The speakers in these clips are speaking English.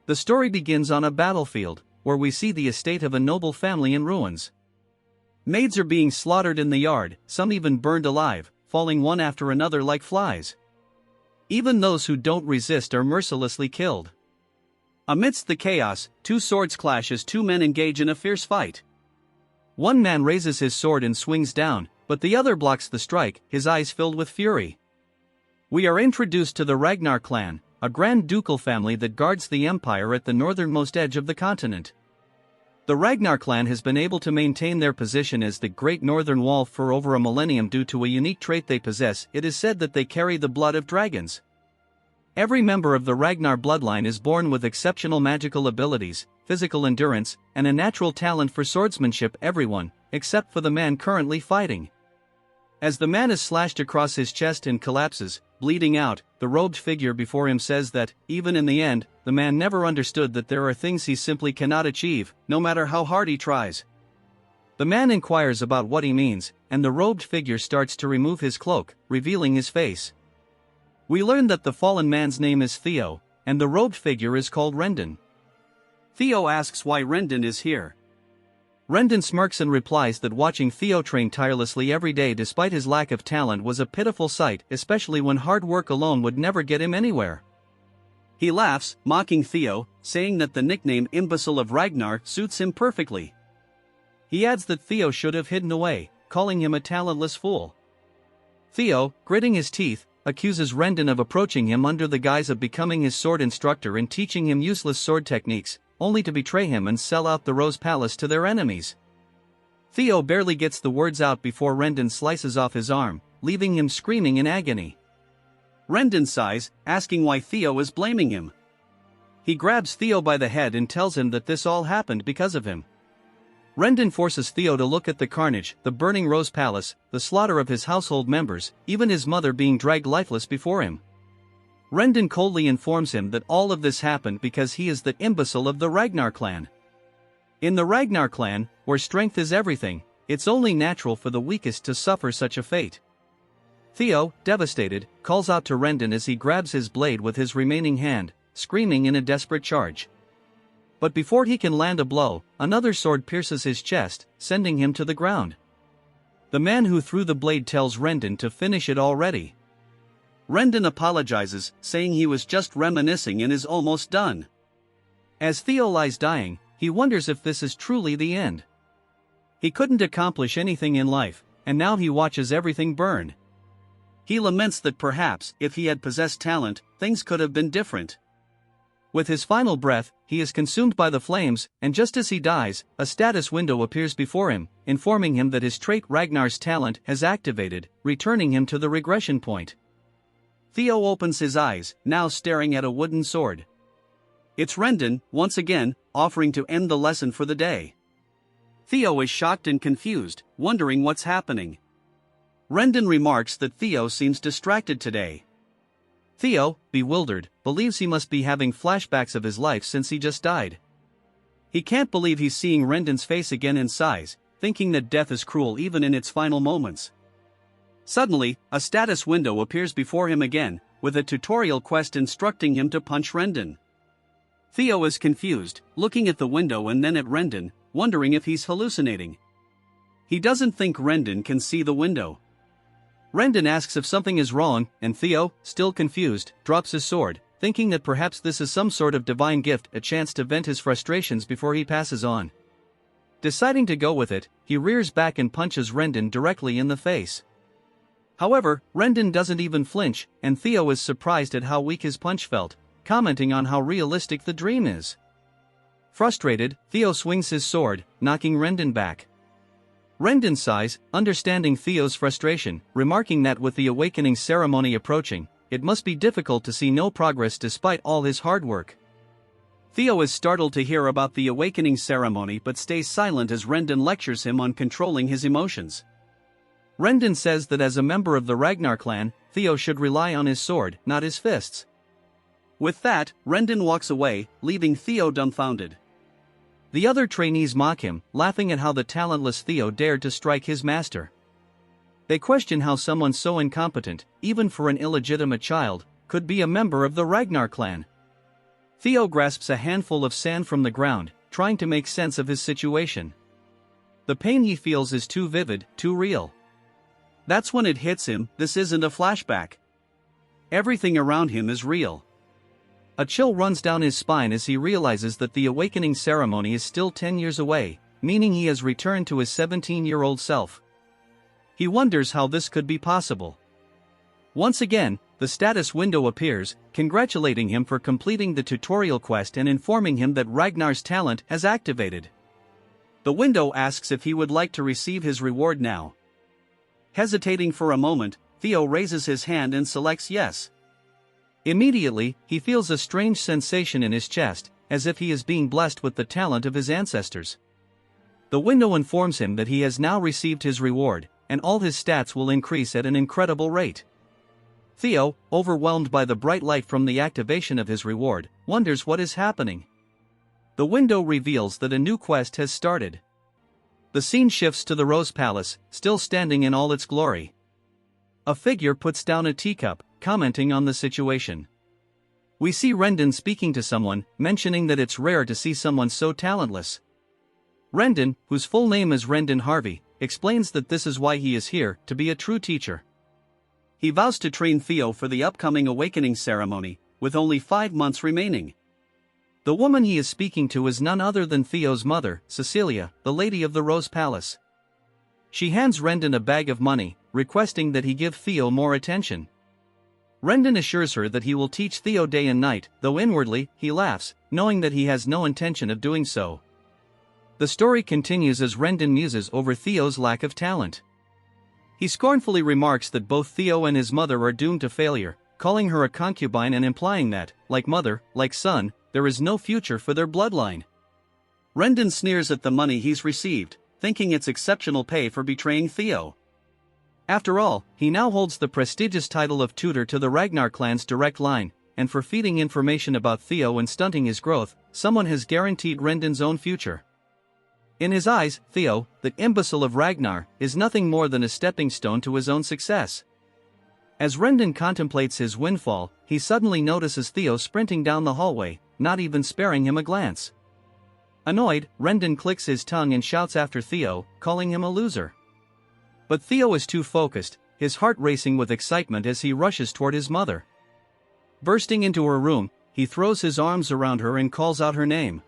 The story begins on a battlefield, where we see the estate of a noble family in ruins. Maids are being slaughtered in the yard, some even burned alive, falling one after another like flies. Even those who don't resist are mercilessly killed. Amidst the chaos, two swords clash as two men engage in a fierce fight. One man raises his sword and swings down, but the other blocks the strike, his eyes filled with fury. We are introduced to the Ragnar clan, a grand ducal family that guards the empire at the northernmost edge of the continent. The Ragnar clan has been able to maintain their position as the Great Northern Wall for over a millennium due to a unique trait they possess. It is said that they carry the blood of dragons. Every member of the Ragnar bloodline is born with exceptional magical abilities, physical endurance, and a natural talent for swordsmanship. Everyone, except for the man currently fighting. As the man is slashed across his chest and collapses, bleeding out, the robed figure before him says that, even in the end, the man never understood that there are things he simply cannot achieve, no matter how hard he tries. The man inquires about what he means, and the robed figure starts to remove his cloak, revealing his face. We learn that the fallen man's name is Theo, and the robed figure is called Rendon. Theo asks why Rendon is here. Rendon smirks and replies that watching Theo train tirelessly every day despite his lack of talent was a pitiful sight, especially when hard work alone would never get him anywhere. He laughs, mocking Theo, saying that the nickname Imbecile of Ragnar suits him perfectly. He adds that Theo should have hidden away, calling him a talentless fool. Theo, gritting his teeth, accuses Rendon of approaching him under the guise of becoming his sword instructor and teaching him useless sword techniques, only to betray him and sell out the Rose Palace to their enemies. Theo barely gets the words out before Rendon slices off his arm, leaving him screaming in agony. Rendon sighs, asking why Theo is blaming him. He grabs Theo by the head and tells him that this all happened because of him. Rendon forces Theo to look at the carnage, the burning Rose Palace, the slaughter of his household members, even his mother being dragged lifeless before him. Rendon coldly informs him that all of this happened because he is the imbecile of the Ragnar clan. In the Ragnar clan, where strength is everything, it's only natural for the weakest to suffer such a fate. Theo, devastated, calls out to Rendon as he grabs his blade with his remaining hand, screaming in a desperate charge. But before he can land a blow, another sword pierces his chest, sending him to the ground. The man who threw the blade tells Rendon to finish it already. Rendon apologizes, saying he was just reminiscing and is almost done. As Theo lies dying, he wonders if this is truly the end. He couldn't accomplish anything in life, and now he watches everything burn. He laments that perhaps, if he had possessed talent, things could have been different. With his final breath, he is consumed by the flames, and just as he dies, a status window appears before him, informing him that his trait Ragnar's talent has activated, returning him to the regression point. Theo opens his eyes, now staring at a wooden sword. It's Rendon, once again, offering to end the lesson for the day. Theo is shocked and confused, wondering what's happening. Rendon remarks that Theo seems distracted today. Theo, bewildered, believes he must be having flashbacks of his life since he just died. He can't believe he's seeing Rendon's face again in size, thinking that death is cruel even in its final moments. Suddenly, a status window appears before him again, with a tutorial quest instructing him to punch Rendon. Theo is confused, looking at the window and then at Rendon, wondering if he's hallucinating. He doesn't think Rendon can see the window. Rendon asks if something is wrong, and Theo, still confused, drops his sword, thinking that perhaps this is some sort of divine gift, a chance to vent his frustrations before he passes on. Deciding to go with it, he rears back and punches Rendon directly in the face. However, Rendon doesn't even flinch, and Theo is surprised at how weak his punch felt, commenting on how realistic the dream is. Frustrated, Theo swings his sword, knocking Rendon back. Rendon sighs, understanding Theo's frustration, remarking that with the awakening ceremony approaching, it must be difficult to see no progress despite all his hard work. Theo is startled to hear about the awakening ceremony but stays silent as Rendon lectures him on controlling his emotions. Rendon says that as a member of the Ragnar clan, Theo should rely on his sword, not his fists. With that, Rendon walks away, leaving Theo dumbfounded. The other trainees mock him, laughing at how the talentless Theo dared to strike his master. They question how someone so incompetent, even for an illegitimate child, could be a member of the Ragnar clan. Theo grasps a handful of sand from the ground, trying to make sense of his situation. The pain he feels is too vivid, too real. That's when it hits him, this isn't a flashback. Everything around him is real. A chill runs down his spine as he realizes that the awakening ceremony is still 10 years away, meaning he has returned to his 17-year-old self. He wonders how this could be possible. Once again, the status window appears, congratulating him for completing the tutorial quest and informing him that Ragnar's talent has activated. The window asks if he would like to receive his reward now. Hesitating for a moment, Theo raises his hand and selects yes. Immediately, he feels a strange sensation in his chest, as if he is being blessed with the talent of his ancestors. The window informs him that he has now received his reward, and all his stats will increase at an incredible rate. Theo, overwhelmed by the bright light from the activation of his reward, wonders what is happening. The window reveals that a new quest has started. The scene shifts to the Rose Palace, still standing in all its glory. A figure puts down a teacup, commenting on the situation. We see Rendon speaking to someone, mentioning that it's rare to see someone so talentless. Rendon, whose full name is Rendon Harvey, explains that this is why he is here, to be a true teacher. He vows to train Theo for the upcoming awakening ceremony, with only 5 months remaining. The woman he is speaking to is none other than Theo's mother, Cecilia, the lady of the Rose Palace. She hands Rendon a bag of money, requesting that he give Theo more attention. Rendon assures her that he will teach Theo day and night, though inwardly, he laughs, knowing that he has no intention of doing so. The story continues as Rendon muses over Theo's lack of talent. He scornfully remarks that both Theo and his mother are doomed to failure, calling her a concubine and implying that, like mother, like son, there is no future for their bloodline. Rendon sneers at the money he's received, thinking it's exceptional pay for betraying Theo. After all, he now holds the prestigious title of tutor to the Ragnar clan's direct line, and for feeding information about Theo and stunting his growth, someone has guaranteed Rendon's own future. In his eyes, Theo, the imbecile of Ragnar, is nothing more than a stepping stone to his own success. As Rendon contemplates his windfall, he suddenly notices Theo sprinting down the hallway, not even sparing him a glance. Annoyed, Rendon clicks his tongue and shouts after Theo, calling him a loser. But Theo is too focused, his heart racing with excitement as he rushes toward his mother. Bursting into her room, he throws his arms around her and calls out her name.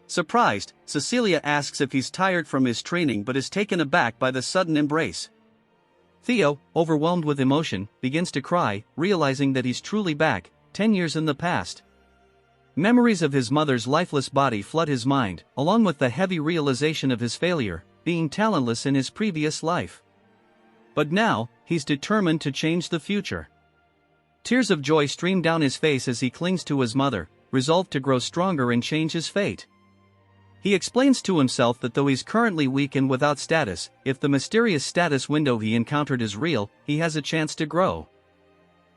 Surprised, Cecilia asks if he's tired from his training but is taken aback by the sudden embrace. Theo, overwhelmed with emotion, begins to cry, realizing that he's truly back, 10 years in the past. Memories of his mother's lifeless body flood his mind, along with the heavy realization of his failure, being talentless in his previous life. But now, he's determined to change the future. Tears of joy stream down his face as he clings to his mother, resolved to grow stronger and change his fate. He explains to himself that though he's currently weak and without status, if the mysterious status window he encountered is real, he has a chance to grow.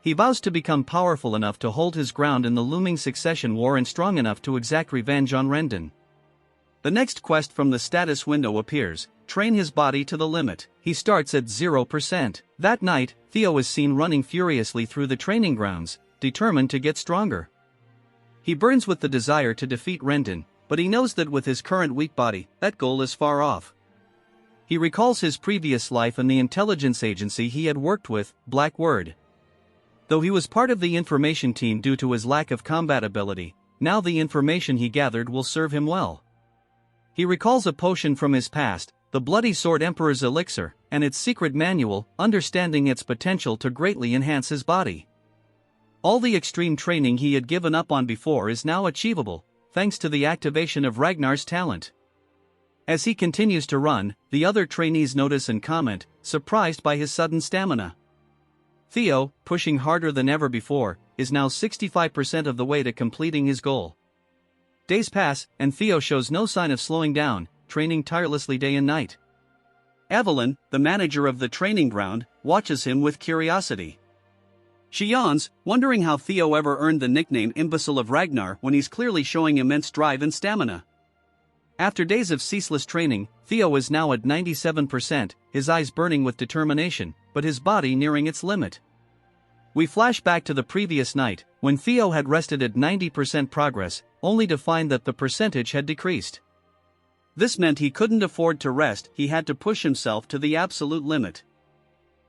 He vows to become powerful enough to hold his ground in the looming succession war and strong enough to exact revenge on Rendon. The next quest from the status window appears: train his body to the limit. He starts at 0%. That night, Theo is seen running furiously through the training grounds, determined to get stronger. He burns with the desire to defeat Rendon, but he knows that with his current weak body, that goal is far off. He recalls his previous life and the intelligence agency he had worked with, Blackwood. Though he was part of the information team due to his lack of combat ability, now the information he gathered will serve him well. He recalls a potion from his past, the Bloody Sword Emperor's Elixir, and its secret manual, understanding its potential to greatly enhance his body. All the extreme training he had given up on before is now achievable, thanks to the activation of Ragnar's talent. As he continues to run, the other trainees notice and comment, surprised by his sudden stamina. Theo, pushing harder than ever before, is now 65% of the way to completing his goal. Days pass, and Theo shows no sign of slowing down, training tirelessly day and night. Evelyn, the manager of the training ground, watches him with curiosity. She yawns, wondering how Theo ever earned the nickname Imbecile of Ragnar when he's clearly showing immense drive and stamina. After days of ceaseless training, Theo is now at 97%, his eyes burning with determination, but his body nearing its limit. We flash back to the previous night, when Theo had rested at 90% progress, only to find that the percentage had decreased. This meant he couldn't afford to rest, he had to push himself to the absolute limit.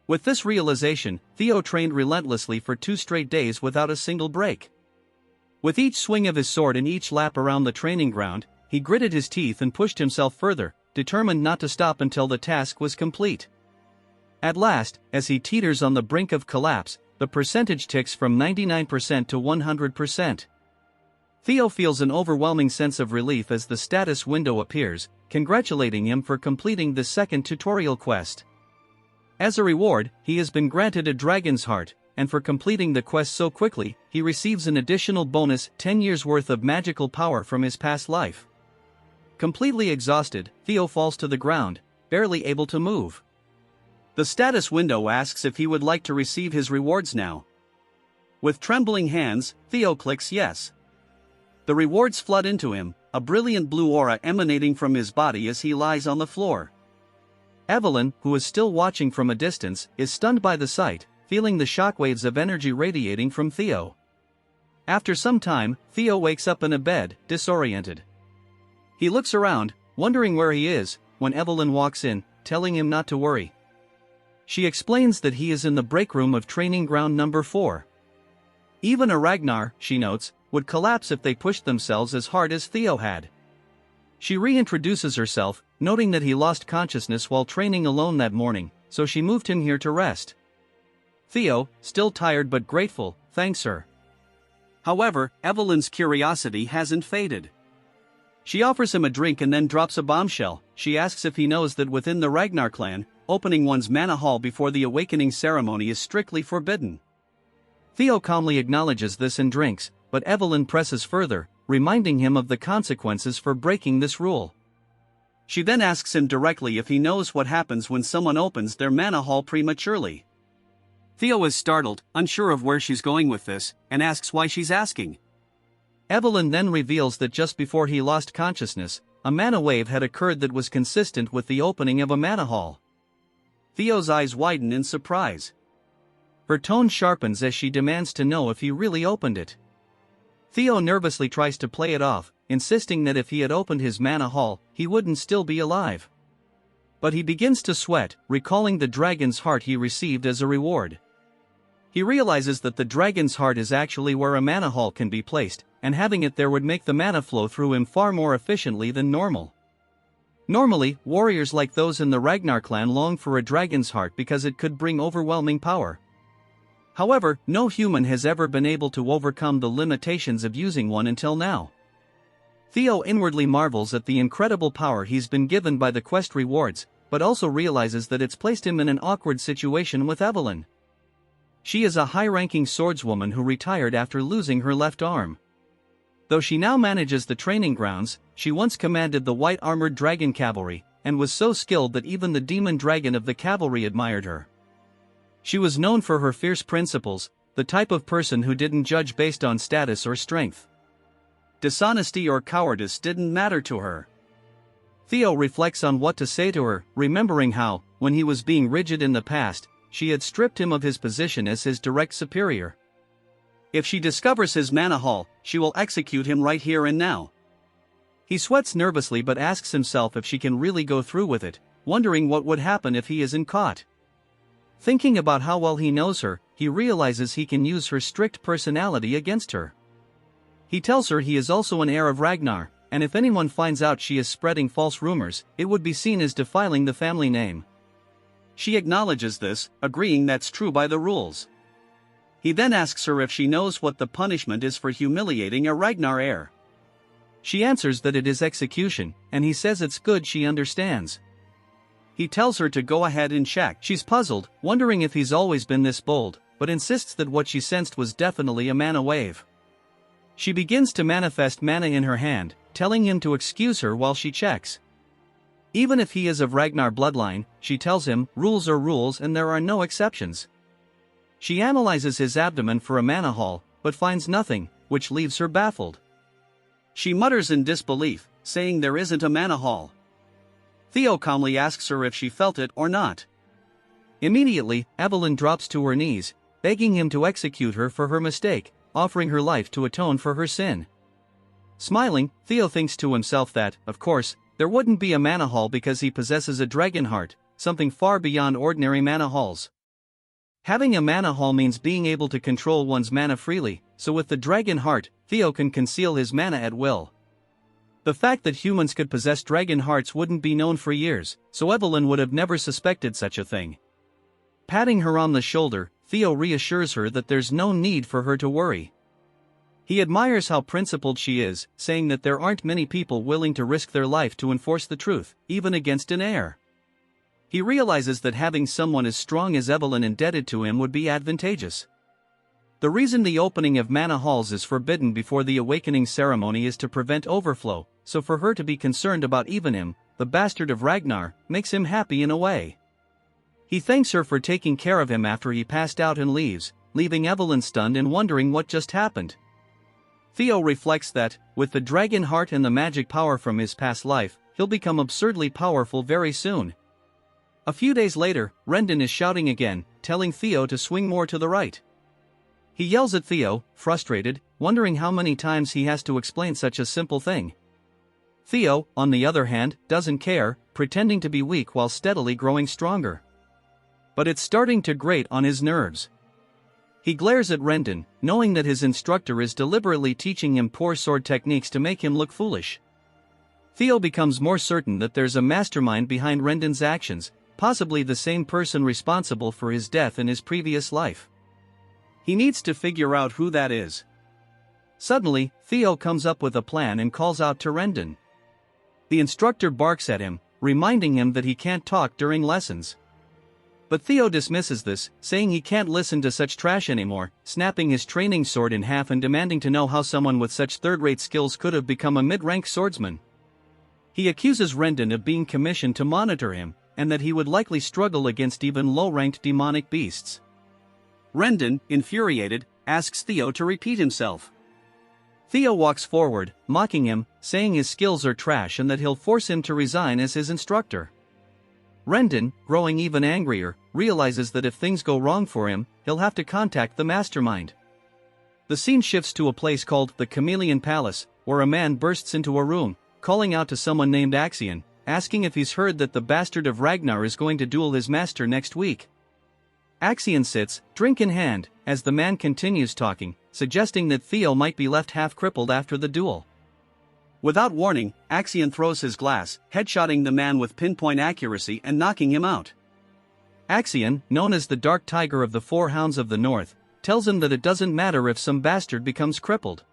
With this realization, Theo trained relentlessly for 2 straight days without a single break. With each swing of his sword and each lap around the training ground, he gritted his teeth and pushed himself further, determined not to stop until the task was complete. At last, as he teeters on the brink of collapse, the percentage ticks from 99% to 100%. Theo feels an overwhelming sense of relief as the status window appears, congratulating him for completing the second tutorial quest. As a reward, he has been granted a dragon's heart, and for completing the quest so quickly, he receives an additional bonus 10 years worth of magical power from his past life. Completely exhausted, Theo falls to the ground, barely able to move. The status window asks if he would like to receive his rewards now. With trembling hands, Theo clicks yes. The rewards flood into him, a brilliant blue aura emanating from his body as he lies on the floor. Evelyn, who is still watching from a distance, is stunned by the sight, feeling the shockwaves of energy radiating from Theo. After some time, Theo wakes up in a bed, disoriented. He looks around, wondering where he is, when Evelyn walks in, telling him not to worry. She explains that he is in the break room of training ground number 4. Even a Ragnar, she notes, would collapse if they pushed themselves as hard as Theo had. She reintroduces herself, noting that he lost consciousness while training alone that morning, so she moved him here to rest. Theo, still tired but grateful, thanks her. However, Evelyn's curiosity hasn't faded. She offers him a drink and then drops a bombshell. She asks if he knows that within the Ragnar clan, opening one's mana hall before the awakening ceremony is strictly forbidden. Theo calmly acknowledges this and drinks, but Evelyn presses further, reminding him of the consequences for breaking this rule. She then asks him directly if he knows what happens when someone opens their mana hall prematurely. Theo is startled, unsure of where she's going with this, and asks why she's asking. Evelyn then reveals that just before he lost consciousness, a mana wave had occurred that was consistent with the opening of a mana hall. Theo's eyes widen in surprise. Her tone sharpens as she demands to know if he really opened it. Theo nervously tries to play it off, insisting that if he had opened his mana hall, he wouldn't still be alive. But he begins to sweat, recalling the dragon's heart he received as a reward. He realizes that the dragon's heart is actually where a mana hall can be placed, and having it there would make the mana flow through him far more efficiently than normal. Normally, warriors like those in the Ragnar clan long for a dragon's heart because it could bring overwhelming power. However, no human has ever been able to overcome the limitations of using one until now. Theo inwardly marvels at the incredible power he's been given by the quest rewards, but also realizes that it's placed him in an awkward situation with Evelyn. She is a high-ranking swordswoman who retired after losing her left arm. Though she now manages the training grounds, she once commanded the white-armored dragon cavalry, and was so skilled that even the demon dragon of the cavalry admired her. She was known for her fierce principles, the type of person who didn't judge based on status or strength. Dishonesty or cowardice didn't matter to her. Theo reflects on what to say to her, remembering how, when he was being rigid in the past, she had stripped him of his position as his direct superior. If she discovers his mana hall, she will execute him right here and now. He sweats nervously but asks himself if she can really go through with it, wondering what would happen if he isn't caught. Thinking about how well he knows her, he realizes he can use her strict personality against her. He tells her he is also an heir of Ragnar, and if anyone finds out she is spreading false rumors, it would be seen as defiling the family name. She acknowledges this, agreeing that's true by the rules. He then asks her if she knows what the punishment is for humiliating a Ragnar heir. She answers that it is execution, and he says it's good she understands. He tells her to go ahead and check. She's puzzled, wondering if he's always been this bold, but insists that what she sensed was definitely a mana wave. She begins to manifest mana in her hand, telling him to excuse her while she checks. Even if he is of Ragnar bloodline, she tells him, rules are rules and there are no exceptions. She analyzes his abdomen for a mana hall, but finds nothing, which leaves her baffled. She mutters in disbelief, saying there isn't a mana hall. Theo calmly asks her if she felt it or not. Immediately, Evelyn drops to her knees, begging him to execute her for her mistake, offering her life to atone for her sin. Smiling, Theo thinks to himself that, of course, there wouldn't be a mana hall because he possesses a dragon heart, something far beyond ordinary mana halls. Having a mana hall means being able to control one's mana freely, so with the dragon heart, Theo can conceal his mana at will. The fact that humans could possess dragon hearts wouldn't be known for years, so Evelyn would have never suspected such a thing. Patting her on the shoulder, Theo reassures her that there's no need for her to worry. He admires how principled she is, saying that there aren't many people willing to risk their life to enforce the truth, even against an heir. He realizes that having someone as strong as Evelyn indebted to him would be advantageous. The reason the opening of mana halls is forbidden before the awakening ceremony is to prevent overflow, so for her to be concerned about even him, the bastard of Ragnar, makes him happy in a way. He thanks her for taking care of him after he passed out and leaves, leaving Evelyn stunned and wondering what just happened. Theo reflects that, with the dragon heart and the magic power from his past life, he'll become absurdly powerful very soon. A few days later, Rendon is shouting again, telling Theo to swing more to the right. He yells at Theo, frustrated, wondering how many times he has to explain such a simple thing. Theo, on the other hand, doesn't care, pretending to be weak while steadily growing stronger. But it's starting to grate on his nerves. He glares at Rendon, knowing that his instructor is deliberately teaching him poor sword techniques to make him look foolish. Theo becomes more certain that there's a mastermind behind Rendon's actions, possibly the same person responsible for his death in his previous life. He needs to figure out who that is. Suddenly, Theo comes up with a plan and calls out to Rendon. The instructor barks at him, reminding him that he can't talk during lessons. But Theo dismisses this, saying he can't listen to such trash anymore, snapping his training sword in half and demanding to know how someone with such third-rate skills could have become a mid-rank swordsman. He accuses Rendon of being commissioned to monitor him, and that he would likely struggle against even low-ranked demonic beasts. Rendon, infuriated, asks Theo to repeat himself. Theo walks forward, mocking him, saying his skills are trash and that he'll force him to resign as his instructor. Rendon, growing even angrier, realizes that if things go wrong for him, he'll have to contact the mastermind. The scene shifts to a place called the Chameleon Palace, where a man bursts into a room, calling out to someone named Axion, asking if he's heard that the bastard of Ragnar is going to duel his master next week. Axion sits, drink in hand, as the man continues talking, suggesting that Theo might be left half-crippled after the duel. Without warning, Axion throws his glass, headshotting the man with pinpoint accuracy and knocking him out. Axion, known as the Dark Tiger of the Four Hounds of the North, tells him that it doesn't matter if some bastard becomes crippled.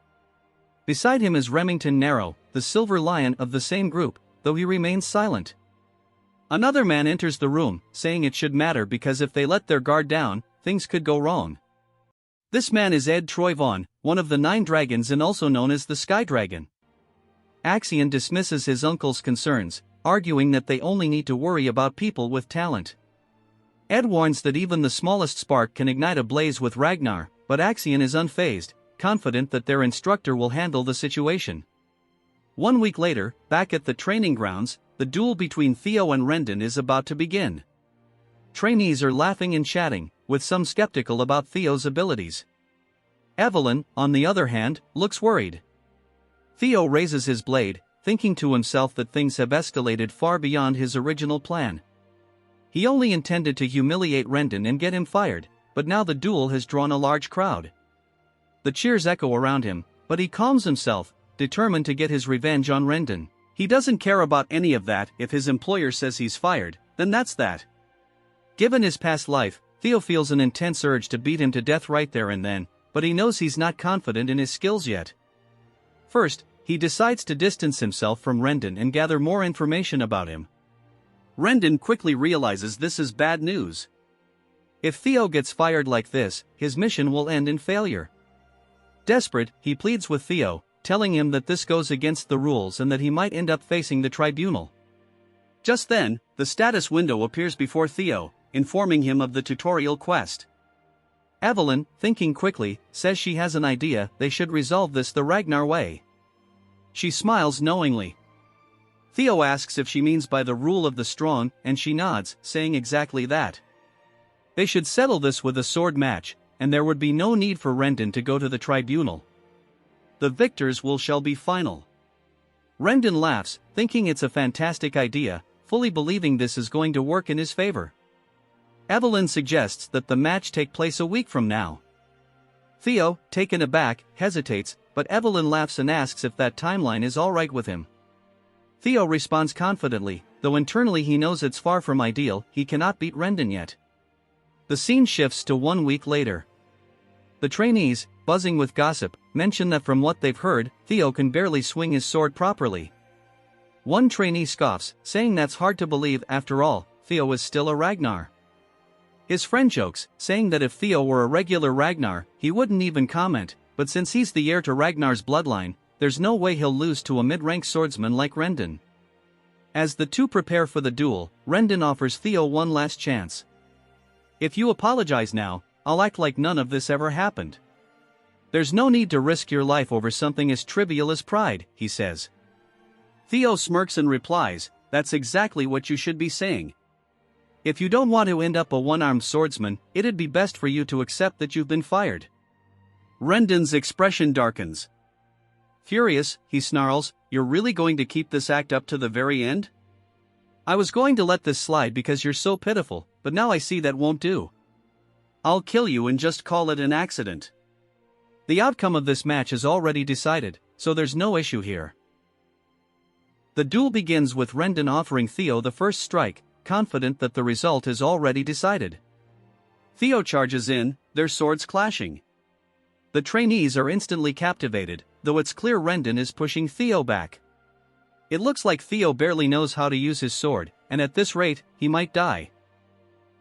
Beside him is Remington Narrow, the Silver Lion of the same group, though he remains silent. Another man enters the room, saying it should matter because if they let their guard down, things could go wrong. This man is Ed Troyvon, one of the 9 dragons and also known as the Sky Dragon. Axion dismisses his uncle's concerns, arguing that they only need to worry about people with talent. Ed warns that even the smallest spark can ignite a blaze with Ragnar, but Axion is unfazed, confident that their instructor will handle the situation. 1 week later, back at the training grounds, the duel between Theo and Rendon is about to begin. Trainees are laughing and chatting, with some skeptical about Theo's abilities. Evelyn, on the other hand, looks worried. Theo raises his blade, thinking to himself that things have escalated far beyond his original plan. He only intended to humiliate Rendon and get him fired, but now the duel has drawn a large crowd. The cheers echo around him, but he calms himself, determined to get his revenge on Rendon. He doesn't care about any of that. If his employer says he's fired, then that's that. Given his past life, Theo feels an intense urge to beat him to death right there and then, but he knows he's not confident in his skills yet. First, he decides to distance himself from Rendon and gather more information about him. Rendon quickly realizes this is bad news. If Theo gets fired like this, his mission will end in failure. Desperate, he pleads with Theo, telling him that this goes against the rules and that he might end up facing the tribunal. Just then, the status window appears before Theo, informing him of the tutorial quest. Evelyn, thinking quickly, says she has an idea. They should resolve this the Ragnar way. She smiles knowingly. Theo asks if she means by the rule of the strong, and she nods, saying exactly that. They should settle this with a sword match, and there would be no need for Rendon to go to the tribunal. The victors shall be final. Rendon laughs, thinking it's a fantastic idea, fully believing this is going to work in his favor. Evelyn suggests that the match take place a week from now. Theo, taken aback, hesitates, but Evelyn laughs and asks if that timeline is alright with him. Theo responds confidently, though internally he knows it's far from ideal. He cannot beat Rendon yet. The scene shifts to 1 week later. The trainees, buzzing with gossip, mention that from what they've heard, Theo can barely swing his sword properly. One trainee scoffs, saying that's hard to believe. After all, Theo is still a Ragnar. His friend jokes, saying that if Theo were a regular Ragnar, he wouldn't even comment, but since he's the heir to Ragnar's bloodline, there's no way he'll lose to a mid-rank swordsman like Rendon. As the two prepare for the duel, Rendon offers Theo one last chance. If you apologize now, I'll act like none of this ever happened. There's no need to risk your life over something as trivial as pride, he says. Theo smirks and replies, that's exactly what you should be saying. If you don't want to end up a one-armed swordsman, it'd be best for you to accept that you've been fired. Rendon's expression darkens. Furious, he snarls, you're really going to keep this act up to the very end? I was going to let this slide because you're so pitiful, but now I see that won't do. I'll kill you and just call it an accident. The outcome of this match is already decided, so there's no issue here. The duel begins with Rendon offering Theo the first strike, confident that the result is already decided. Theo charges in, their swords clashing. The trainees are instantly captivated, though it's clear Rendon is pushing Theo back. It looks like Theo barely knows how to use his sword, and at this rate, he might die.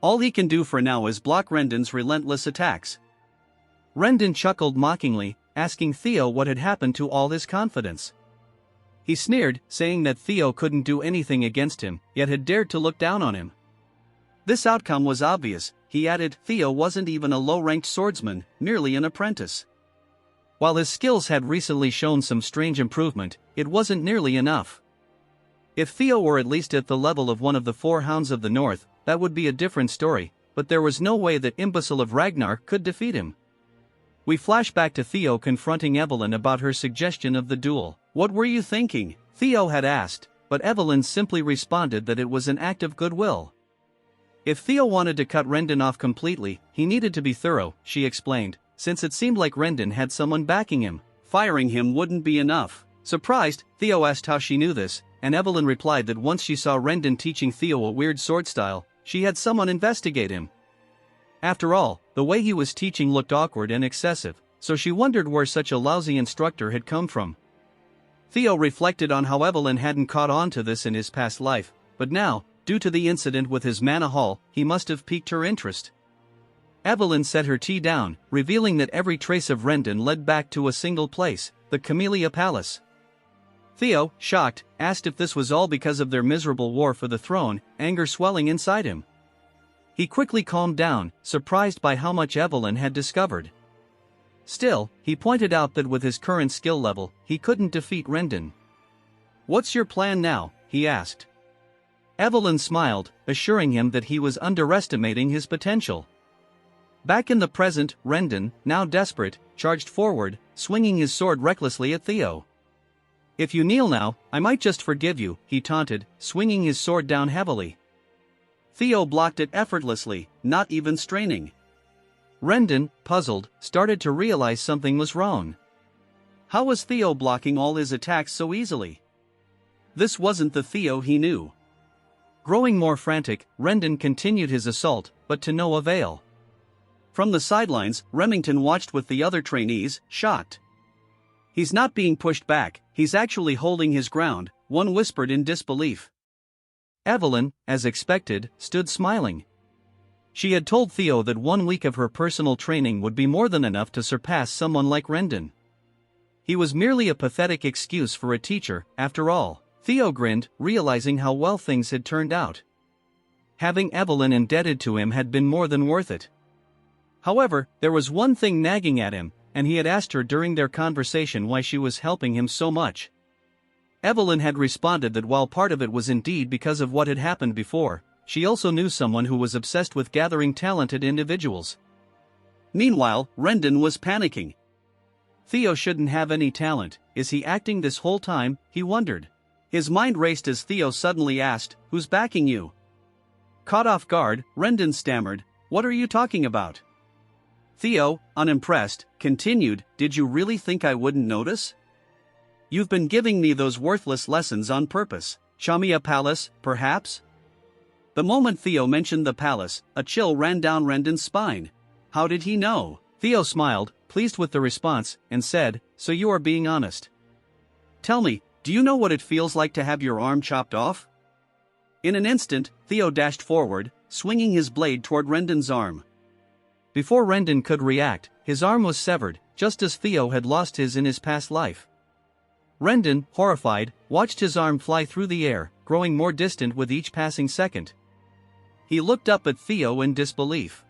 All he can do for now is block Rendon's relentless attacks. Rendon chuckled mockingly, asking Theo what had happened to all his confidence. He sneered, saying that Theo couldn't do anything against him, yet had dared to look down on him. This outcome was obvious, he added. Theo wasn't even a low-ranked swordsman, merely an apprentice. While his skills had recently shown some strange improvement, it wasn't nearly enough. If Theo were at least at the level of one of the 4 Hounds of the North, that would be a different story, but there was no way that imbecile of Ragnar could defeat him. We flash back to Theo confronting Evelyn about her suggestion of the duel. What were you thinking? Theo had asked, but Evelyn simply responded that it was an act of goodwill. If Theo wanted to cut Rendon off completely, he needed to be thorough, she explained, since it seemed like Rendon had someone backing him. Firing him wouldn't be enough. Surprised, Theo asked how she knew this, and Evelyn replied that once she saw Rendon teaching Theo a weird sword style, she had someone investigate him. After all, the way he was teaching looked awkward and excessive, so she wondered where such a lousy instructor had come from. Theo reflected on how Evelyn hadn't caught on to this in his past life, but now, due to the incident with his mana haul, he must have piqued her interest. Evelyn set her tea down, revealing that every trace of Rendon led back to a single place, the Camellia Palace. Theo, shocked, asked if this was all because of their miserable war for the throne, anger swelling inside him. He quickly calmed down, surprised by how much Evelyn had discovered. Still, he pointed out that with his current skill level, he couldn't defeat Rendon. What's your plan now? He asked. Evelyn smiled, assuring him that he was underestimating his potential. Back in the present, Rendon, now desperate, charged forward, swinging his sword recklessly at Theo. If you kneel now, I might just forgive you, he taunted, swinging his sword down heavily. Theo blocked it effortlessly, not even straining. Rendon, puzzled, started to realize something was wrong. How was Theo blocking all his attacks so easily? This wasn't the Theo he knew. Growing more frantic, Rendon continued his assault, but to no avail. From the sidelines, Remington watched with the other trainees, shocked. He's not being pushed back, he's actually holding his ground, one whispered in disbelief. Evelyn, as expected, stood smiling. She had told Theo that 1 week of her personal training would be more than enough to surpass someone like Rendon. He was merely a pathetic excuse for a teacher, after all. Theo grinned, realizing how well things had turned out. Having Evelyn indebted to him had been more than worth it. However, there was one thing nagging at him, and he had asked her during their conversation why she was helping him so much. Evelyn had responded that while part of it was indeed because of what had happened before, she also knew someone who was obsessed with gathering talented individuals. Meanwhile, Rendon was panicking. Theo shouldn't have any talent, is he acting this whole time, he wondered. His mind raced as Theo suddenly asked, who's backing you? Caught off guard, Rendon stammered, what are you talking about? Theo, unimpressed, continued, did you really think I wouldn't notice? You've been giving me those worthless lessons on purpose. Show me a palace, perhaps? The moment Theo mentioned the palace, a chill ran down Rendon's spine. How did he know? Theo smiled, pleased with the response, and said, so you are being honest. Tell me, do you know what it feels like to have your arm chopped off? In an instant, Theo dashed forward, swinging his blade toward Rendon's arm. Before Rendon could react, his arm was severed, just as Theo had lost his in his past life. Rendon, horrified, watched his arm fly through the air, growing more distant with each passing second. He looked up at Theo in disbelief.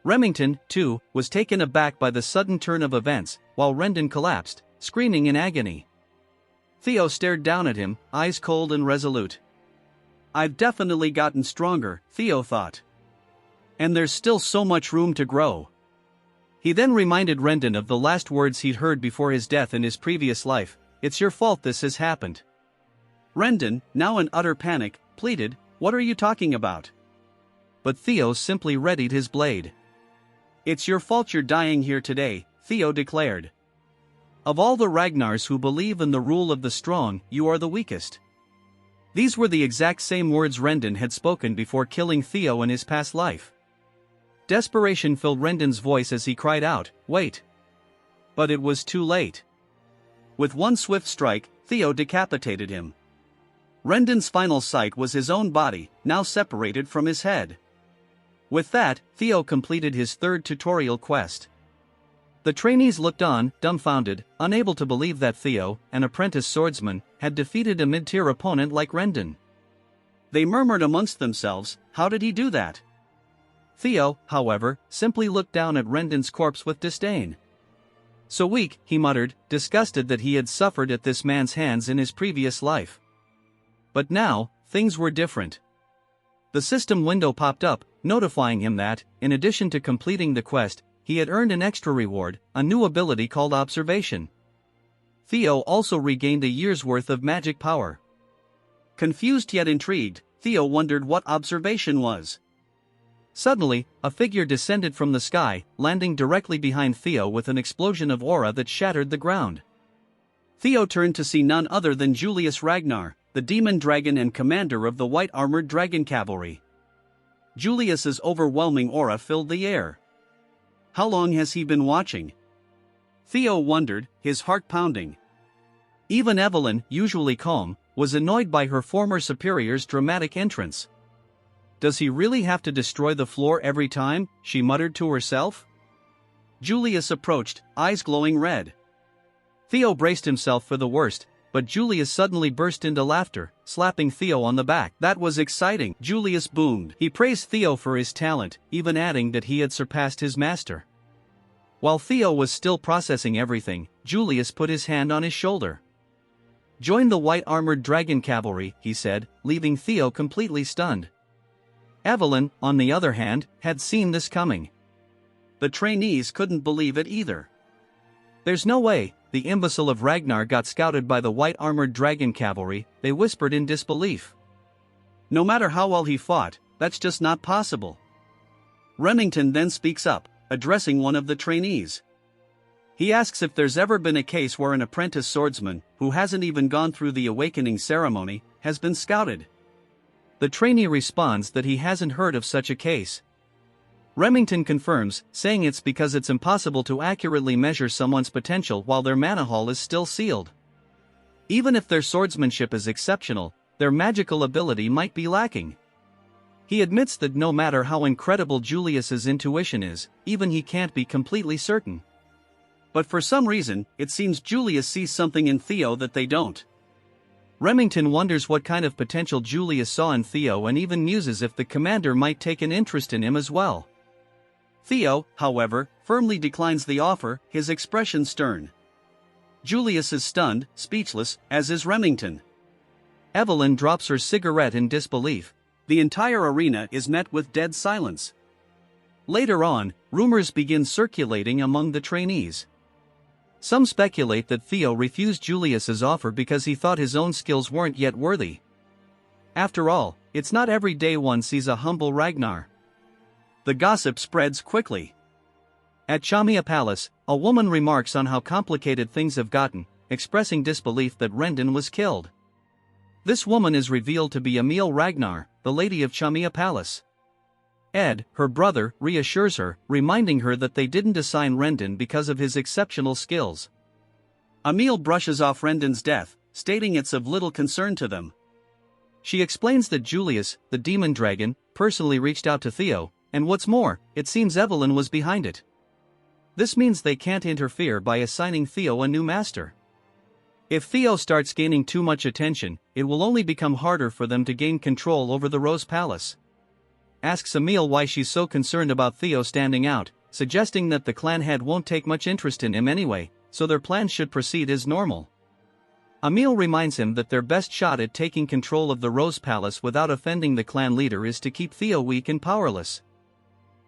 Remington, too, was taken aback by the sudden turn of events, while Rendon collapsed, screaming in agony. Theo stared down at him, eyes cold and resolute. I've definitely gotten stronger, Theo thought. And there's still so much room to grow. He then reminded Rendon of the last words he'd heard before his death in his previous life, it's your fault this has happened. Rendon, now in utter panic, pleaded, what are you talking about? But Theo simply readied his blade. It's your fault you're dying here today, Theo declared. Of all the Ragnars who believe in the rule of the strong, you are the weakest. These were the exact same words Rendon had spoken before killing Theo in his past life. Desperation filled Rendon's voice as he cried out, wait. But it was too late. With one swift strike, Theo decapitated him. Rendon's final sight was his own body, now separated from his head. With that, Theo completed his third tutorial quest. The trainees looked on, dumbfounded, unable to believe that Theo, an apprentice swordsman, had defeated a mid-tier opponent like Rendon. They murmured amongst themselves, how did he do that? Theo, however, simply looked down at Rendon's corpse with disdain. So weak, he muttered, disgusted that he had suffered at this man's hands in his previous life. But now, things were different. The system window popped up, notifying him that, in addition to completing the quest, he had earned an extra reward, a new ability called Observation. Theo also regained a year's worth of magic power. Confused yet intrigued, Theo wondered what Observation was. Suddenly, a figure descended from the sky, landing directly behind Theo with an explosion of aura that shattered the ground. Theo turned to see none other than Julius Ragnar, the demon dragon and commander of the white-armored dragon cavalry. Julius's overwhelming aura filled the air. How long has he been watching? Theo wondered, his heart pounding. Even Evelyn, usually calm, was annoyed by her former superior's dramatic entrance. Does he really have to destroy the floor every time? She muttered to herself. Julius approached, eyes glowing red. Theo braced himself for the worst, but Julius suddenly burst into laughter, slapping Theo on the back. That was exciting, Julius boomed. He praised Theo for his talent, even adding that he had surpassed his master. While Theo was still processing everything, Julius put his hand on his shoulder. Join the white-armored dragon cavalry, he said, leaving Theo completely stunned. Evelyn, on the other hand, had seen this coming. The trainees couldn't believe it either. There's no way, the imbecile of Ragnar got scouted by the white-armored dragon cavalry, they whispered in disbelief. No matter how well he fought, that's just not possible. Remington then speaks up, addressing one of the trainees. He asks if there's ever been a case where an apprentice swordsman, who hasn't even gone through the awakening ceremony, has been scouted. The trainee responds that he hasn't heard of such a case. Remington confirms, saying it's because it's impossible to accurately measure someone's potential while their mana hall is still sealed. Even if their swordsmanship is exceptional, their magical ability might be lacking. He admits that no matter how incredible Julius's intuition is, even he can't be completely certain. But for some reason, it seems Julius sees something in Theo that they don't. Remington wonders what kind of potential Julius saw in Theo and even muses if the commander might take an interest in him as well. Theo, however, firmly declines the offer, his expression stern. Julius is stunned, speechless, as is Remington. Evelyn drops her cigarette in disbelief. The entire arena is met with dead silence. Later on, rumors begin circulating among the trainees. Some speculate that Theo refused Julius's offer because he thought his own skills weren't yet worthy. After all, it's not every day one sees a humble Ragnar. The gossip spreads quickly. At Chamia Palace, a woman remarks on how complicated things have gotten, expressing disbelief that Rendon was killed. This woman is revealed to be Emil Ragnar, the lady of Chamia Palace. Ed, her brother, reassures her, reminding her that they didn't assign Rendon because of his exceptional skills. Emil brushes off Rendon's death, stating it's of little concern to them. She explains that Julius, the demon dragon, personally reached out to Theo, and what's more, it seems Evelyn was behind it. This means they can't interfere by assigning Theo a new master. If Theo starts gaining too much attention, it will only become harder for them to gain control over the Rose Palace. Asks Emil why she's so concerned about Theo standing out, suggesting that the clan head won't take much interest in him anyway, so their plans should proceed as normal. Emil reminds him that their best shot at taking control of the Rose Palace without offending the clan leader is to keep Theo weak and powerless.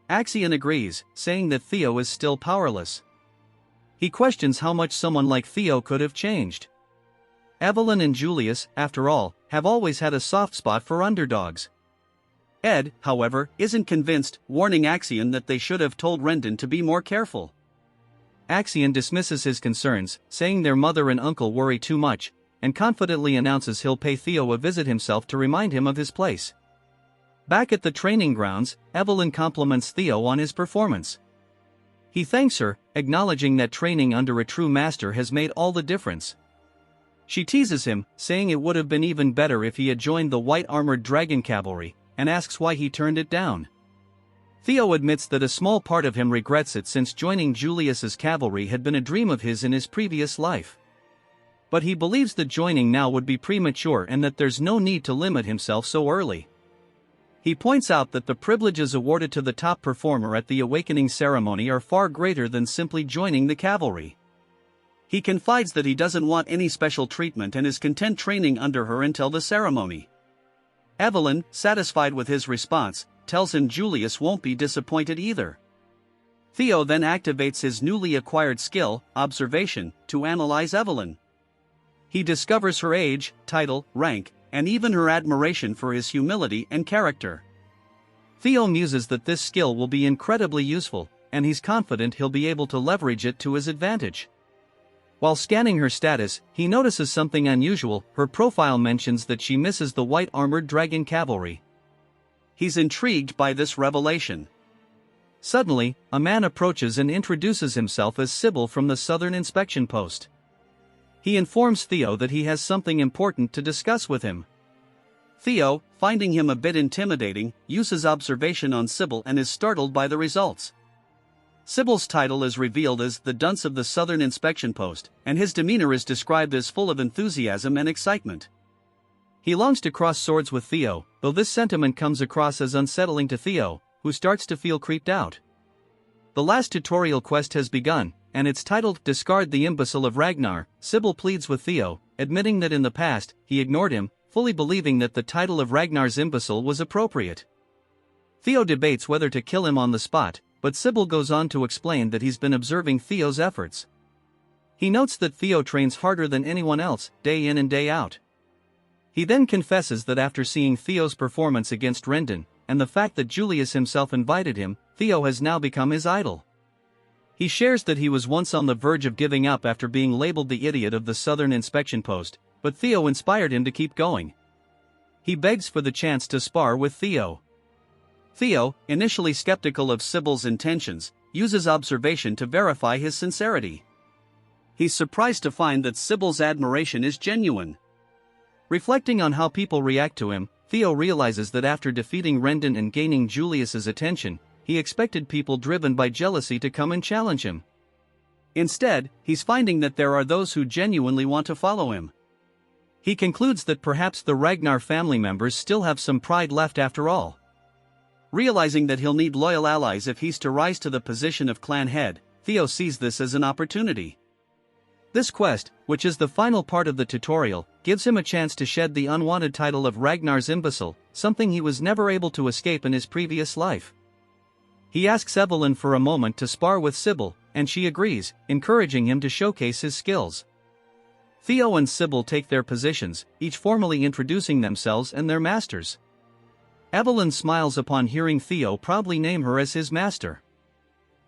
Axion agrees, saying that Theo is still powerless. He questions how much someone like Theo could have changed. Evelyn and Julius, after all, have always had a soft spot for underdogs. Ed, however, isn't convinced, warning Axion that they should have told Rendon to be more careful. Axion dismisses his concerns, saying their mother and uncle worry too much, and confidently announces he'll pay Theo a visit himself to remind him of his place. Back at the training grounds, Evelyn compliments Theo on his performance. He thanks her, acknowledging that training under a true master has made all the difference. She teases him, saying it would have been even better if he had joined the white-armored dragon cavalry, and asks why he turned it down. Theo admits that a small part of him regrets it since joining Julius's cavalry had been a dream of his in his previous life. But he believes that joining now would be premature and that there's no need to limit himself so early. He points out that the privileges awarded to the top performer at the awakening ceremony are far greater than simply joining the cavalry. He confides that he doesn't want any special treatment and is content training under her until the ceremony. Evelyn, satisfied with his response, tells him Julius won't be disappointed either. Theo then activates his newly acquired skill, observation, to analyze Evelyn. He discovers her age, title, rank, and even her admiration for his humility and character. Theo muses that this skill will be incredibly useful, and he's confident he'll be able to leverage it to his advantage. While scanning her status, he notices something unusual. Her profile mentions that she misses the white-armored dragon cavalry. He's intrigued by this revelation. Suddenly, a man approaches and introduces himself as Sybil from the Southern Inspection Post. He informs Theo that he has something important to discuss with him. Theo, finding him a bit intimidating, uses observation on Sybil and is startled by the results. Sybil's title is revealed as the Dunce of the Southern Inspection Post, and his demeanor is described as full of enthusiasm and excitement. He longs to cross swords with Theo, though this sentiment comes across as unsettling to Theo, who starts to feel creeped out. The last tutorial quest has begun, and it's titled Discard the Imbecile of Ragnar. Sybil pleads with Theo, admitting that in the past, he ignored him, fully believing that the title of Ragnar's imbecile was appropriate. Theo debates whether to kill him on the spot, but Sybil goes on to explain that he's been observing Theo's efforts. He notes that Theo trains harder than anyone else, day in and day out. He then confesses that after seeing Theo's performance against Rendon, and the fact that Julius himself invited him, Theo has now become his idol. He shares that he was once on the verge of giving up after being labeled the idiot of the Southern Inspection Post, but Theo inspired him to keep going. He begs for the chance to spar with Theo. Theo, initially skeptical of Sybil's intentions, uses observation to verify his sincerity. He's surprised to find that Sybil's admiration is genuine. Reflecting on how people react to him, Theo realizes that after defeating Rendon and gaining Julius's attention, he expected people driven by jealousy to come and challenge him. Instead, he's finding that there are those who genuinely want to follow him. He concludes that perhaps the Ragnar family members still have some pride left after all. Realizing that he'll need loyal allies if he's to rise to the position of clan head, Theo sees this as an opportunity. This quest, which is the final part of the tutorial, gives him a chance to shed the unwanted title of Ragnar's imbecile, something he was never able to escape in his previous life. He asks Evelyn for a moment to spar with Sybil, and she agrees, encouraging him to showcase his skills. Theo and Sybil take their positions, each formally introducing themselves and their masters. Evelyn smiles upon hearing Theo proudly name her as his master.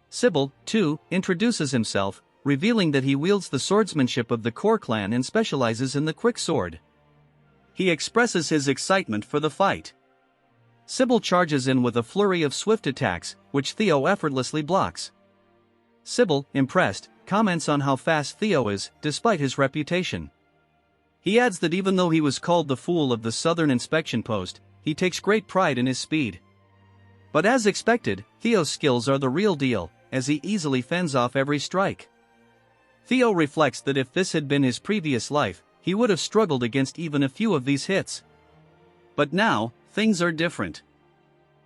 Sybil, too, introduces himself, revealing that he wields the swordsmanship of the core clan and specializes in the quick sword. He expresses his excitement for the fight. Sybil charges in with a flurry of swift attacks, which Theo effortlessly blocks. Sybil, impressed, comments on how fast Theo is, despite his reputation. He adds that even though he was called the fool of the Southern Inspection Post, he takes great pride in his speed. But as expected, Theo's skills are the real deal, as he easily fends off every strike. Theo reflects that if this had been his previous life, he would have struggled against even a few of these hits. But now, things are different.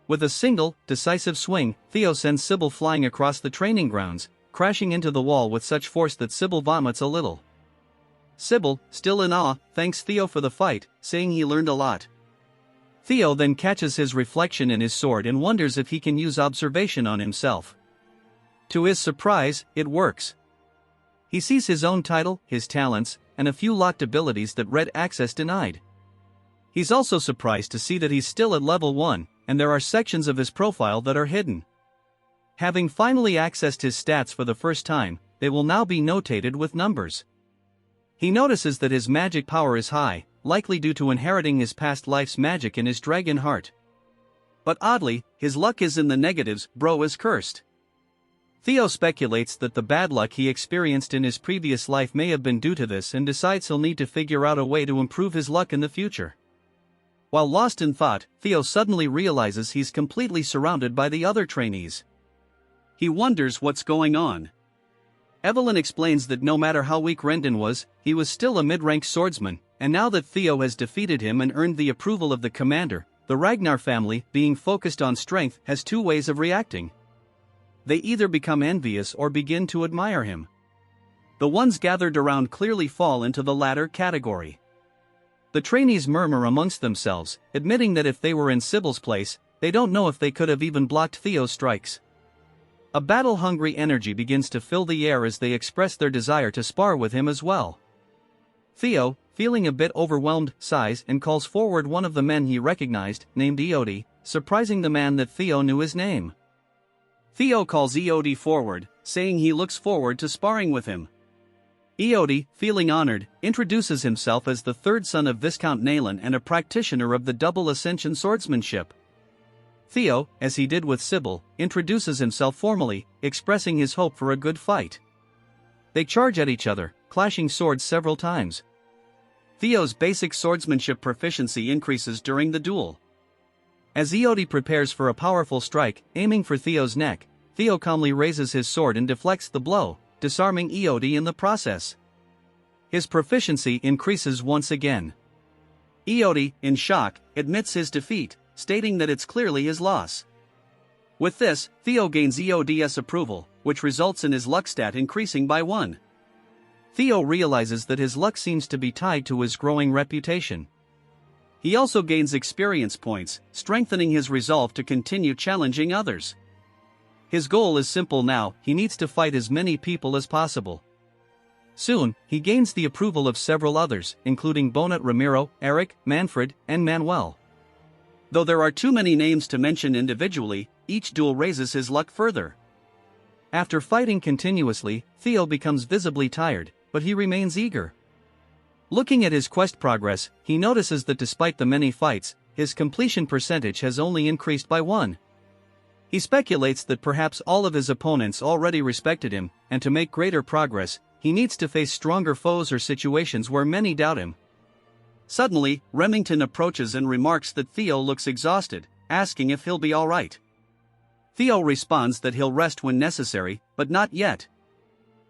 With a single, decisive swing, Theo sends Sybil flying across the training grounds, crashing into the wall with such force that Sybil vomits a little. Sybil, still in awe, thanks Theo for the fight, saying he learned a lot. Theo then catches his reflection in his sword and wonders if he can use observation on himself. To his surprise, it works. He sees his own title, his talents, and a few locked abilities that Red Access denied. He's also surprised to see that he's still at level 1, and there are sections of his profile that are hidden. Having finally accessed his stats for the first time, they will now be notated with numbers. He notices that his magic power is high, likely due to inheriting his past life's magic in his dragon heart. But oddly, his luck is in the negatives. Bro is cursed. Theo speculates that the bad luck he experienced in his previous life may have been due to this and decides he'll need to figure out a way to improve his luck in the future. While lost in thought, Theo suddenly realizes he's completely surrounded by the other trainees. He wonders what's going on. Evelyn explains that no matter how weak Rendon was, he was still a mid-rank swordsman, and now that Theo has defeated him and earned the approval of the commander, the Ragnar family, being focused on strength, has two ways of reacting. They either become envious or begin to admire him. The ones gathered around clearly fall into the latter category. The trainees murmur amongst themselves, admitting that if they were in Sybil's place, they don't know if they could have even blocked Theo's strikes. A battle-hungry energy begins to fill the air as they express their desire to spar with him as well. Theo, feeling a bit overwhelmed, sighs and calls forward one of the men he recognized, named Eody, surprising the man that Theo knew his name. Theo calls Eody forward, saying he looks forward to sparring with him. Eody, feeling honored, introduces himself as the third son of Viscount Naylan and a practitioner of the double ascension swordsmanship. Theo, as he did with Sybil, introduces himself formally, expressing his hope for a good fight. They charge at each other, clashing swords several times. Theo's basic swordsmanship proficiency increases during the duel. As Eody prepares for a powerful strike, aiming for Theo's neck, Theo calmly raises his sword and deflects the blow, disarming Eody in the process. His proficiency increases once again. Eody, in shock, admits his defeat, stating that it's clearly his loss. With this, Theo gains Eody's approval, which results in his luck stat increasing by 1. Theo realizes that his luck seems to be tied to his growing reputation. He also gains experience points, strengthening his resolve to continue challenging others. His goal is simple now: he needs to fight as many people as possible. Soon, he gains the approval of several others, including Bonnet Ramiro, Eric, Manfred, and Manuel. Though there are too many names to mention individually, each duel raises his luck further. After fighting continuously, Theo becomes visibly tired, but he remains eager. Looking at his quest progress, he notices that despite the many fights, his completion percentage has only increased by 1. He speculates that perhaps all of his opponents already respected him, and to make greater progress, he needs to face stronger foes or situations where many doubt him. Suddenly, Remington approaches and remarks that Theo looks exhausted, asking if he'll be alright. Theo responds that he'll rest when necessary, but not yet.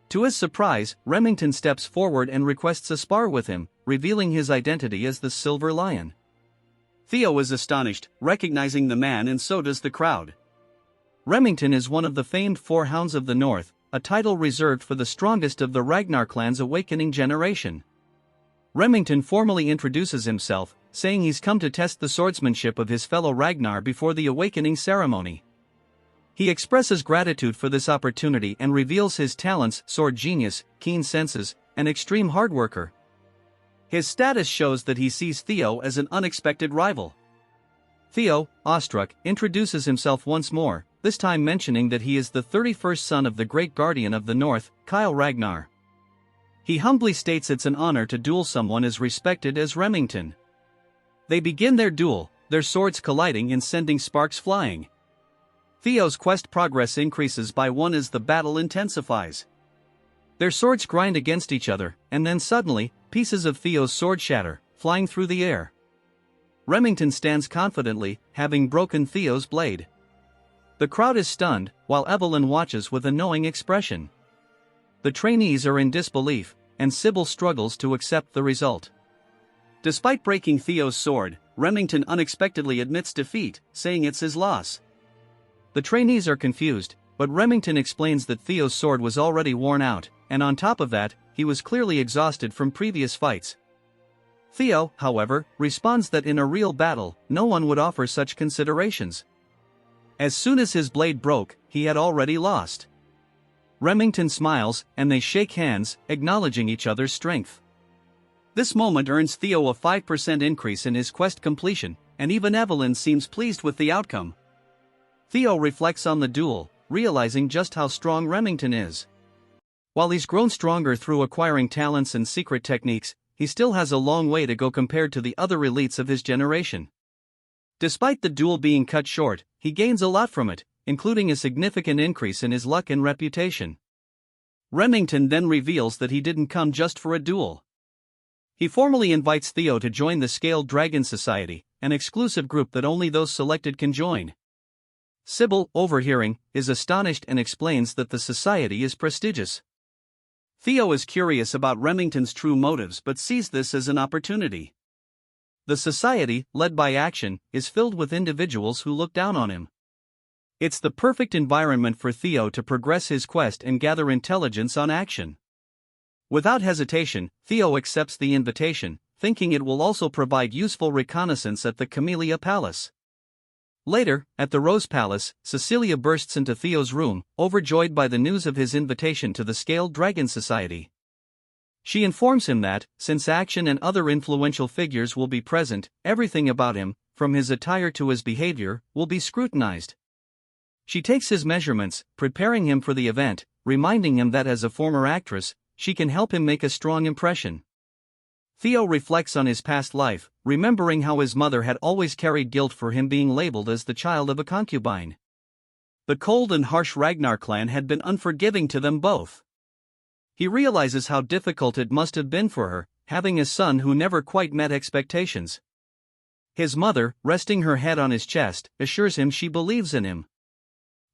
To his surprise, Remington steps forward and requests a spar with him, revealing his identity as the Silver Lion. Theo is astonished, recognizing the man, and so does the crowd. Remington is one of the famed Four Hounds of the North, a title reserved for the strongest of the Ragnar clan's awakening generation. Remington formally introduces himself, saying he's come to test the swordsmanship of his fellow Ragnar before the awakening ceremony. He expresses gratitude for this opportunity and reveals his talents: sword genius, keen senses, and extreme hard worker. His status shows that he sees Theo as an unexpected rival. Theo, awestruck, introduces himself once more, this time mentioning that he is the 31st son of the great guardian of the North, Ragnar. He humbly states it's an honor to duel someone as respected as Remington. They begin their duel, their swords colliding and sending sparks flying. Theo's quest progress increases by one as the battle intensifies. Their swords grind against each other, and then suddenly, pieces of Theo's sword shatter, flying through the air. Remington stands confidently, having broken Theo's blade. The crowd is stunned, while Evelyn watches with a knowing expression. The trainees are in disbelief, and Sybil struggles to accept the result. Despite breaking Theo's sword, Remington unexpectedly admits defeat, saying it's his loss. The trainees are confused, but Remington explains that Theo's sword was already worn out, and on top of that, he was clearly exhausted from previous fights. Theo, however, responds that in a real battle, no one would offer such considerations. As soon as his blade broke, he had already lost. Remington smiles, and they shake hands, acknowledging each other's strength. This moment earns Theo a 5% increase in his quest completion, and even Evelyn seems pleased with the outcome. Theo reflects on the duel, realizing just how strong Remington is. While he's grown stronger through acquiring talents and secret techniques, he still has a long way to go compared to the other elites of his generation. Despite the duel being cut short, he gains a lot from it, including a significant increase in his luck and reputation. Remington then reveals that he didn't come just for a duel. He formally invites Theo to join the Scaled Dragon Society, an exclusive group that only those selected can join. Sybil, overhearing, is astonished and explains that the society is prestigious. Theo is curious about Remington's true motives but sees this as an opportunity. The society, led by Action, is filled with individuals who look down on him. It's the perfect environment for Theo to progress his quest and gather intelligence on Action. Without hesitation, Theo accepts the invitation, thinking it will also provide useful reconnaissance at the Camellia Palace. Later, at the Rose Palace, Cecilia bursts into Theo's room, overjoyed by the news of his invitation to the Scaled Dragon Society. She informs him that, since Action and other influential figures will be present, everything about him, from his attire to his behavior, will be scrutinized. She takes his measurements, preparing him for the event, reminding him that as a former actress, she can help him make a strong impression. Theo reflects on his past life, remembering how his mother had always carried guilt for him being labeled as the child of a concubine. The cold and harsh Ragnar clan had been unforgiving to them both. He realizes how difficult it must have been for her, having a son who never quite met expectations. His mother, resting her head on his chest, assures him she believes in him.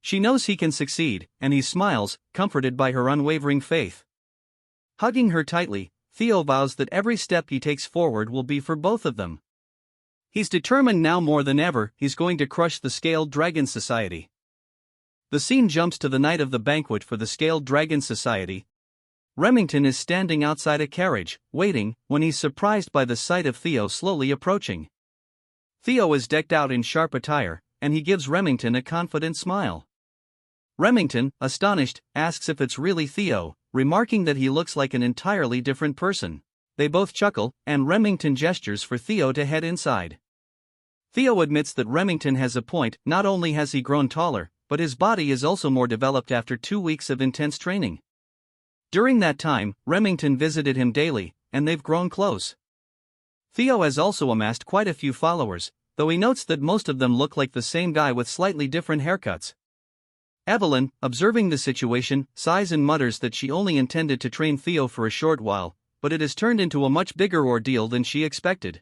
She knows he can succeed, and he smiles, comforted by her unwavering faith. Hugging her tightly, Theo vows that every step he takes forward will be for both of them. He's determined now more than ever he's going to crush the Scaled Dragon Society. The scene jumps to the night of the banquet for the Scaled Dragon Society. Remington is standing outside a carriage, waiting, when he's surprised by the sight of Theo slowly approaching. Theo is decked out in sharp attire, and he gives Remington a confident smile. Remington, astonished, asks if it's really Theo, remarking that he looks like an entirely different person. They both chuckle, and Remington gestures for Theo to head inside. Theo admits that Remington has a point. Not only has he grown taller, but his body is also more developed after 2 weeks of intense training. During that time, Remington visited him daily, and they've grown close. Theo has also amassed quite a few followers, though he notes that most of them look like the same guy with slightly different haircuts. Evelyn, observing the situation, sighs and mutters that she only intended to train Theo for a short while, but it has turned into a much bigger ordeal than she expected.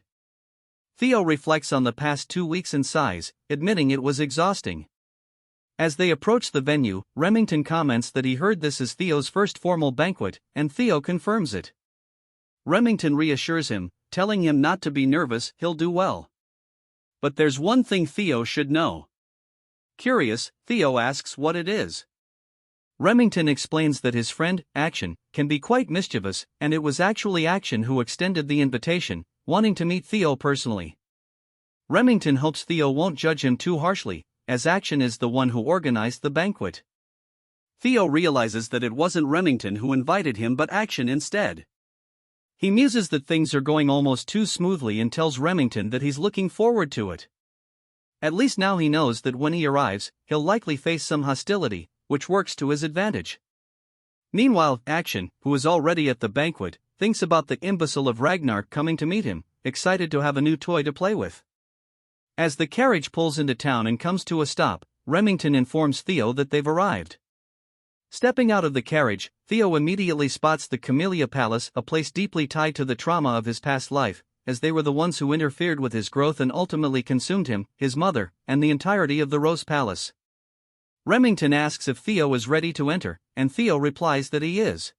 Theo reflects on the past 2 weeks and sighs, admitting it was exhausting. As they approach the venue, Remington comments that he heard this is Theo's first formal banquet, and Theo confirms it. Remington reassures him, telling him not to be nervous, he'll do well. But there's one thing Theo should know. Curious, Theo asks what it is. Remington explains that his friend, Action, can be quite mischievous, and it was actually Action who extended the invitation, wanting to meet Theo personally. Remington hopes Theo won't judge him too harshly, as Action is the one who organized the banquet. Theo realizes that it wasn't Remington who invited him but Action instead. He muses that things are going almost too smoothly and tells Remington that he's looking forward to it. At least now he knows that when he arrives, he'll likely face some hostility, which works to his advantage. Meanwhile, Action, who is already at the banquet, thinks about the imbecile of Ragnar coming to meet him, excited to have a new toy to play with. As the carriage pulls into town and comes to a stop, Remington informs Theo that they've arrived. Stepping out of the carriage, Theo immediately spots the Camellia Palace, a place deeply tied to the trauma of his past life, as they were the ones who interfered with his growth and ultimately consumed him, his mother, and the entirety of the Rose Palace. Remington asks if Theo is ready to enter, and Theo replies that he is.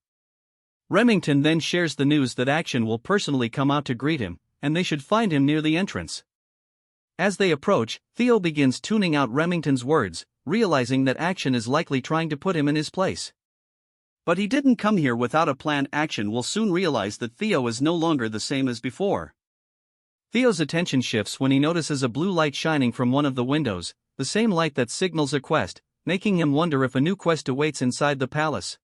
Remington then shares the news that Action will personally come out to greet him, and they should find him near the entrance. As they approach, Theo begins tuning out Remington's words, realizing that Action is likely trying to put him in his place. But he didn't come here without a plan. Action will soon realize that Theo is no longer the same as before. Theo's attention shifts when he notices a blue light shining from one of the windows, the same light that signals a quest, making him wonder if a new quest awaits inside the palace.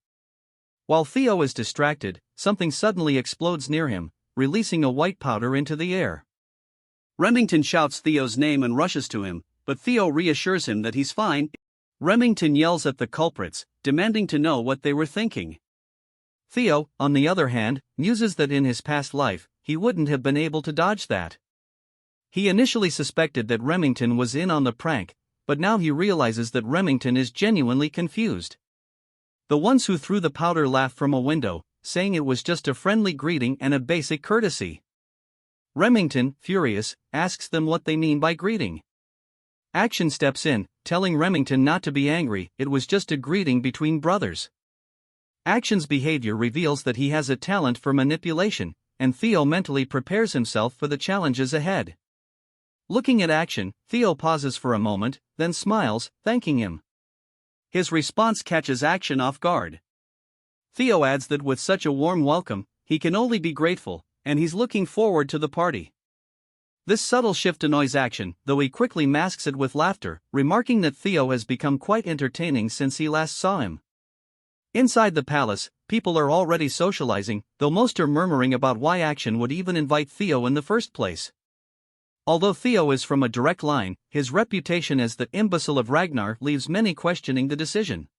While Theo is distracted, something suddenly explodes near him, releasing a white powder into the air. Remington shouts Theo's name and rushes to him, but Theo reassures him that he's fine. Remington yells at the culprits, demanding to know what they were thinking. Theo, on the other hand, muses that in his past life, he wouldn't have been able to dodge that. He initially suspected that Remington was in on the prank, but now he realizes that Remington is genuinely confused. The ones who threw the powder laugh from a window, saying it was just a friendly greeting and a basic courtesy. Remington, furious, asks them what they mean by greeting. Action steps in, telling Remington not to be angry, it was just a greeting between brothers. Action's behavior reveals that he has a talent for manipulation, and Theo mentally prepares himself for the challenges ahead. Looking at Action, Theo pauses for a moment, then smiles, thanking him. His response catches Action off guard. Theo adds that with such a warm welcome, he can only be grateful, and he's looking forward to the party. This subtle shift annoys Action, though he quickly masks it with laughter, remarking that Theo has become quite entertaining since he last saw him. Inside the palace, people are already socializing, though most are murmuring about why Action would even invite Theo in the first place. Although Theo is from a direct line, his reputation as the imbecile of Ragnar leaves many questioning the decision.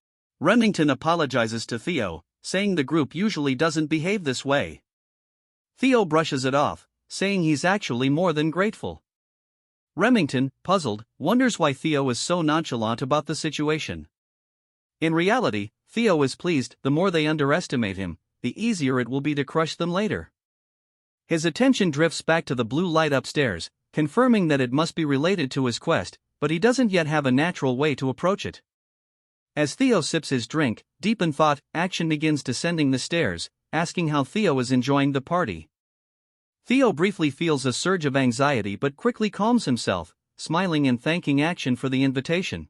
Remington apologizes to Theo, saying the group usually doesn't behave this way. Theo brushes it off, saying he's actually more than grateful. Remington, puzzled, wonders why Theo is so nonchalant about the situation. In reality, Theo is pleased. The more they underestimate him, the easier it will be to crush them later. His attention drifts back to the blue light upstairs, confirming that it must be related to his quest, but he doesn't yet have a natural way to approach it. As Theo sips his drink, deep in thought, Action begins descending the stairs, asking how Theo is enjoying the party. Theo briefly feels a surge of anxiety but quickly calms himself, smiling and thanking Action for the invitation.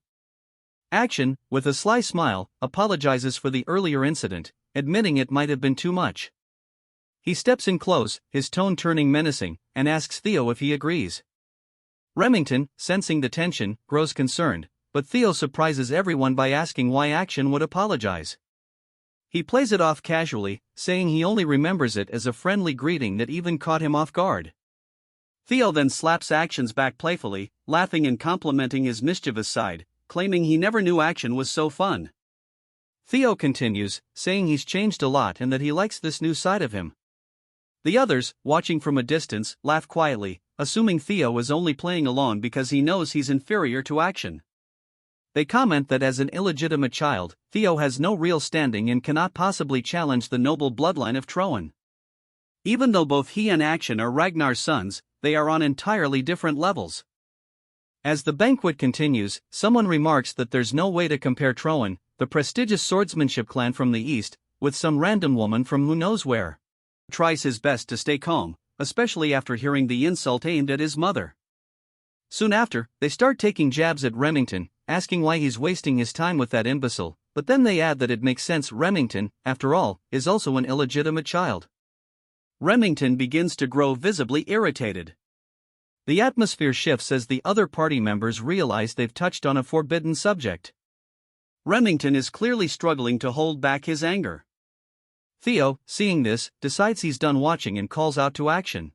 Action, with a sly smile, apologizes for the earlier incident, admitting it might have been too much. He steps in close, his tone turning menacing, and asks Theo if he agrees. Remington, sensing the tension, grows concerned, but Theo surprises everyone by asking why Action would apologize. He plays it off casually, saying he only remembers it as a friendly greeting that even caught him off guard. Theo then slaps Action's back playfully, laughing and complimenting his mischievous side, claiming he never knew Action was so fun. Theo continues, saying he's changed a lot and that he likes this new side of him. The others, watching from a distance, laugh quietly, assuming Theo is only playing along because he knows he's inferior to Action. They comment that as an illegitimate child, Theo has no real standing and cannot possibly challenge the noble bloodline of thron. Even though both he and Action are Ragnar's sons, they are on entirely different levels. As the banquet continues, someone remarks that there's no way to compare thron, the prestigious swordsmanship clan from the east, with some random woman from who knows where. Tries his best to stay calm, especially after hearing the insult aimed at his mother. Soon after, they start taking jabs at Remington, asking why he's wasting his time with that imbecile, but then they add that it makes sense. Remington, after all, is also an illegitimate child. Remington begins to grow visibly irritated. The atmosphere shifts as the other party members realize they've touched on a forbidden subject. Remington is clearly struggling to hold back his anger. Theo, seeing this, decides he's done watching and calls out to Action.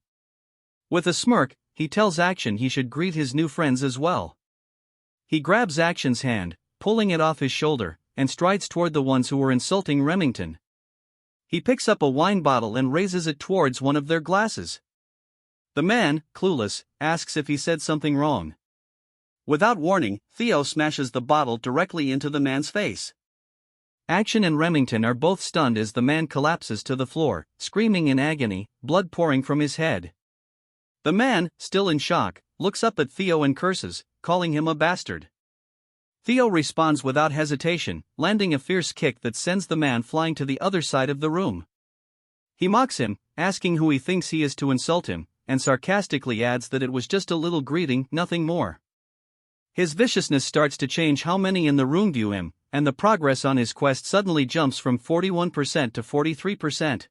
With a smirk, he tells Action he should greet his new friends as well. He grabs Action's hand, pulling it off his shoulder, and strides toward the ones who were insulting Remington. He picks up a wine bottle and raises it towards one of their glasses. The man, clueless, asks if he said something wrong. Without warning, Theo smashes the bottle directly into the man's face. Action and Remington are both stunned as the man collapses to the floor, screaming in agony, blood pouring from his head. The man, still in shock, looks up at Theo and curses, calling him a bastard. Theo responds without hesitation, landing a fierce kick that sends the man flying to the other side of the room. He mocks him, asking who he thinks he is to insult him, and sarcastically adds that it was just a little greeting, nothing more. His viciousness starts to change how many in the room view him, and the progress on his quest suddenly jumps from 41% to 43%.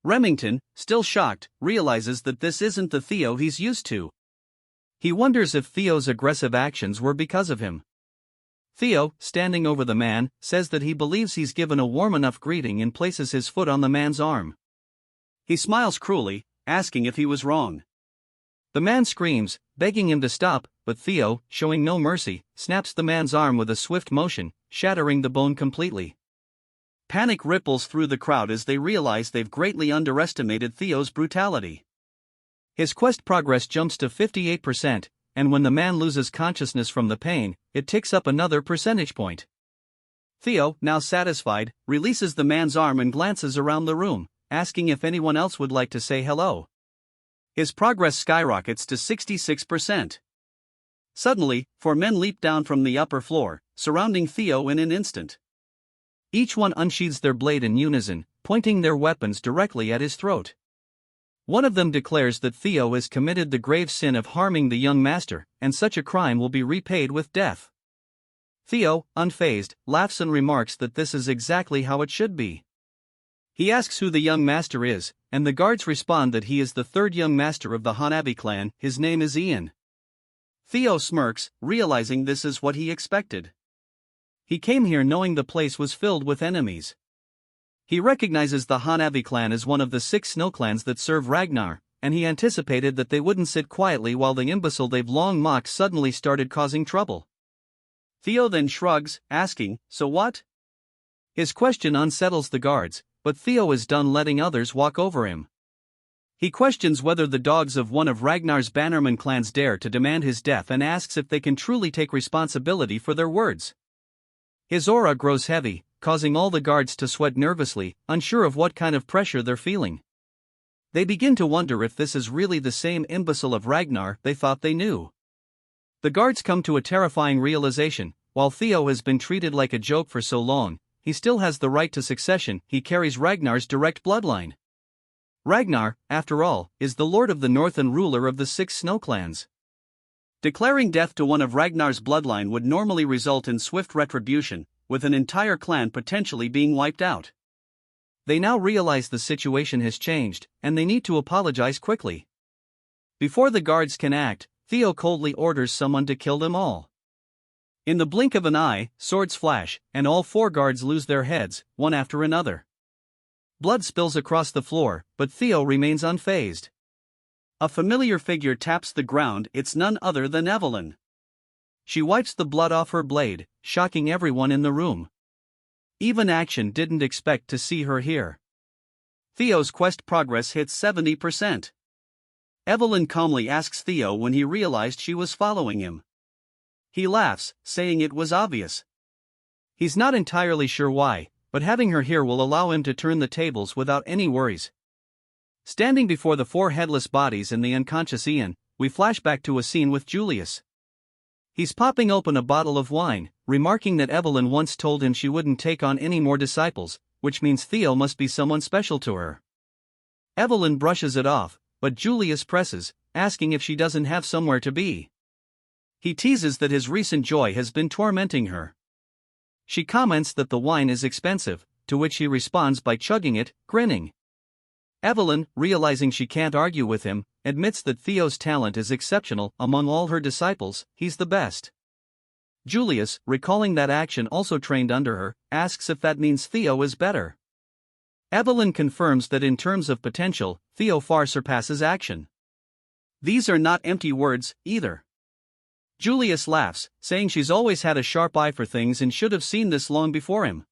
Remington, still shocked, realizes that this isn't the Theo he's used to. He wonders if Theo's aggressive actions were because of him. Theo, standing over the man, says that he believes he's given a warm enough greeting and places his foot on the man's arm. He smiles cruelly, asking if he was wrong. The man screams, begging him to stop, but Theo, showing no mercy, snaps the man's arm with a swift motion, shattering the bone completely. Panic ripples through the crowd as they realize they've greatly underestimated Theo's brutality. His quest progress jumps to 58%, and when the man loses consciousness from the pain, it ticks up another percentage point. Theo, now satisfied, releases the man's arm and glances around the room, asking if anyone else would like to say hello. His progress skyrockets to 66%. Suddenly, 4 men leap down from the upper floor, surrounding Theo in an instant. Each one unsheathes their blade in unison, pointing their weapons directly at his throat. One of them declares that Theo has committed the grave sin of harming the young master, and such a crime will be repaid with death. Theo, unfazed, laughs and remarks that this is exactly how it should be. He asks who the young master is, and the guards respond that he is the third young master of the Hanabi clan. His name is Ian. Theo smirks, realizing this is what he expected. He came here knowing the place was filled with enemies. He recognizes the Hanabi clan as one of the 6 snow clans that serve Ragnar, and he anticipated that they wouldn't sit quietly while the imbecile they've long mocked suddenly started causing trouble. Theo then shrugs, asking, "So what?" His question unsettles the guards, but Theo is done letting others walk over him. He questions whether the dogs of one of Ragnar's bannerman clans dare to demand his death and asks if they can truly take responsibility for their words. His aura grows heavy, causing all the guards to sweat nervously, unsure of what kind of pressure they're feeling. They begin to wonder if this is really the same imbecile of Ragnar they thought they knew. The guards come to a terrifying realization: while Theo has been treated like a joke for so long, he still has the right to succession. He carries Ragnar's direct bloodline. Ragnar, after all, is the Lord of the North and ruler of the 6 snow clans. Declaring death to one of Ragnar's bloodline would normally result in swift retribution, with an entire clan potentially being wiped out. They now realize the situation has changed, and they need to apologize quickly. Before the guards can act, Theo coldly orders someone to kill them all. In the blink of an eye, swords flash, and all 4 guards lose their heads, one after another. Blood spills across the floor, but Theo remains unfazed. A familiar figure taps the ground. It's none other than Evelyn. She wipes the blood off her blade, shocking everyone in the room. Even Action didn't expect to see her here. Theo's quest progress hits 70%. Evelyn calmly asks Theo when he realized she was following him. He laughs, saying it was obvious. He's not entirely sure why, but having her here will allow him to turn the tables without any worries. Standing before the 4 headless bodies and the unconscious Ian, we flash back to a scene with Julius. He's popping open a bottle of wine, remarking that Evelyn once told him she wouldn't take on any more disciples, which means Theo must be someone special to her. Evelyn brushes it off, but Julius presses, asking if she doesn't have somewhere to be. He teases that his recent joy has been tormenting her. She comments that the wine is expensive, to which he responds by chugging it, grinning. Evelyn, realizing she can't argue with him, admits that Theo's talent is exceptional. Among all her disciples, he's the best. Julius, recalling that Action also trained under her, asks if that means Theo is better. Evelyn confirms that in terms of potential, Theo far surpasses Action. These are not empty words, either. Julius laughs, saying she's always had a sharp eye for things and should have seen this long before him.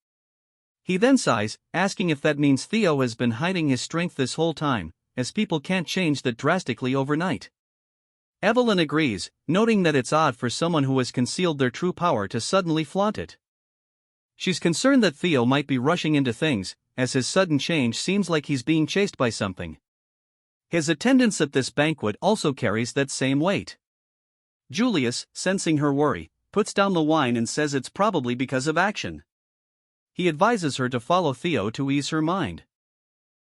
He then sighs, asking if that means Theo has been hiding his strength this whole time, as people can't change that drastically overnight. Evelyn agrees, noting that it's odd for someone who has concealed their true power to suddenly flaunt it. She's concerned that Theo might be rushing into things, as his sudden change seems like he's being chased by something. His attendance at this banquet also carries that same weight. Julius, sensing her worry, puts down the wine and says it's probably because of Action. He advises her to follow Theo to ease her mind.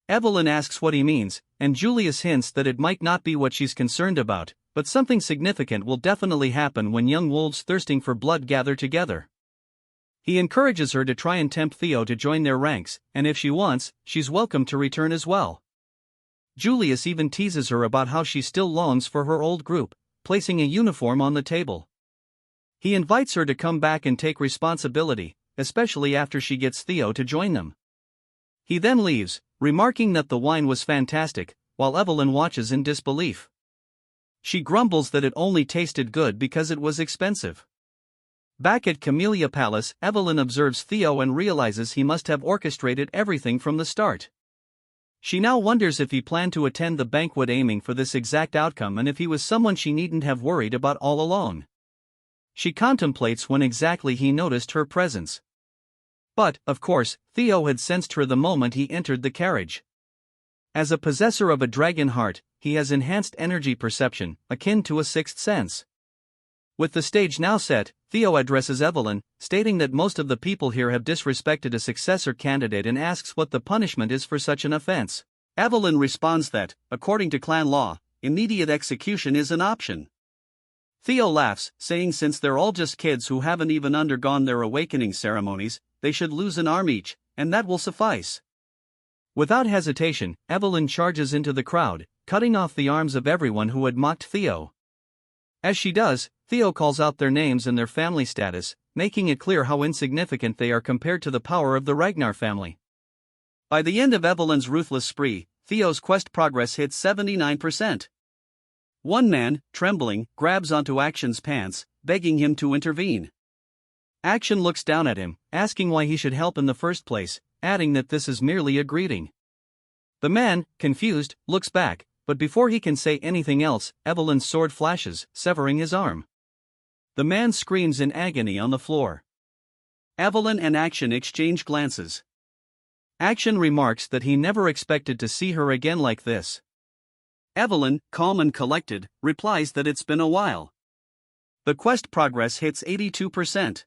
Evelyn asks what he means, and Julius hints that it might not be what she's concerned about, but something significant will definitely happen when young wolves thirsting for blood gather together. He encourages her to try and tempt Theo to join their ranks, and if she wants, she's welcome to return as well. Julius even teases her about how she still longs for her old group, placing a uniform on the table. He invites her to come back and take responsibility, especially after she gets Theo to join them. He then leaves, remarking that the wine was fantastic, while Evelyn watches in disbelief. She grumbles that it only tasted good because it was expensive. Back at Camellia Palace, Evelyn observes Theo and realizes he must have orchestrated everything from the start. She now wonders if he planned to attend the banquet aiming for this exact outcome and if he was someone she needn't have worried about all along. She contemplates when exactly he noticed her presence. But, of course, Theo had sensed her the moment he entered the carriage. As a possessor of a dragon heart, he has enhanced energy perception, akin to a sixth sense. With the stage now set, Theo addresses Evelyn, stating that most of the people here have disrespected a successor candidate and asks what the punishment is for such an offense. Evelyn responds that, according to clan law, immediate execution is an option. Theo laughs, saying since they're all just kids who haven't even undergone their awakening ceremonies, they should lose an arm each, and that will suffice. Without hesitation, Evelyn charges into the crowd, cutting off the arms of everyone who had mocked Theo. As she does, Theo calls out their names and their family status, making it clear how insignificant they are compared to the power of the Ragnar family. By the end of Evelyn's ruthless spree, Theo's quest progress hits 79%. One man, trembling, grabs onto Action's pants, begging him to intervene. Action looks down at him, asking why he should help in the first place, adding that this is merely a greeting. The man, confused, looks back, but before he can say anything else, Evelyn's sword flashes, severing his arm. The man screams in agony on the floor. Evelyn and Action exchange glances. Action remarks that he never expected to see her again like this. Evelyn, calm and collected, replies that it's been a while. The quest progress hits 82%.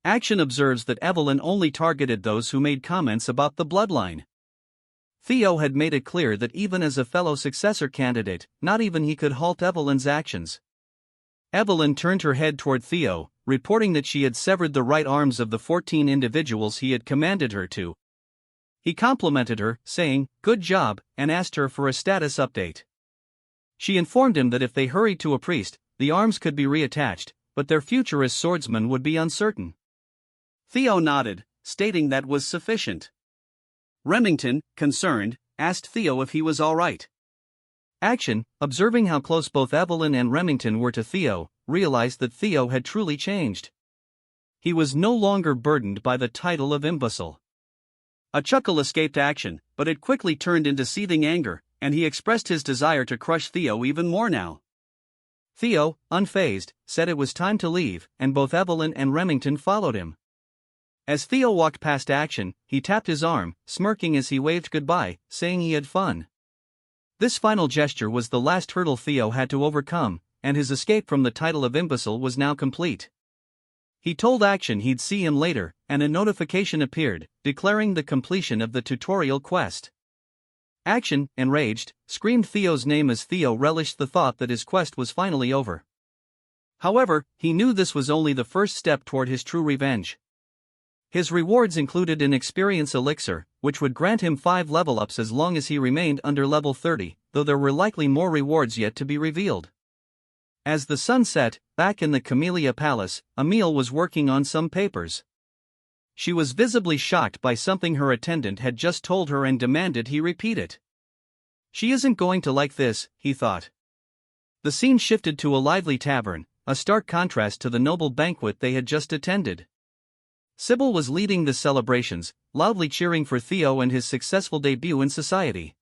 Action observes that Evelyn only targeted those who made comments about the bloodline. Theo had made it clear that even as a fellow successor candidate, not even he could halt Evelyn's actions. Evelyn turned her head toward Theo, reporting that she had severed the right arms of the 14 individuals he had commanded her to. He complimented her, saying, "Good job," and asked her for a status update. She informed him that if they hurried to a priest, the arms could be reattached, but their future as swordsmen would be uncertain. Theo nodded, stating that was sufficient. Remington, concerned, asked Theo if he was all right. Action, observing how close both Evelyn and Remington were to Theo, realized that Theo had truly changed. He was no longer burdened by the title of imbecile. A chuckle escaped Action, but it quickly turned into seething anger, and he expressed his desire to crush Theo even more now. Theo, unfazed, said it was time to leave, and both Evelyn and Remington followed him. As Theo walked past Action, he tapped his arm, smirking as he waved goodbye, saying he had fun. This final gesture was the last hurdle Theo had to overcome, and his escape from the title of imbecile was now complete. He told Action he'd see him later, and a notification appeared, declaring the completion of the tutorial quest. Action, enraged, screamed Theo's name as Theo relished the thought that his quest was finally over. However, he knew this was only the first step toward his true revenge. His rewards included an experience elixir, which would grant him 5 level ups as long as he remained under level 30, though there were likely more rewards yet to be revealed. As the sun set, back in the Camellia Palace, Emile was working on some papers. She was visibly shocked by something her attendant had just told her and demanded he repeat it. She isn't going to like this, he thought. The scene shifted to a lively tavern, a stark contrast to the noble banquet they had just attended. Sybil was leading the celebrations, loudly cheering for Theo and his successful debut in society.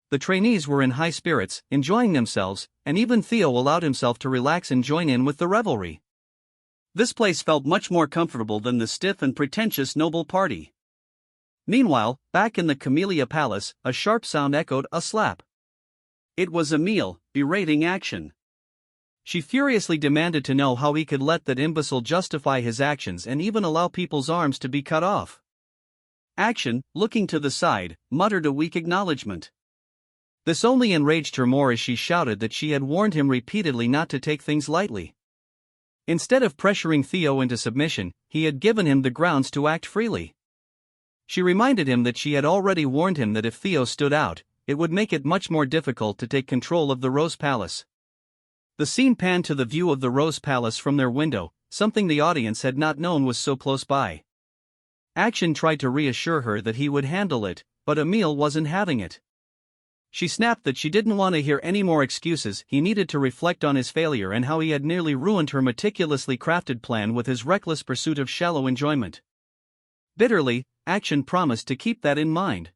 The trainees were in high spirits, enjoying themselves, and even Theo allowed himself to relax and join in with the revelry. This place felt much more comfortable than the stiff and pretentious noble party. Meanwhile, back in the Camellia Palace, a sharp sound echoed a slap. It was Emile, berating Action. She furiously demanded to know how he could let that imbecile justify his actions and even allow people's arms to be cut off. Action, looking to the side, muttered a weak acknowledgement. This only enraged her more as she shouted that she had warned him repeatedly not to take things lightly. Instead of pressuring Theo into submission, he had given him the grounds to act freely. She reminded him that she had already warned him that if Theo stood out, it would make it much more difficult to take control of the Rose Palace. The scene panned to the view of the Rose Palace from their window, something the audience had not known was so close by. Action tried to reassure her that he would handle it, but Emile wasn't having it. She snapped that she didn't want to hear any more excuses. He needed to reflect on his failure and how he had nearly ruined her meticulously crafted plan with his reckless pursuit of shallow enjoyment. Bitterly, Action promised to keep that in mind.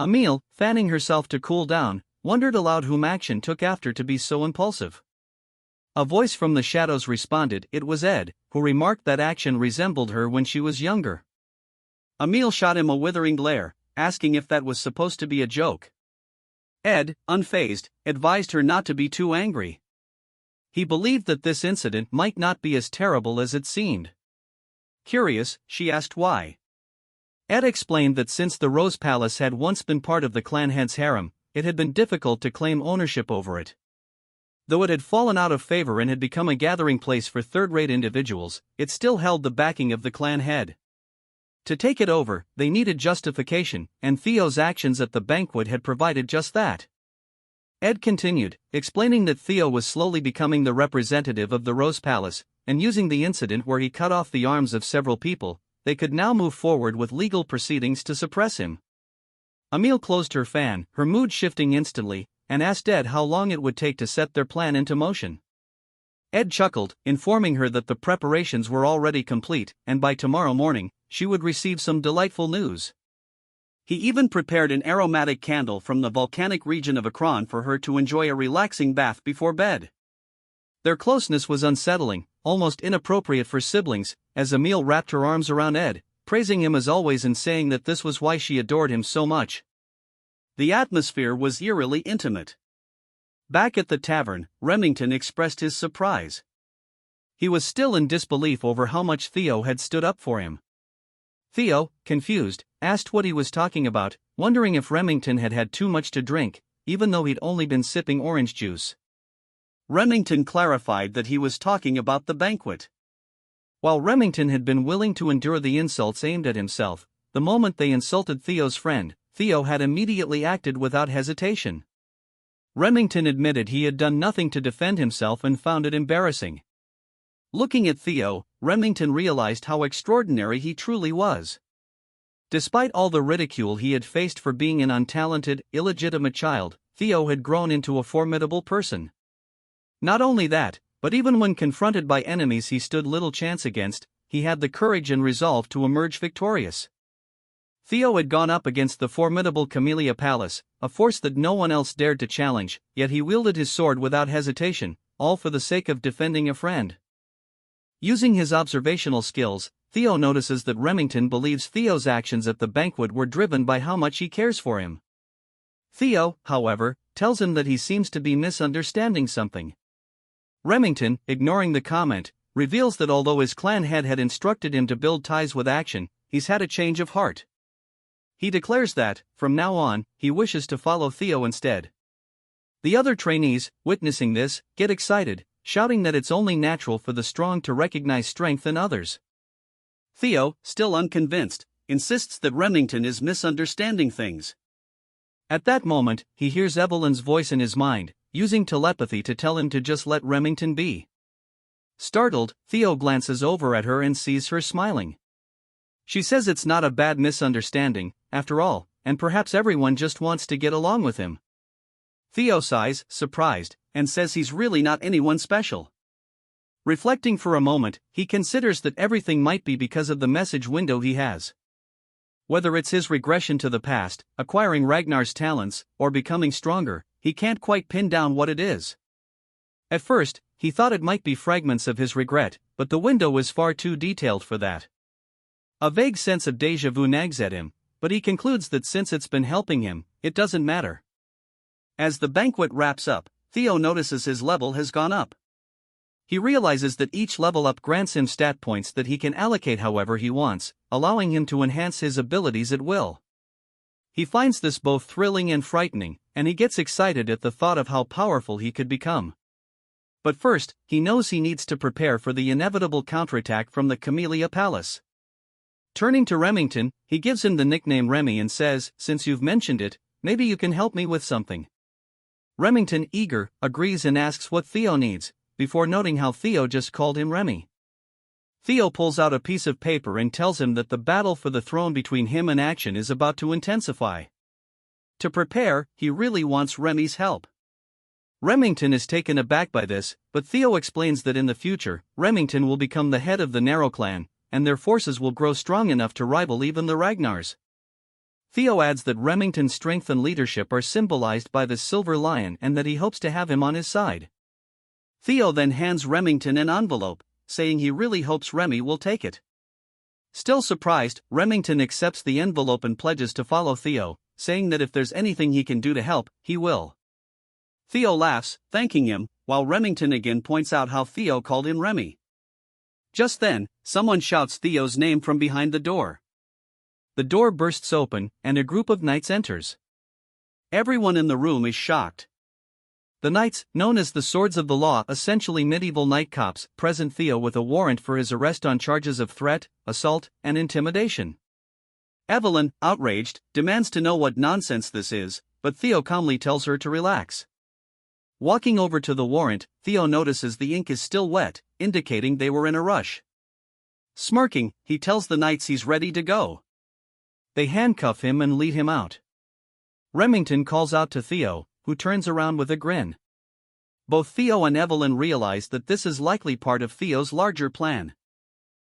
Emile, fanning herself to cool down, wondered aloud whom Action took after to be so impulsive. A voice from the shadows responded. It was Ed, who remarked that Action resembled her when she was younger. Emile shot him a withering glare, asking if that was supposed to be a joke. Ed, unfazed, advised her not to be too angry. He believed that this incident might not be as terrible as it seemed. Curious, she asked why. Ed explained that since the Rose Palace had once been part of the clan head's harem, it had been difficult to claim ownership over it. Though it had fallen out of favor and had become a gathering place for third-rate individuals, it still held the backing of the clan head. To take it over, they needed justification, and Theo's actions at the banquet had provided just that. Ed continued, explaining that Theo was slowly becoming the representative of the Rose Palace, and using the incident where he cut off the arms of several people, they could now move forward with legal proceedings to suppress him. Emile closed her fan, her mood shifting instantly, and asked Ed how long it would take to set their plan into motion. Ed chuckled, informing her that the preparations were already complete, and by tomorrow morning, she would receive some delightful news. He even prepared an aromatic candle from the volcanic region of Akron for her to enjoy a relaxing bath before bed. Their closeness was unsettling, almost inappropriate for siblings, as Emile wrapped her arms around Ed, praising him as always and saying that this was why she adored him so much. The atmosphere was eerily intimate. Back at the tavern, Remington expressed his surprise. He was still in disbelief over how much Theo had stood up for him. Theo, confused, asked what he was talking about, wondering if Remington had had too much to drink, even though he'd only been sipping orange juice. Remington clarified that he was talking about the banquet. While Remington had been willing to endure the insults aimed at himself, the moment they insulted Theo's friend, Theo had immediately acted without hesitation. Remington admitted he had done nothing to defend himself and found it embarrassing. Looking at Theo, Remington realized how extraordinary he truly was. Despite all the ridicule he had faced for being an untalented, illegitimate child, Theo had grown into a formidable person. Not only that, but even when confronted by enemies he stood little chance against, he had the courage and resolve to emerge victorious. Theo had gone up against the formidable Camellia Palace, a force that no one else dared to challenge, yet he wielded his sword without hesitation, all for the sake of defending a friend. Using his observational skills, Theo notices that Remington believes Theo's actions at the banquet were driven by how much he cares for him. Theo, however, tells him that he seems to be misunderstanding something. Remington, ignoring the comment, reveals that although his clan head had instructed him to build ties with Action, he's had a change of heart. He declares that, from now on, he wishes to follow Theo instead. The other trainees, witnessing this, get excited, shouting that it's only natural for the strong to recognize strength in others. Theo, still unconvinced, insists that Remington is misunderstanding things. At that moment, he hears Evelyn's voice in his mind, using telepathy to tell him to just let Remington be. Startled, Theo glances over at her and sees her smiling. She says it's not a bad misunderstanding, after all, and perhaps everyone just wants to get along with him. Theo sighs, surprised, and says he's really not anyone special. Reflecting for a moment, he considers that everything might be because of the message window he has. Whether it's his regression to the past, acquiring Ragnar's talents, or becoming stronger, he can't quite pin down what it is. At first, he thought it might be fragments of his regret, but the window is far too detailed for that. A vague sense of déjà vu nags at him, but he concludes that since it's been helping him, it doesn't matter. As the banquet wraps up, Theo notices his level has gone up. He realizes that each level up grants him stat points that he can allocate however he wants, allowing him to enhance his abilities at will. He finds this both thrilling and frightening, and he gets excited at the thought of how powerful he could become. But first, he knows he needs to prepare for the inevitable counterattack from the Camellia Palace. Turning to Remington, he gives him the nickname Remy and says, "Since you've mentioned it, maybe you can help me with something." Remington, eager, agrees and asks what Theo needs, before noting how Theo just called him Remy. Theo pulls out a piece of paper and tells him that the battle for the throne between him and Action is about to intensify. To prepare, he really wants Remy's help. Remington is taken aback by this, but Theo explains that in the future, Remington will become the head of the Narrow Clan, and their forces will grow strong enough to rival even the Ragnars. Theo adds that Remington's strength and leadership are symbolized by the Silver Lion and that he hopes to have him on his side. Theo then hands Remington an envelope, saying he really hopes Remy will take it. Still surprised, Remington accepts the envelope and pledges to follow Theo, saying that if there's anything he can do to help, he will. Theo laughs, thanking him, while Remington again points out how Theo called him Remy. Just then, someone shouts Theo's name from behind the door. The door bursts open, and a group of knights enters. Everyone in the room is shocked. The knights, known as the Swords of the Law, essentially medieval knight cops, present Theo with a warrant for his arrest on charges of threat, assault, and intimidation. Evelyn, outraged, demands to know what nonsense this is, but Theo calmly tells her to relax. Walking over to the warrant, Theo notices the ink is still wet, indicating they were in a rush. Smirking, he tells the knights he's ready to go. They handcuff him and lead him out. Remington calls out to Theo, who turns around with a grin. Both Theo and Evelyn realize that this is likely part of Theo's larger plan.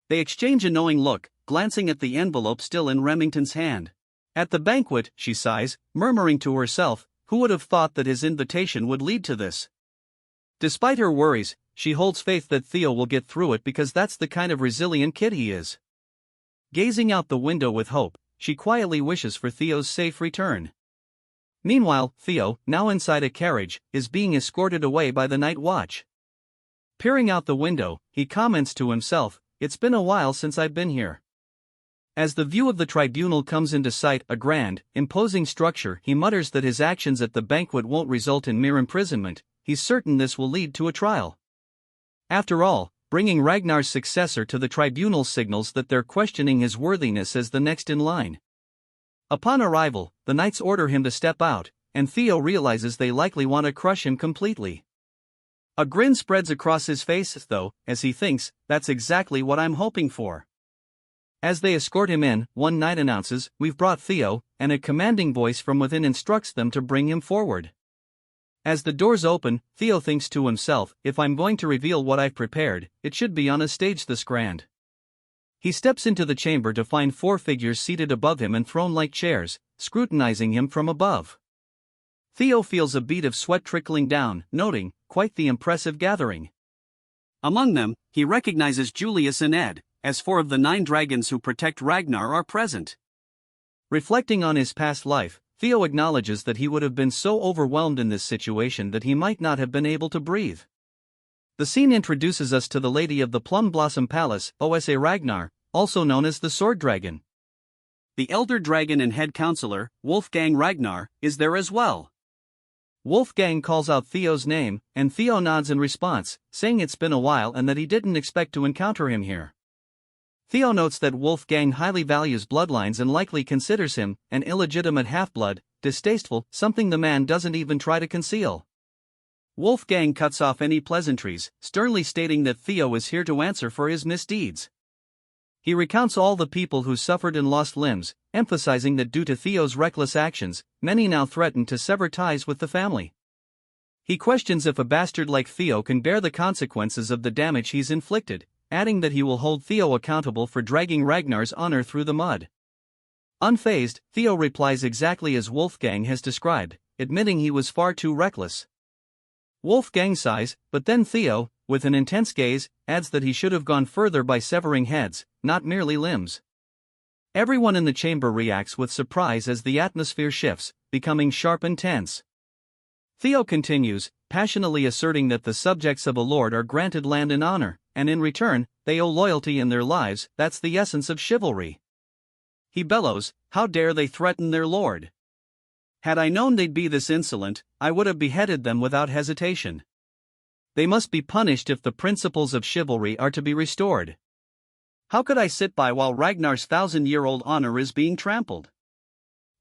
They exchange a knowing look, glancing at the envelope still in Remington's hand. At the banquet, she sighs, murmuring to herself, who would have thought that his invitation would lead to this? Despite her worries, she holds faith that Theo will get through it because that's the kind of resilient kid he is. Gazing out the window with hope, she quietly wishes for Theo's safe return. Meanwhile, Theo, now inside a carriage, is being escorted away by the night watch. Peering out the window, he comments to himself, "It's been a while since I've been here." As the view of the tribunal comes into sight, a grand, imposing structure, he mutters that his actions at the banquet won't result in mere imprisonment. He's certain this will lead to a trial. After all, bringing Ragnar's successor to the tribunal signals that they're questioning his worthiness as the next in line. Upon arrival, the knights order him to step out, and Theo realizes they likely want to crush him completely. A grin spreads across his face, though, as he thinks, "That's exactly what I'm hoping for." As they escort him in, one knight announces, "We've brought Theo," and a commanding voice from within instructs them to bring him forward. As the doors open, Theo thinks to himself, "If I'm going to reveal what I've prepared, it should be on a stage this grand." He steps into the chamber to find 4 figures seated above him in throne-like chairs, scrutinizing him from above. Theo feels a bead of sweat trickling down, noting, quite the impressive gathering. Among them, he recognizes Julius and Ed, as 4 of the 9 dragons who protect Ragnar are present. Reflecting on his past life, Theo acknowledges that he would have been so overwhelmed in this situation that he might not have been able to breathe. The scene introduces us to the Lady of the Plum Blossom Palace, Osa Ragnar, also known as the Sword Dragon. The Elder Dragon and Head Counselor, Wolfgang Ragnar, is there as well. Wolfgang calls out Theo's name, and Theo nods in response, saying it's been a while and that he didn't expect to encounter him here. Theo notes that Wolfgang highly values bloodlines and likely considers him an illegitimate half-blood, distasteful, something the man doesn't even try to conceal. Wolfgang cuts off any pleasantries, sternly stating that Theo is here to answer for his misdeeds. He recounts all the people who suffered and lost limbs, emphasizing that due to Theo's reckless actions, many now threaten to sever ties with the family. He questions if a bastard like Theo can bear the consequences of the damage he's inflicted, adding that he will hold Theo accountable for dragging Ragnar's honor through the mud. Unfazed, Theo replies exactly as Wolfgang has described, admitting he was far too reckless. Wolfgang sighs, but then Theo, with an intense gaze, adds that he should have gone further by severing heads, not merely limbs. Everyone in the chamber reacts with surprise as the atmosphere shifts, becoming sharp and tense. Theo continues, passionately asserting that the subjects of a lord are granted land and honor, and in return, they owe loyalty in their lives. That's the essence of chivalry. He bellows, "How dare they threaten their lord? Had I known they'd be this insolent, I would have beheaded them without hesitation. They must be punished if the principles of chivalry are to be restored. How could I sit by while Ragnar's 1,000-year-old honor is being trampled?"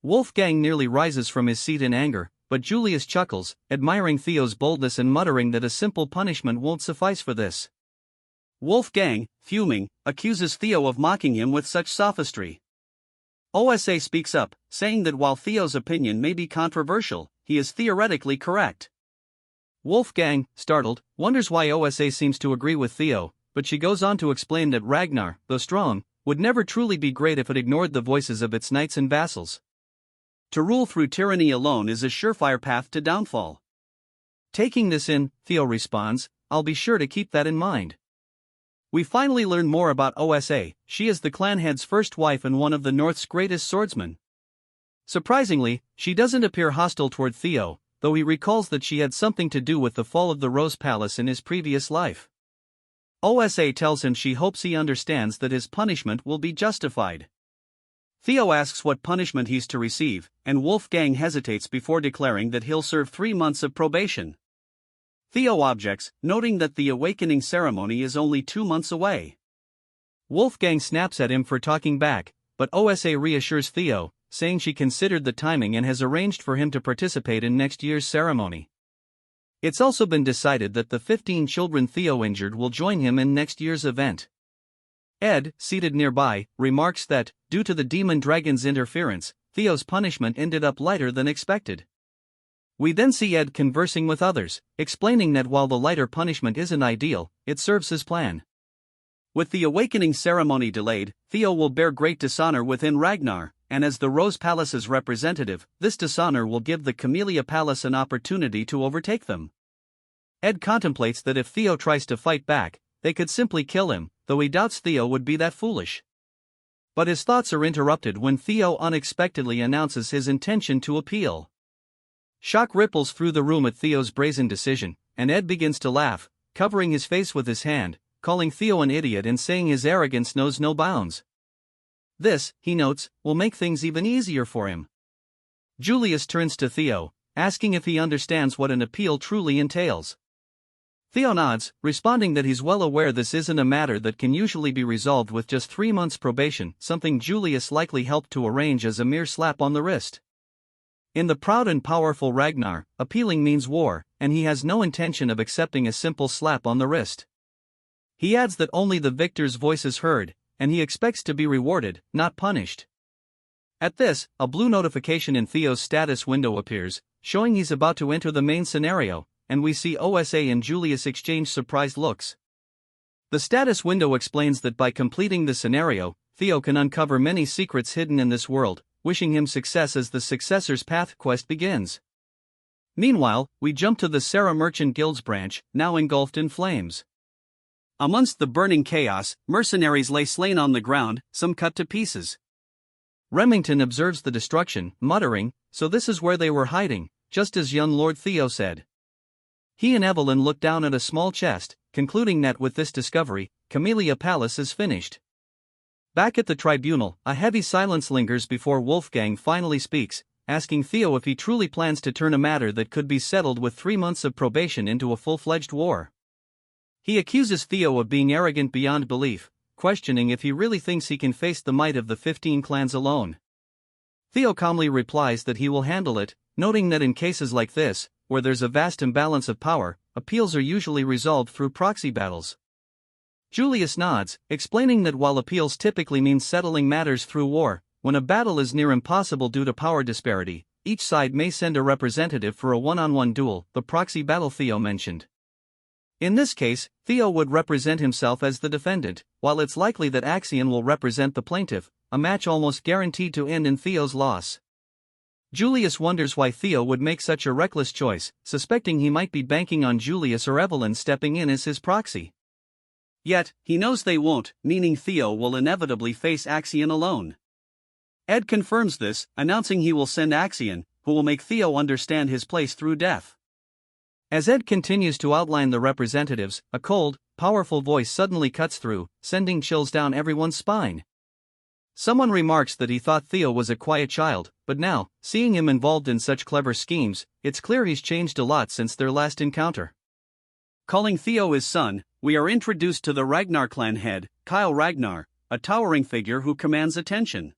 Wolfgang nearly rises from his seat in anger, but Julius chuckles, admiring Theo's boldness and muttering that a simple punishment won't suffice for this. Wolfgang, fuming, accuses Theo of mocking him with such sophistry. OSA speaks up, saying that while Theo's opinion may be controversial, he is theoretically correct. Wolfgang, startled, wonders why OSA seems to agree with Theo, but she goes on to explain that Ragnar, though strong, would never truly be great if it ignored the voices of its knights and vassals. To rule through tyranny alone is a surefire path to downfall. Taking this in, Theo responds, "I'll be sure to keep that in mind." We finally learn more about OSA. She is the clan head's first wife and one of the North's greatest swordsmen. Surprisingly, she doesn't appear hostile toward Theo, though he recalls that she had something to do with the fall of the Rose Palace in his previous life. OSA tells him she hopes he understands that his punishment will be justified. Theo asks what punishment he's to receive, and Wolfgang hesitates before declaring that he'll serve 3 months of probation. Theo objects, noting that the awakening ceremony is only 2 months away. Wolfgang snaps at him for talking back, but OSA reassures Theo, saying she considered the timing and has arranged for him to participate in next year's ceremony. It's also been decided that the 15 children Theo injured will join him in next year's event. Ed, seated nearby, remarks that, due to the demon dragon's interference, Theo's punishment ended up lighter than expected. We then see Ed conversing with others, explaining that while the lighter punishment isn't ideal, it serves his plan. With the awakening ceremony delayed, Theo will bear great dishonor within Ragnar, and as the Rose Palace's representative, this dishonor will give the Camellia Palace an opportunity to overtake them. Ed contemplates that if Theo tries to fight back, they could simply kill him, though he doubts Theo would be that foolish. But his thoughts are interrupted when Theo unexpectedly announces his intention to appeal. Shock ripples through the room at Theo's brazen decision, and Ed begins to laugh, covering his face with his hand, calling Theo an idiot and saying his arrogance knows no bounds. This, he notes, will make things even easier for him. Julius turns to Theo, asking if he understands what an appeal truly entails. Theo nods, responding that he's well aware this isn't a matter that can usually be resolved with just 3 months probation, something Julius likely helped to arrange as a mere slap on the wrist. In the proud and powerful Ragnar, appealing means war, and he has no intention of accepting a simple slap on the wrist. He adds that only the victor's voice is heard, and he expects to be rewarded, not punished. At this, a blue notification in Theo's status window appears, showing he's about to enter the main scenario, and we see OSA and Julius exchange surprised looks. The status window explains that by completing the scenario, Theo can uncover many secrets hidden in this world, wishing him success as the Successor's Path quest begins. Meanwhile, we jump to the Sarah Merchant Guild's branch, now engulfed in flames. Amongst the burning chaos, mercenaries lay slain on the ground, some cut to pieces. Remington observes the destruction, muttering, "So this is where they were hiding," just as young Lord Theo said. He and Evelyn look down at a small chest, concluding that with this discovery, Camellia Palace is finished. Back at the tribunal, a heavy silence lingers before Wolfgang finally speaks, asking Theo if he truly plans to turn a matter that could be settled with 3 months of probation into a full-fledged war. He accuses Theo of being arrogant beyond belief, questioning if he really thinks he can face the might of the 15 clans alone. Theo calmly replies that he will handle it, noting that in cases like this, where there's a vast imbalance of power, appeals are usually resolved through proxy battles. Julius nods, explaining that while appeals typically mean settling matters through war, when a battle is near impossible due to power disparity, each side may send a representative for a one-on-one duel, the proxy battle Theo mentioned. In this case, Theo would represent himself as the defendant, while it's likely that Axion will represent the plaintiff, a match almost guaranteed to end in Theo's loss. Julius wonders why Theo would make such a reckless choice, suspecting he might be banking on Julius or Evelyn stepping in as his proxy. Yet, he knows they won't, meaning Theo will inevitably face Axion alone. Ed confirms this, announcing he will send Axion, who will make Theo understand his place through death. As Ed continues to outline the representatives, a cold, powerful voice suddenly cuts through, sending chills down everyone's spine. Someone remarks that he thought Theo was a quiet child, but now, seeing him involved in such clever schemes, it's clear he's changed a lot since their last encounter. Calling Theo his son, we are introduced to the Ragnar clan head, Kyle Ragnar, a towering figure who commands attention.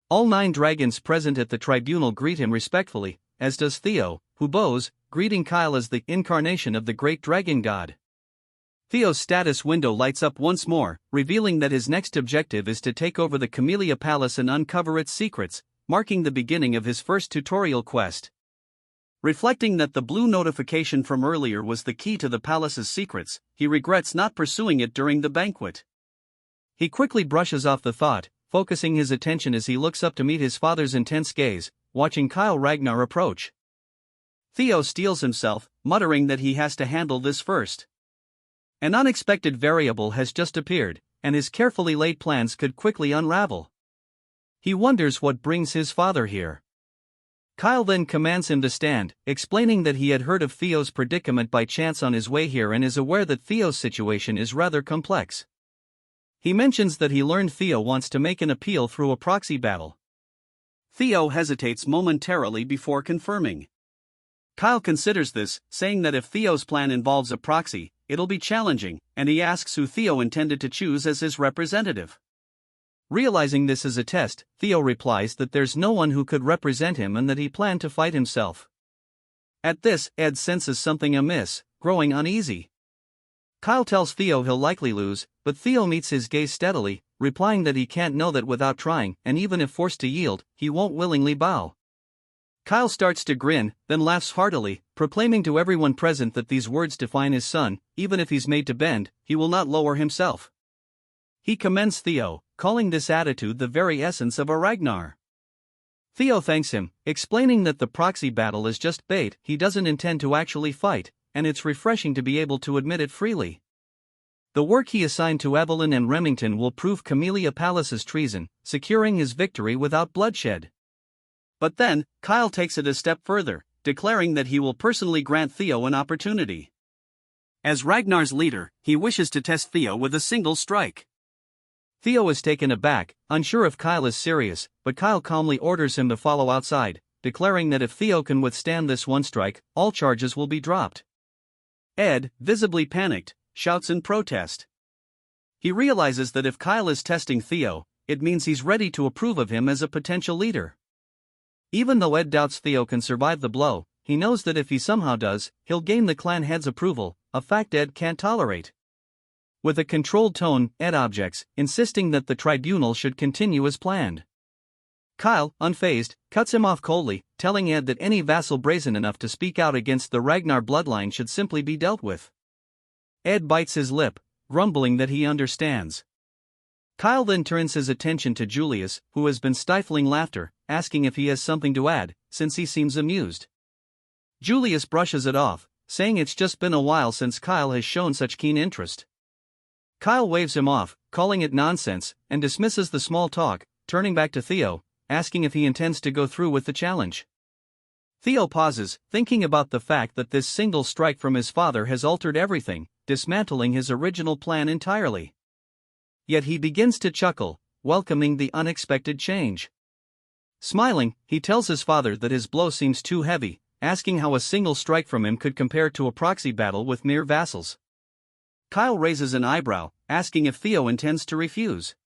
All 9 dragons present at the tribunal greet him respectfully, as does Theo, who bows, greeting Kyle as the incarnation of the great dragon god. Theo's status window lights up once more, revealing that his next objective is to take over the Camellia Palace and uncover its secrets, marking the beginning of his first tutorial quest. Reflecting that the blue notification from earlier was the key to the palace's secrets, he regrets not pursuing it during the banquet. He quickly brushes off the thought, focusing his attention as he looks up to meet his father's intense gaze, watching Kyle Ragnar approach. Theo steels himself, muttering that he has to handle this first. An unexpected variable has just appeared, and his carefully laid plans could quickly unravel. He wonders what brings his father here. Kyle then commands him to stand, explaining that he had heard of Theo's predicament by chance on his way here and is aware that Theo's situation is rather complex. He mentions that he learned Theo wants to make an appeal through a proxy battle. Theo hesitates momentarily before confirming. Kyle considers this, saying that if Theo's plan involves a proxy, it'll be challenging, and he asks who Theo intended to choose as his representative. Realizing this is a test, Theo replies that there's no one who could represent him and that he planned to fight himself. At this, Ed senses something amiss, growing uneasy. Kyle tells Theo he'll likely lose, but Theo meets his gaze steadily, replying that he can't know that without trying, and even if forced to yield, he won't willingly bow. Kyle starts to grin, then laughs heartily, proclaiming to everyone present that these words define his son. Even if he's made to bend, he will not lower himself. He commends Theo, calling this attitude the very essence of a Ragnar. Theo thanks him, explaining that the proxy battle is just bait, he doesn't intend to actually fight, and it's refreshing to be able to admit it freely. The work he assigned to Evelyn and Remington will prove Camellia Palace's treason, securing his victory without bloodshed. But then, Kyle takes it a step further, declaring that he will personally grant Theo an opportunity. As Ragnar's leader, he wishes to test Theo with a single strike. Theo is taken aback, unsure if Kyle is serious, but Kyle calmly orders him to follow outside, declaring that if Theo can withstand this one strike, all charges will be dropped. Ed, visibly panicked, shouts in protest. He realizes that if Kyle is testing Theo, it means he's ready to approve of him as a potential leader. Even though Ed doubts Theo can survive the blow, he knows that if he somehow does, he'll gain the clan head's approval, a fact Ed can't tolerate. With a controlled tone, Ed objects, insisting that the tribunal should continue as planned. Kyle, unfazed, cuts him off coldly, telling Ed that any vassal brazen enough to speak out against the Ragnar bloodline should simply be dealt with. Ed bites his lip, grumbling that he understands. Kyle then turns his attention to Julius, who has been stifling laughter, asking if he has something to add, since he seems amused. Julius brushes it off, saying it's just been a while since Kyle has shown such keen interest. Kyle waves him off, calling it nonsense, and dismisses the small talk, turning back to Theo, asking if he intends to go through with the challenge. Theo pauses, thinking about the fact that this single strike from his father has altered everything, dismantling his original plan entirely. Yet he begins to chuckle, welcoming the unexpected change. Smiling, he tells his father that his blow seems too heavy, asking how a single strike from him could compare to a proxy battle with mere vassals. Kyle raises an eyebrow, asking if Theo intends to refuse.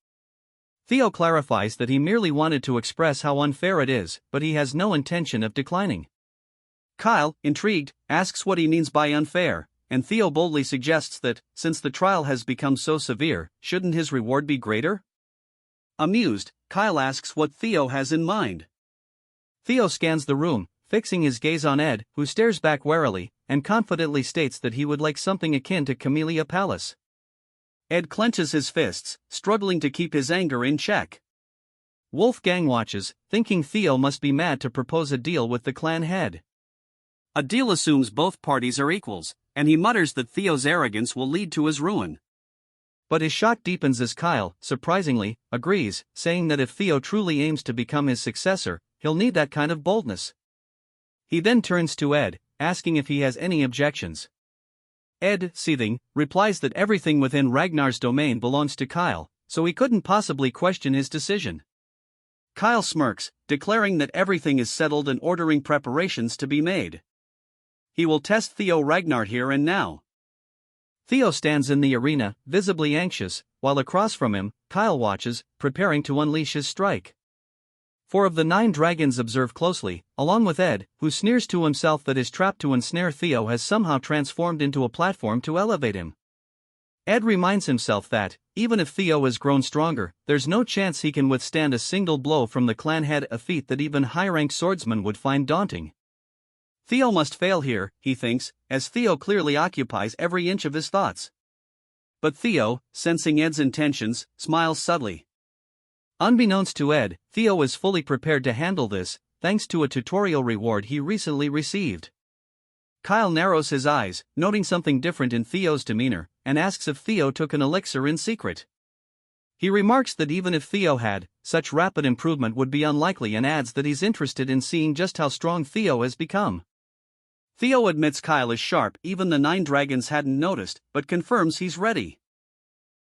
Theo clarifies that he merely wanted to express how unfair it is, but he has no intention of declining. Kyle, intrigued, asks what he means by unfair, and Theo boldly suggests that, since the trial has become so severe, shouldn't his reward be greater? Amused, Kyle asks what Theo has in mind. Theo scans the room, fixing his gaze on Ed, who stares back warily, and confidently states that he would like something akin to Camellia Palace. Ed clenches his fists, struggling to keep his anger in check. Wolfgang watches, thinking Theo must be mad to propose a deal with the clan head. A deal assumes both parties are equals, and he mutters that Theo's arrogance will lead to his ruin. But his shock deepens as Kyle, surprisingly, agrees, saying that if Theo truly aims to become his successor, he'll need that kind of boldness. He then turns to Ed, asking if he has any objections. Ed, seething, replies that everything within Ragnar's domain belongs to Kyle, so he couldn't possibly question his decision. Kyle smirks, declaring that everything is settled and ordering preparations to be made. He will test Theo Ragnar here and now. Theo stands in the arena, visibly anxious, while across from him, Kyle watches, preparing to unleash his strike. 4 of the 9 dragons observe closely, along with Ed, who sneers to himself that his trap to ensnare Theo has somehow transformed into a platform to elevate him. Ed reminds himself that, even if Theo has grown stronger, there's no chance he can withstand a single blow from the clan head, a feat that even high-ranked swordsmen would find daunting. Theo must fail here, he thinks, as Theo clearly occupies every inch of his thoughts. But Theo, sensing Ed's intentions, smiles subtly. Unbeknownst to Ed, Theo is fully prepared to handle this, thanks to a tutorial reward he recently received. Kyle narrows his eyes, noting something different in Theo's demeanor, and asks if Theo took an elixir in secret. He remarks that even if Theo had, such rapid improvement would be unlikely, and adds that he's interested in seeing just how strong Theo has become. Theo admits Kyle is sharp, even the 9 dragons hadn't noticed, but confirms he's ready.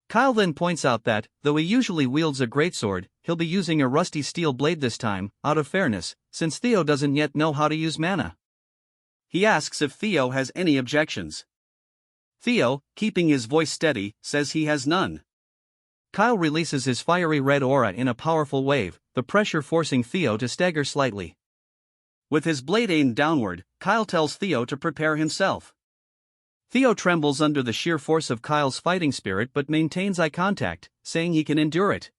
Kyle then points out that, though he usually wields a greatsword, he'll be using a rusty steel blade this time, out of fairness, since Theo doesn't yet know how to use mana. He asks if Theo has any objections. Theo, keeping his voice steady, says he has none. Kyle releases his fiery red aura in a powerful wave, the pressure forcing Theo to stagger slightly. With his blade aimed downward, Kyle tells Theo to prepare himself. Theo trembles under the sheer force of Kyle's fighting spirit but maintains eye contact, saying he can endure it.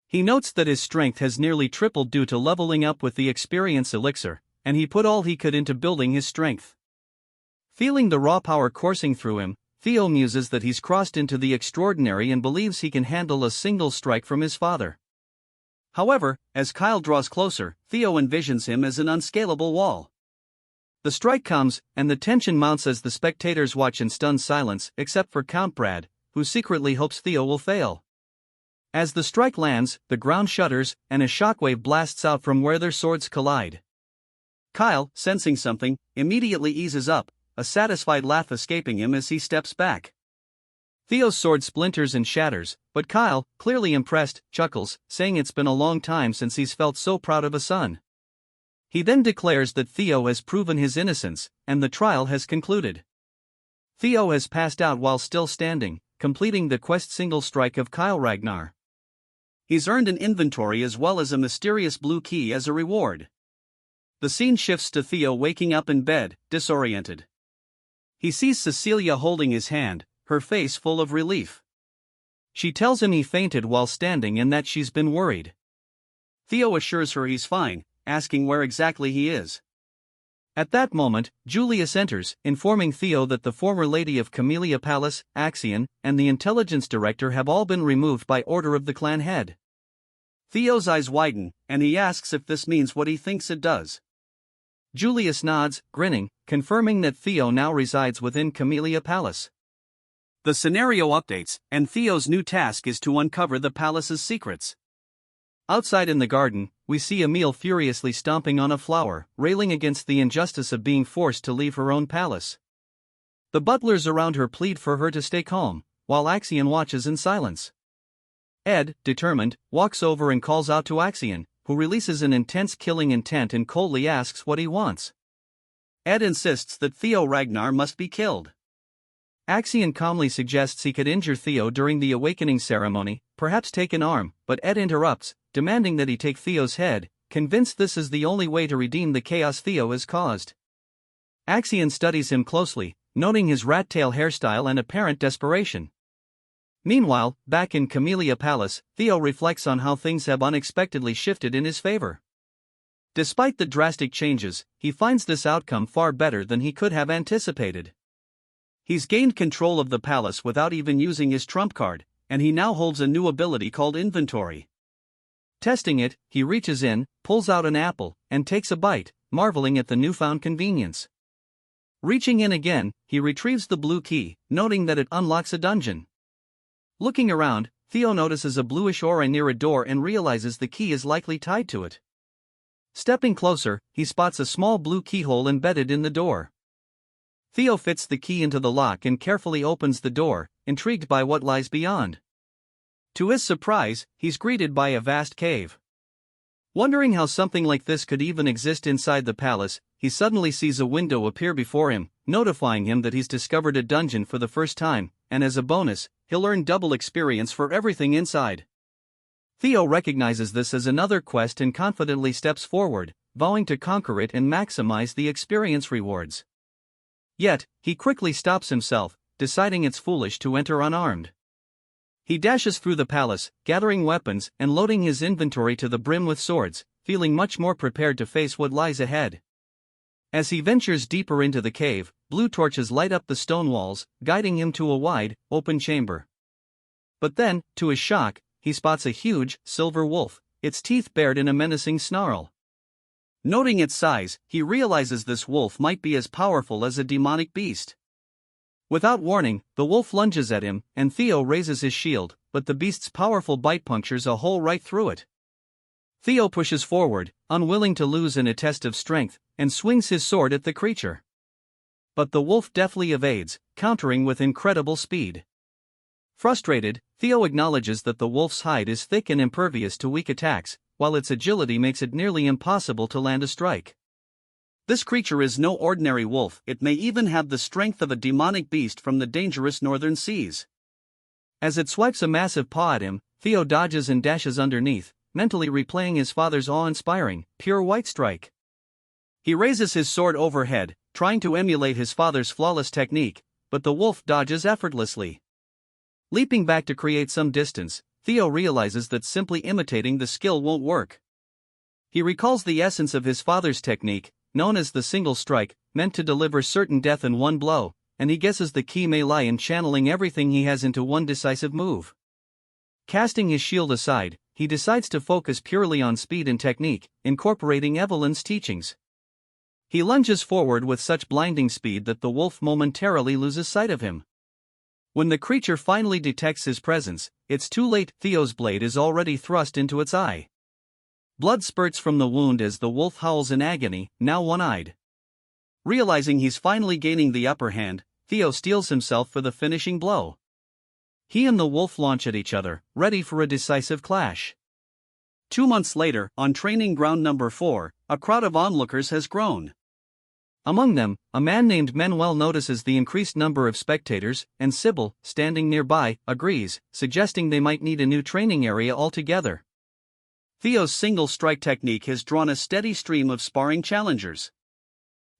He notes that his strength has nearly tripled due to leveling up with the experience elixir, and he put all he could into building his strength. Feeling the raw power coursing through him, Theo muses that he's crossed into the extraordinary and believes he can handle a single strike from his father. However, as Kyle draws closer, Theo envisions him as an unscalable wall. The strike comes, and the tension mounts as the spectators watch in stunned silence, except for Count Brad, who secretly hopes Theo will fail. As the strike lands, the ground shudders, and a shockwave blasts out from where their swords collide. Kyle, sensing something, immediately eases up, a satisfied laugh escaping him as he steps back. Theo's sword splinters and shatters, but Kyle, clearly impressed, chuckles, saying it's been a long time since he's felt so proud of a son. He then declares that Theo has proven his innocence, and the trial has concluded. Theo has passed out while still standing, completing the quest single strike of Kyle Ragnar. He's earned an inventory as well as a mysterious blue key as a reward. The scene shifts to Theo waking up in bed, disoriented. He sees Cecilia holding his hand, her face full of relief. She tells him he fainted while standing and that she's been worried. Theo assures her he's fine, asking where exactly he is. At that moment, Julius enters, informing Theo that the former lady of Camellia Palace, Axion, and the intelligence director have all been removed by order of the clan head. Theo's eyes widen, and he asks if this means what he thinks it does. Julius nods, grinning, confirming that Theo now resides within Camellia Palace. The scenario updates, and Theo's new task is to uncover the palace's secrets. Outside in the garden, we see Emile furiously stomping on a flower, railing against the injustice of being forced to leave her own palace. The butlers around her plead for her to stay calm, while Axion watches in silence. Ed, determined, walks over and calls out to Axion, who releases an intense killing intent and coldly asks what he wants. Ed insists that Theo Ragnar must be killed. Axion calmly suggests he could injure Theo during the awakening ceremony, perhaps take an arm, but Ed interrupts, demanding that he take Theo's head, convinced this is the only way to redeem the chaos Theo has caused. Axion studies him closely, noting his rat-tail hairstyle and apparent desperation. Meanwhile, back in Camellia Palace, Theo reflects on how things have unexpectedly shifted in his favor. Despite the drastic changes, he finds this outcome far better than he could have anticipated. He's gained control of the palace without even using his trump card, and he now holds a new ability called Inventory. Testing it, he reaches in, pulls out an apple, and takes a bite, marveling at the newfound convenience. Reaching in again, he retrieves the blue key, noting that it unlocks a dungeon. Looking around, Theo notices a bluish aura near a door and realizes the key is likely tied to it. Stepping closer, he spots a small blue keyhole embedded in the door. Theo fits the key into the lock and carefully opens the door, intrigued by what lies beyond. To his surprise, he's greeted by a vast cave. Wondering how something like this could even exist inside the palace, he suddenly sees a window appear before him, notifying him that he's discovered a dungeon for the first time, and as a bonus, he'll earn double experience for everything inside. Theo recognizes this as another quest and confidently steps forward, vowing to conquer it and maximize the experience rewards. Yet, he quickly stops himself, deciding it's foolish to enter unarmed. He dashes through the palace, gathering weapons and loading his inventory to the brim with swords, feeling much more prepared to face what lies ahead. As he ventures deeper into the cave, blue torches light up the stone walls, guiding him to a wide, open chamber. But then, to his shock, he spots a huge, silver wolf, its teeth bared in a menacing snarl. Noting its size, he realizes this wolf might be as powerful as a demonic beast. Without warning, the wolf lunges at him, and Theo raises his shield, but the beast's powerful bite punctures a hole right through it. Theo pushes forward, unwilling to lose in a test of strength, and swings his sword at the creature. But the wolf deftly evades, countering with incredible speed. Frustrated, Theo acknowledges that the wolf's hide is thick and impervious to weak attacks, while its agility makes it nearly impossible to land a strike. This creature is no ordinary wolf, it may even have the strength of a demonic beast from the dangerous northern seas. As it swipes a massive paw at him, Theo dodges and dashes underneath, mentally replaying his father's awe-inspiring, pure white strike. He raises his sword overhead, trying to emulate his father's flawless technique, but the wolf dodges effortlessly. Leaping back to create some distance, Theo realizes that simply imitating the skill won't work. He recalls the essence of his father's technique, known as the single strike, meant to deliver certain death in one blow, and he guesses the key may lie in channeling everything he has into one decisive move. Casting his shield aside, he decides to focus purely on speed and technique, incorporating Evelyn's teachings. He lunges forward with such blinding speed that the wolf momentarily loses sight of him. When the creature finally detects his presence, it's too late. Theo's blade is already thrust into its eye. Blood spurts from the wound as the wolf howls in agony, now one-eyed. Realizing he's finally gaining the upper hand, Theo steels himself for the finishing blow. He and the wolf launch at each other, ready for a decisive clash. 2 months later, on training ground number 4, a crowd of onlookers has grown. Among them, a man named Manuel notices the increased number of spectators, and Sybil, standing nearby, agrees, suggesting they might need a new training area altogether. Theo's single strike technique has drawn a steady stream of sparring challengers.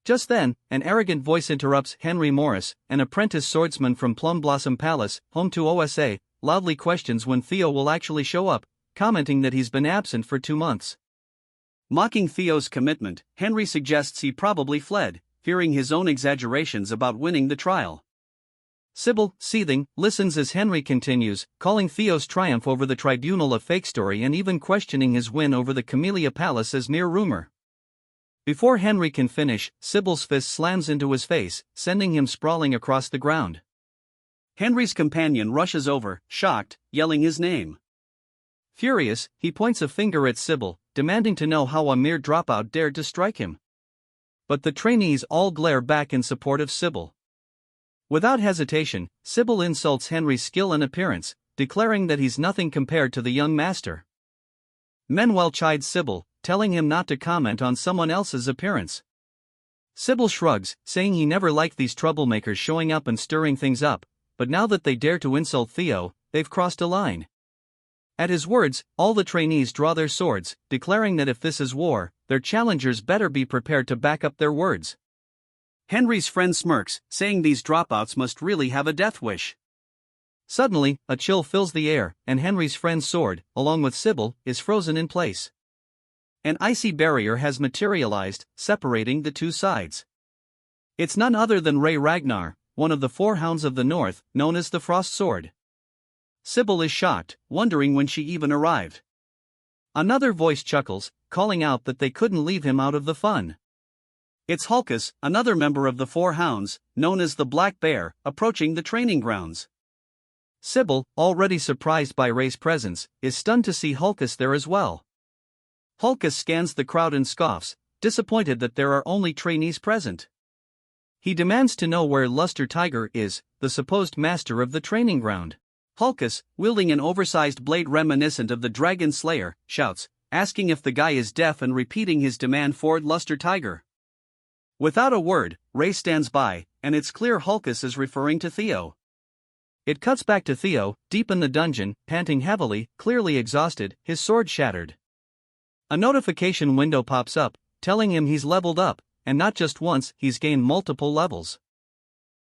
Just then, an arrogant voice interrupts Henry Morris, an apprentice swordsman from Plum Blossom Palace, home to OSA, loudly questions when Theo will actually show up, commenting that he's been absent for 2 months. Mocking Theo's commitment, Henry suggests he probably fled, fearing his own exaggerations about winning the trial. Sybil, seething, listens as Henry continues, calling Theo's triumph over the tribunal a fake story and even questioning his win over the Camellia Palace as mere rumor. Before Henry can finish, Sybil's fist slams into his face, sending him sprawling across the ground. Henry's companion rushes over, shocked, yelling his name. Furious, he points a finger at Sybil, demanding to know how a mere dropout dared to strike him. But the trainees all glare back in support of Sybil. Without hesitation, Sybil insults Henry's skill and appearance, declaring that he's nothing compared to the young master. Manuel chides Sybil, telling him not to comment on someone else's appearance. Sybil shrugs, saying he never liked these troublemakers showing up and stirring things up, but now that they dare to insult Theo, they've crossed a line. At his words, all the trainees draw their swords, declaring that if this is war, their challengers better be prepared to back up their words. Henry's friend smirks, saying these dropouts must really have a death wish. Suddenly, a chill fills the air, and Henry's friend's sword, along with Sybil, is frozen in place. An icy barrier has materialized, separating the two sides. It's none other than Ragnar, one of the four hounds of the north, known as the Frost Sword. Sybil is shocked, wondering when she even arrived. Another voice chuckles, calling out that they couldn't leave him out of the fun. It's Hulkus, another member of the four hounds, known as the Black Bear, approaching the training grounds. Sybil, already surprised by Ray's presence, is stunned to see Hulkus there as well. Hulkus scans the crowd and scoffs, disappointed that there are only trainees present. He demands to know where Luster Tiger is, the supposed master of the training ground. Hulkus, wielding an oversized blade reminiscent of the Dragon Slayer, shouts, asking if the guy is deaf and repeating his demand for Luster Tiger. Without a word, Ray stands by, and it's clear Hulkus is referring to Theo. It cuts back to Theo, deep in the dungeon, panting heavily, clearly exhausted, his sword shattered. A notification window pops up, telling him he's leveled up, and not just once, he's gained multiple levels.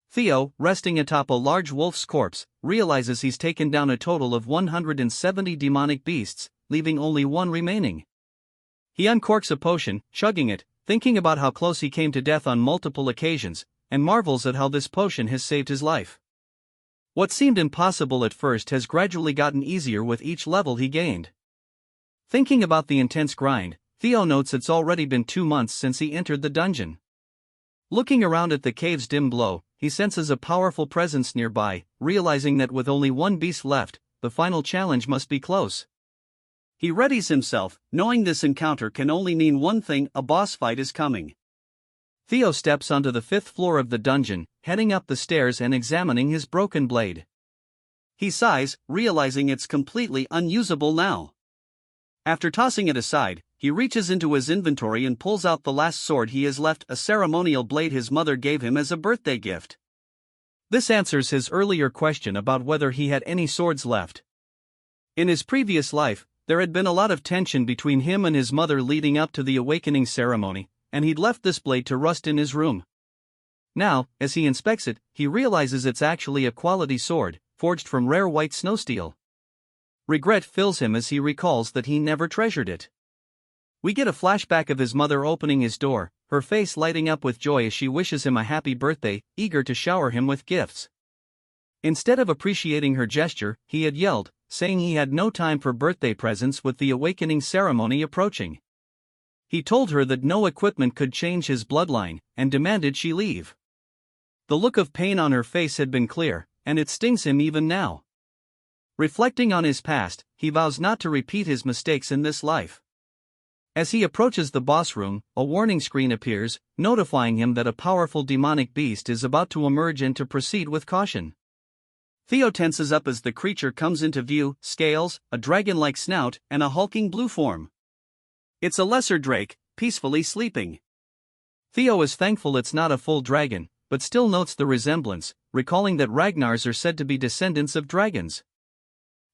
Theo, resting atop a large wolf's corpse, realizes he's taken down a total of 170 demonic beasts, leaving only one remaining. He uncorks a potion, chugging it, thinking about how close he came to death on multiple occasions, and marvels at how this potion has saved his life. What seemed impossible at first has gradually gotten easier with each level he gained. Thinking about the intense grind, Theo notes it's already been 2 months since he entered the dungeon. Looking around at the cave's dim glow, he senses a powerful presence nearby, realizing that with only one beast left, the final challenge must be close. He readies himself, knowing this encounter can only mean one thing: a boss fight is coming. Theo steps onto the 5th floor of the dungeon, heading up the stairs and examining his broken blade. He sighs, realizing it's completely unusable now. After tossing it aside, he reaches into his inventory and pulls out the last sword he has left, a ceremonial blade his mother gave him as a birthday gift. This answers his earlier question about whether he had any swords left. In his previous life, there had been a lot of tension between him and his mother leading up to the awakening ceremony, and he'd left this blade to rust in his room. Now, as he inspects it, he realizes it's actually a quality sword, forged from rare white snow steel. Regret fills him as he recalls that he never treasured it. We get a flashback of his mother opening his door, her face lighting up with joy as she wishes him a happy birthday, eager to shower him with gifts. Instead of appreciating her gesture, he had yelled, saying he had no time for birthday presents with the awakening ceremony approaching. He told her that no equipment could change his bloodline, and demanded she leave. The look of pain on her face had been clear, and it stings him even now. Reflecting on his past, he vows not to repeat his mistakes in this life. As he approaches the boss room, a warning screen appears, notifying him that a powerful demonic beast is about to emerge and to proceed with caution. Theo tenses up as the creature comes into view: scales, a dragon-like snout, and a hulking blue form. It's a lesser drake, peacefully sleeping. Theo is thankful it's not a full dragon, but still notes the resemblance, recalling that Ragnars are said to be descendants of dragons.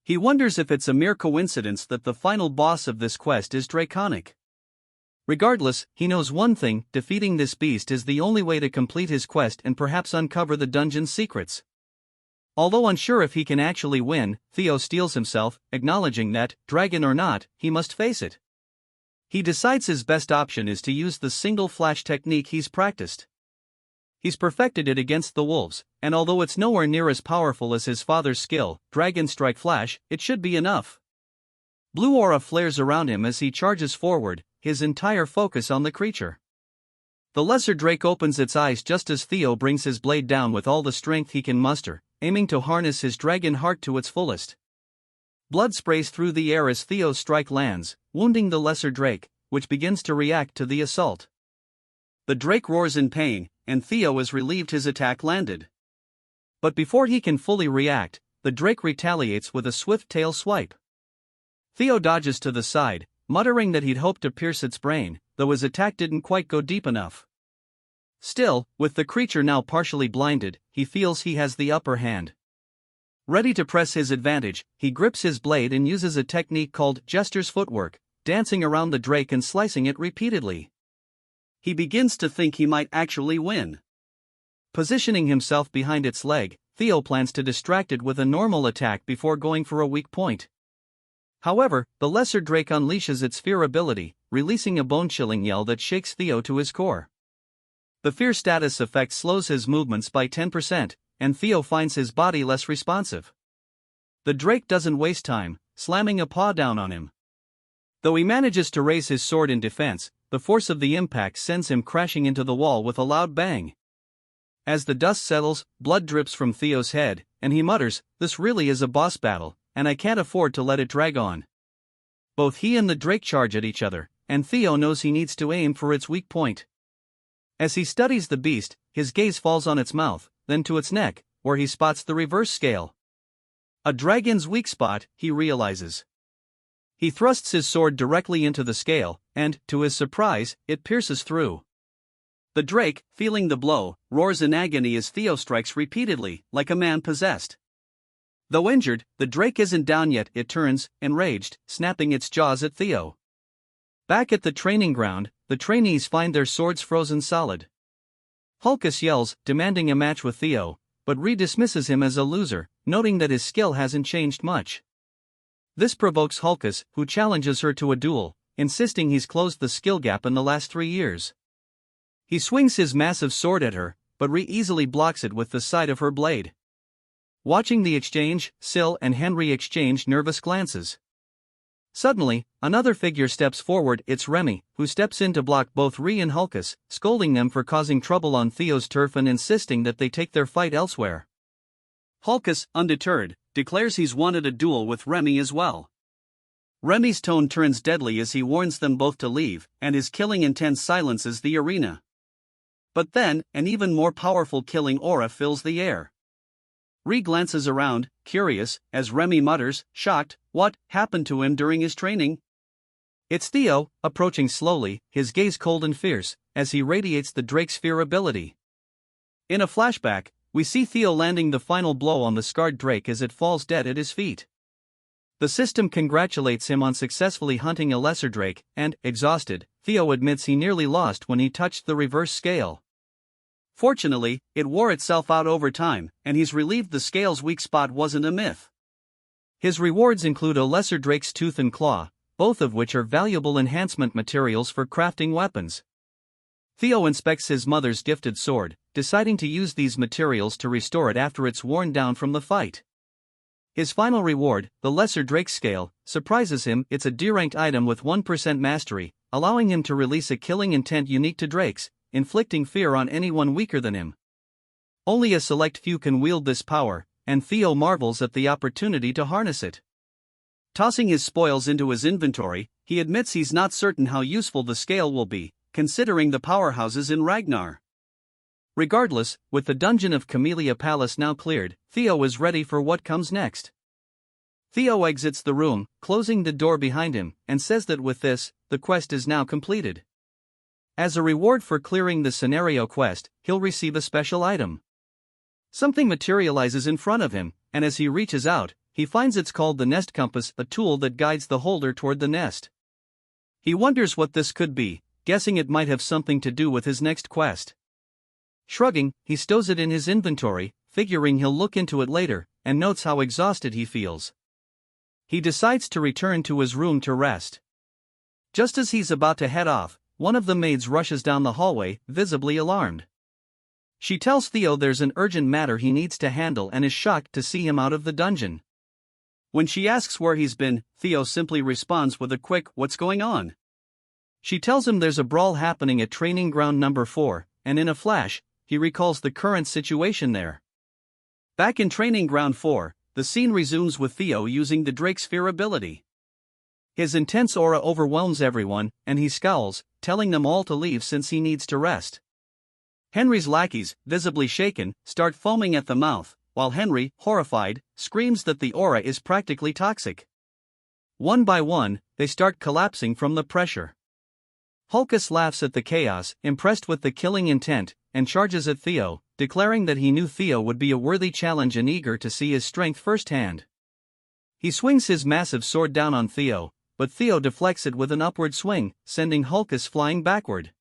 He wonders if it's a mere coincidence that the final boss of this quest is draconic. Regardless, he knows one thing: defeating this beast is the only way to complete his quest and perhaps uncover the dungeon's secrets. Although unsure if he can actually win, Theo steels himself, acknowledging that, dragon or not, he must face it. He decides his best option is to use the single flash technique he's practiced. He's perfected it against the wolves, and although it's nowhere near as powerful as his father's skill, Dragon Strike Flash, it should be enough. Blue aura flares around him as he charges forward, his entire focus on the creature. The lesser drake opens its eyes just as Theo brings his blade down with all the strength he can muster, aiming to harness his dragon heart to its fullest. Blood sprays through the air as Theo's strike lands, wounding the lesser drake, which begins to react to the assault. The drake roars in pain, and Theo is relieved his attack landed. But before he can fully react, the drake retaliates with a swift tail swipe. Theo dodges to the side, muttering that he'd hoped to pierce its brain, though his attack didn't quite go deep enough. Still, with the creature now partially blinded, he feels he has the upper hand. Ready to press his advantage, he grips his blade and uses a technique called Jester's footwork, dancing around the drake and slicing it repeatedly. He begins to think he might actually win. Positioning himself behind its leg, Theo plans to distract it with a normal attack before going for a weak point. However, the lesser drake unleashes its fear ability, releasing a bone-chilling yell that shakes Theo to his core. The fear status effect slows his movements by 10%, and Theo finds his body less responsive. The drake doesn't waste time, slamming a paw down on him. Though he manages to raise his sword in defense, the force of the impact sends him crashing into the wall with a loud bang. As the dust settles, blood drips from Theo's head, and he mutters, "This really is a boss battle, and I can't afford to let it drag on." Both he and the drake charge at each other, and Theo knows he needs to aim for its weak point. As he studies the beast, his gaze falls on its mouth, then to its neck, where he spots the reverse scale. A dragon's weak spot, he realizes. He thrusts his sword directly into the scale, and, to his surprise, it pierces through. The drake, feeling the blow, roars in agony as Theo strikes repeatedly, like a man possessed. Though injured, the drake isn't down yet. It turns, enraged, snapping its jaws at Theo. Back at the training ground, the trainees find their swords frozen solid. Hulkus yells, demanding a match with Theo, but dismisses him as a loser, noting that his skill hasn't changed much. This provokes Hulkus, who challenges her to a duel, insisting he's closed the skill gap in the last 3 years. He swings his massive sword at her, but easily blocks it with the side of her blade. Watching the exchange, Syl and Henry exchange nervous glances. Suddenly, another figure steps forward. It's Remy, who steps in to block both Ree and Hulkus, scolding them for causing trouble on Theo's turf and insisting that they take their fight elsewhere. Hulkus, undeterred, declares he's wanted a duel with Remy as well. Remy's tone turns deadly as he warns them both to leave, and his killing intent silences the arena. But then, an even more powerful killing aura fills the air. Ree glances around, curious, as Remy mutters, shocked, what happened to him during his training? It's Theo, approaching slowly, his gaze cold and fierce, as he radiates the drake's fear ability. In a flashback, we see Theo landing the final blow on the scarred drake as it falls dead at his feet. The system congratulates him on successfully hunting a lesser drake, and, exhausted, Theo admits he nearly lost when he touched the reverse scale. Fortunately, it wore itself out over time, and he's relieved the scale's weak spot wasn't a myth. His rewards include a lesser drake's tooth and claw, both of which are valuable enhancement materials for crafting weapons. Theo inspects his mother's gifted sword, deciding to use these materials to restore it after it's worn down from the fight. His final reward, the lesser drake scale, surprises him. It's a D-ranked item with 1% mastery, allowing him to release a killing intent unique to drakes, inflicting fear on anyone weaker than him. Only a select few can wield this power, and Theo marvels at the opportunity to harness it. Tossing his spoils into his inventory, he admits he's not certain how useful the scale will be, considering the powerhouses in Ragnar. Regardless, with the dungeon of Camellia Palace now cleared, Theo is ready for what comes next. Theo exits the room, closing the door behind him, and says that with this, the quest is now completed. As a reward for clearing the scenario quest, he'll receive a special item. Something materializes in front of him, and as he reaches out, he finds it's called the Nest Compass, a tool that guides the holder toward the nest. He wonders what this could be, guessing it might have something to do with his next quest. Shrugging, he stows it in his inventory, figuring he'll look into it later, and notes how exhausted he feels. He decides to return to his room to rest. Just as he's about to head off, one of the maids rushes down the hallway, visibly alarmed. She tells Theo there's an urgent matter he needs to handle and is shocked to see him out of the dungeon. When she asks where he's been, Theo simply responds with a quick, "What's going on?" She tells him there's a brawl happening at training ground number 4, and in a flash, he recalls the current situation there. Back in training ground 4, the scene resumes with Theo using the Drake's Fear ability. His intense aura overwhelms everyone, and he scowls, telling them all to leave since he needs to rest. Henry's lackeys, visibly shaken, start foaming at the mouth, while Henry, horrified, screams that the aura is practically toxic. One by one, they start collapsing from the pressure. Hulkus laughs at the chaos, impressed with the killing intent, and charges at Theo, declaring that he knew Theo would be a worthy challenge and eager to see his strength firsthand. He swings his massive sword down on Theo, but Theo deflects it with an upward swing, sending Hulkus flying backward.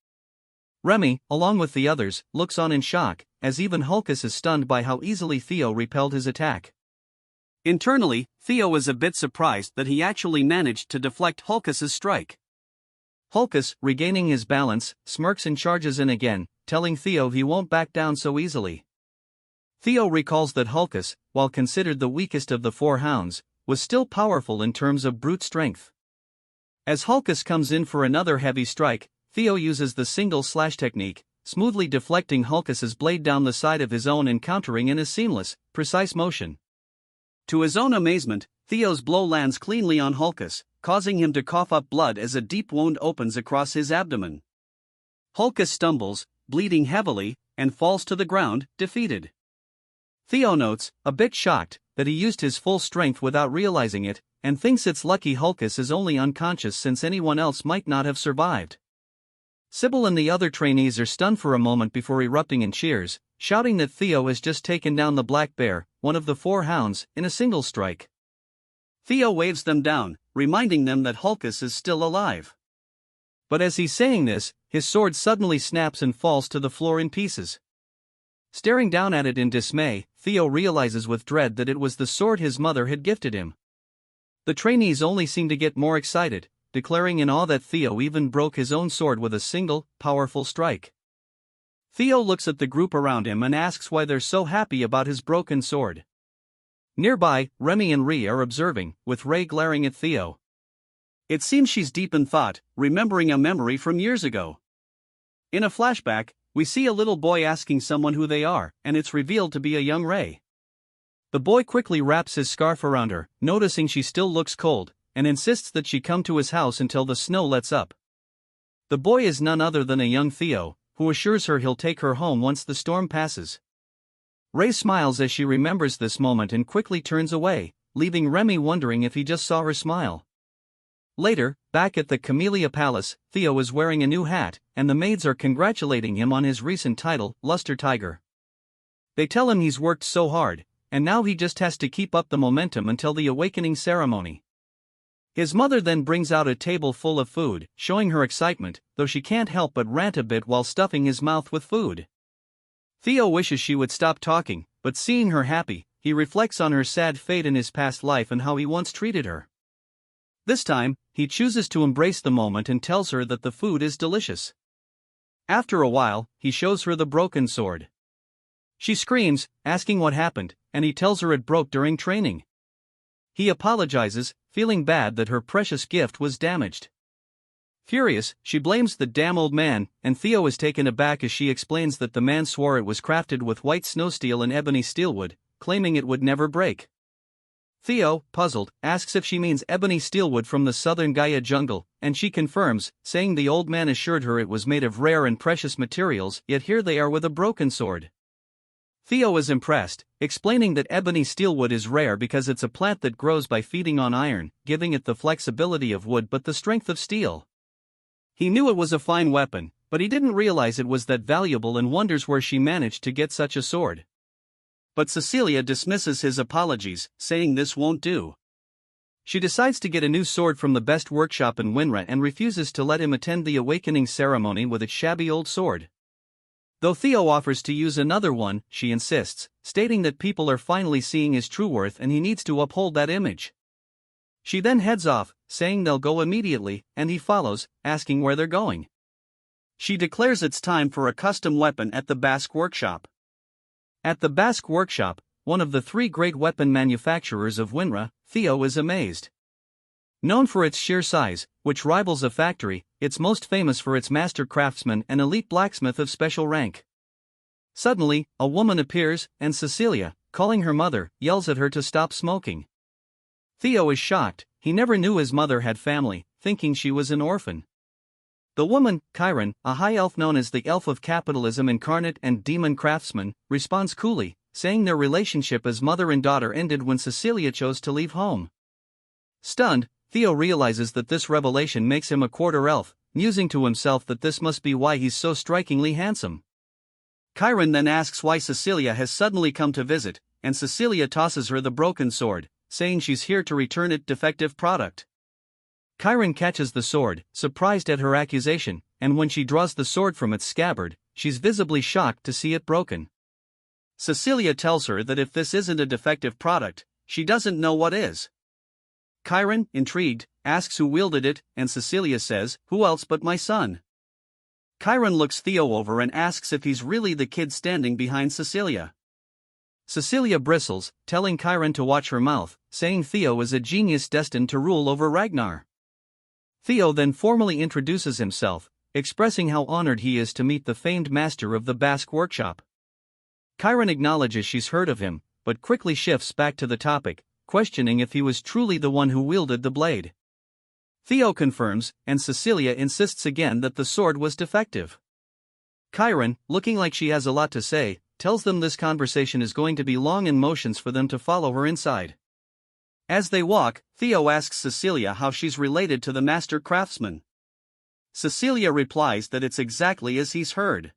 Remy, along with the others, looks on in shock, as even Hulkus is stunned by how easily Theo repelled his attack. Internally, Theo is a bit surprised that he actually managed to deflect Hulkus's strike. Hulkus, regaining his balance, smirks and charges in again, telling Theo he won't back down so easily. Theo recalls that Hulkus, while considered the weakest of the four hounds, was still powerful in terms of brute strength. As Hulkus comes in for another heavy strike, Theo uses the single slash technique, smoothly deflecting Hulkus's blade down the side of his own and countering in a seamless, precise motion. To his own amazement, Theo's blow lands cleanly on Hulkus, causing him to cough up blood as a deep wound opens across his abdomen. Hulkus stumbles, bleeding heavily, and falls to the ground, defeated. Theo notes, a bit shocked, that he used his full strength without realizing it, and thinks it's lucky Hulkus is only unconscious since anyone else might not have survived. Sybil and the other trainees are stunned for a moment before erupting in cheers, shouting that Theo has just taken down the Black Bear, one of the four hounds, in a single strike. Theo waves them down, reminding them that Hulkus is still alive. But as he's saying this, his sword suddenly snaps and falls to the floor in pieces. Staring down at it in dismay, Theo realizes with dread that it was the sword his mother had gifted him. The trainees only seem to get more excited, declaring in awe that Theo even broke his own sword with a single, powerful strike. Theo looks at the group around him and asks why they're so happy about his broken sword. Nearby, Remy and Ree are observing, with Ray glaring at Theo. It seems she's deep in thought, remembering a memory from years ago. In a flashback, we see a little boy asking someone who they are, and it's revealed to be a young Ray. The boy quickly wraps his scarf around her, noticing she still looks cold, and insists that she come to his house until the snow lets up. The boy is none other than a young Theo, who assures her he'll take her home once the storm passes. Ray smiles as she remembers this moment and quickly turns away, leaving Remy wondering if he just saw her smile. Later, back at the Camellia Palace, Theo is wearing a new hat, and the maids are congratulating him on his recent title, Luster Tiger. They tell him he's worked so hard, and now he just has to keep up the momentum until the awakening ceremony. His mother then brings out a table full of food, showing her excitement, though she can't help but rant a bit while stuffing his mouth with food. Theo wishes she would stop talking, but seeing her happy, he reflects on her sad fate in his past life and how he once treated her. This time, he chooses to embrace the moment and tells her that the food is delicious. After a while, he shows her the broken sword. She screams, asking what happened, and he tells her it broke during training. He apologizes, feeling bad that her precious gift was damaged. Furious, she blames the damn old man, and Theo is taken aback as she explains that the man swore it was crafted with white snow steel and ebony steelwood, claiming it would never break. Theo, puzzled, asks if she means ebony steelwood from the southern Gaia jungle, and she confirms, saying the old man assured her it was made of rare and precious materials, yet here they are with a broken sword. Theo is impressed, explaining that ebony steelwood is rare because it's a plant that grows by feeding on iron, giving it the flexibility of wood but the strength of steel. He knew it was a fine weapon, but he didn't realize it was that valuable and wonders where she managed to get such a sword. But Cecilia dismisses his apologies, saying this won't do. She decides to get a new sword from the best workshop in Winra and refuses to let him attend the awakening ceremony with its shabby old sword. Though Theo offers to use another one, she insists, stating that people are finally seeing his true worth and he needs to uphold that image. She then heads off, saying they'll go immediately, and he follows, asking where they're going. She declares it's time for a custom weapon at the Basque workshop. At the Basque workshop, one of the three great weapon manufacturers of Winra, Theo is amazed. Known for its sheer size, which rivals a factory, it's most famous for its master craftsman and elite blacksmith of special rank. Suddenly, a woman appears, and Cecilia, calling her mother, yells at her to stop smoking. Theo is shocked, he never knew his mother had family, thinking she was an orphan. The woman, Chiron, a high elf known as the Elf of Capitalism incarnate and demon craftsman, responds coolly, saying their relationship as mother and daughter ended when Cecilia chose to leave home. Stunned, Theo realizes that this revelation makes him a quarter elf, musing to himself that this must be why he's so strikingly handsome. Chiron then asks why Cecilia has suddenly come to visit, and Cecilia tosses her the broken sword, saying she's here to return it defective product. Chiron catches the sword, surprised at her accusation, and when she draws the sword from its scabbard, she's visibly shocked to see it broken. Cecilia tells her that if this isn't a defective product, she doesn't know what is. Chiron, intrigued, asks who wielded it, and Cecilia says, "Who else but my son?" Chiron looks Theo over and asks if he's really the kid standing behind Cecilia. Cecilia bristles, telling Chiron to watch her mouth, saying Theo is a genius destined to rule over Ragnar. Theo then formally introduces himself, expressing how honored he is to meet the famed master of the Basque workshop. Chiron acknowledges she's heard of him, but quickly shifts back to the topic, questioning if he was truly the one who wielded the blade. Theo confirms, and Cecilia insists again that the sword was defective. Chiron, looking like she has a lot to say, tells them this conversation is going to be long and motions for them to follow her inside. As they walk, Theo asks Cecilia how she's related to the master craftsman. Cecilia replies that it's exactly as he's heard.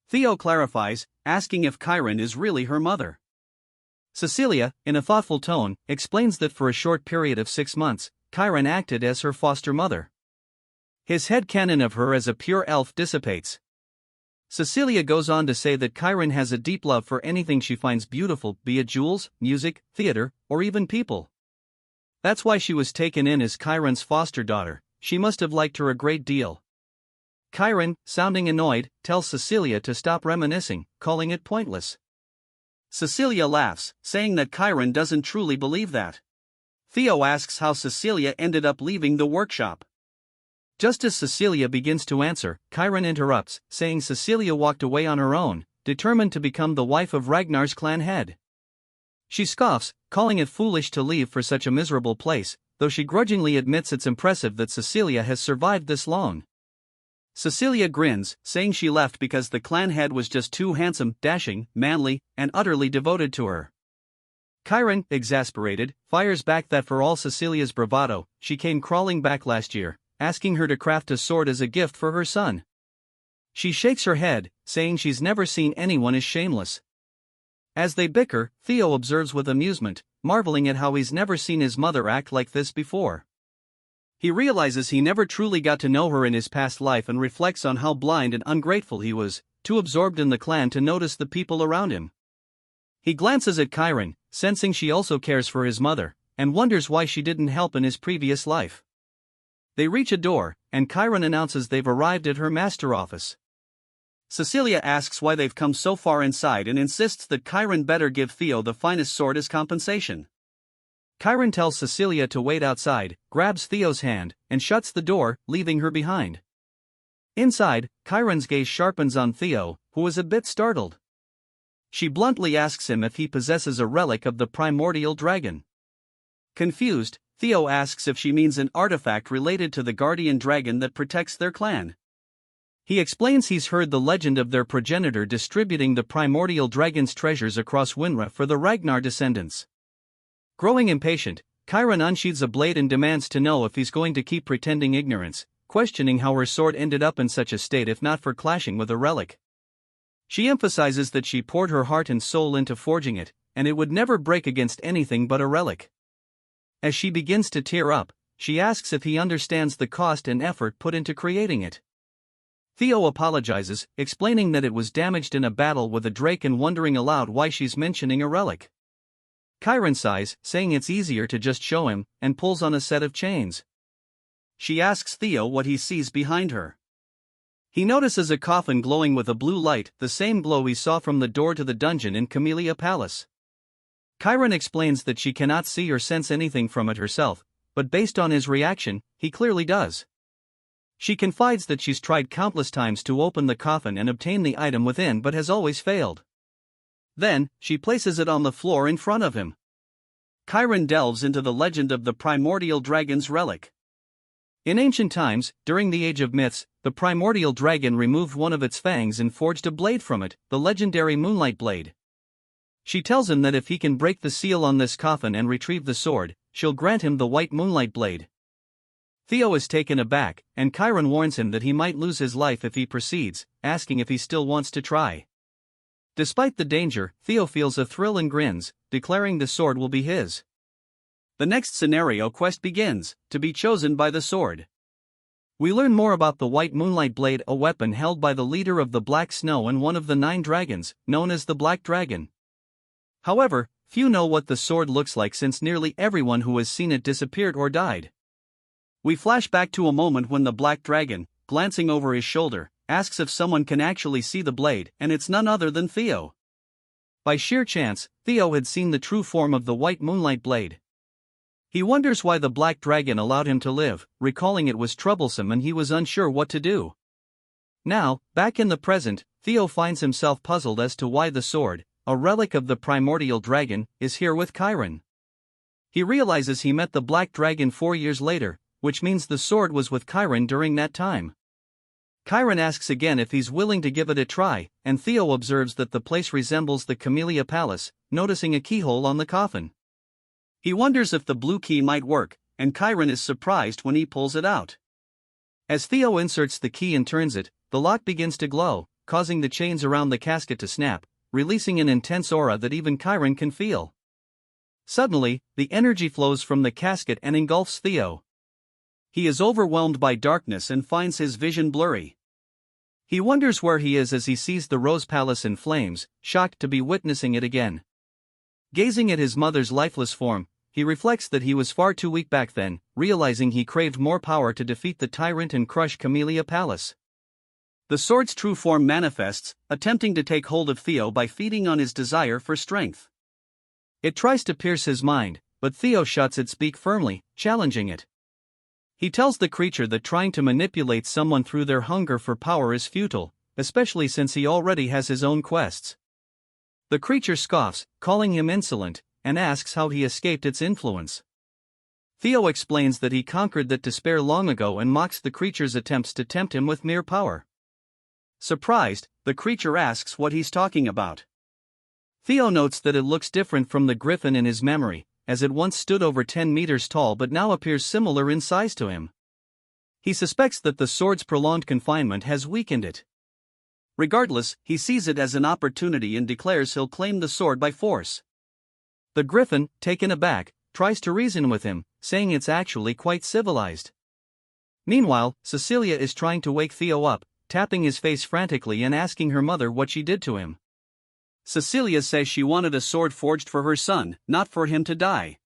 Theo clarifies, asking if Chiron is really her mother. Cecilia, in a thoughtful tone, explains that for a short period of 6 months, Chiron acted as her foster mother. His headcanon of her as a pure elf dissipates. Cecilia goes on to say that Chiron has a deep love for anything she finds beautiful, be it jewels, music, theater, or even people. That's why she was taken in as Chiron's foster daughter. She must have liked her a great deal. Chiron, sounding annoyed, tells Cecilia to stop reminiscing, calling it pointless. Cecilia laughs, saying that Chiron doesn't truly believe that. Theo asks how Cecilia ended up leaving the workshop. Just as Cecilia begins to answer, Chiron interrupts, saying Cecilia walked away on her own, determined to become the wife of Ragnar's clan head. She scoffs, calling it foolish to leave for such a miserable place, though she grudgingly admits it's impressive that Cecilia has survived this long. Cecilia grins, saying she left because the clan head was just too handsome, dashing, manly, and utterly devoted to her. Chiron, exasperated, fires back that for all Cecilia's bravado, she came crawling back last year, asking her to craft a sword as a gift for her son. She shakes her head, saying she's never seen anyone as shameless. As they bicker, Theo observes with amusement, marveling at how he's never seen his mother act like this before. He realizes he never truly got to know her in his past life and reflects on how blind and ungrateful he was, too absorbed in the clan to notice the people around him. He glances at Chiron, sensing she also cares for his mother, and wonders why she didn't help in his previous life. They reach a door, and Chiron announces they've arrived at her master office. Cecilia asks why they've come so far inside and insists that Chiron better give Theo the finest sword as compensation. Chiron tells Cecilia to wait outside, grabs Theo's hand, and shuts the door, leaving her behind. Inside, Chiron's gaze sharpens on Theo, who is a bit startled. She bluntly asks him if he possesses a relic of the primordial dragon. Confused, Theo asks if she means an artifact related to the guardian dragon that protects their clan. He explains he's heard the legend of their progenitor distributing the primordial dragon's treasures across Winra for the Ragnar descendants. Growing impatient, Chiron unsheathes a blade and demands to know if he's going to keep pretending ignorance, questioning how her sword ended up in such a state if not for clashing with a relic. She emphasizes that she poured her heart and soul into forging it, and it would never break against anything but a relic. As she begins to tear up, she asks if he understands the cost and effort put into creating it. Theo apologizes, explaining that it was damaged in a battle with a drake and wondering aloud why she's mentioning a relic. Chiron sighs, saying it's easier to just show him, and pulls on a set of chains. She asks Theo what he sees behind her. He notices a coffin glowing with a blue light, the same glow he saw from the door to the dungeon in Camellia Palace. Chiron explains that she cannot see or sense anything from it herself, but based on his reaction, he clearly does. She confides that she's tried countless times to open the coffin and obtain the item within but has always failed. Then, she places it on the floor in front of him. Chiron delves into the legend of the primordial dragon's relic. In ancient times, during the Age of Myths, the primordial dragon removed one of its fangs and forged a blade from it, the legendary Moonlight Blade. She tells him that if he can break the seal on this coffin and retrieve the sword, she'll grant him the white Moonlight Blade. Theo is taken aback, and Chiron warns him that he might lose his life if he proceeds, asking if he still wants to try. Despite the danger, Theo feels a thrill and grins, declaring the sword will be his. The next scenario quest begins, to be chosen by the sword. We learn more about the White Moonlight Blade, a weapon held by the leader of the Black Snow and one of the 9 dragons, known as the Black Dragon. However, few know what the sword looks like since nearly everyone who has seen it disappeared or died. We flash back to a moment when the Black Dragon, glancing over his shoulder, asks if someone can actually see the blade, and it's none other than Theo. By sheer chance, Theo had seen the true form of the White Moonlight Blade. He wonders why the Black Dragon allowed him to live, recalling it was troublesome and he was unsure what to do. Now, back in the present, Theo finds himself puzzled as to why the sword, a relic of the primordial dragon, is here with Chiron. He realizes he met the Black Dragon 4 years later, which means the sword was with Chiron during that time. Chiron asks again if he's willing to give it a try, and Theo observes that the place resembles the Camellia Palace, noticing a keyhole on the coffin. He wonders if the blue key might work, and Chiron is surprised when he pulls it out. As Theo inserts the key and turns it, the lock begins to glow, causing the chains around the casket to snap, releasing an intense aura that even Chiron can feel. Suddenly, the energy flows from the casket and engulfs Theo. He is overwhelmed by darkness and finds his vision blurry. He wonders where he is as he sees the Rose Palace in flames, shocked to be witnessing it again. Gazing at his mother's lifeless form, he reflects that he was far too weak back then, realizing he craved more power to defeat the tyrant and crush Camellia Palace. The sword's true form manifests, attempting to take hold of Theo by feeding on his desire for strength. It tries to pierce his mind, but Theo shuts its beak firmly, challenging it. He tells the creature that trying to manipulate someone through their hunger for power is futile, especially since he already has his own quests. The creature scoffs, calling him insolent, and asks how he escaped its influence. Theo explains that he conquered that despair long ago and mocks the creature's attempts to tempt him with mere power. Surprised, the creature asks what he's talking about. Theo notes that it looks different from the griffin in his memory, as it once stood over 10 meters tall but now appears similar in size to him. He suspects that the sword's prolonged confinement has weakened it. Regardless, he sees it as an opportunity and declares he'll claim the sword by force. The griffin, taken aback, tries to reason with him, saying it's actually quite civilized. Meanwhile, Cecilia is trying to wake Theo up, tapping his face frantically and asking her mother what she did to him. Cecilia says she wanted a sword forged for her son, not for him to die.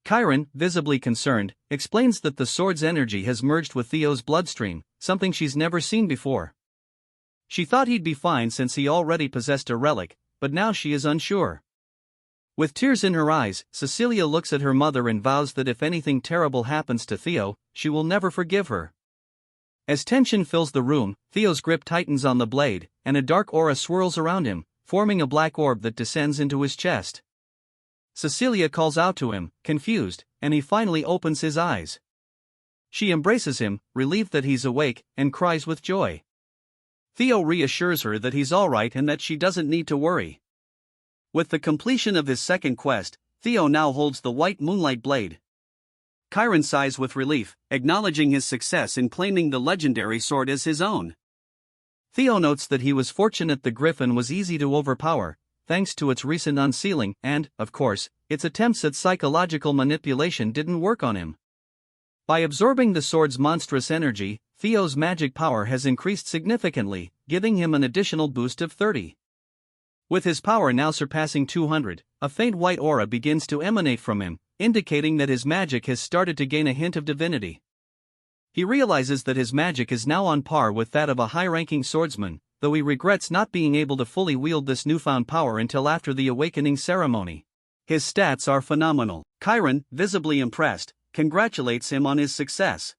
Chiron, visibly concerned, explains that the sword's energy has merged with Theo's bloodstream, something she's never seen before. She thought he'd be fine since he already possessed a relic, but now she is unsure. With tears in her eyes, Cecilia looks at her mother and vows that if anything terrible happens to Theo, she will never forgive her. As tension fills the room, Theo's grip tightens on the blade, and a dark aura swirls around him, forming a black orb that descends into his chest. Cecilia calls out to him, confused, and he finally opens his eyes. She embraces him, relieved that he's awake, and cries with joy. Theo reassures her that he's alright and that she doesn't need to worry. With the completion of his second quest, Theo now holds the White Moonlight Blade. Chiron sighs with relief, acknowledging his success in claiming the legendary sword as his own. Theo notes that he was fortunate the griffin was easy to overpower, thanks to its recent unsealing, and, of course, its attempts at psychological manipulation didn't work on him. By absorbing the sword's monstrous energy, Theo's magic power has increased significantly, giving him an additional boost of 30. With his power now surpassing 200, a faint white aura begins to emanate from him, indicating that his magic has started to gain a hint of divinity. He realizes that his magic is now on par with that of a high-ranking swordsman, though he regrets not being able to fully wield this newfound power until after the awakening ceremony. His stats are phenomenal. Chiron, visibly impressed, congratulates him on his success.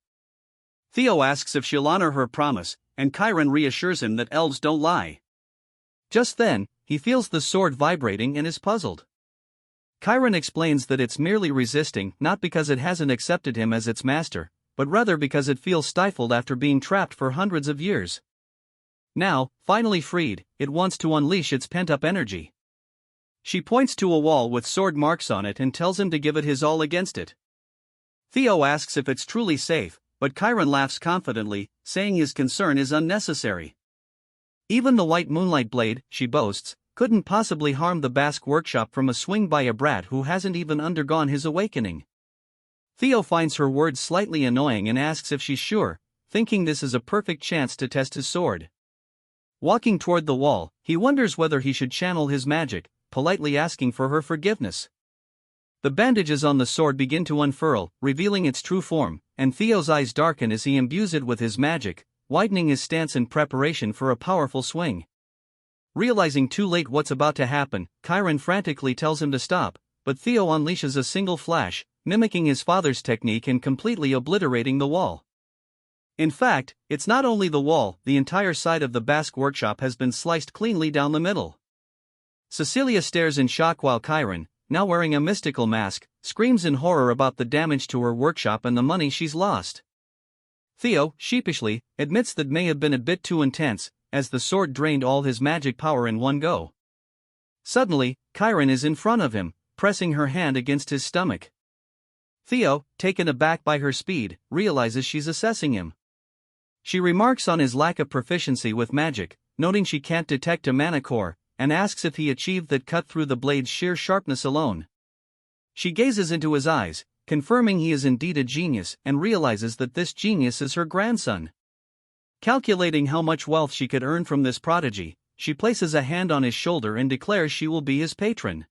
Theo asks if she'll honor her promise, and Chiron reassures him that elves don't lie. Just then, he feels the sword vibrating and is puzzled. Chiron explains that it's merely resisting, not because it hasn't accepted him as its master, but rather because it feels stifled after being trapped for hundreds of years. Now, finally freed, it wants to unleash its pent-up energy. She points to a wall with sword marks on it and tells him to give it his all against it. Theo asks if it's truly safe, but Chiron laughs confidently, saying his concern is unnecessary. Even the White Moonlight Blade, she boasts, couldn't possibly harm the Basque workshop from a swing by a brat who hasn't even undergone his awakening. Theo finds her words slightly annoying and asks if she's sure, thinking this is a perfect chance to test his sword. Walking toward the wall, he wonders whether he should channel his magic, politely asking for her forgiveness. The bandages on the sword begin to unfurl, revealing its true form, and Theo's eyes darken as he imbues it with his magic, widening his stance in preparation for a powerful swing. Realizing too late what's about to happen, Chiron frantically tells him to stop, but Theo unleashes a single flash, mimicking his father's technique and completely obliterating the wall. In fact, it's not only the wall, the entire side of the Basque workshop has been sliced cleanly down the middle. Cecilia stares in shock while Chiron, now wearing a mystical mask, screams in horror about the damage to her workshop and the money she's lost. Theo, sheepishly, admits that may have been a bit too intense, as the sword drained all his magic power in one go. Suddenly, Chiron is in front of him, pressing her hand against his stomach. Theo, taken aback by her speed, realizes she's assessing him. She remarks on his lack of proficiency with magic, noting she can't detect a mana core, and asks if he achieved that cut through the blade's sheer sharpness alone. She gazes into his eyes, confirming he is indeed a genius, and realizes that this genius is her grandson. Calculating how much wealth she could earn from this prodigy, she places a hand on his shoulder and declares she will be his patron.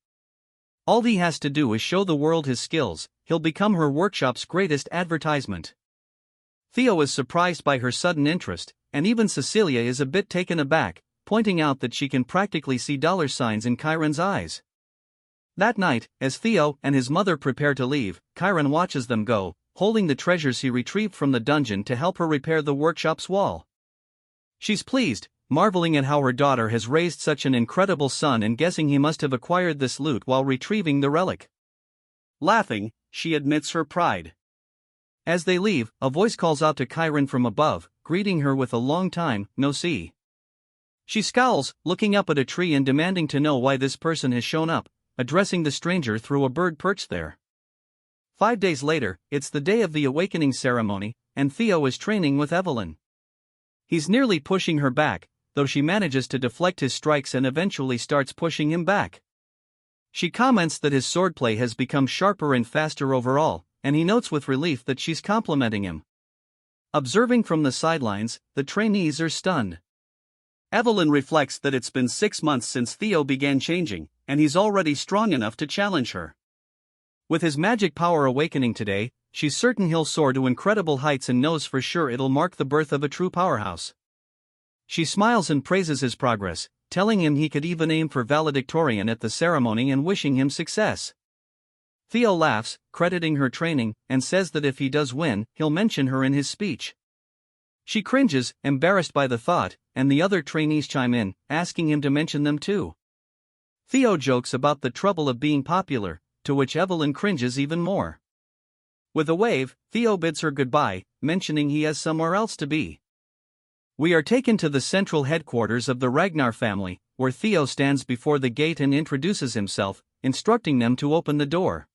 All he has to do is show the world his skills, he'll become her workshop's greatest advertisement. Theo is surprised by her sudden interest, and even Cecilia is a bit taken aback, pointing out that she can practically see dollar signs in Chiron's eyes. That night, as Theo and his mother prepare to leave, Chiron watches them go, holding the treasures he retrieved from the dungeon to help her repair the workshop's wall. She's pleased, marveling at how her daughter has raised such an incredible son and guessing he must have acquired this loot while retrieving the relic. Laughing, she admits her pride. As they leave, a voice calls out to Chiron from above, greeting her with a long time no see. She scowls, looking up at a tree and demanding to know why this person has shown up, addressing the stranger through a bird perched there. 5 days later, it's the day of the awakening ceremony, and Theo is training with Evelyn. He's nearly pushing her back, though she manages to deflect his strikes and eventually starts pushing him back. She comments that his swordplay has become sharper and faster overall, and he notes with relief that she's complimenting him. Observing from the sidelines, the trainees are stunned. Evelyn reflects that it's been 6 months since Theo began changing, and he's already strong enough to challenge her. With his magic power awakening today, she's certain he'll soar to incredible heights and knows for sure it'll mark the birth of a true powerhouse. She smiles and praises his progress, telling him he could even aim for valedictorian at the ceremony and wishing him success. Theo laughs, crediting her training, and says that if he does win, he'll mention her in his speech. She cringes, embarrassed by the thought, and the other trainees chime in, asking him to mention them too. Theo jokes about the trouble of being popular, to which Evelyn cringes even more. With a wave, Theo bids her goodbye, mentioning he has somewhere else to be. We are taken to the central headquarters of the Ragnar family, where Theo stands before the gate and introduces himself, instructing them to open the door.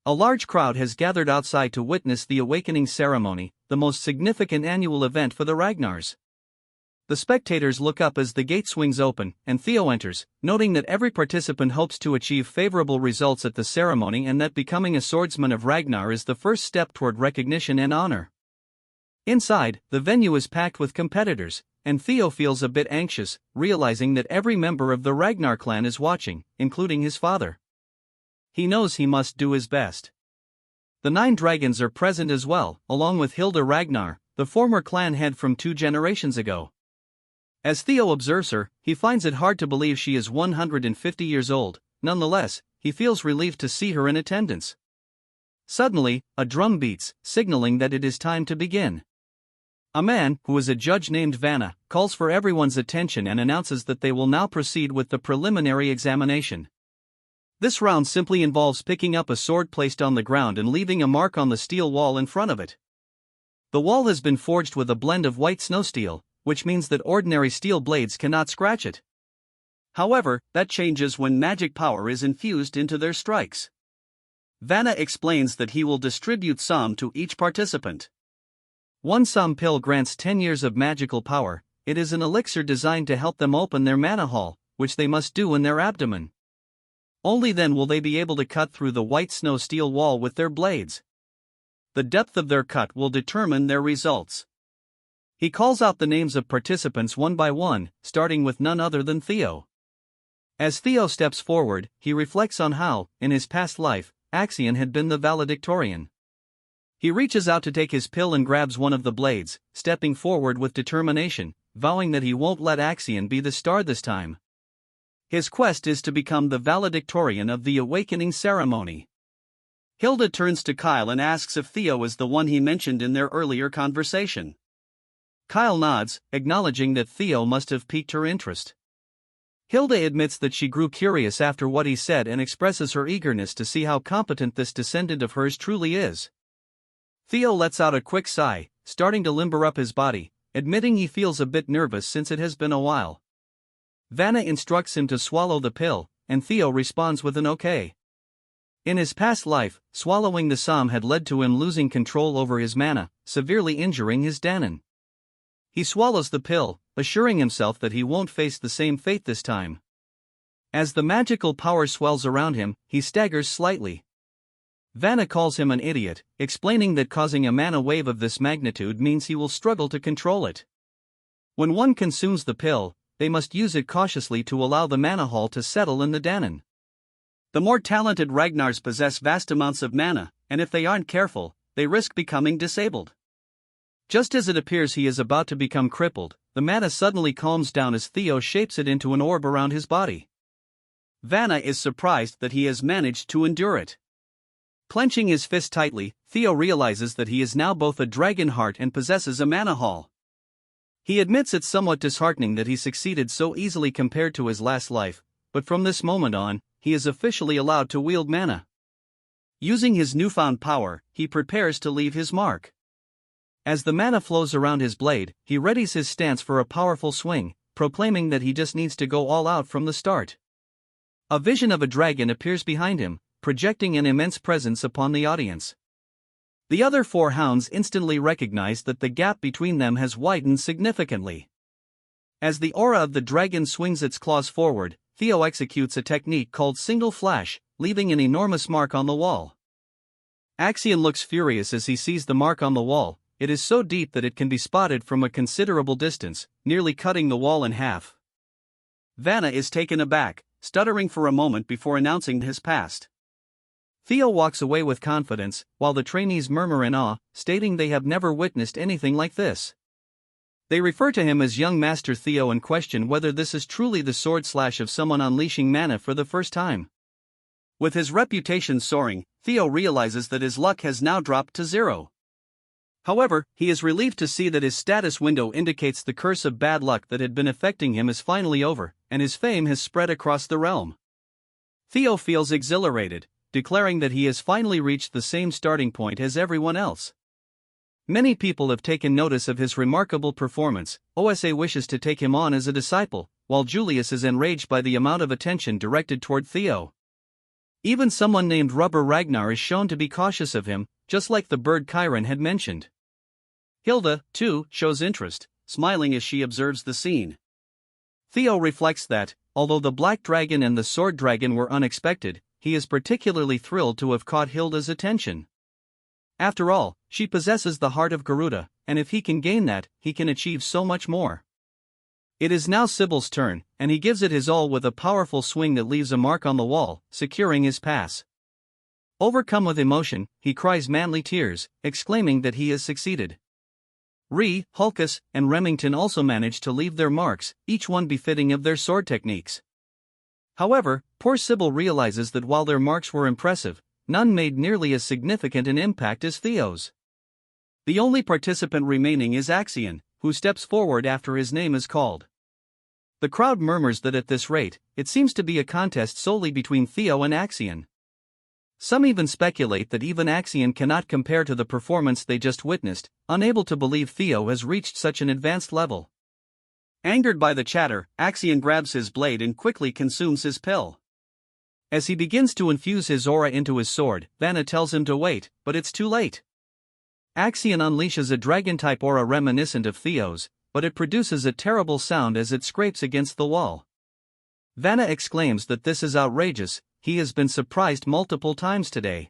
A large crowd has gathered outside to witness the awakening ceremony, the most significant annual event for the Ragnars. The spectators look up as the gate swings open, and Theo enters, noting that every participant hopes to achieve favorable results at the ceremony and that becoming a swordsman of Ragnar is the first step toward recognition and honor. Inside, the venue is packed with competitors, and Theo feels a bit anxious, realizing that every member of the Ragnar clan is watching, including his father. He knows he must do his best. The 9 dragons are present as well, along with Hilda Ragnar, the former clan head from 2 generations ago. As Theo observes her, he finds it hard to believe she is 150 years old. Nonetheless, he feels relieved to see her in attendance. Suddenly, a drum beats, signaling that it is time to begin. A man, who is a judge named Vanna, calls for everyone's attention and announces that they will now proceed with the preliminary examination. This round simply involves picking up a sword placed on the ground and leaving a mark on the steel wall in front of it. The wall has been forged with a blend of white snow steel, which means that ordinary steel blades cannot scratch it. However, that changes when magic power is infused into their strikes. Vanna explains that he will distribute some to each participant. One some pill grants 10 years of magical power. It is an elixir designed to help them open their mana hall, which they must do in their abdomen. Only then will they be able to cut through the white snow steel wall with their blades. The depth of their cut will determine their results. He calls out the names of participants one by one, starting with none other than Theo. As Theo steps forward, he reflects on how, in his past life, Axion had been the valedictorian. He reaches out to take his pill and grabs one of the blades, stepping forward with determination, vowing that he won't let Axion be the star this time. His quest is to become the valedictorian of the awakening ceremony. Hilda turns to Kyle and asks if Theo is the one he mentioned in their earlier conversation. Kyle nods, acknowledging that Theo must have piqued her interest. Hilda admits that she grew curious after what he said and expresses her eagerness to see how competent this descendant of hers truly is. Theo lets out a quick sigh, starting to limber up his body, admitting he feels a bit nervous since it has been a while. Vanna instructs him to swallow the pill, and Theo responds with an okay. In his past life, swallowing the psalm had led to him losing control over his mana, severely injuring his Danon. He swallows the pill, assuring himself that he won't face the same fate this time. As the magical power swells around him, he staggers slightly. Vanna calls him an idiot, explaining that causing a mana wave of this magnitude means he will struggle to control it. When one consumes the pill, they must use it cautiously to allow the mana hall to settle in the Danon. The more talented Ragnars possess vast amounts of mana, and if they aren't careful, they risk becoming disabled. Just as it appears he is about to become crippled, the mana suddenly calms down as Theo shapes it into an orb around his body. Vanna is surprised that he has managed to endure it. Clenching his fist tightly, Theo realizes that he is now both a dragon heart and possesses a mana hall. He admits it's somewhat disheartening that he succeeded so easily compared to his last life, but from this moment on, he is officially allowed to wield mana. Using his newfound power, he prepares to leave his mark. As the mana flows around his blade, he readies his stance for a powerful swing, proclaiming that he just needs to go all out from the start. A vision of a dragon appears behind him, projecting an immense presence upon the audience. The other four hounds instantly recognize that the gap between them has widened significantly. As the aura of the dragon swings its claws forward, Theo executes a technique called single flash, leaving an enormous mark on the wall. Axion looks furious as he sees the mark on the wall. It is so deep that it can be spotted from a considerable distance, nearly cutting the wall in half. Vanna is taken aback, stuttering for a moment before announcing his past. Theo walks away with confidence, while the trainees murmur in awe, stating they have never witnessed anything like this. They refer to him as young Master Theo and question whether this is truly the sword slash of someone unleashing mana for the first time. With his reputation soaring, Theo realizes that his luck has now dropped to 0. However, he is relieved to see that his status window indicates the curse of bad luck that had been affecting him is finally over, and his fame has spread across the realm. Theo feels exhilarated, declaring that he has finally reached the same starting point as everyone else. Many people have taken notice of his remarkable performance. OSA wishes to take him on as a disciple, while Julius is enraged by the amount of attention directed toward Theo. Even someone named Rubber Ragnar is shown to be cautious of him, just like the bird Chiron had mentioned. Hilda, too, shows interest, smiling as she observes the scene. Theo reflects that, although the Black Dragon and the Sword Dragon were unexpected, he is particularly thrilled to have caught Hilda's attention. After all, she possesses the heart of Garuda, and if he can gain that, he can achieve so much more. It is now Sybil's turn, and he gives it his all with a powerful swing that leaves a mark on the wall, securing his pass. Overcome with emotion, he cries manly tears, exclaiming that he has succeeded. Hulkus, and Remington also manage to leave their marks, each one befitting of their sword techniques. However, poor Sybil realizes that while their marks were impressive, none made nearly as significant an impact as Theo's. The only participant remaining is Axion, who steps forward after his name is called. The crowd murmurs that at this rate, it seems to be a contest solely between Theo and Axion. Some even speculate that even Axion cannot compare to the performance they just witnessed, unable to believe Theo has reached such an advanced level. Angered by the chatter, Axion grabs his blade and quickly consumes his pill. As he begins to infuse his aura into his sword, Vanna tells him to wait, but it's too late. Axion unleashes a dragon-type aura reminiscent of Theo's, but it produces a terrible sound as it scrapes against the wall. Vanna exclaims that this is outrageous. He has been surprised multiple times today.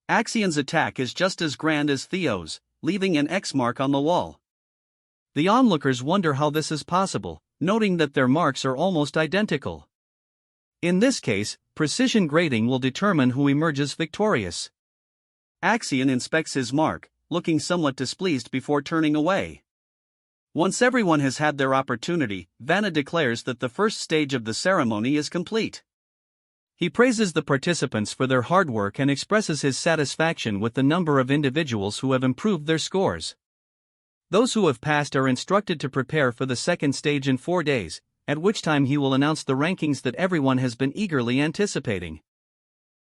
Axion's attack is just as grand as Theo's, leaving an X mark on the wall. The onlookers wonder how this is possible, noting that their marks are almost identical. In this case, precision grading will determine who emerges victorious. Axion inspects his mark, looking somewhat displeased before turning away. Once everyone has had their opportunity, Vanna declares that the first stage of the ceremony is complete. He praises the participants for their hard work and expresses his satisfaction with the number of individuals who have improved their scores. Those who have passed are instructed to prepare for the second stage in 4 days, at which time he will announce the rankings that everyone has been eagerly anticipating.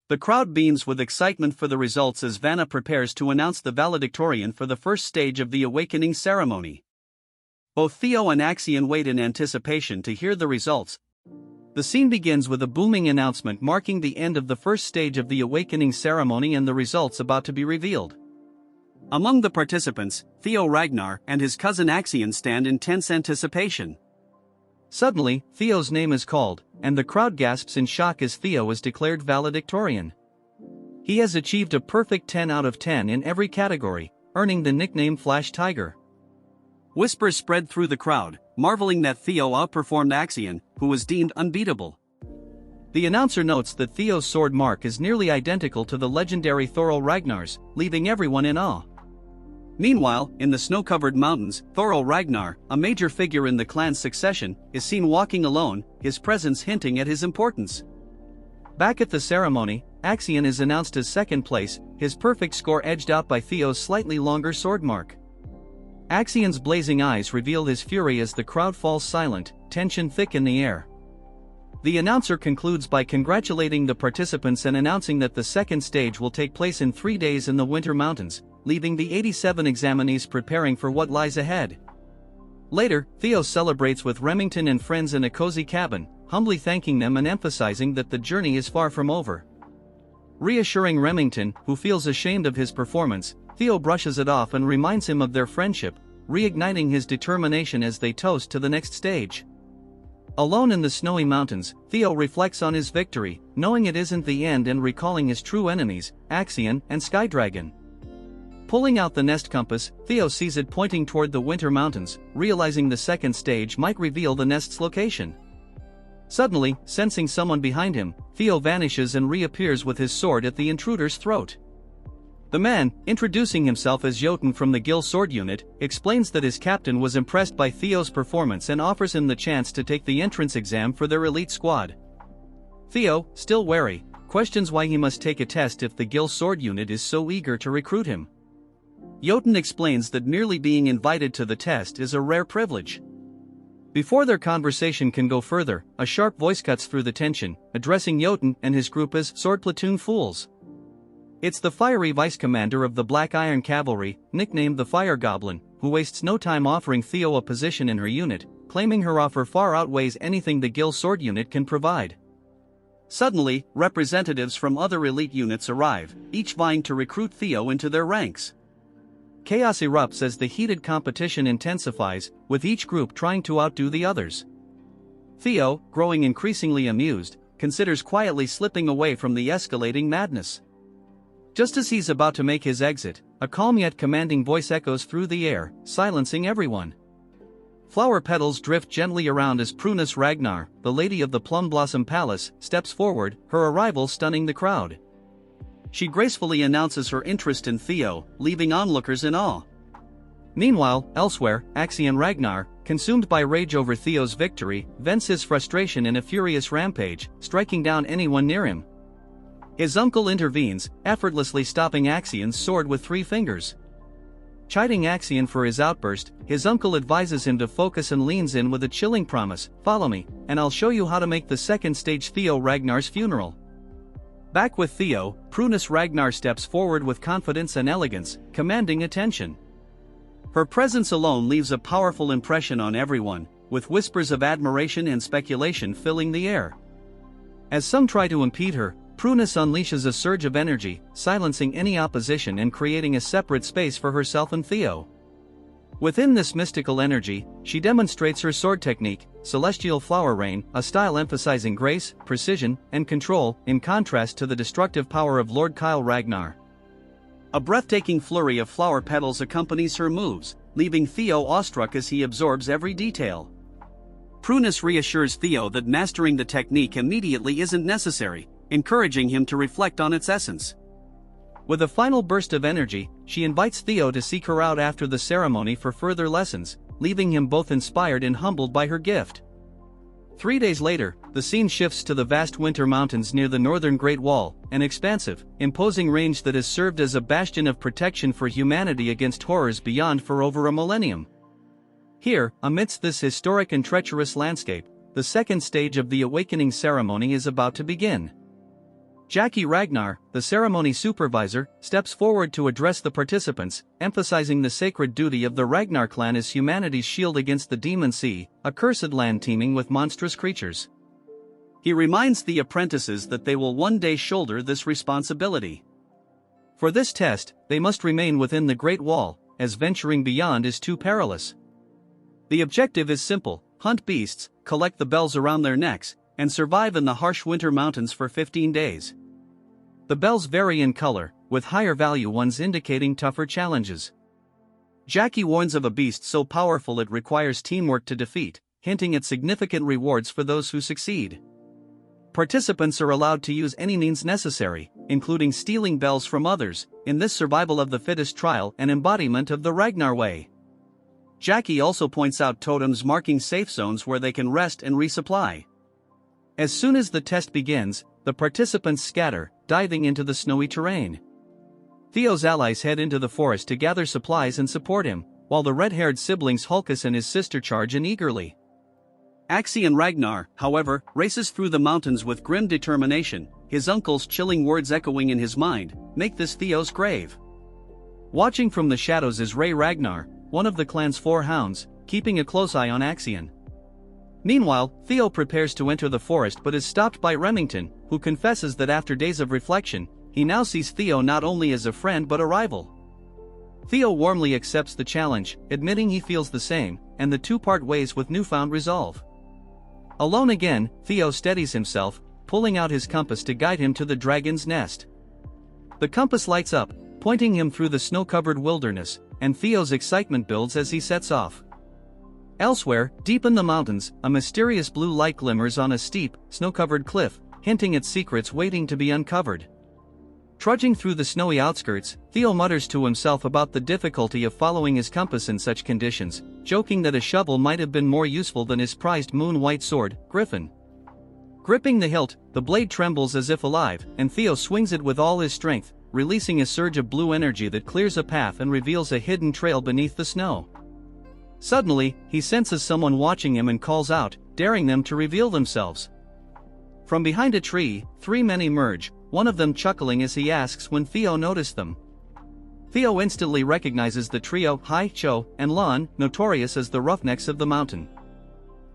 The crowd beams with excitement for the results as Vanna prepares to announce the valedictorian for the first stage of the awakening ceremony. Both Theo and Axion wait in anticipation to hear the results. The scene begins with a booming announcement marking the end of the first stage of the awakening ceremony and the results about to be revealed. Among the participants, Theo Ragnar and his cousin Axion stand in tense anticipation. Suddenly, Theo's name is called, and the crowd gasps in shock as Theo is declared valedictorian. He has achieved a perfect 10 out of 10 in every category, earning the nickname Flash Tiger. Whispers spread through the crowd, marveling that Theo outperformed Axion, who was deemed unbeatable. The announcer notes that Theo's sword mark is nearly identical to the legendary Thor Ragnar's, leaving everyone in awe. Meanwhile, in the snow-covered mountains, Thor Ragnar, a major figure in the clan's succession, is seen walking alone, his presence hinting at his importance. Back at the ceremony, Axion is announced as second place, his perfect score edged out by Theo's slightly longer sword mark. Axion's blazing eyes reveal his fury as the crowd falls silent, tension thick in the air. The announcer concludes by congratulating the participants and announcing that the second stage will take place in 3 days in the Winter Mountains, leaving the 87 examinees preparing for what lies ahead. Later, Theo celebrates with Remington and friends in a cozy cabin, humbly thanking them and emphasizing that the journey is far from over. Reassuring Remington, who feels ashamed of his performance, Theo brushes it off and reminds him of their friendship, reigniting his determination as they toast to the next stage. Alone in the snowy mountains, Theo reflects on his victory, knowing it isn't the end and recalling his true enemies, Axion and Skydragon. Pulling out the nest compass, Theo sees it pointing toward the Winter Mountains, realizing the second stage might reveal the nest's location. Suddenly, sensing someone behind him, Theo vanishes and reappears with his sword at the intruder's throat. The man, introducing himself as Jotun from the Gill Sword Unit, explains that his captain was impressed by Theo's performance and offers him the chance to take the entrance exam for their elite squad. Theo, still wary, questions why he must take a test if the Gill Sword Unit is so eager to recruit him. Jotun explains that merely being invited to the test is a rare privilege. Before their conversation can go further, a sharp voice cuts through the tension, addressing Jotun and his group as Sword Platoon Fools. It's the fiery vice commander of the Black Iron Cavalry, nicknamed the Fire Goblin, who wastes no time offering Theo a position in her unit, claiming her offer far outweighs anything the Gill Sword Unit can provide. Suddenly, representatives from other elite units arrive, each vying to recruit Theo into their ranks. Chaos erupts as the heated competition intensifies, with each group trying to outdo the others. Theo, growing increasingly amused, considers quietly slipping away from the escalating madness. Just as he's about to make his exit, a calm yet commanding voice echoes through the air, silencing everyone. Flower petals drift gently around as Prunus Ragnar, the lady of the Plum Blossom Palace, steps forward, her arrival stunning the crowd. She gracefully announces her interest in Theo, leaving onlookers in awe. Meanwhile, elsewhere, Axion Ragnar, consumed by rage over Theo's victory, vents his frustration in a furious rampage, striking down anyone near him. His uncle intervenes, effortlessly stopping Axion's sword with 3 fingers. Chiding Axion for his outburst, his uncle advises him to focus and leans in with a chilling promise, "Follow me, and I'll show you how to make the second stage Theo Ragnar's funeral." Back with Theo, Prunus Ragnar steps forward with confidence and elegance, commanding attention. Her presence alone leaves a powerful impression on everyone, with whispers of admiration and speculation filling the air. As some try to impede her, Prunus unleashes a surge of energy, silencing any opposition and creating a separate space for herself and Theo. Within this mystical energy, she demonstrates her sword technique, celestial flower rain, a style emphasizing grace, precision, and control, in contrast to the destructive power of Lord Kyle Ragnar. A breathtaking flurry of flower petals accompanies her moves, leaving Theo awestruck as he absorbs every detail. Prunus reassures Theo that mastering the technique immediately isn't necessary, encouraging him to reflect on its essence. With a final burst of energy, she invites Theo to seek her out after the ceremony for further lessons, leaving him both inspired and humbled by her gift. 3 days later, the scene shifts to the vast winter mountains near the northern Great Wall, an expansive, imposing range that has served as a bastion of protection for humanity against horrors beyond for over a millennium. Here, amidst this historic and treacherous landscape, the second stage of the awakening ceremony is about to begin. Jackie Ragnar, the ceremony supervisor, steps forward to address the participants, emphasizing the sacred duty of the Ragnar clan as humanity's shield against the Demon Sea, a cursed land teeming with monstrous creatures. He reminds the apprentices that they will one day shoulder this responsibility. For this test, they must remain within the Great Wall, as venturing beyond is too perilous. The objective is simple: hunt beasts, collect the bells around their necks, and survive in the harsh winter mountains for 15 days. The bells vary in color, with higher value ones indicating tougher challenges. Jackie warns of a beast so powerful it requires teamwork to defeat, hinting at significant rewards for those who succeed. Participants are allowed to use any means necessary, including stealing bells from others, in this survival of the fittest trial and embodiment of the Ragnar way. Jackie also points out totems marking safe zones where they can rest and resupply. As soon as the test begins, the participants scatter, diving into the snowy terrain. Theo's allies head into the forest to gather supplies and support him, while the red-haired siblings Hulkus and his sister charge in eagerly. Axion Ragnar, however, races through the mountains with grim determination, his uncle's chilling words echoing in his mind, "Make this Theo's grave." Watching from the shadows is Ragnar, one of the clan's 4 hounds, keeping a close eye on Axion. Meanwhile, Theo prepares to enter the forest but is stopped by Remington, who confesses that after days of reflection, he now sees Theo not only as a friend but a rival. Theo warmly accepts the challenge, admitting he feels the same, and the two part ways with newfound resolve. Alone again, Theo steadies himself, pulling out his compass to guide him to the dragon's nest. The compass lights up, pointing him through the snow-covered wilderness, and Theo's excitement builds as he sets off. Elsewhere, deep in the mountains, a mysterious blue light glimmers on a steep, snow-covered cliff, hinting at secrets waiting to be uncovered. Trudging through the snowy outskirts, Theo mutters to himself about the difficulty of following his compass in such conditions, joking that a shovel might have been more useful than his prized moon-white sword, Griffin. Gripping the hilt, the blade trembles as if alive, and Theo swings it with all his strength, releasing a surge of blue energy that clears a path and reveals a hidden trail beneath the snow. Suddenly, he senses someone watching him and calls out, daring them to reveal themselves. From behind a tree, 3 men emerge, one of them chuckling as he asks when Theo noticed them. Theo instantly recognizes the trio, Hai, Cho, and Lon, notorious as the roughnecks of the mountain.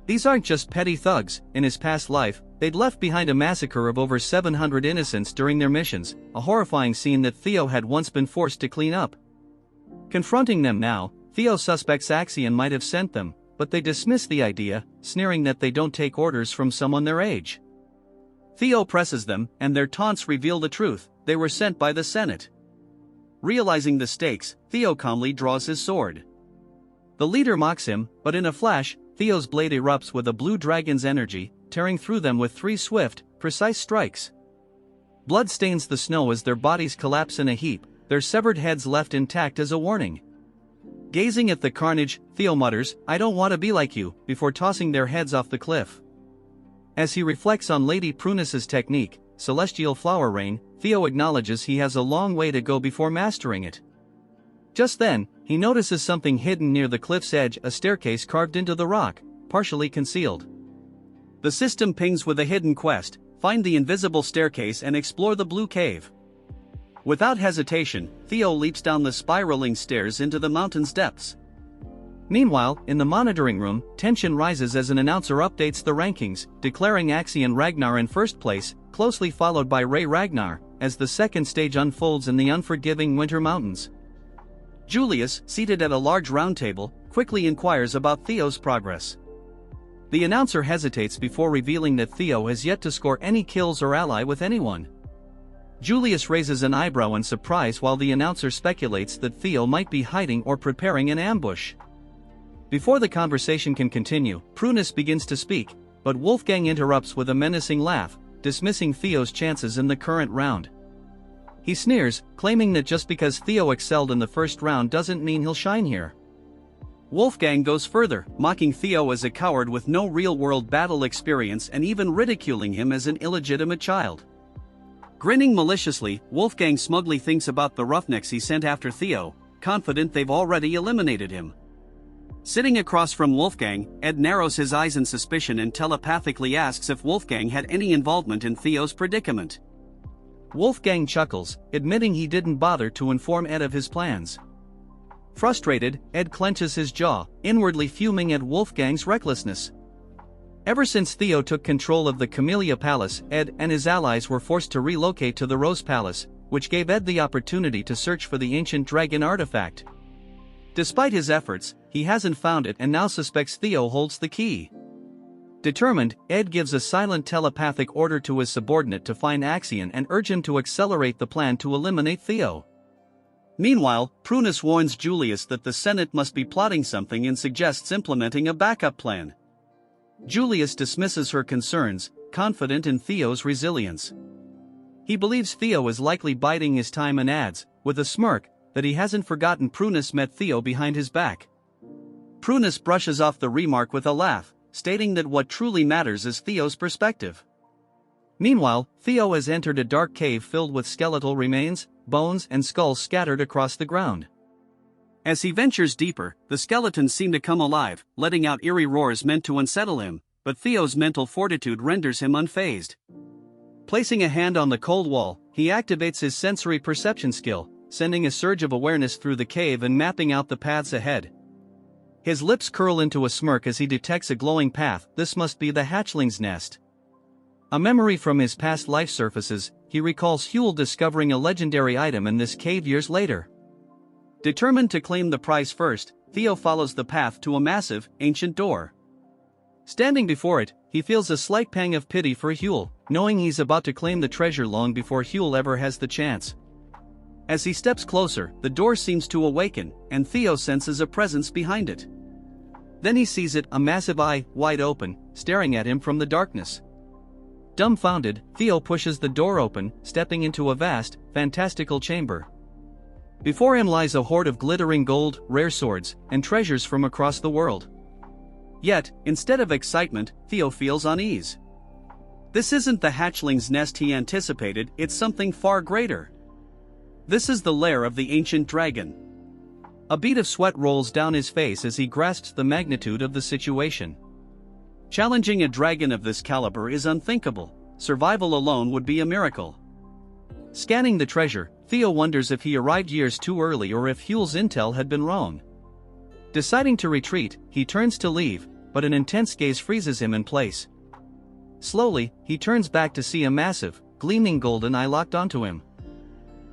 These aren't just petty thugs. In his past life, they'd left behind a massacre of over 700 innocents during their missions, a horrifying scene that Theo had once been forced to clean up. Confronting them now, Theo suspects Axion might have sent them, but they dismiss the idea, sneering that they don't take orders from someone their age. Theo presses them, and their taunts reveal the truth: they were sent by the Senate. Realizing the stakes, Theo calmly draws his sword. The leader mocks him, but in a flash, Theo's blade erupts with a blue dragon's energy, tearing through them with 3 swift, precise strikes. Blood stains the snow as their bodies collapse in a heap, their severed heads left intact as a warning. Gazing at the carnage, Theo mutters, "I don't want to be like you," before tossing their heads off the cliff. As he reflects on Lady Prunus's technique, Celestial Flower Rain, Theo acknowledges he has a long way to go before mastering it. Just then, he notices something hidden near the cliff's edge, a staircase carved into the rock, partially concealed. The system pings with a hidden quest: find the invisible staircase and explore the blue cave. Without hesitation, Theo leaps down the spiraling stairs into the mountain's depths. Meanwhile, in the monitoring room, tension rises as an announcer updates the rankings, declaring Axion Ragnar in first place, closely followed by Ragnar, as the second stage unfolds in the unforgiving winter mountains. Julius, seated at a large round table, quickly inquires about Theo's progress. The announcer hesitates before revealing that Theo has yet to score any kills or ally with anyone. Julius raises an eyebrow in surprise while the announcer speculates that Theo might be hiding or preparing an ambush. Before the conversation can continue, Prunus begins to speak, but Wolfgang interrupts with a menacing laugh, dismissing Theo's chances in the current round. He sneers, claiming that just because Theo excelled in the first round doesn't mean he'll shine here. Wolfgang goes further, mocking Theo as a coward with no real-world battle experience and even ridiculing him as an illegitimate child. Grinning maliciously, Wolfgang smugly thinks about the roughnecks he sent after Theo, confident they've already eliminated him. Sitting across from Wolfgang, Ed narrows his eyes in suspicion and telepathically asks if Wolfgang had any involvement in Theo's predicament. Wolfgang chuckles, admitting he didn't bother to inform Ed of his plans. Frustrated, Ed clenches his jaw, inwardly fuming at Wolfgang's recklessness. Ever since Theo took control of the Camellia Palace, Ed and his allies were forced to relocate to the Rose Palace, which gave Ed the opportunity to search for the ancient dragon artifact. Despite his efforts, he hasn't found it and now suspects Theo holds the key. Determined, Ed gives a silent telepathic order to his subordinate to find Axion and urge him to accelerate the plan to eliminate Theo. Meanwhile, Prunus warns Julius that the Senate must be plotting something and suggests implementing a backup plan. Julius dismisses her concerns, confident in Theo's resilience. He believes Theo is likely biding his time and adds, with a smirk, that he hasn't forgotten Prunus met Theo behind his back. Prunus brushes off the remark with a laugh, stating that what truly matters is Theo's perspective. Meanwhile, Theo has entered a dark cave filled with skeletal remains, bones and skulls scattered across the ground. As he ventures deeper, the skeletons seem to come alive, letting out eerie roars meant to unsettle him, but Theo's mental fortitude renders him unfazed. Placing a hand on the cold wall, he activates his sensory perception skill, sending a surge of awareness through the cave and mapping out the paths ahead. His lips curl into a smirk as he detects a glowing path. This must be the hatchling's nest. A memory from his past life surfaces, he recalls Huel discovering a legendary item in this cave years later. Determined to claim the prize first, Theo follows the path to a massive, ancient door. Standing before it, he feels a slight pang of pity for Huel, knowing he's about to claim the treasure long before Huel ever has the chance. As he steps closer, the door seems to awaken, and Theo senses a presence behind it. Then he sees it, a massive eye, wide open, staring at him from the darkness. Dumbfounded, Theo pushes the door open, stepping into a vast, fantastical chamber. Before him lies a hoard of glittering gold, rare swords, and treasures from across the world. Yet, instead of excitement, Theo feels unease. This isn't the hatchling's nest he anticipated, it's something far greater. This is the lair of the ancient dragon. A bead of sweat rolls down his face as he grasps the magnitude of the situation. Challenging a dragon of this caliber is unthinkable. Survival alone would be a miracle. Scanning the treasure, Theo wonders if he arrived years too early or if Huel's intel had been wrong. Deciding to retreat, he turns to leave, but an intense gaze freezes him in place. Slowly, he turns back to see a massive, gleaming golden eye locked onto him.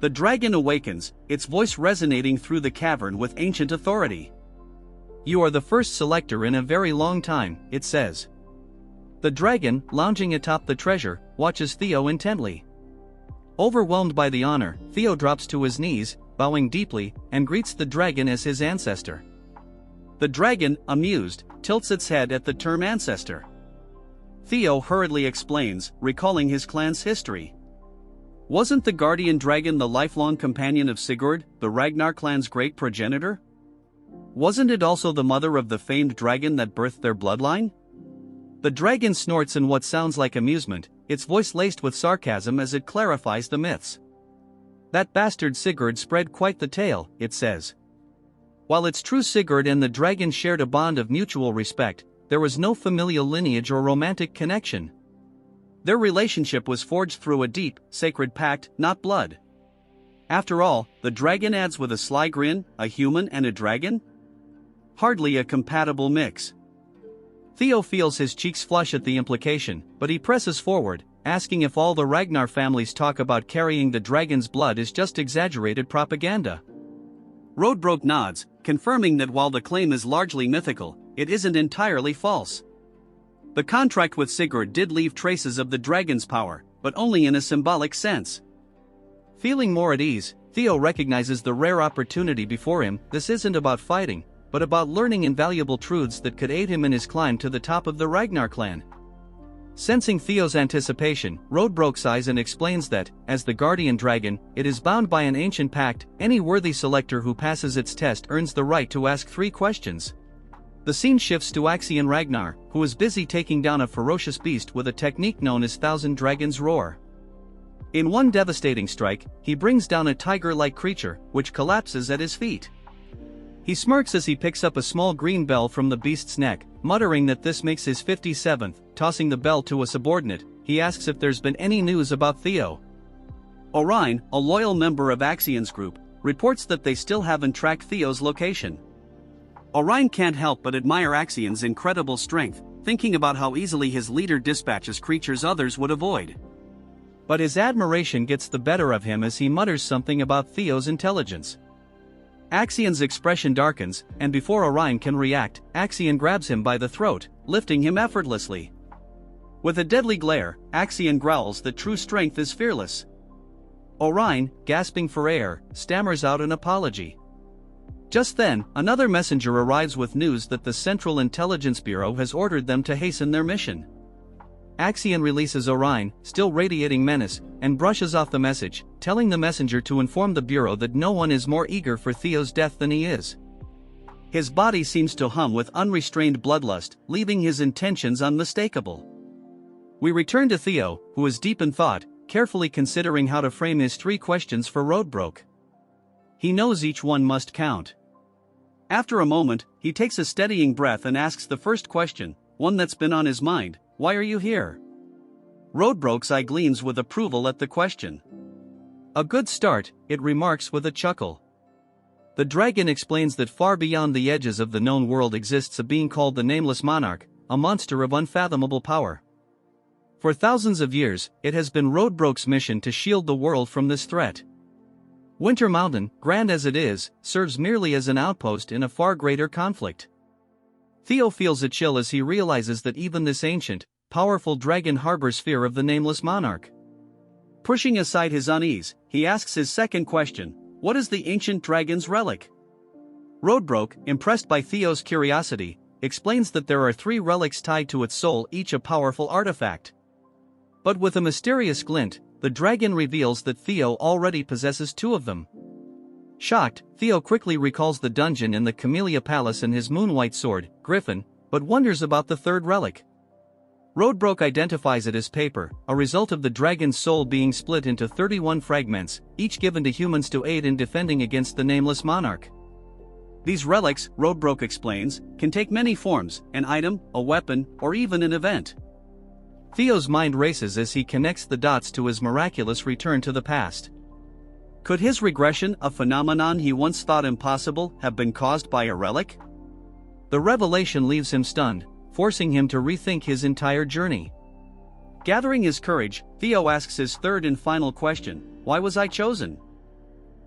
The dragon awakens, its voice resonating through the cavern with ancient authority. "You are the first selector in a very long time," it says. The dragon, lounging atop the treasure, watches Theo intently. Overwhelmed by the honor, Theo drops to his knees, bowing deeply, and greets the dragon as his ancestor. The dragon, amused, tilts its head at the term ancestor. Theo hurriedly explains, recalling his clan's history. Wasn't the guardian dragon the lifelong companion of Sigurd, the Ragnar clan's great progenitor? Wasn't it also the mother of the famed dragon that birthed their bloodline? The dragon snorts in what sounds like amusement, its voice laced with sarcasm as it clarifies the myths. That bastard Sigurd spread quite the tale, it says. While it's true Sigurd and the dragon shared a bond of mutual respect, there was no familial lineage or romantic connection. Their relationship was forged through a deep, sacred pact, not blood. After all, the dragon adds with a sly grin, a human and a dragon? Hardly a compatible mix. Theo feels his cheeks flush at the implication, but he presses forward, asking if all the Ragnar family's talk about carrying the dragon's blood is just exaggerated propaganda. Roadbroke nods, confirming that while the claim is largely mythical, it isn't entirely false. The contract with Sigurd did leave traces of the dragon's power, but only in a symbolic sense. Feeling more at ease, Theo recognizes the rare opportunity before him. This isn't about fighting, but about learning invaluable truths that could aid him in his climb to the top of the Ragnar clan. Sensing Theo's anticipation, Rodbrok sighs and explains that, as the guardian dragon, it is bound by an ancient pact. Any worthy selector who passes its test earns the right to ask 3 questions. The scene shifts to Axion Ragnar, who is busy taking down a ferocious beast with a technique known as Thousand Dragons Roar. In one devastating strike, he brings down a tiger-like creature, which collapses at his feet. He smirks as he picks up a small green bell from the beast's neck, muttering that this makes his 57th. Tossing the bell to a subordinate, he asks if there's been any news about Theo. Orion, a loyal member of Axion's group, reports that they still haven't tracked Theo's location. Orion can't help but admire Axion's incredible strength, thinking about how easily his leader dispatches creatures others would avoid. But his admiration gets the better of him as he mutters something about Theo's intelligence. Axion's expression darkens, and before Orion can react, Axion grabs him by the throat, lifting him effortlessly. With a deadly glare, Axion growls that true strength is fearless. Orion, gasping for air, stammers out an apology. Just then, another messenger arrives with news that the Central Intelligence Bureau has ordered them to hasten their mission. Axion releases Orion, still radiating menace, and brushes off the message, telling the messenger to inform the Bureau that no one is more eager for Theo's death than he is. His body seems to hum with unrestrained bloodlust, leaving his intentions unmistakable. We return to Theo, who is deep in thought, carefully considering how to frame his 3 questions for Rodbrok. He knows each one must count. After a moment, he takes a steadying breath and asks the first question, one that's been on his mind: why are you here? Rodbrok's eye gleams with approval at the question. A good start, it remarks with a chuckle. The dragon explains that far beyond the edges of the known world exists a being called the Nameless Monarch, a monster of unfathomable power. For thousands of years, it has been Rodbrok's mission to shield the world from this threat. Winter Mountain, grand as it is, serves merely as an outpost in a far greater conflict. Theo feels a chill as he realizes that even this ancient, powerful dragon harbors fear of the Nameless Monarch. Pushing aside his unease, he asks his second question: what is the ancient dragon's relic? Rodbrok, impressed by Theo's curiosity, explains that there are 3 relics tied to its soul, each a powerful artifact. But with a mysterious glint, the dragon reveals that Theo already possesses 2 of them. Shocked, Theo quickly recalls the dungeon in the Camellia Palace and his moonwhite sword, Griffin, but wonders about the 3rd relic. Rodbrok identifies it as paper, a result of the dragon's soul being split into 31 fragments, each given to humans to aid in defending against the Nameless Monarch. These relics, Rodbrok explains, can take many forms: an item, a weapon, or even an event. Theo's mind races as he connects the dots to his miraculous return to the past. Could his regression, a phenomenon he once thought impossible, have been caused by a relic? The revelation leaves him stunned, forcing him to rethink his entire journey. Gathering his courage, Theo asks his 3rd and final question: why was I chosen?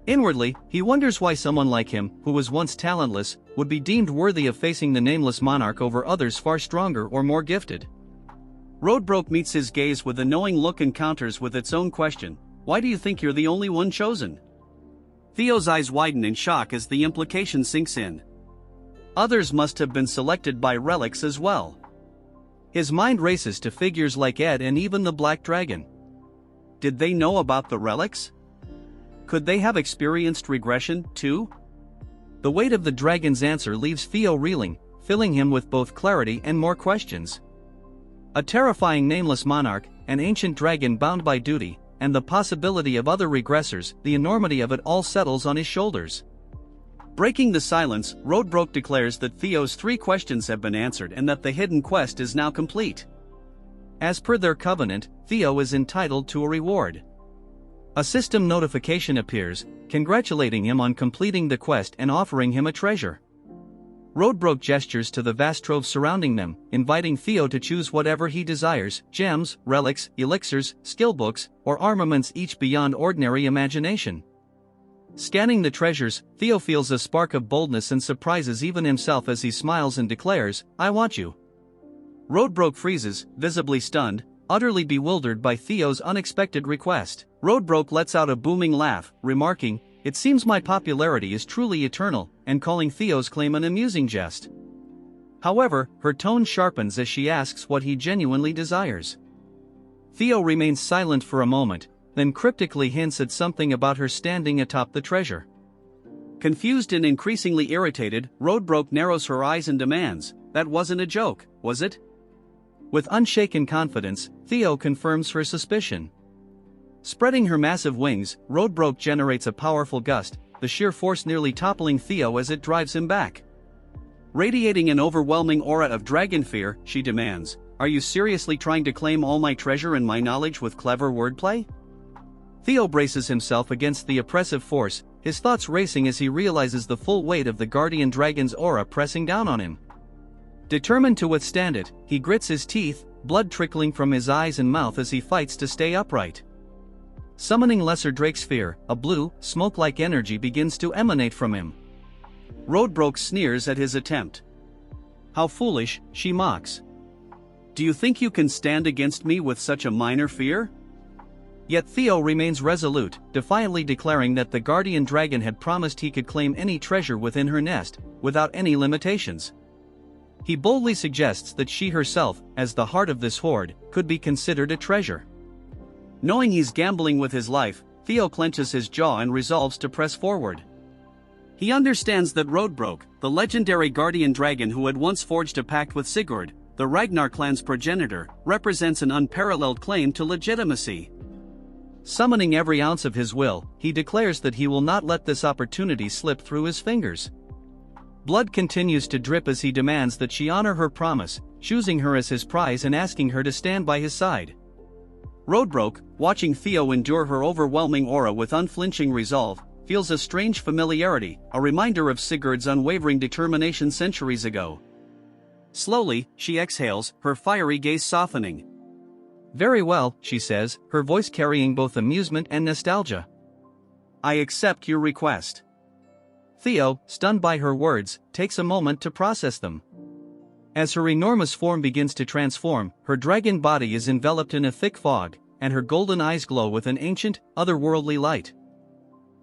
Inwardly, he wonders why someone like him, who was once talentless, would be deemed worthy of facing the Nameless Monarch over others far stronger or more gifted. Rodbrok meets his gaze with a knowing look and counters with its own question: why do you think you're the only one chosen? Theo's eyes widen in shock as the implication sinks in. Others must have been selected by relics as well. His mind races to figures like Ed and even the Black Dragon. Did they know about the relics? Could they have experienced regression, too? The weight of the dragon's answer leaves Theo reeling, filling him with both clarity and more questions. A terrifying Nameless Monarch, an ancient dragon bound by duty, and the possibility of other regressors, the enormity of it all settles on his shoulders. Breaking the silence, Rodbrok declares that Theo's 3 questions have been answered and that the hidden quest is now complete. As per their covenant, Theo is entitled to a reward. A system notification appears, congratulating him on completing the quest and offering him a treasure. Rodbrok gestures to the vast trove surrounding them, inviting Theo to choose whatever he desires: gems, relics, elixirs, skill books, or armaments, each beyond ordinary imagination. Scanning the treasures, Theo feels a spark of boldness and surprises even himself as he smiles and declares, "I want you." Roadbroke freezes, visibly stunned, utterly bewildered by Theo's unexpected request. Roadbroke lets out a booming laugh, remarking, "It seems my popularity is truly eternal," and calling Theo's claim an amusing jest. However, her tone sharpens as she asks what he genuinely desires. Theo remains silent for a moment, then cryptically hints at something about her standing atop the treasure. Confused and increasingly irritated, Roadbroke narrows her eyes and demands, "That wasn't a joke, was it?" With unshaken confidence, Theo confirms her suspicion. Spreading her massive wings, Roadbroke generates a powerful gust, the sheer force nearly toppling Theo as it drives him back. Radiating an overwhelming aura of dragon fear, she demands, "Are you seriously trying to claim all my treasure and my knowledge with clever wordplay?" Theo braces himself against the oppressive force, his thoughts racing as he realizes the full weight of the guardian dragon's aura pressing down on him. Determined to withstand it, he grits his teeth, blood trickling from his eyes and mouth as he fights to stay upright. Summoning Lesser Drake's fear, a blue, smoke-like energy begins to emanate from him. Roadbroke sneers at his attempt. "How foolish," she mocks. "Do you think you can stand against me with such a minor fear?" Yet Theo remains resolute, defiantly declaring that the guardian dragon had promised he could claim any treasure within her nest, without any limitations. He boldly suggests that she herself, as the heart of this hoard, could be considered a treasure. Knowing he's gambling with his life, Theo clenches his jaw and resolves to press forward. He understands that Roadbroke, the legendary guardian dragon who had once forged a pact with Sigurd, the Ragnar clan's progenitor, represents an unparalleled claim to legitimacy. Summoning every ounce of his will, he declares that he will not let this opportunity slip through his fingers. Blood continues to drip as he demands that she honor her promise, choosing her as his prize and asking her to stand by his side. Roadbroke, watching Theo endure her overwhelming aura with unflinching resolve, feels a strange familiarity, a reminder of Sigurd's unwavering determination centuries ago. Slowly, she exhales, her fiery gaze softening. "Very well," she says, her voice carrying both amusement and nostalgia. "I accept your request." Theo, stunned by her words, takes a moment to process them. As her enormous form begins to transform, her dragon body is enveloped in a thick fog, and her golden eyes glow with an ancient, otherworldly light.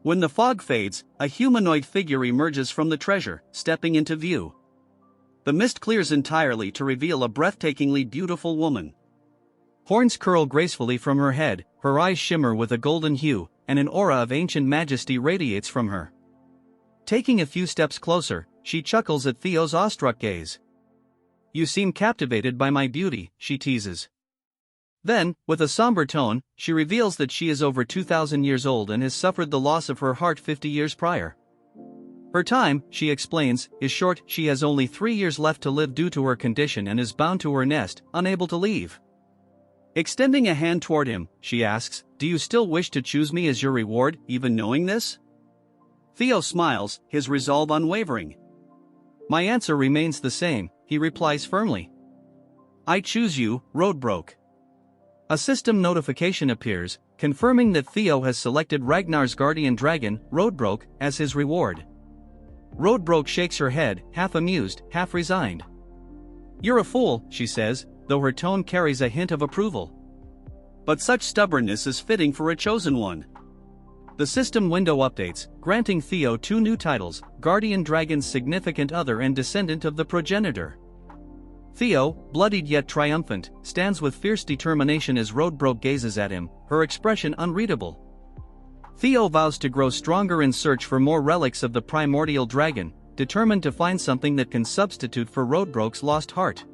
When the fog fades, a humanoid figure emerges from the treasure, stepping into view. The mist clears entirely to reveal a breathtakingly beautiful woman. Horns curl gracefully from her head, her eyes shimmer with a golden hue, and an aura of ancient majesty radiates from her. Taking a few steps closer, she chuckles at Theo's awestruck gaze. "You seem captivated by my beauty," she teases. Then, with a somber tone, she reveals that she is over 2,000 years old and has suffered the loss of her heart 50 years prior. Her time, she explains, is short. She has only 3 years left to live due to her condition and is bound to her nest, unable to leave. Extending a hand toward him, she asks, "Do you still wish to choose me as your reward, even knowing this?" Theo smiles, his resolve unwavering. "My answer remains the same," he replies firmly. "I choose you, Roadbroke." A system notification appears, confirming that Theo has selected Ragnar's guardian dragon, Roadbroke, as his reward. Roadbroke shakes her head, half amused, half resigned. "You're a fool," she says, though her tone carries a hint of approval. "But such stubbornness is fitting for a chosen one." The system window updates, granting Theo 2 new titles, Guardian Dragon's Significant Other and Descendant of the Progenitor. Theo, bloodied yet triumphant, stands with fierce determination as Roadbroke gazes at him, her expression unreadable. Theo vows to grow stronger in search for more relics of the primordial dragon, determined to find something that can substitute for Roadbroke's lost heart.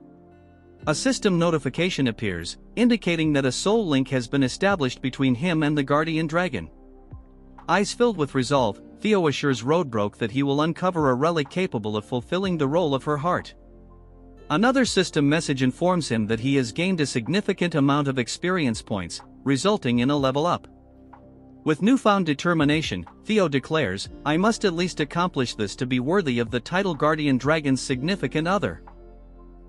A system notification appears, indicating that a soul link has been established between him and the guardian dragon. Eyes filled with resolve, Theo assures Roadbroke that he will uncover a relic capable of fulfilling the role of her heart. Another system message informs him that he has gained a significant amount of experience points, resulting in a level up. With newfound determination, Theo declares, "I must at least accomplish this to be worthy of the title Guardian Dragon's Significant Other."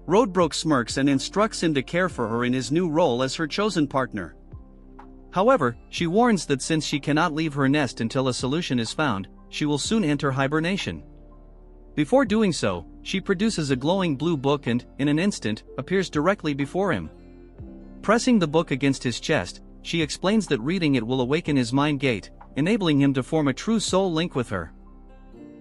Roadbroke smirks and instructs him to care for her in his new role as her chosen partner. However, she warns that since she cannot leave her nest until a solution is found, she will soon enter hibernation. Before doing so, she produces a glowing blue book and, in an instant, appears directly before him. Pressing the book against his chest, she explains that reading it will awaken his mind gate, enabling him to form a true soul link with her.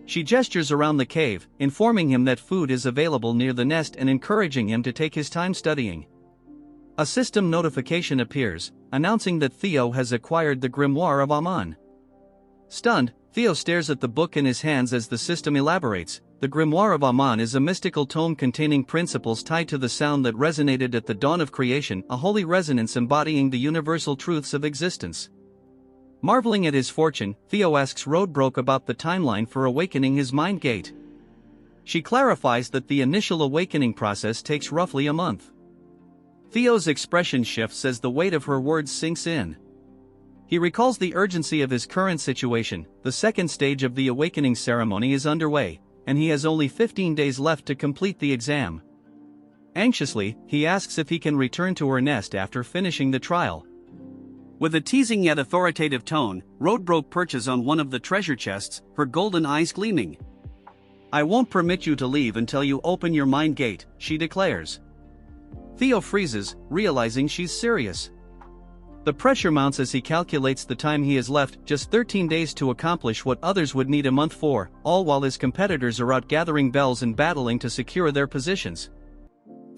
She gestures around the cave, informing him that food is available near the nest and encouraging him to take his time studying. A system notification appears, announcing that Theo has acquired the Grimoire of Aman. Stunned, Theo stares at the book in his hands as the system elaborates. The Grimoire of Aman is a mystical tome containing principles tied to the sound that resonated at the dawn of creation, a holy resonance embodying the universal truths of existence. Marveling at his fortune, Theo asks Roadbrook about the timeline for awakening his mind gate. She clarifies that the initial awakening process takes roughly a month. Theo's expression shifts as the weight of her words sinks in. He recalls the urgency of his current situation. The second stage of the awakening ceremony is underway, and he has only 15 days left to complete the exam. Anxiously, he asks if he can return to her nest after finishing the trial. With a teasing yet authoritative tone, Roadbrook perches on one of the treasure chests, her golden eyes gleaming. "I won't permit you to leave until you open your mind gate," she declares. Theo freezes, realizing she's serious. The pressure mounts as he calculates the time he has left, just 13 days to accomplish what others would need a month for, all while his competitors are out gathering bells and battling to secure their positions.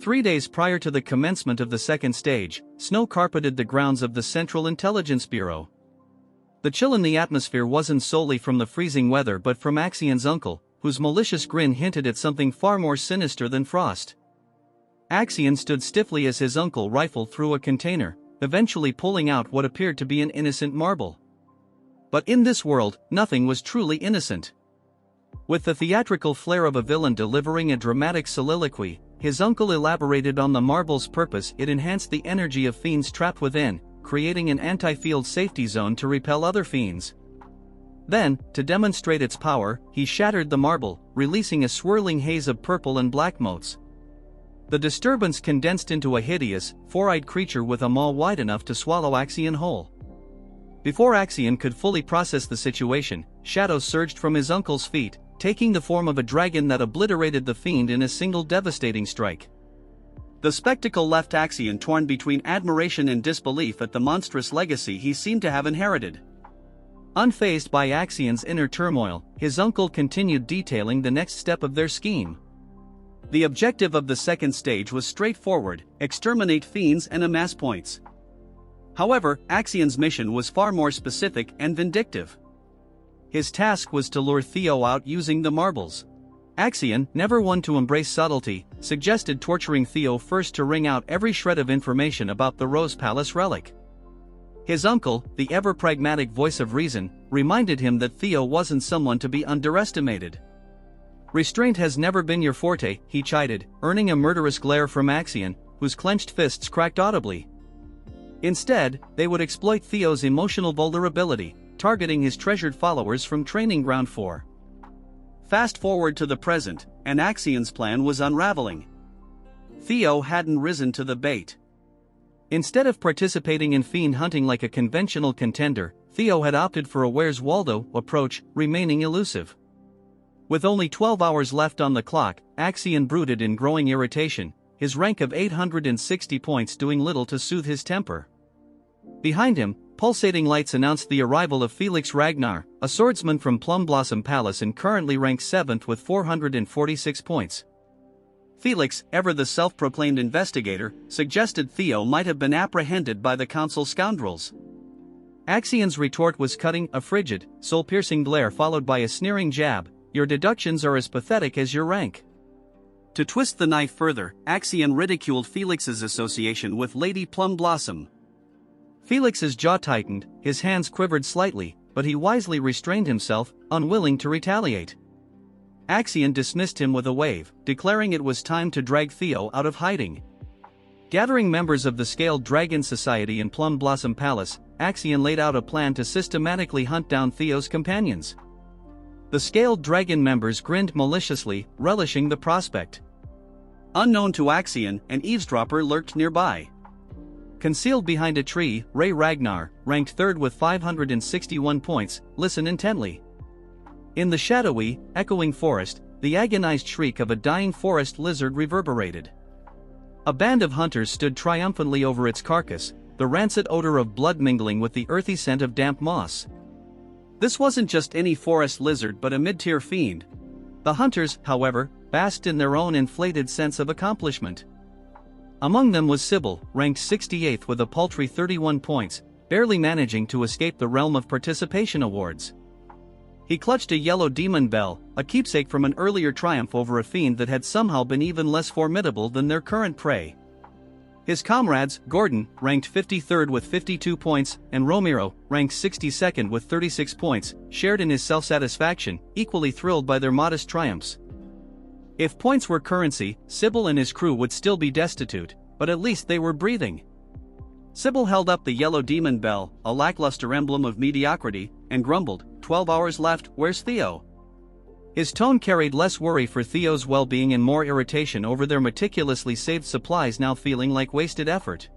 3 days prior to the commencement of the second stage, snow carpeted the grounds of the Central Intelligence Bureau. The chill in the atmosphere wasn't solely from the freezing weather but from Axion's uncle, whose malicious grin hinted at something far more sinister than frost. Axion stood stiffly as his uncle rifled through a container, eventually pulling out what appeared to be an innocent marble. But in this world, nothing was truly innocent. With the theatrical flair of a villain delivering a dramatic soliloquy, his uncle elaborated on the marble's purpose. It enhanced the energy of fiends trapped within, creating an anti-field safety zone to repel other fiends. Then, to demonstrate its power, he shattered the marble, releasing a swirling haze of purple and black motes. The disturbance condensed into a hideous, four-eyed creature with a maw wide enough to swallow Axion whole. Before Axion could fully process the situation, shadows surged from his uncle's feet, taking the form of a dragon that obliterated the fiend in a single devastating strike. The spectacle left Axion torn between admiration and disbelief at the monstrous legacy he seemed to have inherited. Unfazed by Axion's inner turmoil, his uncle continued detailing the next step of their scheme. The objective of the second stage was straightforward: exterminate fiends and amass points. However, Axion's mission was far more specific and vindictive. His task was to lure Theo out using the marbles. Axion, never one to embrace subtlety, suggested torturing Theo first to wring out every shred of information about the Rose Palace relic. His uncle, the ever-pragmatic voice of reason, reminded him that Theo wasn't someone to be underestimated. "Restraint has never been your forte," he chided, earning a murderous glare from Axion, whose clenched fists cracked audibly. Instead, they would exploit Theo's emotional vulnerability, targeting his treasured followers from Training Ground 4. Fast forward to the present, and Axion's plan was unraveling. Theo hadn't risen to the bait. Instead of participating in fiend hunting like a conventional contender, Theo had opted for a Where's Waldo approach, remaining elusive. With only 12 hours left on the clock, Axion brooded in growing irritation, his rank of 860 points doing little to soothe his temper. Behind him, pulsating lights announced the arrival of Felix Ragnar, a swordsman from Plum Blossom Palace and currently ranked 7th with 446 points. Felix, ever the self-proclaimed investigator, suggested Theo might have been apprehended by the council scoundrels. Axion's retort was cutting, a frigid, soul-piercing glare followed by a sneering jab: "Your deductions are as pathetic as your rank." To twist the knife further, Axion ridiculed Felix's association with Lady Plum Blossom. Felix's jaw tightened, his hands quivered slightly, but he wisely restrained himself, unwilling to retaliate. Axion dismissed him with a wave, declaring it was time to drag Theo out of hiding. Gathering members of the Scaled Dragon Society in Plum Blossom Palace, Axion laid out a plan to systematically hunt down Theo's companions. The Scaled Dragon members grinned maliciously, relishing the prospect. Unknown to Axion, an eavesdropper lurked nearby. Concealed behind a tree, Ragnar, ranked 3rd with 561 points, listened intently. In the shadowy, echoing forest, the agonized shriek of a dying forest lizard reverberated. A band of hunters stood triumphantly over its carcass, the rancid odor of blood mingling with the earthy scent of damp moss. This wasn't just any forest lizard but a mid-tier fiend. The hunters, however, basked in their own inflated sense of accomplishment. Among them was Sybil, ranked 68th with a paltry 31 points, barely managing to escape the realm of participation awards. He clutched a yellow demon bell, a keepsake from an earlier triumph over a fiend that had somehow been even less formidable than their current prey. His comrades, Gordon, ranked 53rd with 52 points, and Romero, ranked 62nd with 36 points, shared in his self-satisfaction, equally thrilled by their modest triumphs. If points were currency, Sybil and his crew would still be destitute, but at least they were breathing. Sybil held up the yellow demon bell, a lackluster emblem of mediocrity, and grumbled, 12 hours left, where's Theo? His tone carried less worry for Theo's well-being and more irritation over their meticulously saved supplies now feeling like wasted effort.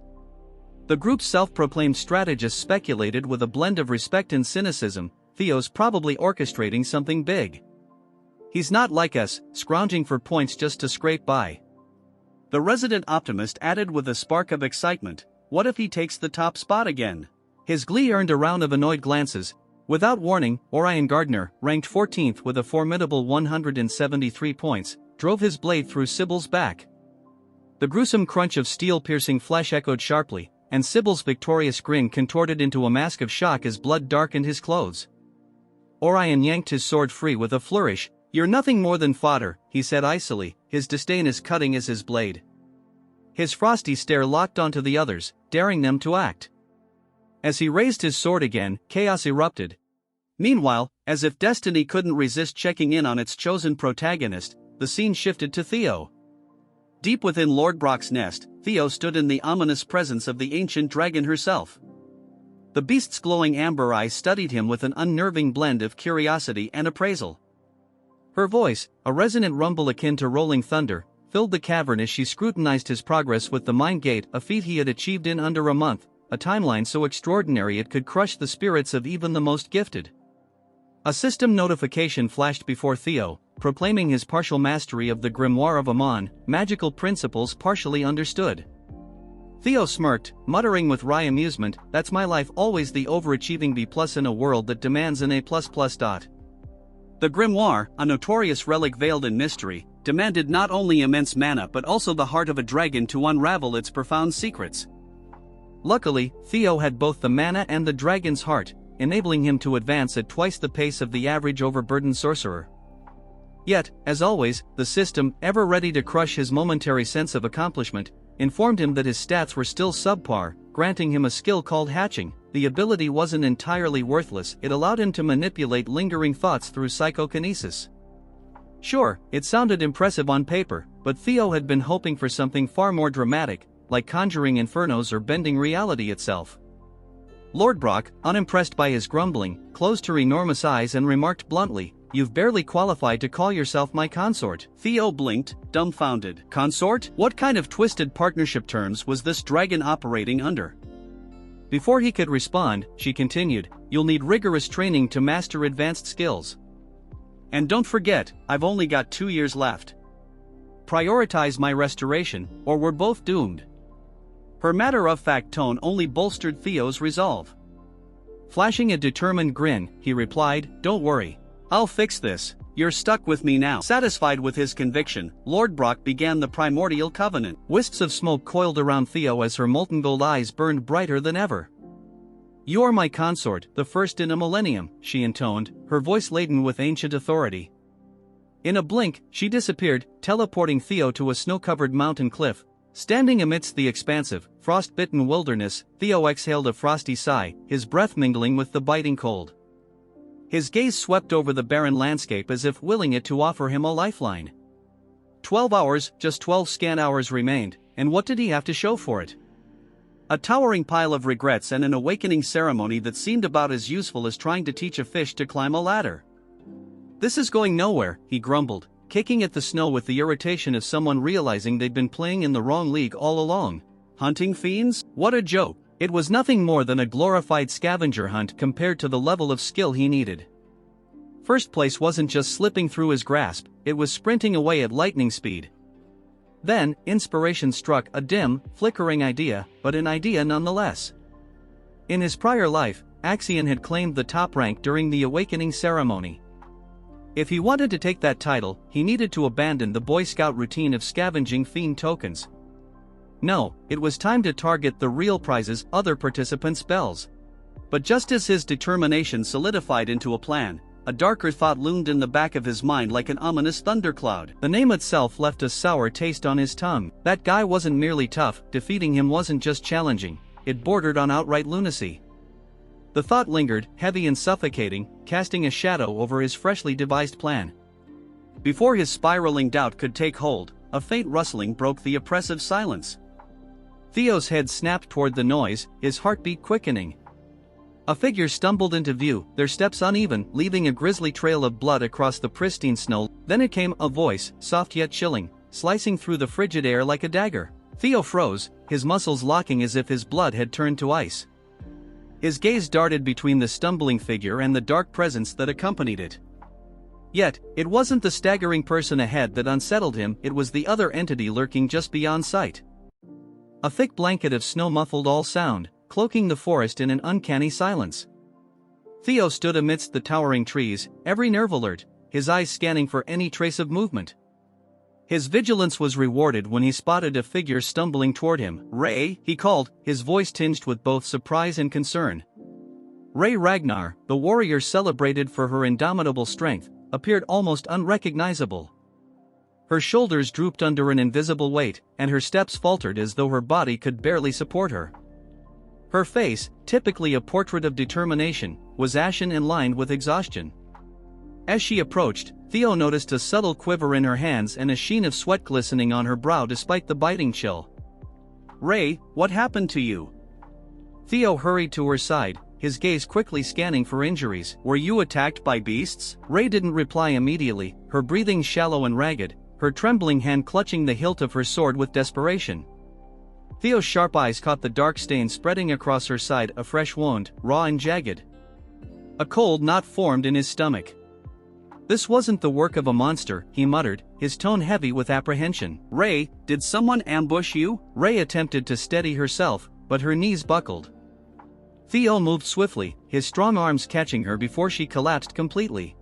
The group's self-proclaimed strategists speculated with a blend of respect and cynicism, Theo's probably orchestrating something big. He's not like us, scrounging for points just to scrape by. The resident optimist added with a spark of excitement, what if he takes the top spot again? His glee earned a round of annoyed glances. Without warning, Ragnar, ranked 14th with a formidable 173 points, drove his blade through Sybil's back. The gruesome crunch of steel-piercing flesh echoed sharply, and Sybil's victorious grin contorted into a mask of shock as blood darkened his clothes. Orion yanked his sword free with a flourish. You're nothing more than fodder, he said icily, his disdain as cutting as his blade. His frosty stare locked onto the others, daring them to act. As he raised his sword again, chaos erupted. Meanwhile, as if destiny couldn't resist checking in on its chosen protagonist, the scene shifted to Theo. Deep within Lord Brock's nest, Theo stood in the ominous presence of the ancient dragon herself. The beast's glowing amber eyes studied him with an unnerving blend of curiosity and appraisal. Her voice, a resonant rumble akin to rolling thunder, filled the cavern as she scrutinized his progress with the mind gate, a feat he had achieved in under a month, a timeline so extraordinary it could crush the spirits of even the most gifted. A system notification flashed before Theo, proclaiming his partial mastery of the Grimoire of Amon, magical principles partially understood. Theo smirked, muttering with wry amusement, that's my life, always the overachieving B+ in a world that demands an A++. The Grimoire, a notorious relic veiled in mystery, demanded not only immense mana but also the heart of a dragon to unravel its profound secrets. Luckily, Theo had both the mana and the dragon's heart, enabling him to advance at twice the pace of the average overburdened sorcerer. Yet, as always, the system, ever ready to crush his momentary sense of accomplishment, informed him that his stats were still subpar, granting him a skill called hatching. The ability wasn't entirely worthless, it allowed him to manipulate lingering thoughts through psychokinesis. Sure, it sounded impressive on paper, but Theo had been hoping for something far more dramatic, like conjuring infernos or bending reality itself. Lord Brock, unimpressed by his grumbling, closed her enormous eyes and remarked bluntly, "You've barely qualified to call yourself my consort." Theo blinked, dumbfounded. Consort? What kind of twisted partnership terms was this dragon operating under? Before he could respond, she continued, "You'll need rigorous training to master advanced skills. And don't forget, I've only got 2 years left. Prioritize my restoration, or we're both doomed." Her matter-of-fact tone only bolstered Theo's resolve. Flashing a determined grin, he replied, "Don't worry. I'll fix this. You're stuck with me now." Satisfied with his conviction, Lord Brock began the primordial covenant. Wisps of smoke coiled around Theo as her molten gold eyes burned brighter than ever. "You're my consort, the first in a millennium," she intoned, her voice laden with ancient authority. In a blink, she disappeared, teleporting Theo to a snow-covered mountain cliff. Standing amidst the expansive, frost-bitten wilderness, Theo exhaled a frosty sigh, his breath mingling with the biting cold. His gaze swept over the barren landscape as if willing it to offer him a lifeline. 12 hours, just 12 scant hours remained, and what did he have to show for it? A towering pile of regrets and an awakening ceremony that seemed about as useful as trying to teach a fish to climb a ladder. "This is going nowhere," he grumbled, kicking at the snow with the irritation of someone realizing they'd been playing in the wrong league all along. Hunting fiends? What a joke! It was nothing more than a glorified scavenger hunt compared to the level of skill he needed. First place wasn't just slipping through his grasp, it was sprinting away at lightning speed. Then, inspiration struck, a dim, flickering idea, but an idea nonetheless. In his prior life, Axion had claimed the top rank during the awakening ceremony. If he wanted to take that title, he needed to abandon the Boy Scout routine of scavenging fiend tokens. No, it was time to target the real prizes, other participants' bells. But just as his determination solidified into a plan, a darker thought loomed in the back of his mind like an ominous thundercloud. The name itself left a sour taste on his tongue. That guy wasn't merely tough, defeating him wasn't just challenging, it bordered on outright lunacy. The thought lingered, heavy and suffocating, casting a shadow over his freshly devised plan. Before his spiraling doubt could take hold, a faint rustling broke the oppressive silence. Theo's head snapped toward the noise, his heartbeat quickening. A figure stumbled into view, their steps uneven, leaving a grisly trail of blood across the pristine snow. Then it came, a voice, soft yet chilling, slicing through the frigid air like a dagger. Theo froze, his muscles locking as if his blood had turned to ice. His gaze darted between the stumbling figure and the dark presence that accompanied it. Yet, it wasn't the staggering person ahead that unsettled him, it was the other entity lurking just beyond sight. A thick blanket of snow muffled all sound, cloaking the forest in an uncanny silence. Theo stood amidst the towering trees, every nerve alert, his eyes scanning for any trace of movement. His vigilance was rewarded when he spotted a figure stumbling toward him. "Ray," he called, his voice tinged with both surprise and concern. Ragnar, the warrior celebrated for her indomitable strength, appeared almost unrecognizable. Her shoulders drooped under an invisible weight, and her steps faltered as though her body could barely support her. Her face, typically a portrait of determination, was ashen and lined with exhaustion. As she approached, Theo noticed a subtle quiver in her hands and a sheen of sweat glistening on her brow despite the biting chill. "Ray, what happened to you?" Theo hurried to her side, his gaze quickly scanning for injuries. "Were you attacked by beasts?" Ray didn't reply immediately, her breathing shallow and ragged, her trembling hand clutching the hilt of her sword with desperation. Theo's sharp eyes caught the dark stain spreading across her side, a fresh wound, raw and jagged. A cold knot formed in his stomach. "This wasn't the work of a monster," he muttered, his tone heavy with apprehension. "Ray, did someone ambush you?" Ray attempted to steady herself, but her knees buckled. Theo moved swiftly, his strong arms catching her before she collapsed completely.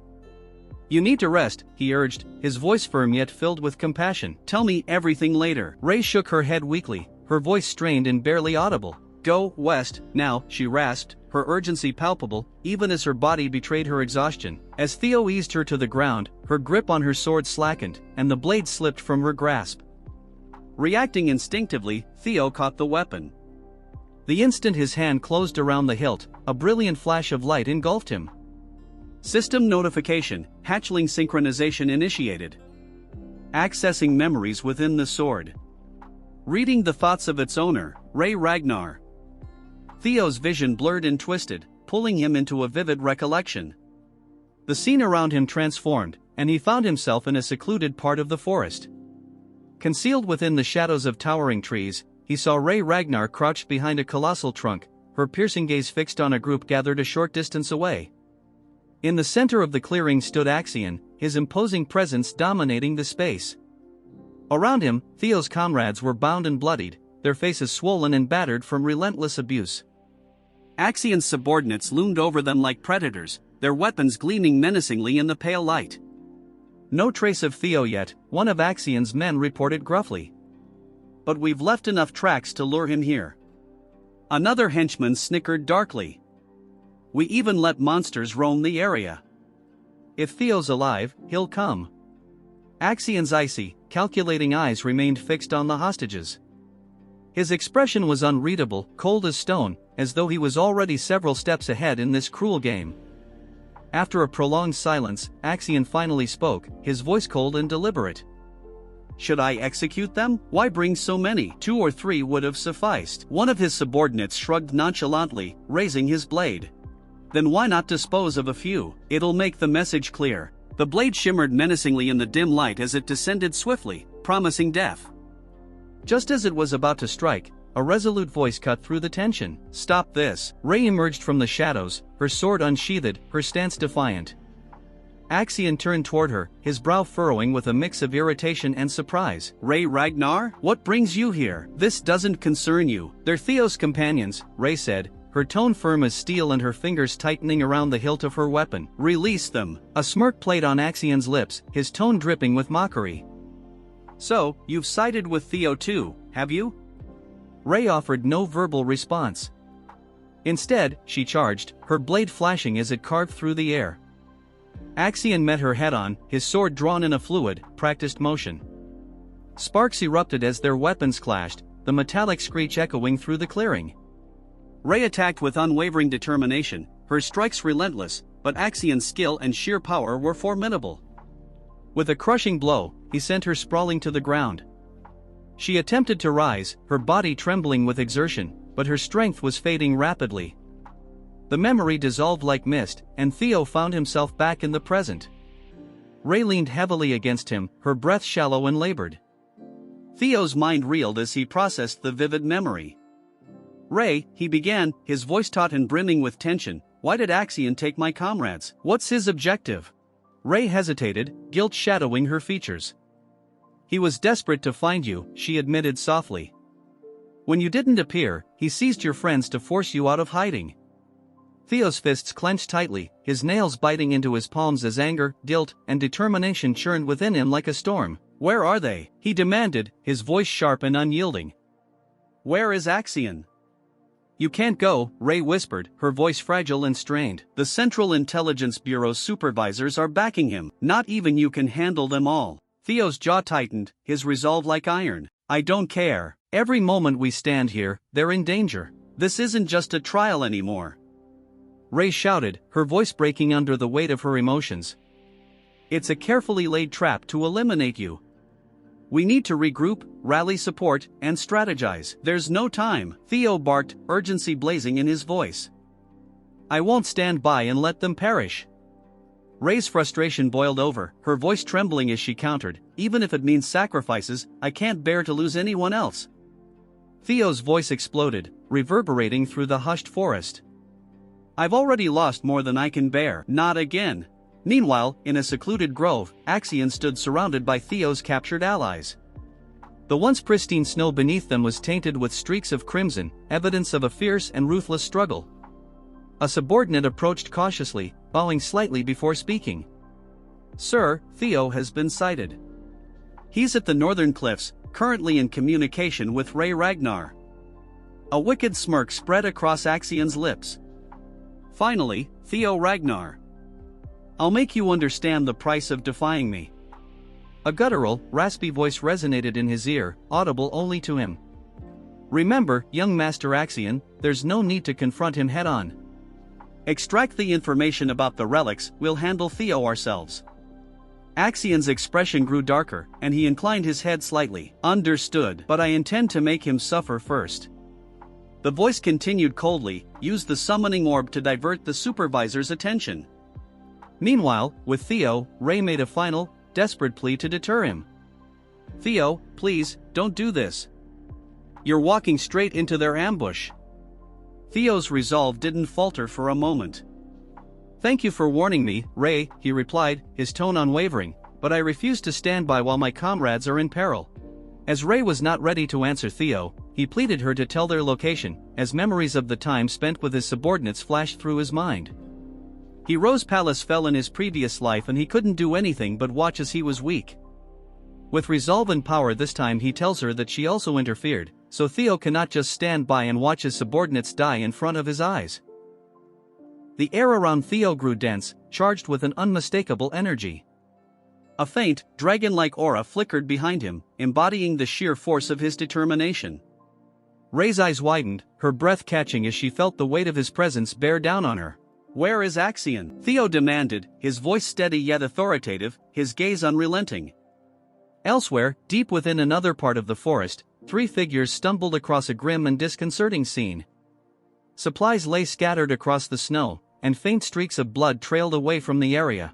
"You need to rest," he urged, his voice firm yet filled with compassion. "Tell me everything later." Ray shook her head weakly, her voice strained and barely audible. "Go west, now," she rasped, her urgency palpable, even as her body betrayed her exhaustion. As Theo eased her to the ground, her grip on her sword slackened, and the blade slipped from her grasp. Reacting instinctively, Theo caught the weapon. The instant his hand closed around the hilt, a brilliant flash of light engulfed him. System notification, hatchling synchronization initiated. Accessing memories within the sword. Reading the thoughts of its owner, Ragnar. Theo's vision blurred and twisted, pulling him into a vivid recollection. The scene around him transformed, and he found himself in a secluded part of the forest. Concealed within the shadows of towering trees, he saw Ragnar crouched behind a colossal trunk, her piercing gaze fixed on a group gathered a short distance away. In the center of the clearing stood Axion, his imposing presence dominating the space. Around him, Theo's comrades were bound and bloodied, their faces swollen and battered from relentless abuse. Axion's subordinates loomed over them like predators, their weapons gleaming menacingly in the pale light. "No trace of Theo yet," one of Axion's men reported gruffly. "But we've left enough tracks to lure him here." Another henchman snickered darkly. "We even let monsters roam the area. If Theo's alive, he'll come." Axion's icy, calculating eyes remained fixed on the hostages. His expression was unreadable, cold as stone, as though he was already several steps ahead in this cruel game. After a prolonged silence, Axion finally spoke, his voice cold and deliberate. "Should I execute them? Why bring so many? 2 or 3 would have sufficed." One of his subordinates shrugged nonchalantly, raising his blade. "Then why not dispose of a few? It'll make the message clear." The blade shimmered menacingly in the dim light as it descended swiftly, promising death. Just as it was about to strike, a resolute voice cut through the tension. "Stop this." Ray emerged from the shadows, her sword unsheathed, her stance defiant. Axion turned toward her, his brow furrowing with a mix of irritation and surprise. Ragnar? What brings you here? This doesn't concern you. They're Theo's companions, Ray said, her tone firm as steel and her fingers tightening around the hilt of her weapon. Release them. A smirk played on Axion's lips, his tone dripping with mockery. So, you've sided with Theo too, have you? Ray offered no verbal response. Instead, she charged, her blade flashing as it carved through the air. Axion met her head-on, his sword drawn in a fluid, practiced motion. Sparks erupted as their weapons clashed, the metallic screech echoing through the clearing. Ray attacked with unwavering determination, her strikes relentless, but Axion's skill and sheer power were formidable. With a crushing blow, he sent her sprawling to the ground. She attempted to rise, her body trembling with exertion, but her strength was fading rapidly. The memory dissolved like mist, and Theo found himself back in the present. Ray leaned heavily against him, her breath shallow and labored. Theo's mind reeled as he processed the vivid memory. Ray, he began, his voice taut and brimming with tension, why did Axion take my comrades? What's his objective? Ray hesitated, guilt shadowing her features. He was desperate to find you, she admitted softly. When you didn't appear, he seized your friends to force you out of hiding. Theo's fists clenched tightly, his nails biting into his palms as anger, guilt, and determination churned within him like a storm. Where are they? He demanded, his voice sharp and unyielding. Where is Axion? You can't go, Ray whispered, her voice fragile and strained. The Central Intelligence Bureau's supervisors are backing him. Not even you can handle them all. Theo's jaw tightened, his resolve like iron. I don't care. Every moment we stand here, they're in danger. This isn't just a trial anymore. Ray shouted, her voice breaking under the weight of her emotions. It's a carefully laid trap to eliminate you. We need to regroup, rally support, and strategize. There's no time, Theo barked, urgency blazing in his voice. I won't stand by and let them perish. Ray's frustration boiled over, her voice trembling as she countered, even if it means sacrifices, I can't bear to lose anyone else. Theo's voice exploded, reverberating through the hushed forest. I've already lost more than I can bear. Not again. Meanwhile, in a secluded grove, Axion stood surrounded by Theo's captured allies. The once pristine snow beneath them was tainted with streaks of crimson, evidence of a fierce and ruthless struggle. A subordinate approached cautiously, bowing slightly before speaking. Sir, Theo has been sighted. He's at the northern cliffs, currently in communication with Ragnar. A wicked smirk spread across Axion's lips. Finally, Theo Ragnar. I'll make you understand the price of defying me. A guttural, raspy voice resonated in his ear, audible only to him. Remember, young Master Axion, there's no need to confront him head-on. Extract the information about the relics, we'll handle Theo ourselves. Axion's expression grew darker, and he inclined his head slightly. Understood, but I intend to make him suffer first. The voice continued coldly, use the summoning orb to divert the supervisor's attention. Meanwhile, with Theo, Ray made a final, desperate plea to deter him. Theo, please, don't do this. You're walking straight into their ambush. Theo's resolve didn't falter for a moment. Thank you for warning me, Ray, he replied, his tone unwavering, but I refuse to stand by while my comrades are in peril. As Ray was not ready to answer Theo, he pleaded her to tell their location, as memories of the time spent with his subordinates flashed through his mind. Hero's palace fell in his previous life and he couldn't do anything but watch as he was weak. With resolve and power this time he tells her that she also interfered, so Theo cannot just stand by and watch his subordinates die in front of his eyes. The air around Theo grew dense, charged with an unmistakable energy. A faint, dragon-like aura flickered behind him, embodying the sheer force of his determination. Ray's eyes widened, her breath catching as she felt the weight of his presence bear down on her. Where is Axion? Theo demanded, his voice steady yet authoritative, his gaze unrelenting. Elsewhere, deep within another part of the forest, three figures stumbled across a grim and disconcerting scene. Supplies lay scattered across the snow, and faint streaks of blood trailed away from the area.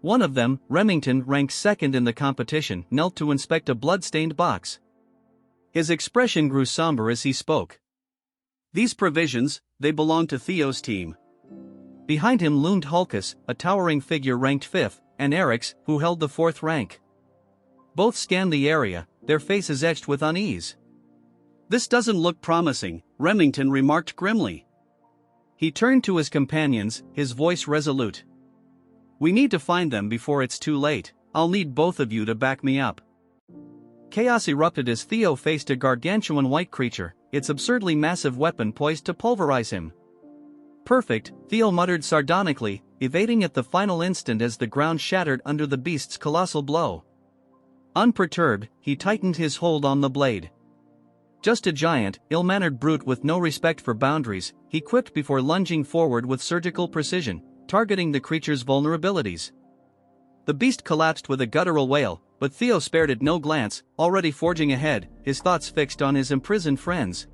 One of them, Remington, ranked second in the competition, knelt to inspect a blood-stained box. His expression grew somber as he spoke. These provisions, they belong to Theo's team. Behind him loomed Hulkus, a towering figure ranked 5th, and Eric's, who held the 4th rank. Both scanned the area, their faces etched with unease. "This doesn't look promising," Remington remarked grimly. He turned to his companions, his voice resolute. "We need to find them before it's too late. I'll need both of you to back me up." Chaos erupted as Theo faced a gargantuan white creature, its absurdly massive weapon poised to pulverize him. "Perfect," Theo muttered sardonically, evading at the final instant as the ground shattered under the beast's colossal blow. Unperturbed, he tightened his hold on the blade. "Just a giant, ill-mannered brute with no respect for boundaries," he quipped before lunging forward with surgical precision, targeting the creature's vulnerabilities. The beast collapsed with a guttural wail, but Theo spared it no glance, already forging ahead, his thoughts fixed on his imprisoned friends.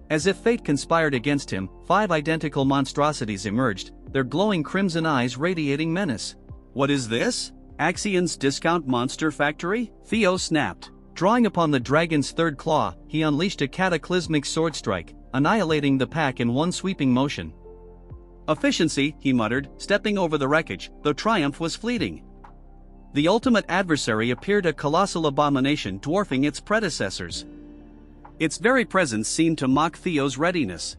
As if fate conspired against him, 5 identical monstrosities emerged, their glowing crimson eyes radiating menace. "What is this? Axion's discount monster factory?" Theo snapped. Drawing upon the dragon's 3rd claw, he unleashed a cataclysmic sword strike, annihilating the pack in one sweeping motion. "Efficiency," he muttered, stepping over the wreckage, though triumph was fleeting. The ultimate adversary appeared a colossal abomination dwarfing its predecessors. Its very presence seemed to mock Theo's readiness.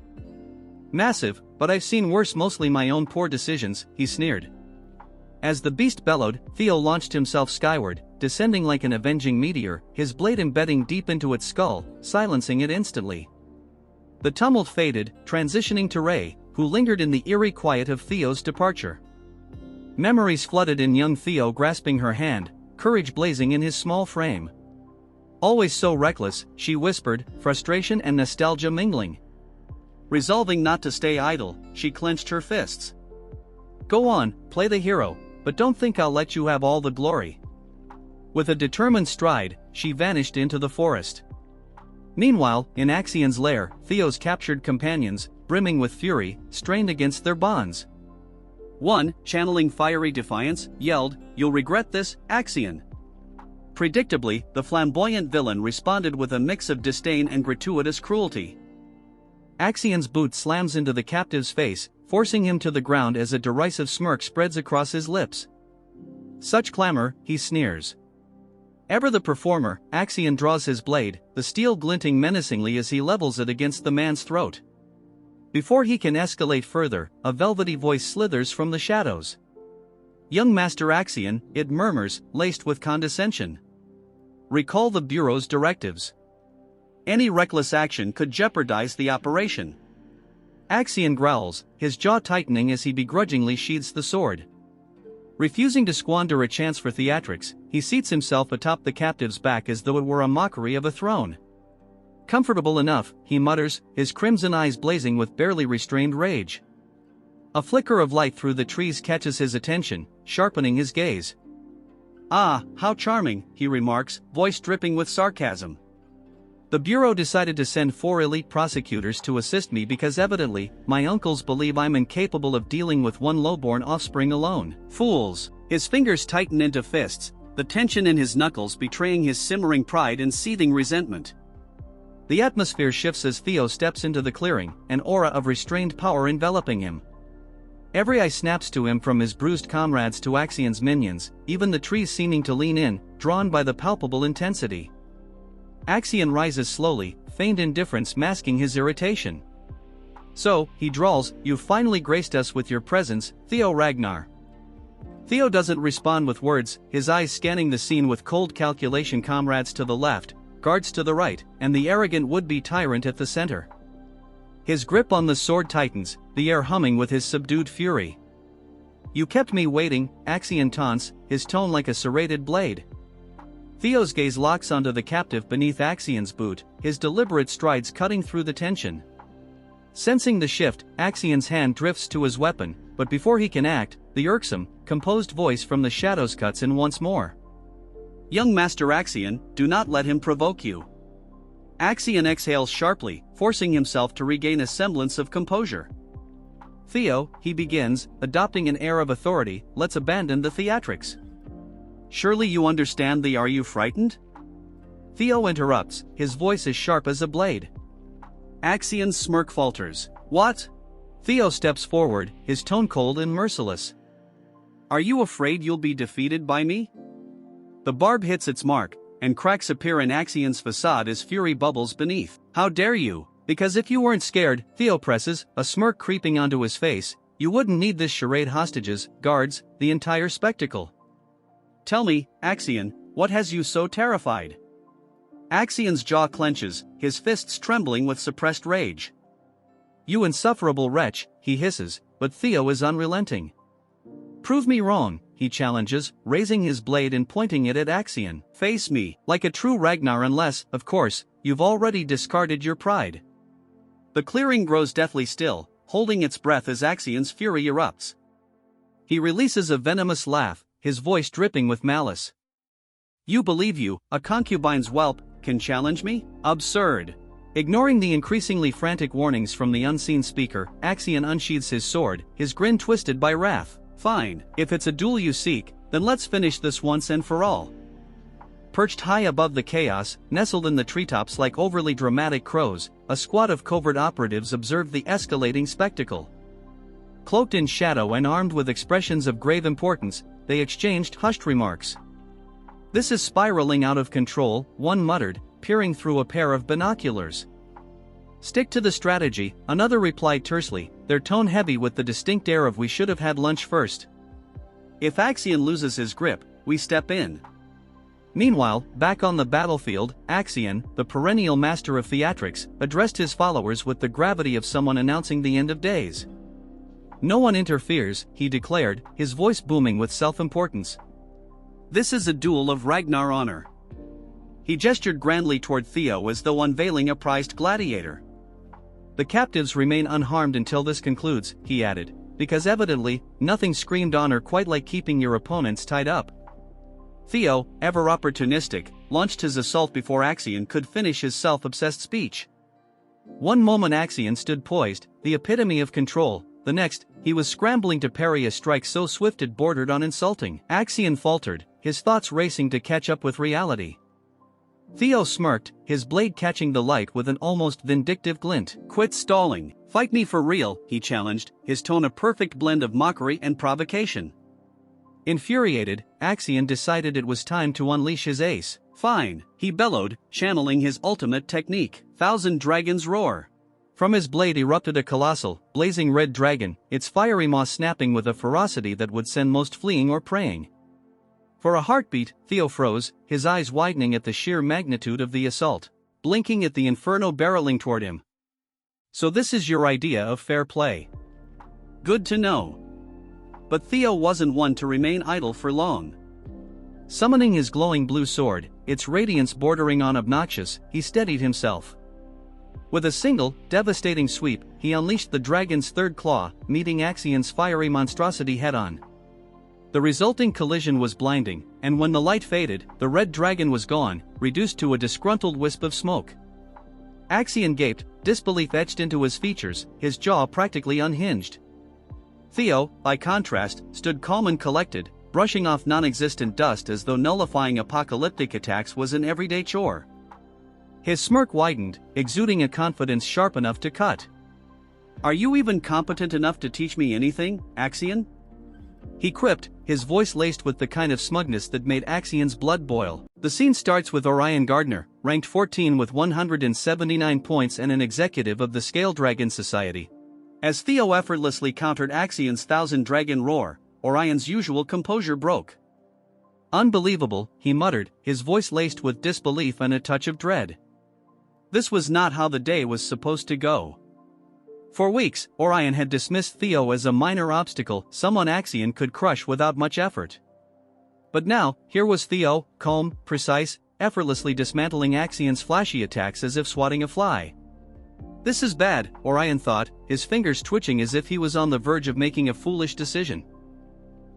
"Massive, but I've seen worse, mostly my own poor decisions," he sneered. As the beast bellowed, Theo launched himself skyward, descending like an avenging meteor, his blade embedding deep into its skull, silencing it instantly. The tumult faded, transitioning to Ray, who lingered in the eerie quiet of Theo's departure. Memories flooded in young Theo, grasping her hand, courage blazing in his small frame. "Always so reckless," she whispered, frustration and nostalgia mingling. Resolving not to stay idle, she clenched her fists. "Go on, play the hero, but don't think I'll let you have all the glory." With a determined stride, she vanished into the forest. Meanwhile, in Axion's lair, Theo's captured companions, brimming with fury, strained against their bonds. One, channeling fiery defiance, yelled, "You'll regret this, Axion." Predictably, the flamboyant villain responded with a mix of disdain and gratuitous cruelty. Axion's boot slams into the captive's face, forcing him to the ground as a derisive smirk spreads across his lips. "Such clamor," he sneers. Ever the performer, Axion draws his blade, the steel glinting menacingly as he levels it against the man's throat. Before he can escalate further, a velvety voice slithers from the shadows. "Young Master Axion," it murmurs, laced with condescension. "Recall the Bureau's directives. Any reckless action could jeopardize the operation." Axion growls, his jaw tightening as he begrudgingly sheathes the sword. Refusing to squander a chance for theatrics, he seats himself atop the captive's back as though it were a mockery of a throne. "Comfortable enough," he mutters, his crimson eyes blazing with barely restrained rage. A flicker of light through the trees catches his attention, sharpening his gaze. "Ah, how charming," he remarks, voice dripping with sarcasm. "The Bureau decided to send 4 elite prosecutors to assist me because evidently, my uncles believe I'm incapable of dealing with one lowborn offspring alone." Fools! His fingers tighten into fists, the tension in his knuckles betraying his simmering pride and seething resentment. The atmosphere shifts as Theo steps into the clearing, an aura of restrained power enveloping him. Every eye snaps to him, from his bruised comrades to Axion's minions, even the trees seeming to lean in, drawn by the palpable intensity. Axion rises slowly, feigned indifference masking his irritation. "So," he drawls, "you've finally graced us with your presence, Theo Ragnar." Theo doesn't respond with words, his eyes scanning the scene with cold calculation. Comrades to the left, guards to the right, and the arrogant would-be tyrant at the center. His grip on the sword tightens, the air humming with his subdued fury. "You kept me waiting," Axion taunts, his tone like a serrated blade. Theo's gaze locks onto the captive beneath Axion's boot, his deliberate strides cutting through the tension. Sensing the shift, Axion's hand drifts to his weapon, but before he can act, the irksome, composed voice from the shadows cuts in once more. "Young Master Axion, do not let him provoke you." Axion exhales sharply, forcing himself to regain a semblance of composure. "Theo," he begins, adopting an air of authority, "let's abandon the theatrics." "Surely you understand the Are you frightened?" Theo interrupts, his voice as sharp as a blade. Axion's smirk falters. "What?" Theo steps forward, his tone cold and merciless. Are you afraid you'll be defeated by me? The barb hits its mark, and cracks appear in Axion's facade as fury bubbles beneath. How dare you? Because if you weren't scared, Theo presses, a smirk creeping onto his face, you wouldn't need this charade, hostages, guards, the entire spectacle. Tell me, Axion, what has you so terrified? Axion's jaw clenches, his fists trembling with suppressed rage. You insufferable wretch, he hisses, but Theo is unrelenting. Prove me wrong, he challenges, raising his blade and pointing it at Axion. Face me, like a true Ragnar, unless, of course, you've already discarded your pride. The clearing grows deathly still, holding its breath as Axion's fury erupts. He releases a venomous laugh, his voice dripping with malice. You believe you, a concubine's whelp, can challenge me? Absurd. Ignoring the increasingly frantic warnings from the unseen speaker, Axion unsheathes his sword, his grin twisted by wrath. Fine, if it's a duel you seek, then let's finish this once and for all. Perched high above the chaos, nestled in the treetops like overly dramatic crows, a squad of covert operatives observed the escalating spectacle. Cloaked in shadow and armed with expressions of grave importance, they exchanged hushed remarks. This is spiraling out of control, one muttered, peering through a pair of binoculars. Stick to the strategy, another replied tersely, their tone heavy with the distinct air of we should have had lunch first. If Axion loses his grip, we step in. Meanwhile, back on the battlefield, Axion, the perennial master of theatrics, addressed his followers with the gravity of someone announcing the end of days. No one interferes, he declared, his voice booming with self-importance. This is a duel of Ragnar honor. He gestured grandly toward Theo as though unveiling a prized gladiator. The captives remain unharmed until this concludes, he added, because evidently, nothing screamed honor quite like keeping your opponents tied up. Theo, ever opportunistic, launched his assault before Axion could finish his self-obsessed speech. One moment Axion stood poised, the epitome of control, the next, he was scrambling to parry a strike so swift it bordered on insulting. Axion faltered, his thoughts racing to catch up with reality. Theo smirked, his blade catching the light with an almost vindictive glint. Quit stalling, fight me for real, he challenged, his tone a perfect blend of mockery and provocation. Infuriated, Axion decided it was time to unleash his ace. Fine, he bellowed, channeling his ultimate technique, Thousand Dragons Roar. From his blade erupted a colossal, blazing red dragon, its fiery maw snapping with a ferocity that would send most fleeing or praying. For a heartbeat, Theo froze, his eyes widening at the sheer magnitude of the assault, blinking at the inferno barreling toward him. So this is your idea of fair play? Good to know. But Theo wasn't one to remain idle for long. Summoning his glowing blue sword, its radiance bordering on obnoxious, he steadied himself. With a single, devastating sweep, he unleashed the dragon's third claw, meeting Axion's fiery monstrosity head-on. The resulting collision was blinding, and when the light faded, the red dragon was gone, reduced to a disgruntled wisp of smoke. Axion gaped, disbelief etched into his features, his jaw practically unhinged. Theo, by contrast, stood calm and collected, brushing off non-existent dust as though nullifying apocalyptic attacks was an everyday chore. His smirk widened, exuding a confidence sharp enough to cut. Are you even competent enough to teach me anything, Axion? He quipped, his voice laced with the kind of smugness that made Axion's blood boil. The scene starts with Orion Gardner, ranked 14 with 179 points and an executive of the Scale Dragon Society. As Theo effortlessly countered Axion's Thousand Dragon Roar, Orion's usual composure broke. Unbelievable, he muttered, his voice laced with disbelief and a touch of dread. This was not how the day was supposed to go. For weeks, Orion had dismissed Theo as a minor obstacle, someone Axion could crush without much effort. But now, here was Theo, calm, precise, effortlessly dismantling Axion's flashy attacks as if swatting a fly. This is bad, Orion thought, his fingers twitching as if he was on the verge of making a foolish decision.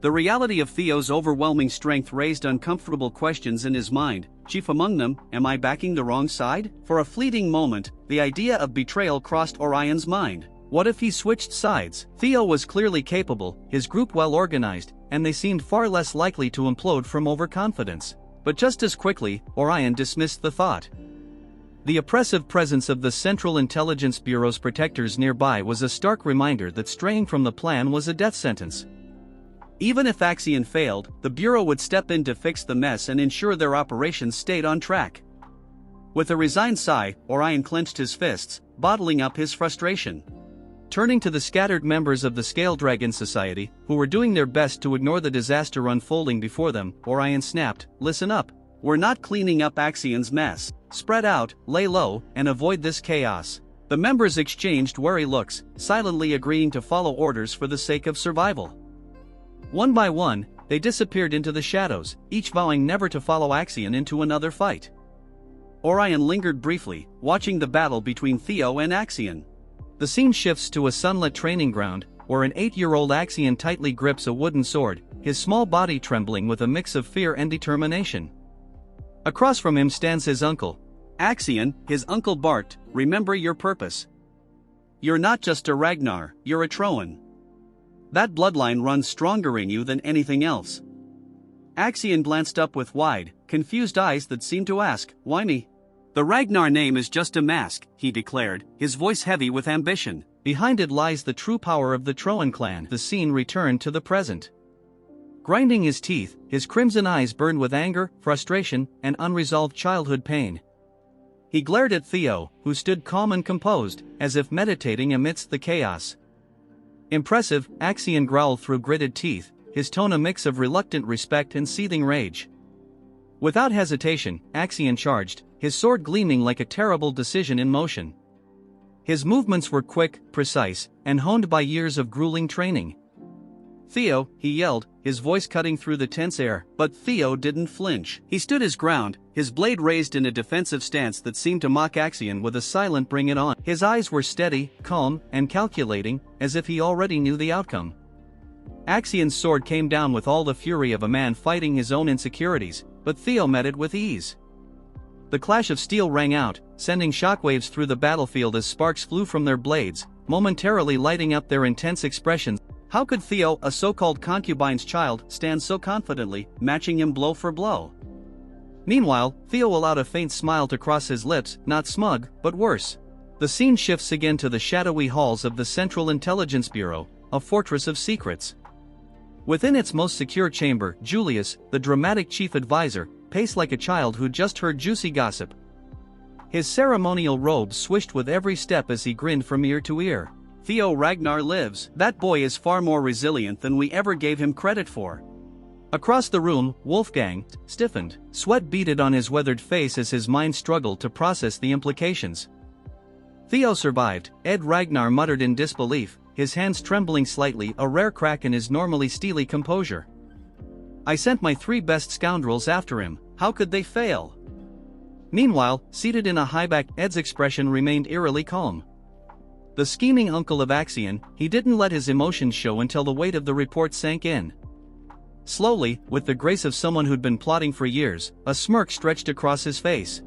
The reality of Theo's overwhelming strength raised uncomfortable questions in his mind, chief among them, am I backing the wrong side? For a fleeting moment, the idea of betrayal crossed Orion's mind. What if he switched sides? Theo was clearly capable, his group well organized, and they seemed far less likely to implode from overconfidence. But just as quickly, Orion dismissed the thought. The oppressive presence of the Central Intelligence Bureau's protectors nearby was a stark reminder that straying from the plan was a death sentence. Even if Axion failed, the Bureau would step in to fix the mess and ensure their operations stayed on track. With a resigned sigh, Orion clenched his fists, bottling up his frustration. Turning to the scattered members of the Scale Dragon Society, who were doing their best to ignore the disaster unfolding before them, Orion snapped, "Listen up. We're not cleaning up Axion's mess. Spread out, lay low, and avoid this chaos." The members exchanged wary looks, silently agreeing to follow orders for the sake of survival. One by one, they disappeared into the shadows, each vowing never to follow Axion into another fight. Orion lingered briefly, watching the battle between Theo and Axion. The scene shifts to a sunlit training ground, where an 8-year-old Axion tightly grips a wooden sword, his small body trembling with a mix of fear and determination. Across from him stands his uncle. "Axion," his uncle barked, "remember your purpose. You're not just a Ragnar, you're a thron. That bloodline runs stronger in you than anything else." Axion glanced up with wide, confused eyes that seemed to ask, "Why me?" "The Ragnar name is just a mask," he declared, his voice heavy with ambition. "Behind it lies the true power of the Thron clan." The scene returned to the present. Grinding his teeth, his crimson eyes burned with anger, frustration, and unresolved childhood pain. He glared at Theo, who stood calm and composed, as if meditating amidst the chaos. "Impressive," Axion growled through gritted teeth, his tone a mix of reluctant respect and seething rage. Without hesitation, Axion charged, his sword gleaming like a terrible decision in motion. His movements were quick, precise, and honed by years of grueling training. "Theo," he yelled, his voice cutting through the tense air, but Theo didn't flinch. He stood his ground, his blade raised in a defensive stance that seemed to mock Axion with a silent "bring it on." His eyes were steady, calm, and calculating, as if he already knew the outcome. Axion's sword came down with all the fury of a man fighting his own insecurities, but Theo met it with ease. The clash of steel rang out, sending shockwaves through the battlefield as sparks flew from their blades, momentarily lighting up their intense expressions. How could Theo, a so-called concubine's child, stand so confidently, matching him blow for blow? Meanwhile, Theo allowed a faint smile to cross his lips, not smug, but worse. The scene shifts again to the shadowy halls of the Central Intelligence Bureau, a fortress of secrets. Within its most secure chamber, Julius, the dramatic chief advisor, paced like a child who just heard juicy gossip. His ceremonial robe swished with every step as he grinned from ear to ear. "Theo Ragnar lives. That boy is far more resilient than we ever gave him credit for." Across the room, Wolfgang stiffened, sweat beaded on his weathered face as his mind struggled to process the implications. "Theo survived," Ed Ragnar muttered in disbelief, his hands trembling slightly, a rare crack in his normally steely composure. "I sent my 3 best scoundrels after him, how could they fail?" Meanwhile, seated in a highback, Ed's expression remained eerily calm. The scheming uncle of Axion, he didn't let his emotions show until the weight of the report sank in. Slowly, with the grace of someone who'd been plotting for years, a smirk stretched across his face.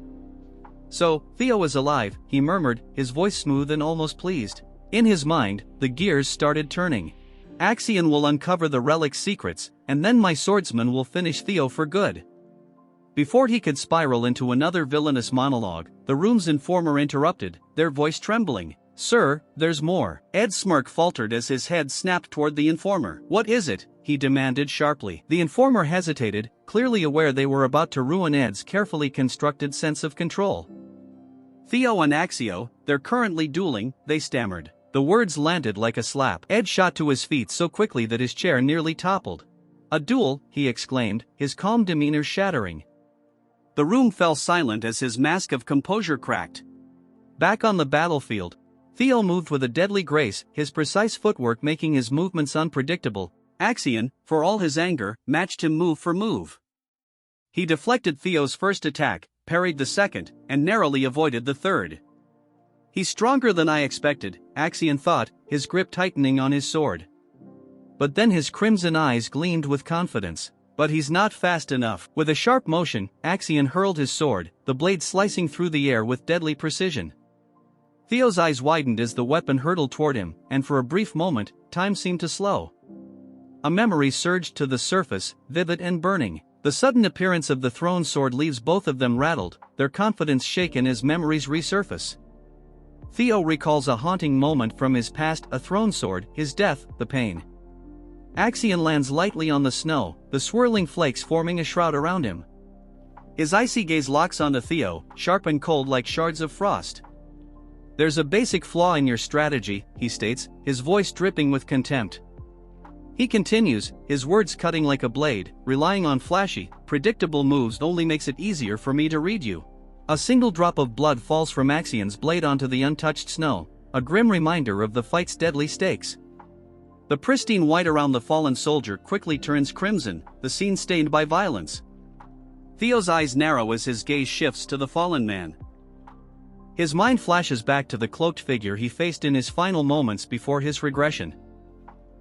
"So, Theo is alive," he murmured, his voice smooth and almost pleased. In his mind, the gears started turning. "Axion will uncover the relic's secrets, and then my swordsman will finish Theo for good." Before he could spiral into another villainous monologue, the room's informer interrupted, their voice trembling. "Sir, there's more." Ed's smirk faltered as his head snapped toward the informer. "What is it?" he demanded sharply. The informer hesitated, clearly aware they were about to ruin Ed's carefully constructed sense of control. "Theo and Axio, they're currently dueling," they stammered. The words landed like a slap. Ed shot to his feet so quickly that his chair nearly toppled. "A duel?" he exclaimed, his calm demeanor shattering. The room fell silent as his mask of composure cracked. Back on the battlefield, Theo moved with a deadly grace, his precise footwork making his movements unpredictable. Axion, for all his anger, matched him move for move. He deflected Theo's first attack, parried the second, and narrowly avoided the third. "He's stronger than I expected," Axion thought, his grip tightening on his sword. But then his crimson eyes gleamed with confidence. "But he's not fast enough." With a sharp motion, Axion hurled his sword, the blade slicing through the air with deadly precision. Theo's eyes widened as the weapon hurtled toward him, and for a brief moment, time seemed to slow. A memory surged to the surface, vivid and burning. The sudden appearance of the thrown sword leaves both of them rattled, their confidence shaken as memories resurface. Theo recalls a haunting moment from his past, a thrown sword, his death, the pain. Axion lands lightly on the snow, the swirling flakes forming a shroud around him. His icy gaze locks onto Theo, sharp and cold like shards of frost. "There's a basic flaw in your strategy," he states, his voice dripping with contempt. He continues, his words cutting like a blade, "Relying on flashy, predictable moves only makes it easier for me to read you." A single drop of blood falls from Axion's blade onto the untouched snow, a grim reminder of the fight's deadly stakes. The pristine white around the fallen soldier quickly turns crimson, the scene stained by violence. Theo's eyes narrow as his gaze shifts to the fallen man. His mind flashes back to the cloaked figure he faced in his final moments before his regression.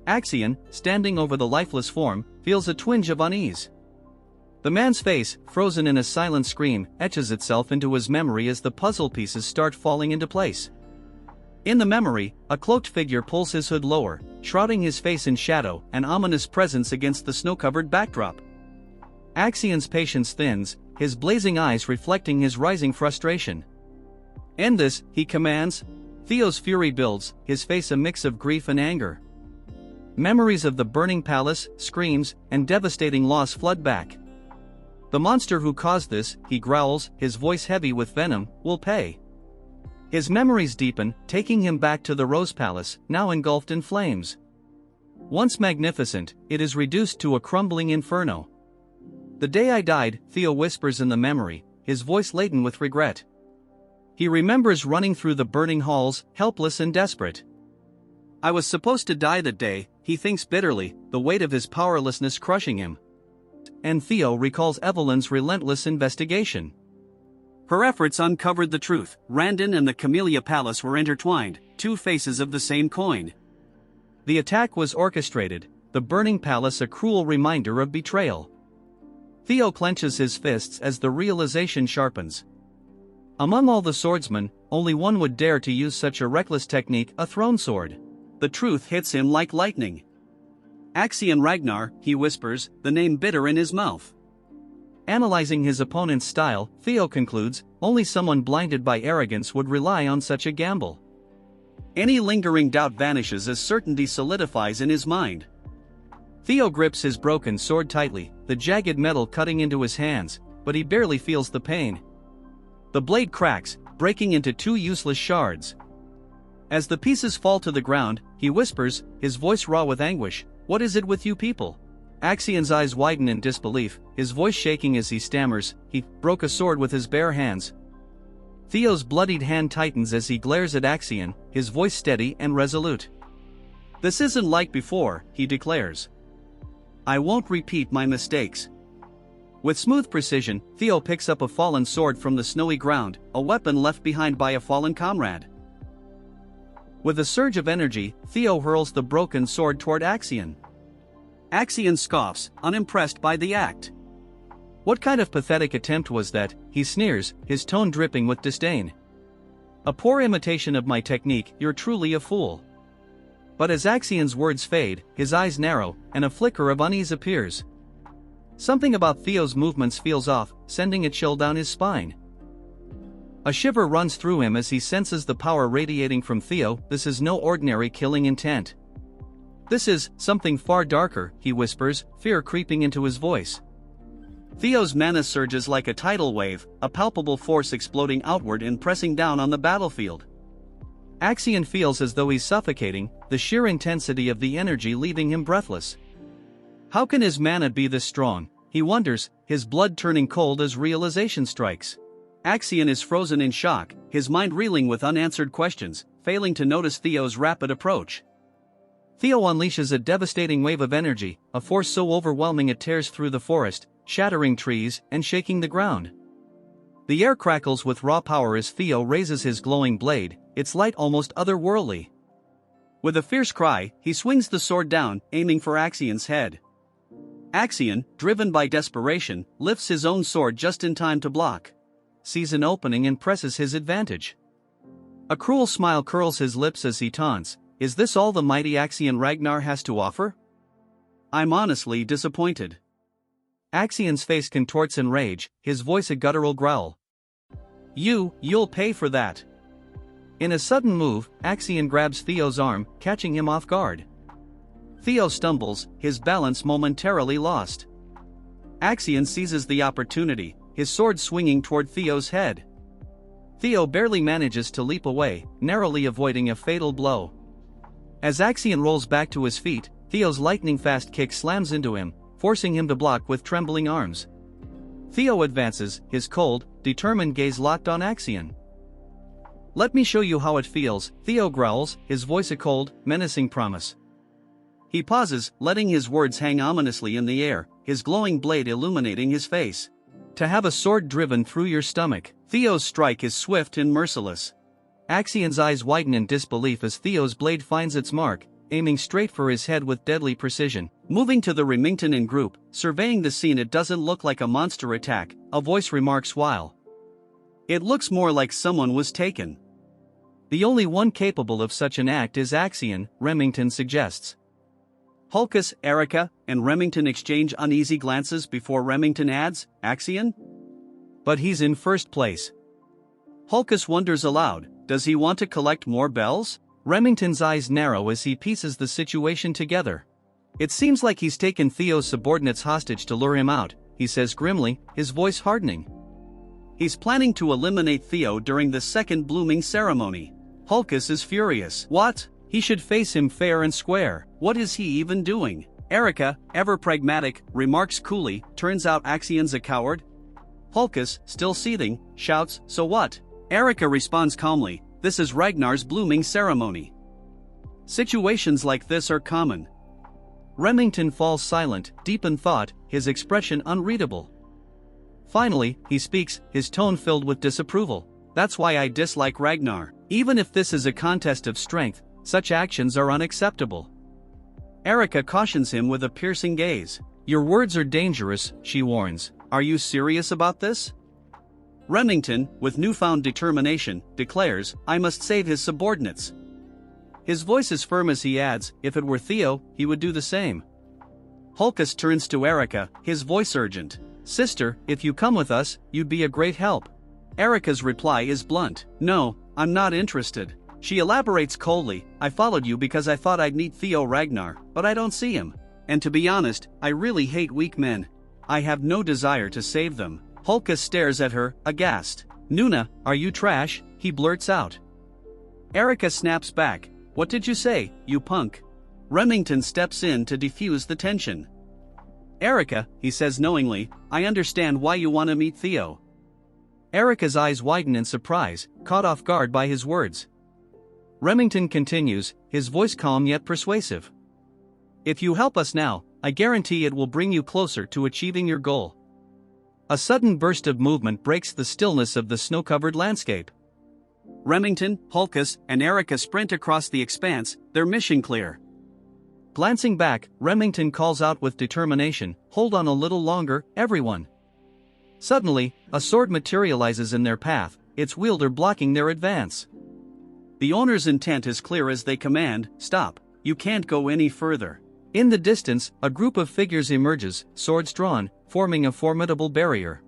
Axion, standing over the lifeless form, feels a twinge of unease. The man's face, frozen in a silent scream, etches itself into his memory as the puzzle pieces start falling into place. In the memory, a cloaked figure pulls his hood lower, shrouding his face in shadow, an ominous presence against the snow-covered backdrop. Axion's patience thins, his blazing eyes reflecting his rising frustration. "End this," he commands. Theo's fury builds, his face a mix of grief and anger. Memories of the burning palace, screams, and devastating loss flood back. "The monster who caused this," he growls, his voice heavy with venom, "will pay." His memories deepen, taking him back to the Rose Palace, now engulfed in flames. Once magnificent, it is reduced to a crumbling inferno. "The day I died," Theo whispers in the memory, his voice laden with regret. He remembers running through the burning halls, helpless and desperate. "I was supposed to die that day," he thinks bitterly, the weight of his powerlessness crushing him. And Theo recalls Evelyn's relentless investigation. Her efforts uncovered the truth. Randon and the Camellia Palace were intertwined, two faces of the same coin. The attack was orchestrated, the burning palace a cruel reminder of betrayal. Theo clenches his fists as the realization sharpens. Among all the swordsmen, only one would dare to use such a reckless technique, a thrown sword. The truth hits him like lightning. "Axion Ragnar," he whispers, the name bitter in his mouth. Analyzing his opponent's style, Theo concludes, only someone blinded by arrogance would rely on such a gamble. Any lingering doubt vanishes as certainty solidifies in his mind. Theo grips his broken sword tightly, the jagged metal cutting into his hands, but he barely feels the pain. The blade cracks, breaking into two useless shards. As the pieces fall to the ground, he whispers, his voice raw with anguish, "What is it with you people?" Axion's eyes widen in disbelief, his voice shaking as he stammers, "He broke a sword with his bare hands." Theo's bloodied hand tightens as he glares at Axion, his voice steady and resolute. "This isn't like before," he declares. "I won't repeat my mistakes." With smooth precision, Theo picks up a fallen sword from the snowy ground, a weapon left behind by a fallen comrade. With a surge of energy, Theo hurls the broken sword toward Axion. Axion scoffs, unimpressed by the act. "What kind of pathetic attempt was that?" he sneers, his tone dripping with disdain. "A poor imitation of my technique, you're truly a fool." But as Axion's words fade, his eyes narrow, and a flicker of unease appears. Something about Theo's movements feels off, sending a chill down his spine. A shiver runs through him as he senses the power radiating from Theo. This is no ordinary killing intent. "This is something far darker," he whispers, fear creeping into his voice. Theo's mana surges like a tidal wave, a palpable force exploding outward and pressing down on the battlefield. Axion feels as though he's suffocating, the sheer intensity of the energy leaving him breathless. How can his mana be this strong? He wonders, his blood turning cold as realization strikes. Axion is frozen in shock, his mind reeling with unanswered questions, failing to notice Theo's rapid approach. Theo unleashes a devastating wave of energy, a force so overwhelming it tears through the forest, shattering trees and shaking the ground. The air crackles with raw power as Theo raises his glowing blade, its light almost otherworldly. With a fierce cry, he swings the sword down, aiming for Axion's head. Axion, driven by desperation, lifts his own sword just in time to block, sees an opening and presses his advantage. A cruel smile curls his lips as he taunts, "Is this all the mighty Axion Ragnar has to offer? I'm honestly disappointed." Axian's face contorts in rage, his voice a guttural growl. You'll pay for that. In a sudden move, Axian grabs Theo's arm, catching him off guard. Theo stumbles, his balance momentarily lost. Axian seizes the opportunity, his sword swinging toward Theo's head. Theo barely manages to leap away, narrowly avoiding a fatal blow. As Axian rolls back to his feet, Theo's lightning-fast kick slams into him, forcing him to block with trembling arms. Theo advances, his cold, determined gaze locked on Axian. "Let me show you how it feels," Theo growls, his voice a cold, menacing promise. He pauses, letting his words hang ominously in the air, his glowing blade illuminating his face. "To have a sword driven through your stomach." Theo's strike is swift and merciless. Axian's eyes widen in disbelief as Theo's blade finds its mark, aiming straight for his head with deadly precision. Moving to the Remington in group, surveying the scene, "It doesn't look like a monster attack," a voice remarks while. "It looks more like someone was taken." "The only one capable of such an act is Axian," Remington suggests. Hulkus, Erica, and Remington exchange uneasy glances before Remington adds, "Axian? But he's in first place." Hulkus wonders aloud, does he want to collect more bells? Remington's eyes narrow as he pieces the situation together. "It seems like he's taken Theo's subordinates hostage to lure him out," he says grimly, his voice hardening. "He's planning to eliminate Theo during the second blooming ceremony." Hulkus is furious. "What? He should face him fair and square. What is he even doing?" Erica, ever pragmatic, remarks coolly, "Turns out Axian's a coward." Hulkus, still seething, shouts, "So what?" Erica responds calmly, "This is Ragnar's blooming ceremony. Situations like this are common." Remington falls silent, deep in thought, his expression unreadable. Finally, he speaks, his tone filled with disapproval. "That's why I dislike Ragnar. Even if this is a contest of strength, such actions are unacceptable." Erica cautions him with a piercing gaze. "Your words are dangerous," she warns. "Are you serious about this?" Remington, with newfound determination, declares, "I must save his subordinates." His voice is firm as he adds, "If it were Theo, he would do the same." Hulkus turns to Erica, his voice urgent. "Sister, if you come with us, you'd be a great help." Erica's reply is blunt. "No, I'm not interested." She elaborates coldly, "I followed you because I thought I'd meet Theo Ragnar, but I don't see him. And to be honest, I really hate weak men. I have no desire to save them." Hulkus stares at her, aghast. "Nuna, are you trash?" he blurts out. Erica snaps back. "What did you say, you punk?" Remington steps in to defuse the tension. "Erica," he says knowingly, "I understand why you want to meet Theo." Erica's eyes widen in surprise, caught off guard by his words. Remington continues, his voice calm yet persuasive. "If you help us now, I guarantee it will bring you closer to achieving your goal." A sudden burst of movement breaks the stillness of the snow-covered landscape. Remington, Hulkus, and Erica sprint across the expanse, their mission clear. Glancing back, Remington calls out with determination, "Hold on a little longer, everyone." Suddenly, a sword materializes in their path, its wielder blocking their advance. The owner's intent is clear as they command, "Stop, you can't go any further." In the distance, a group of figures emerges, swords drawn, forming a formidable barrier.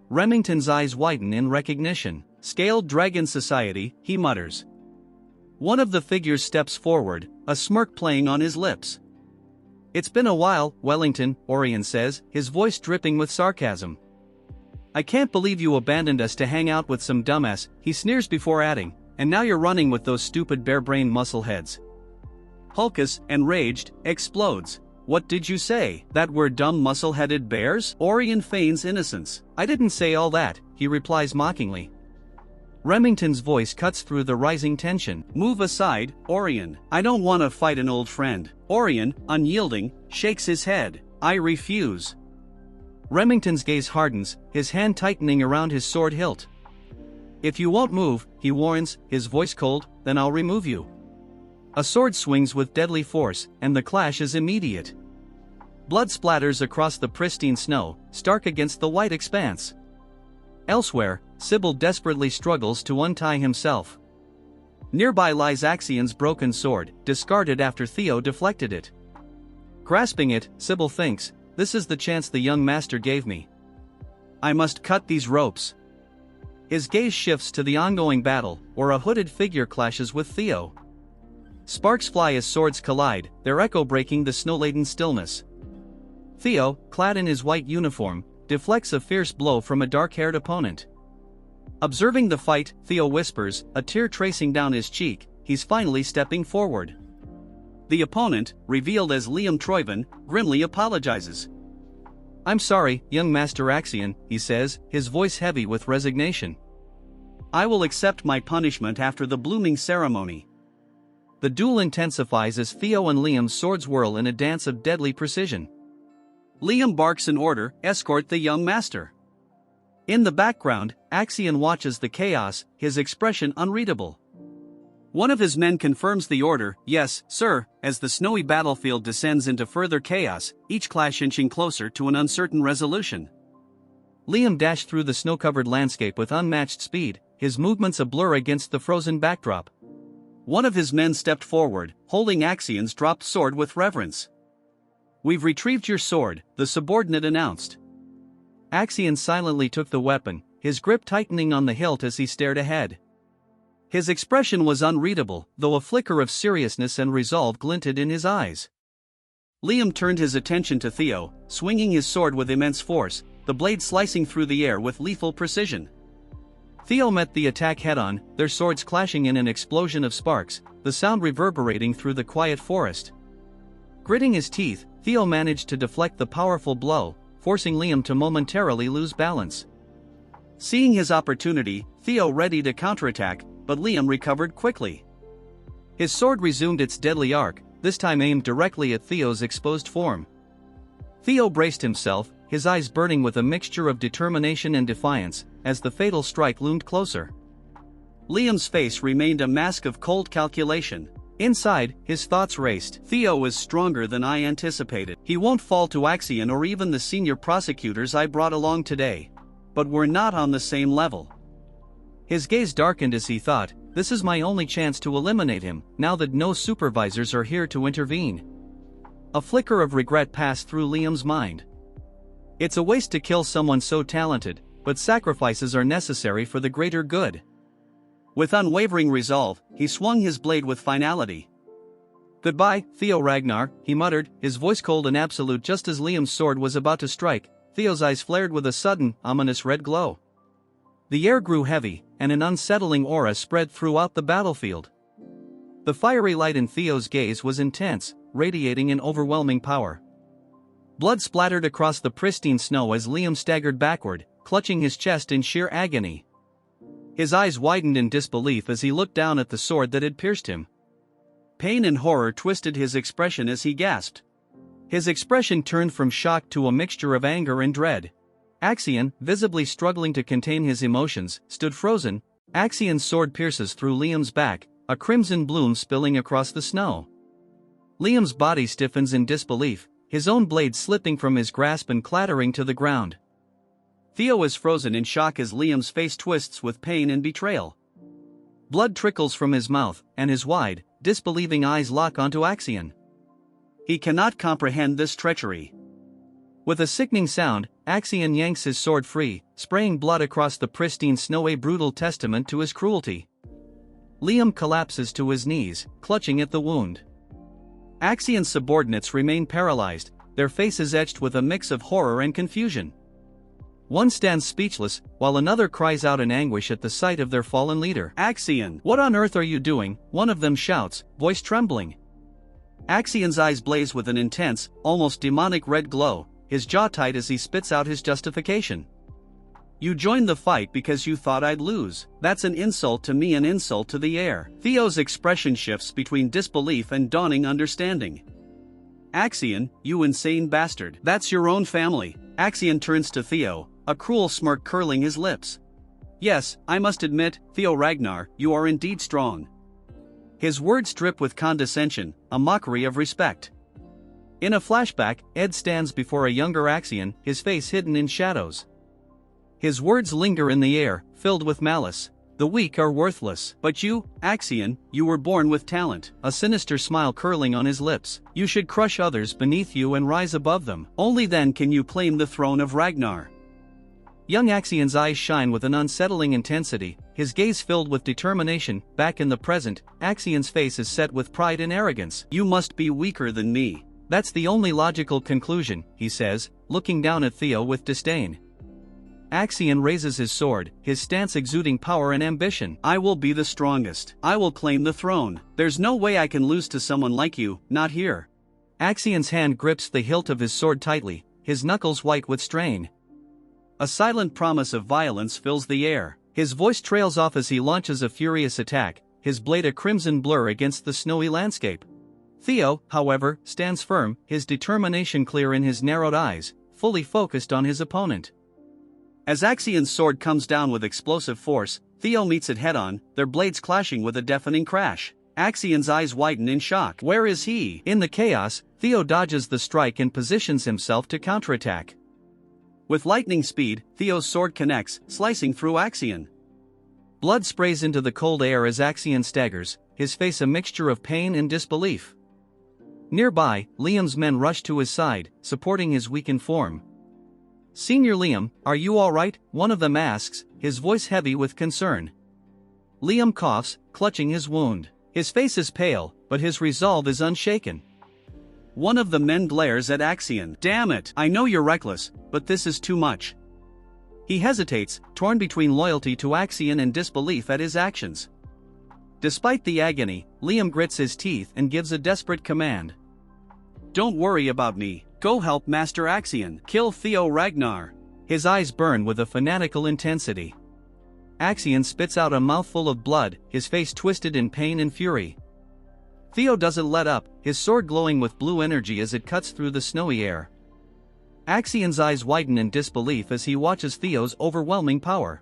Remington's eyes widen in recognition. "Scaled Dragon Society," he mutters. One of the figures steps forward, a smirk playing on his lips. "It's been a while, Wellington," Orion says, his voice dripping with sarcasm. "I can't believe you abandoned us to hang out with some dumbass," he sneers before adding, "and now you're running with those stupid bare-brained muscleheads." Hulkus, enraged, explodes. "What did you say? That we're dumb muscle-headed bears?" Orion feigns innocence. "I didn't say all that," he replies mockingly. Remington's voice cuts through the rising tension. "Move aside, Orion. I don't want to fight an old friend." Orion, unyielding, shakes his head. "I refuse." Remington's gaze hardens, his hand tightening around his sword hilt. "If you won't move," he warns, his voice cold, "then I'll remove you." A sword swings with deadly force, and the clash is immediate. Blood splatters across the pristine snow, stark against the white expanse. Elsewhere, Sybil desperately struggles to untie himself. Nearby lies Axian's broken sword, discarded after Theo deflected it. Grasping it, Sybil thinks, this is the chance the young master gave me. I must cut these ropes. His gaze shifts to the ongoing battle, where a hooded figure clashes with Theo. Sparks fly as swords collide, their echo breaking the snow-laden stillness. Theo, clad in his white uniform, deflects a fierce blow from a dark-haired opponent. Observing the fight, Theo whispers, a tear tracing down his cheek, he's finally stepping forward. The opponent, revealed as Liam Troyven, grimly apologizes. I'm sorry, young Master Axion, he says, his voice heavy with resignation. I will accept my punishment after the blooming ceremony. The duel intensifies as Theo and Liam's swords whirl in a dance of deadly precision. Liam barks an order, escort the young master. In the background, Axion watches the chaos, his expression unreadable. One of his men confirms the order, yes, sir, as the snowy battlefield descends into further chaos, each clash inching closer to an uncertain resolution. Liam dashed through the snow-covered landscape with unmatched speed, his movements a blur against the frozen backdrop. One of his men stepped forward, holding Axion's dropped sword with reverence. We've retrieved your sword, the subordinate announced. Axion silently took the weapon, his grip tightening on the hilt as he stared ahead. His expression was unreadable, though a flicker of seriousness and resolve glinted in his eyes. Liam turned his attention to Theo, swinging his sword with immense force, the blade slicing through the air with lethal precision. Theo met the attack head-on, their swords clashing in an explosion of sparks, the sound reverberating through the quiet forest. Gritting his teeth, Theo managed to deflect the powerful blow, forcing Liam to momentarily lose balance. Seeing his opportunity, Theo readied a counterattack, but Liam recovered quickly. His sword resumed its deadly arc, this time aimed directly at Theo's exposed form. Theo braced himself, his eyes burning with a mixture of determination and defiance, as the fatal strike loomed closer. Liam's face remained a mask of cold calculation. Inside, his thoughts raced. Theo is stronger than I anticipated. He won't fall to Axion or even the senior prosecutors I brought along today. But we're not on the same level. His gaze darkened as he thought, this is my only chance to eliminate him, now that no supervisors are here to intervene. A flicker of regret passed through Liam's mind. It's a waste to kill someone so talented, but sacrifices are necessary for the greater good. With unwavering resolve, he swung his blade with finality. Goodbye, Theo Ragnar, he muttered, his voice cold and absolute just as Liam's sword was about to strike. Theo's eyes flared with a sudden, ominous red glow. The air grew heavy, and an unsettling aura spread throughout the battlefield. The fiery light in Theo's gaze was intense, radiating an overwhelming power. Blood splattered across the pristine snow as Liam staggered backward, clutching his chest in sheer agony. His eyes widened in disbelief as he looked down at the sword that had pierced him. Pain and horror twisted his expression as he gasped. His expression turned from shock to a mixture of anger and dread. Axion, visibly struggling to contain his emotions, stood frozen. Axion's sword pierces through Liam's back, a crimson bloom spilling across the snow. Liam's body stiffens in disbelief, his own blade slipping from his grasp and clattering to the ground. Theo is frozen in shock as Liam's face twists with pain and betrayal. Blood trickles from his mouth, and his wide, disbelieving eyes lock onto Axion. He cannot comprehend this treachery. With a sickening sound, Axion yanks his sword free, spraying blood across the pristine snow, a brutal testament to his cruelty. Liam collapses to his knees, clutching at the wound. Axion's subordinates remain paralyzed, their faces etched with a mix of horror and confusion. One stands speechless, while another cries out in anguish at the sight of their fallen leader. Axion, what on earth are you doing? One of them shouts, voice trembling. Axion's eyes blaze with an intense, almost demonic red glow, his jaw tight as he spits out his justification. You joined the fight because you thought I'd lose. That's an insult to me, an insult to the air. Theo's expression shifts between disbelief and dawning understanding. Axion, you insane bastard. That's your own family. Axion turns to Theo, a cruel smirk curling his lips. Yes, I must admit, Theo Ragnar, you are indeed strong. His words drip with condescension, a mockery of respect. In a flashback, Ed stands before a younger Axion, his face hidden in shadows. His words linger in the air, filled with malice. The weak are worthless. But you, Axion, you were born with talent. A sinister smile curling on his lips. You should crush others beneath you and rise above them. Only then can you claim the throne of Ragnar. Young Axion's eyes shine with an unsettling intensity, his gaze filled with determination. Back in the present, Axion's face is set with pride and arrogance. You must be weaker than me. That's the only logical conclusion, he says, looking down at Theo with disdain. Axion raises his sword, his stance exuding power and ambition. I will be the strongest. I will claim the throne. There's no way I can lose to someone like you, not here. Axion's hand grips the hilt of his sword tightly, his knuckles white with strain. A silent promise of violence fills the air. His voice trails off as he launches a furious attack, his blade a crimson blur against the snowy landscape. Theo, however, stands firm, his determination clear in his narrowed eyes, fully focused on his opponent. As Axion's sword comes down with explosive force, Theo meets it head-on, their blades clashing with a deafening crash. Axion's eyes widen in shock. Where is he? In the chaos, Theo dodges the strike and positions himself to counterattack. With lightning speed, Theo's sword connects, slicing through Axion. Blood sprays into the cold air as Axion staggers, his face a mixture of pain and disbelief. Nearby, Liam's men rush to his side, supporting his weakened form. Senior Liam, are you all right? One of them asks, his voice heavy with concern. Liam coughs, clutching his wound. His face is pale, but his resolve is unshaken. One of the men glares at Axion. Damn it, I know you're reckless, but this is too much. He hesitates, torn between loyalty to Axion and disbelief at his actions. Despite the agony, Liam grits his teeth and gives a desperate command. Don't worry about me, go help Master Axion, kill Theo Ragnar. His eyes burn with a fanatical intensity. Axion spits out a mouthful of blood, his face twisted in pain and fury. Theo doesn't let up, his sword glowing with blue energy as it cuts through the snowy air. Axion's eyes widen in disbelief as he watches Theo's overwhelming power.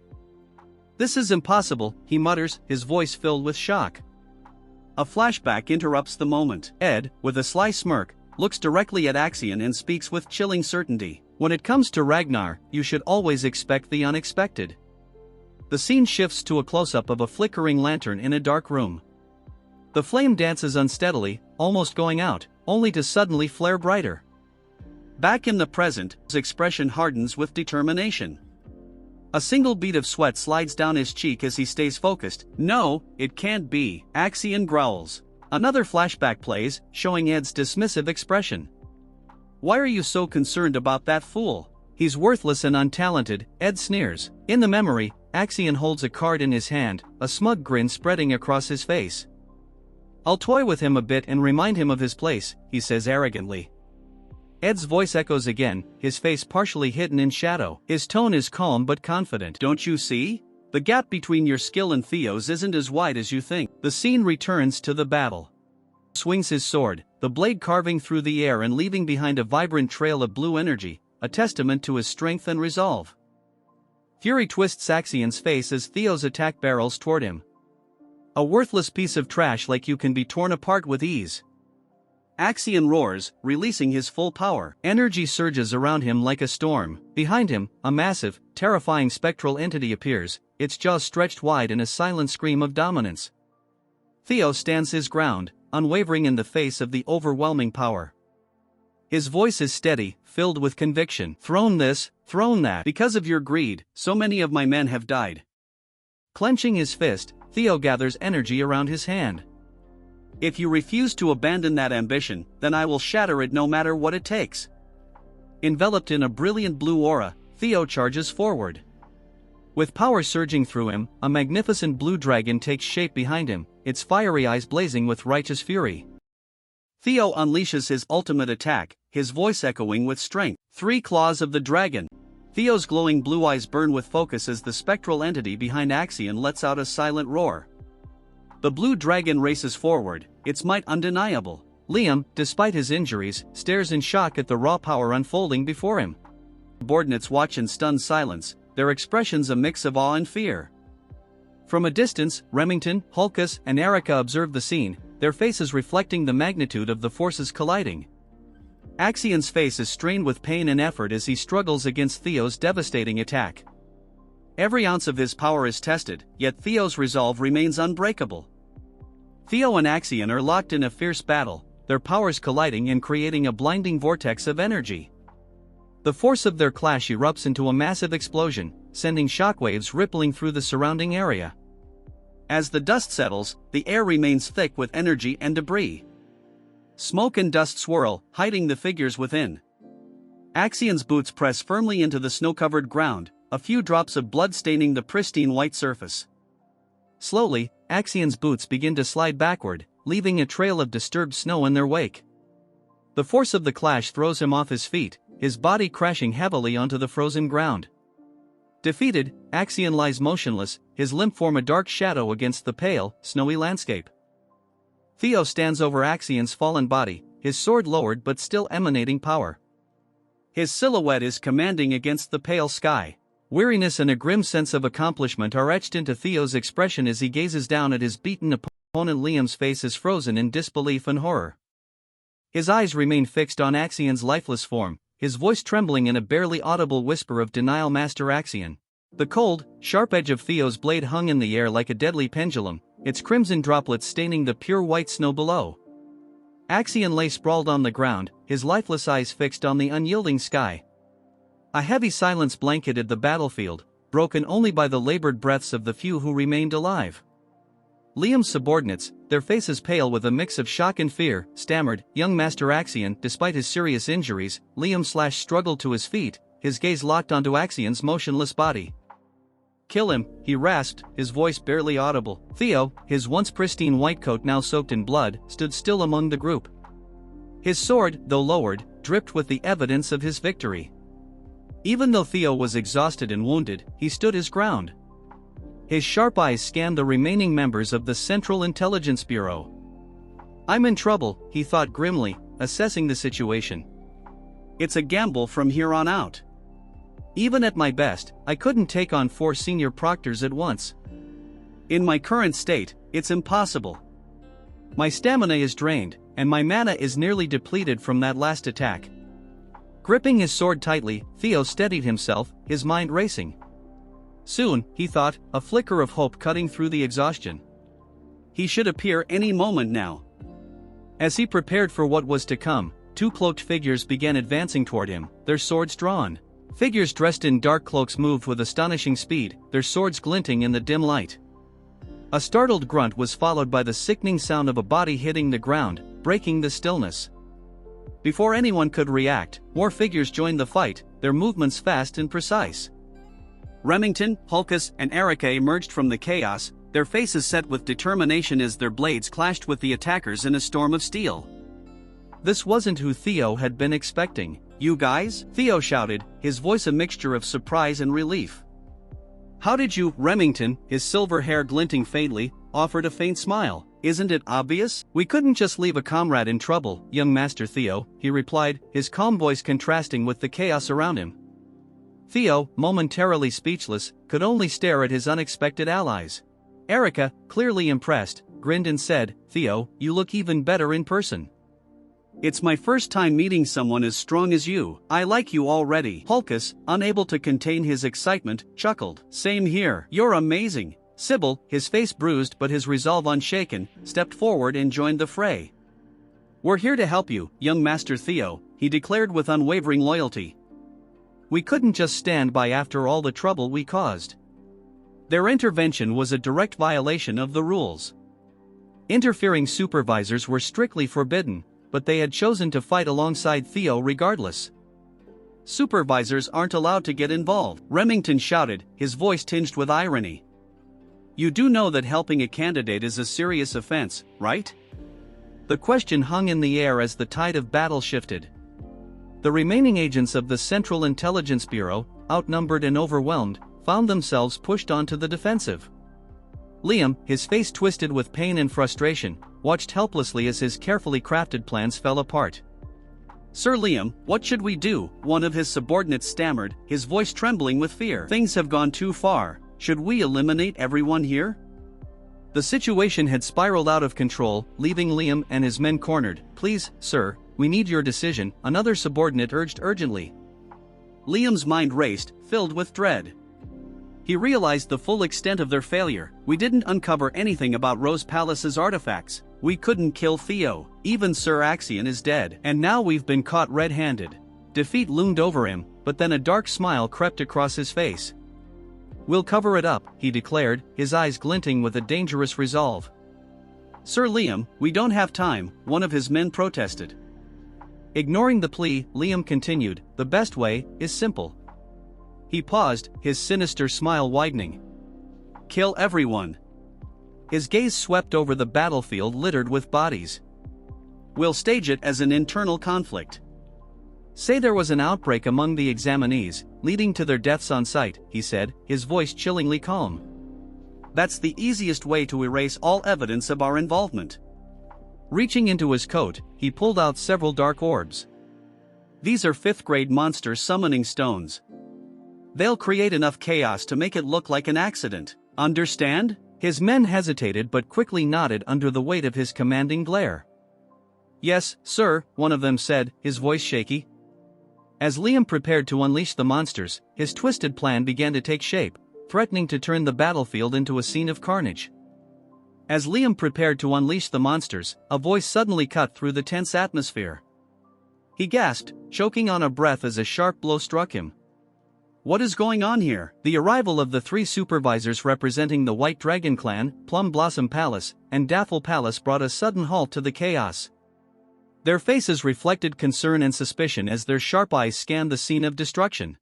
This is impossible, he mutters, his voice filled with shock. A flashback interrupts the moment. Ed, with a sly smirk, looks directly at Axion and speaks with chilling certainty. When it comes to Ragnar, you should always expect the unexpected. The scene shifts to a close-up of a flickering lantern in a dark room. The flame dances unsteadily, almost going out, only to suddenly flare brighter. Back in the present, his expression hardens with determination. A single bead of sweat slides down his cheek as he stays focused. No, it can't be, Axion growls. Another flashback plays, showing Ed's dismissive expression. Why are you so concerned about that fool? He's worthless and untalented, Ed sneers. In the memory, Axion holds a card in his hand, a smug grin spreading across his face. I'll toy with him a bit and remind him of his place, he says arrogantly. Ed's voice echoes again, his face partially hidden in shadow. His tone is calm but confident. Don't you see? The gap between your skill and Theo's isn't as wide as you think. The scene returns to the battle. Swings his sword, the blade carving through the air and leaving behind a vibrant trail of blue energy, a testament to his strength and resolve. Fury twists Axion's face as Theo's attack barrels toward him. A worthless piece of trash like you can be torn apart with ease. Axion roars, releasing his full power. Energy surges around him like a storm. Behind him, a massive, terrifying spectral entity appears, its jaws stretched wide in a silent scream of dominance. Theo stands his ground, unwavering in the face of the overwhelming power. His voice is steady, filled with conviction. Throne this, throne that. Because of your greed, so many of my men have died. Clenching his fist, Theo gathers energy around his hand. If you refuse to abandon that ambition, then I will shatter it no matter what it takes. Enveloped in a brilliant blue aura, Theo charges forward. With power surging through him, a magnificent blue dragon takes shape behind him, its fiery eyes blazing with righteous fury. Theo unleashes his ultimate attack, his voice echoing with strength. 3 claws of the dragon. Theo's glowing blue eyes burn with focus as the spectral entity behind Axion lets out a silent roar. The blue dragon races forward, its might undeniable. Liam, despite his injuries, stares in shock at the raw power unfolding before him. Subordinates watch in stunned silence, their expressions a mix of awe and fear. From a distance, Remington, Hulkus, and Erica observe the scene, their faces reflecting the magnitude of the forces colliding. Axion's face is strained with pain and effort as he struggles against Theo's devastating attack. Every ounce of his power is tested, yet Theo's resolve remains unbreakable. Theo and Axion are locked in a fierce battle, their powers colliding and creating a blinding vortex of energy. The force of their clash erupts into a massive explosion, sending shockwaves rippling through the surrounding area. As the dust settles, the air remains thick with energy and debris. Smoke and dust swirl, hiding the figures within. Axion's boots press firmly into the snow-covered ground, a few drops of blood staining the pristine white surface. Slowly, Axion's boots begin to slide backward, leaving a trail of disturbed snow in their wake. The force of the clash throws him off his feet, his body crashing heavily onto the frozen ground. Defeated, Axion lies motionless, his limp form a dark shadow against the pale, snowy landscape. Theo stands over Axion's fallen body, his sword lowered but still emanating power. His silhouette is commanding against the pale sky. Weariness and a grim sense of accomplishment are etched into Theo's expression as he gazes down at his beaten opponent. Liam's face is frozen in disbelief and horror. His eyes remain fixed on Axion's lifeless form, his voice trembling in a barely audible whisper of denial. Master Axion. The cold, sharp edge of Theo's blade hung in the air like a deadly pendulum, its crimson droplets staining the pure white snow below. Axion lay sprawled on the ground, his lifeless eyes fixed on the unyielding sky. A heavy silence blanketed the battlefield, broken only by the labored breaths of the few who remained alive. Liam's subordinates, their faces pale with a mix of shock and fear, stammered, "Young Master Axion." Despite his serious injuries, Liam struggled to his feet, his gaze locked onto Axion's motionless body. "Kill him," he rasped, his voice barely audible. Theo, his once pristine white coat now soaked in blood, stood still among the group. His sword, though lowered, dripped with the evidence of his victory. Even though Theo was exhausted and wounded, he stood his ground. His sharp eyes scanned the remaining members of the Central Intelligence Bureau. "I'm in trouble," he thought grimly, assessing the situation. "It's a gamble from here on out. Even at my best, I couldn't take on 4 senior proctors at once. In my current state, it's impossible. My stamina is drained, and my mana is nearly depleted from that last attack." Gripping his sword tightly, Theo steadied himself, his mind racing. Soon, he thought, a flicker of hope cutting through the exhaustion. He should appear any moment now. As he prepared for what was to come, 2 cloaked figures began advancing toward him, their swords drawn. Figures dressed in dark cloaks moved with astonishing speed, their swords glinting in the dim light. A startled grunt was followed by the sickening sound of a body hitting the ground, breaking the stillness. Before anyone could react, more figures joined the fight, their movements fast and precise. Remington, Hulkus, and Erica emerged from the chaos, their faces set with determination as their blades clashed with the attackers in a storm of steel. This wasn't who Theo had been expecting. "You guys?" Theo shouted, his voice a mixture of surprise and relief. "How did you?" Remington, his silver hair glinting faintly, offered a faint smile. "Isn't it obvious? We couldn't just leave a comrade in trouble, young Master Theo," he replied, his calm voice contrasting with the chaos around him. Theo, momentarily speechless, could only stare at his unexpected allies. Erica, clearly impressed, grinned and said, "Theo, you look even better in person. It's my first time meeting someone as strong as you. I like you already." Hulkus, unable to contain his excitement, chuckled. "Same here. You're amazing." Sybil, his face bruised but his resolve unshaken, stepped forward and joined the fray. "We're here to help you, young Master Theo," he declared with unwavering loyalty. "We couldn't just stand by after all the trouble we caused." Their intervention was a direct violation of the rules. Interfering supervisors were strictly forbidden, but they had chosen to fight alongside Theo regardless. "Supervisors aren't allowed to get involved," Remington shouted, his voice tinged with irony. "You do know that helping a candidate is a serious offense, right?" The question hung in the air as the tide of battle shifted. The remaining agents of the Central Intelligence Bureau, outnumbered and overwhelmed, found themselves pushed onto the defensive. Liam, his face twisted with pain and frustration, watched helplessly as his carefully crafted plans fell apart. "Sir Liam, what should we do?" one of his subordinates stammered, his voice trembling with fear. "Things have gone too far. Should we eliminate everyone here?" The situation had spiraled out of control, leaving Liam and his men cornered. "Please, sir, we need your decision," another subordinate urged urgently. Liam's mind raced, filled with dread. He realized the full extent of their failure. We didn't uncover anything about Rose Palace's artifacts. We couldn't kill Theo. Even Sir Axion is dead. And now we've been caught red-handed. Defeat loomed over him, but then a dark smile crept across his face. "We'll cover it up," he declared, his eyes glinting with a dangerous resolve. "Sir Liam, we don't have time," one of his men protested. Ignoring the plea, Liam continued, "The best way is simple." He paused, his sinister smile widening. "Kill everyone." His gaze swept over the battlefield littered with bodies. "We'll stage it as an internal conflict. Say there was an outbreak among the examinees, leading to their deaths on sight," he said, his voice chillingly calm. "That's the easiest way to erase all evidence of our involvement." Reaching into his coat, he pulled out several dark orbs. "These are 5th-grade monster summoning stones. They'll create enough chaos to make it look like an accident. Understand?" His men hesitated but quickly nodded under the weight of his commanding glare. "Yes, sir," one of them said, his voice shaky. As Liam prepared to unleash the monsters, his twisted plan began to take shape, threatening to turn the battlefield into a scene of carnage. As Liam prepared to unleash the monsters, a voice suddenly cut through the tense atmosphere. He gasped, choking on a breath as a sharp blow struck him. "What is going on here?" The arrival of the 3 supervisors representing the White Dragon Clan, Plum Blossom Palace, and Daffel Palace brought a sudden halt to the chaos. Their faces reflected concern and suspicion as their sharp eyes scanned the scene of destruction.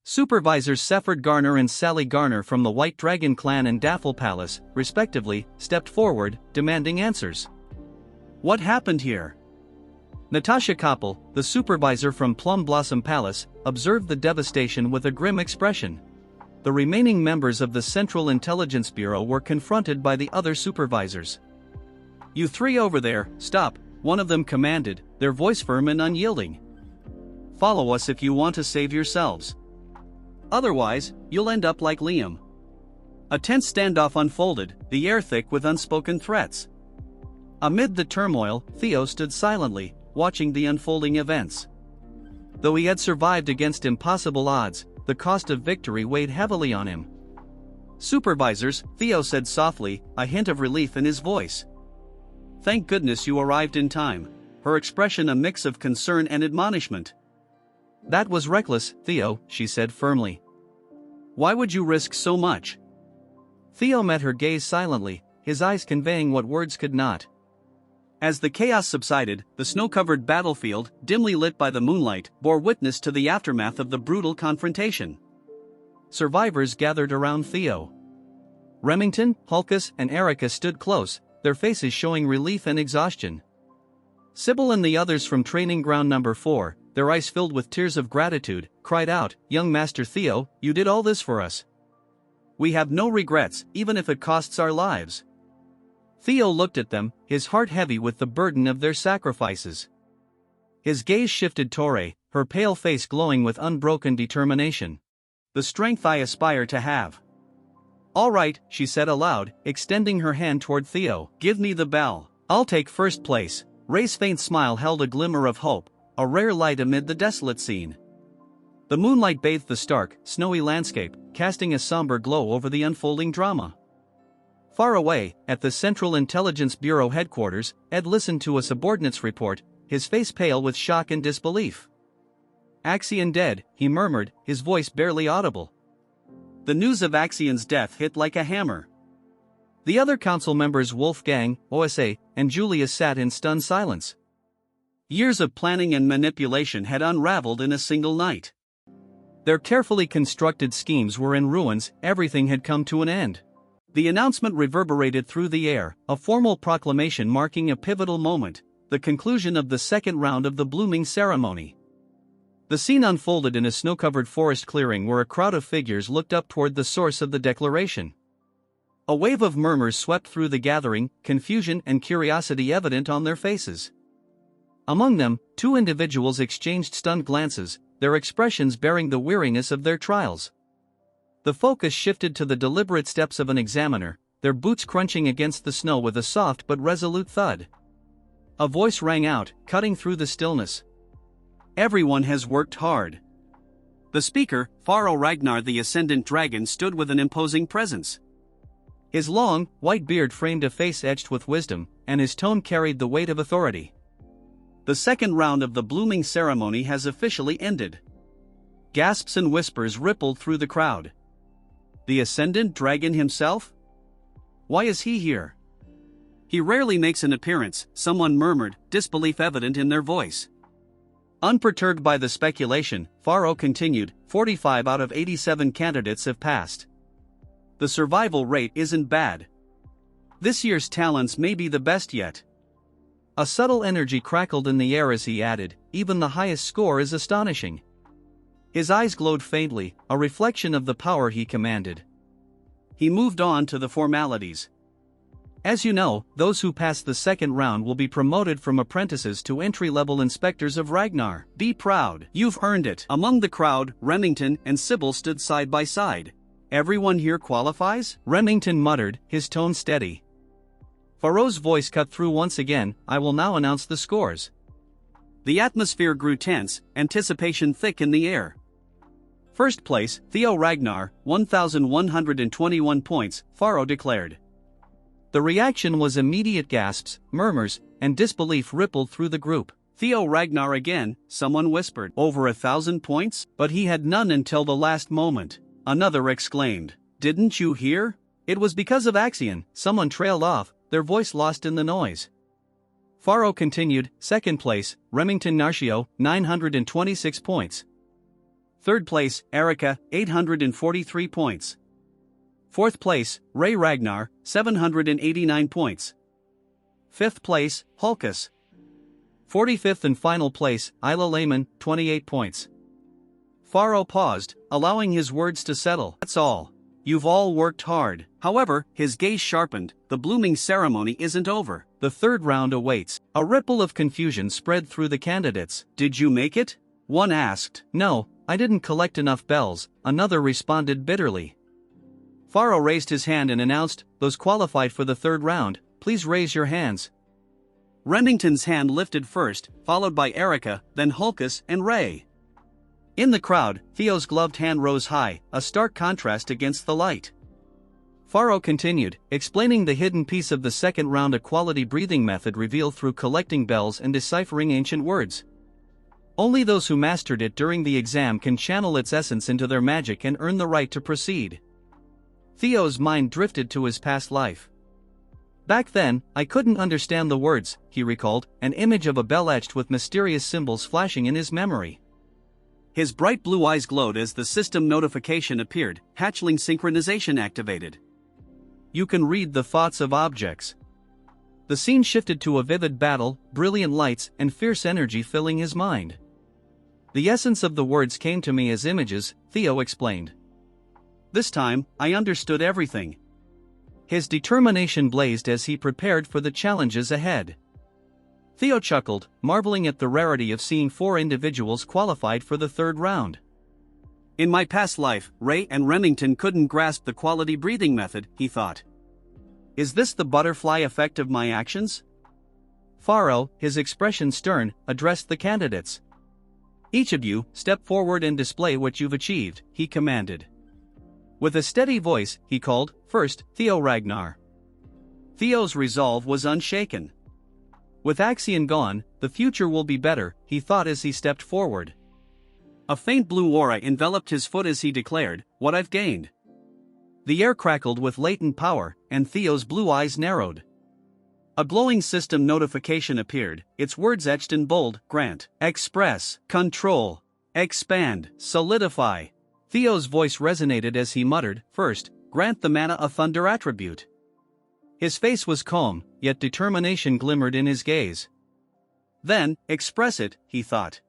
Supervisors Sefford Garner and Sally Garner from the White Dragon Clan and Daffel Palace, respectively, stepped forward, demanding answers. "What happened here?" Natasha Koppel, the supervisor from Plum Blossom Palace, observed the devastation with a grim expression. The remaining members of the Central Intelligence Bureau were confronted by the other supervisors. "You 3 over there, stop," one of them commanded, their voice firm and unyielding. "Follow us if you want to save yourselves. Otherwise, you'll end up like Liam." A tense standoff unfolded, the air thick with unspoken threats. Amid the turmoil, Theo stood silently, watching the unfolding events. Though he had survived against impossible odds, the cost of victory weighed heavily on him. "Supervisors," Theo said softly, a hint of relief in his voice. "Thank goodness you arrived in time," her expression a mix of concern and admonishment. "That was reckless, Theo," she said firmly. "Why would you risk so much?" Theo met her gaze silently, his eyes conveying what words could not. As the chaos subsided, the snow-covered battlefield, dimly lit by the moonlight, bore witness to the aftermath of the brutal confrontation. Survivors gathered around Theo. Remington, Hulkus, and Erica stood close, their faces showing relief and exhaustion. Sybil and the others from Training Ground Number 4, their eyes filled with tears of gratitude, cried out, "Young Master Theo, you did all this for us. We have no regrets, even if it costs our lives." Theo looked at them, his heart heavy with the burden of their sacrifices. His gaze shifted to Torre, her pale face glowing with unbroken determination. "The strength I aspire to have." "All right," she said aloud, extending her hand toward Theo. "Give me the bell. I'll take first place." Ray's faint smile held a glimmer of hope, a rare light amid the desolate scene. The moonlight bathed the stark, snowy landscape, casting a somber glow over the unfolding drama. Far away, at the Central Intelligence Bureau headquarters, Ed listened to a subordinate's report, his face pale with shock and disbelief. "Axion dead," he murmured, his voice barely audible. The news of Axion's death hit like a hammer. The other council members Wolfgang, OSA, and Julius sat in stunned silence. Years of planning and manipulation had unraveled in a single night. Their carefully constructed schemes were in ruins, everything had come to an end. The announcement reverberated through the air, a formal proclamation marking a pivotal moment, the conclusion of the second round of the blooming ceremony. The scene unfolded in a snow-covered forest clearing where a crowd of figures looked up toward the source of the declaration. A wave of murmurs swept through the gathering, confusion and curiosity evident on their faces. Among them, 2 individuals exchanged stunned glances, their expressions bearing the weariness of their trials. The focus shifted to the deliberate steps of an examiner, their boots crunching against the snow with a soft but resolute thud. A voice rang out, cutting through the stillness. "Everyone has worked hard. The speaker, Pharaoh Ragnar the Ascendant Dragon, stood with an imposing presence. His long, white beard framed a face etched with wisdom, and his tone carried the weight of authority. The second round of the blooming ceremony has officially ended. Gasps and whispers rippled through the crowd. The Ascendant Dragon himself? Why is he here? He rarely makes an appearance, someone murmured, disbelief evident in their voice. Unperturbed by the speculation, Pharaoh continued, 45 out of 87 candidates have passed. The survival rate isn't bad. This year's talents may be the best yet. A subtle energy crackled in the air as he added, even the highest score is astonishing. His eyes glowed faintly, a reflection of the power he commanded. He moved on to the formalities. As you know, those who pass the second round will be promoted from apprentices to entry-level inspectors of Ragnar. Be proud, you've earned it. Among the crowd, Remington and Sybil stood side by side. Everyone here qualifies? Remington muttered, his tone steady. Pharaoh's voice cut through once again, I will now announce the scores. The atmosphere grew tense, anticipation thick in the air. First place, Theo Ragnar, 1,121 points, Pharaoh declared. The reaction was immediate. Gasps, murmurs, and disbelief rippled through the group. Theo Ragnar again, someone whispered. Over 1,000 points? But he had none until the last moment. Another exclaimed. Didn't you hear? It was because of Axion, someone trailed off, their voice lost in the noise. Pharaoh continued, second place, Remington Narcio, 926 points. Third place, Erica, 843 points. Fourth place, Ray Ragnar, 789 points. Fifth place, Hulkus. 45th and final place, Isla Layman, 28 points. Pharaoh paused, allowing his words to settle. That's all. You've all worked hard. However, his gaze sharpened, the blooming ceremony isn't over. The third round awaits. A ripple of confusion spread through the candidates. Did you make it? One asked. No, I didn't collect enough bells, another responded bitterly. Pharaoh raised his hand and announced, those qualified for the third round, please raise your hands. Remington's hand lifted first, followed by Erica, then Hulkus and Ray. In the crowd, Theo's gloved hand rose high, a stark contrast against the light. Pharaoh continued, explaining the hidden piece of the second round, a quality breathing method revealed through collecting bells and deciphering ancient words. Only those who mastered it during the exam can channel its essence into their magic and earn the right to proceed. Theo's mind drifted to his past life. Back then, I couldn't understand the words, he recalled, an image of a bell etched with mysterious symbols flashing in his memory. His bright blue eyes glowed as the system notification appeared, hatchling synchronization activated. You can read the thoughts of objects. The scene shifted to a vivid battle, brilliant lights, and fierce energy filling his mind. The essence of the words came to me as images, Theo explained. This time, I understood everything. His determination blazed as he prepared for the challenges ahead. Theo chuckled, marveling at the rarity of seeing 4 individuals qualified for the third round. In my past life, Ray and Remington couldn't grasp the quality breathing method, he thought. Is this the butterfly effect of my actions? Pharaoh, his expression stern, addressed the candidates. Each of you, step forward and display what you've achieved, he commanded. With a steady voice, he called, first, Theo Ragnar. Theo's resolve was unshaken. With Axion gone, the future will be better, he thought as he stepped forward. A faint blue aura enveloped his foot as he declared, what I've gained. The air crackled with latent power, and Theo's blue eyes narrowed. A glowing system notification appeared, its words etched in bold, grant, express, control, expand, solidify. Theo's voice resonated as he muttered, first, grant the mana a thunder attribute. His face was calm, yet determination glimmered in his gaze. Then, express it, he thought.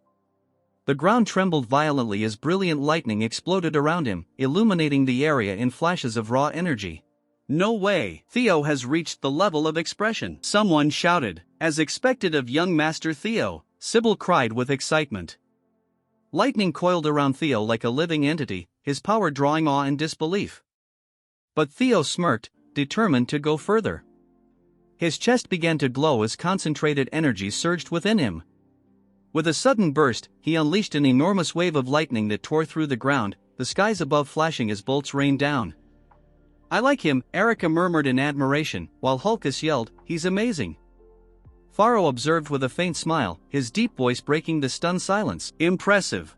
The ground trembled violently as brilliant lightning exploded around him, illuminating the area in flashes of raw energy. No way, Theo has reached the level of expression, someone shouted, as expected of young Master Theo. Sybil cried with excitement. Lightning coiled around Theo like a living entity, his power drawing awe and disbelief. But Theo smirked, determined to go further. His chest began to glow as concentrated energy surged within him. With a sudden burst, he unleashed an enormous wave of lightning that tore through the ground, the skies above flashing as bolts rained down. "I like him," Erica murmured in admiration, while Hulkus yelled, "He's amazing." Pharaoh observed with a faint smile, his deep voice breaking the stunned silence. "Impressive.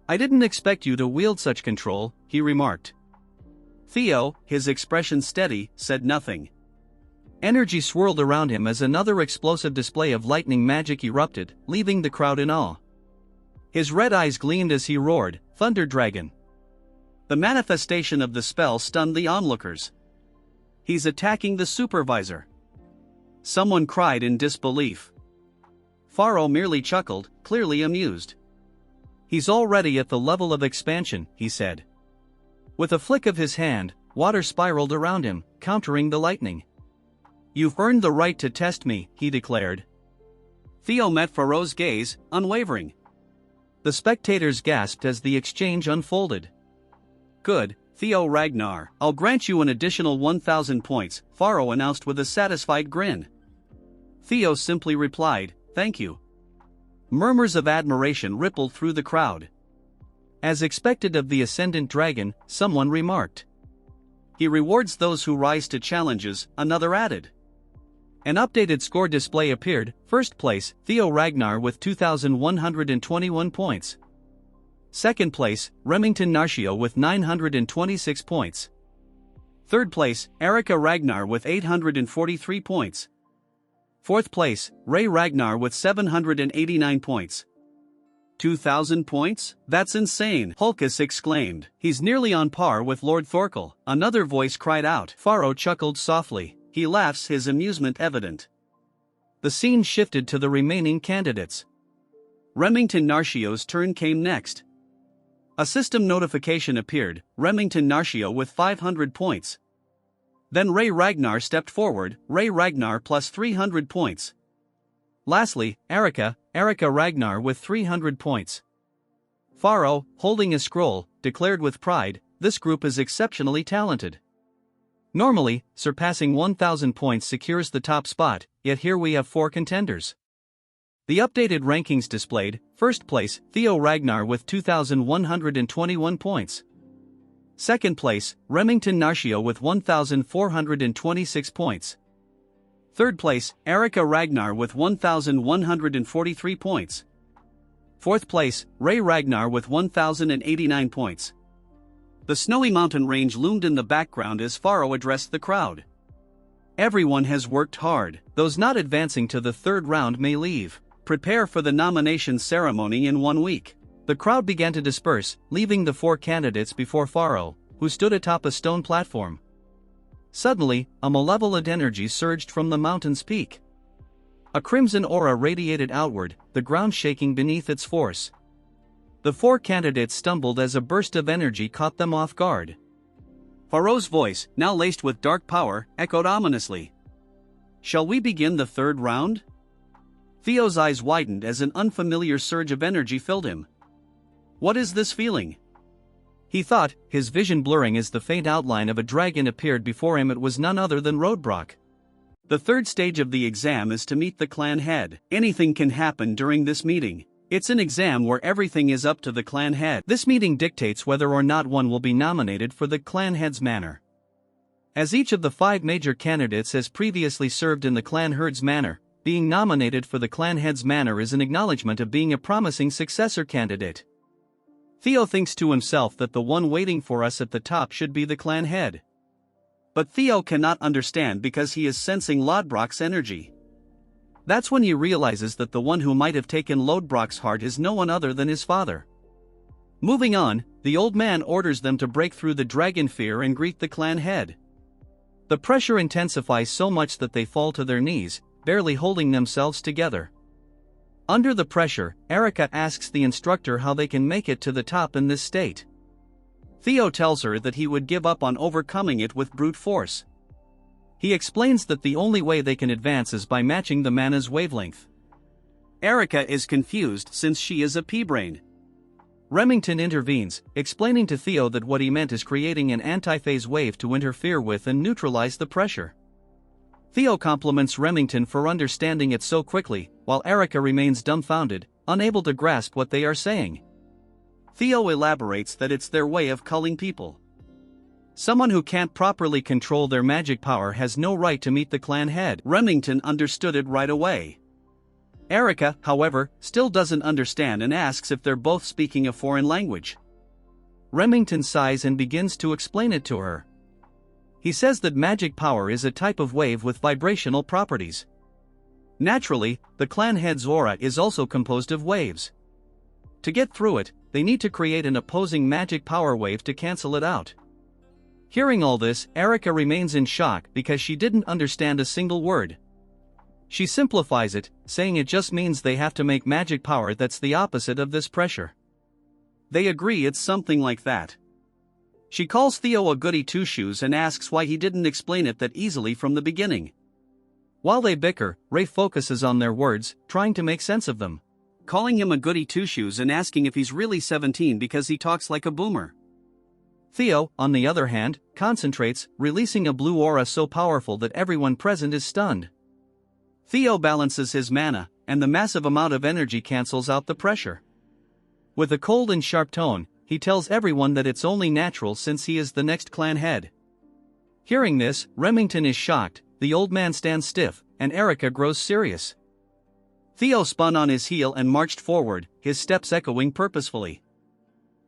I didn't expect you to wield such control," he remarked. Theo, his expression steady, said nothing. Energy swirled around him as another explosive display of lightning magic erupted, leaving the crowd in awe. His red eyes gleamed as he roared, "Thunder Dragon!" The manifestation of the spell stunned the onlookers. "He's attacking the supervisor!" Someone cried in disbelief. Pharaoh merely chuckled, clearly amused. "He's already at the level of expansion," he said. With a flick of his hand, water spiraled around him, countering the lightning. "You've earned the right to test me," he declared. Theo met Pharaoh's gaze, unwavering. The spectators gasped as the exchange unfolded. "Good, Theo Ragnar, I'll grant you an additional 1,000 points, Pharaoh announced with a satisfied grin. Theo simply replied, "Thank you." Murmurs of admiration rippled through the crowd. As expected of the Ascendant Dragon, someone remarked. "He rewards those who rise to challenges," another added. An updated score display appeared. First place, Theo Ragnar with 2,121 points. Second place, Remington Narcio with 926 points. Third place, Erica Ragnar with 843 points. Fourth place, Ray Ragnar with 789 points. 2,000 points? That's insane, Hulkus exclaimed. He's nearly on par with Lord Thorkel, another voice cried out. Pharaoh chuckled softly. He laughs, his amusement evident. The scene shifted to the remaining candidates. Remington Narcio's turn came next. A system notification appeared, Remington Narcio with 500 points. Then Ray Ragnar stepped forward, Ray Ragnar plus 300 points. Lastly, Erica Ragnar with 300 points. Pharaoh, holding a scroll, declared with pride, "This group is exceptionally talented." Normally, surpassing 1,000 points secures the top spot, yet here we have 4 contenders. The updated rankings displayed, first place, Theo Ragnar with 2,121 points. Second place, Remington Narcio with 1,426 points. Third place, Erica Ragnar with 1,143 points. Fourth place, Ray Ragnar with 1,089 points. The snowy mountain range loomed in the background as Pharaoh addressed the crowd. Everyone has worked hard. Those not advancing to the third round may leave. Prepare for the nomination ceremony in 1 week. The crowd began to disperse, leaving the 4 candidates before Pharaoh, who stood atop a stone platform. Suddenly, a malevolent energy surged from the mountain's peak. A crimson aura radiated outward, the ground shaking beneath its force. The 4 candidates stumbled as a burst of energy caught them off guard. Pharaoh's voice, now laced with dark power, echoed ominously. "Shall we begin the third round?" Theo's eyes widened as an unfamiliar surge of energy filled him. What is this feeling? He thought, his vision blurring as the faint outline of a dragon appeared before him. It was none other than Roadbrock. The third stage of the exam is to meet the clan head. Anything can happen during this meeting. It's an exam where everything is up to the clan head. This meeting dictates whether or not one will be nominated for the clan head's manor. As each of the 5 major candidates has previously served in the clan herd's manor, being nominated for the clan head's manor is an acknowledgement of being a promising successor candidate. Theo thinks to himself that the one waiting for us at the top should be the clan head. But Theo cannot understand because he is sensing Lodbrok's energy. That's when he realizes that the one who might have taken Lodbrok's heart is no one other than his father. Moving on, the old man orders them to break through the dragon fear and greet the clan head. The pressure intensifies so much that they fall to their knees, barely holding themselves together. Under the pressure, Erica asks the instructor how they can make it to the top in this state. Theo tells her that he would give up on overcoming it with brute force. He explains that the only way they can advance is by matching the mana's wavelength. Erica is confused since she is a pea-brain. Remington intervenes, explaining to Theo that what he meant is creating an antiphase wave to interfere with and neutralize the pressure. Theo compliments Remington for understanding it so quickly, while Erica remains dumbfounded. unable to grasp what they are saying. Theo elaborates that it's their way of culling people. Someone who can't properly control their magic power has no right to meet the clan head. Remington understood it right away. Erica, however, still doesn't understand and asks if they're both speaking a foreign language. Remington sighs and begins to explain it to her. He says that magic power is a type of wave with vibrational properties. Naturally, the clan head's aura is also composed of waves. To get through it, they need to create an opposing magic power wave to cancel it out. Hearing all this, Erica remains in shock because she didn't understand a single word. She simplifies it, saying it just means they have to make magic power that's the opposite of this pressure. They agree it's something like that. She calls Theo a goody two-shoes and asks why he didn't explain it that easily from the beginning. While they bicker, Ray focuses on their words, trying to make sense of them. Calling him a goody two-shoes and asking if he's really 17 because he talks like a boomer. Theo, on the other hand, concentrates, releasing a blue aura so powerful that everyone present is stunned. Theo balances his mana, and the massive amount of energy cancels out the pressure. With a cold and sharp tone, he tells everyone that it's only natural since he is the next clan head. Hearing this, Remington is shocked, the old man stands stiff, and Erica grows serious. Theo spun on his heel and marched forward, his steps echoing purposefully.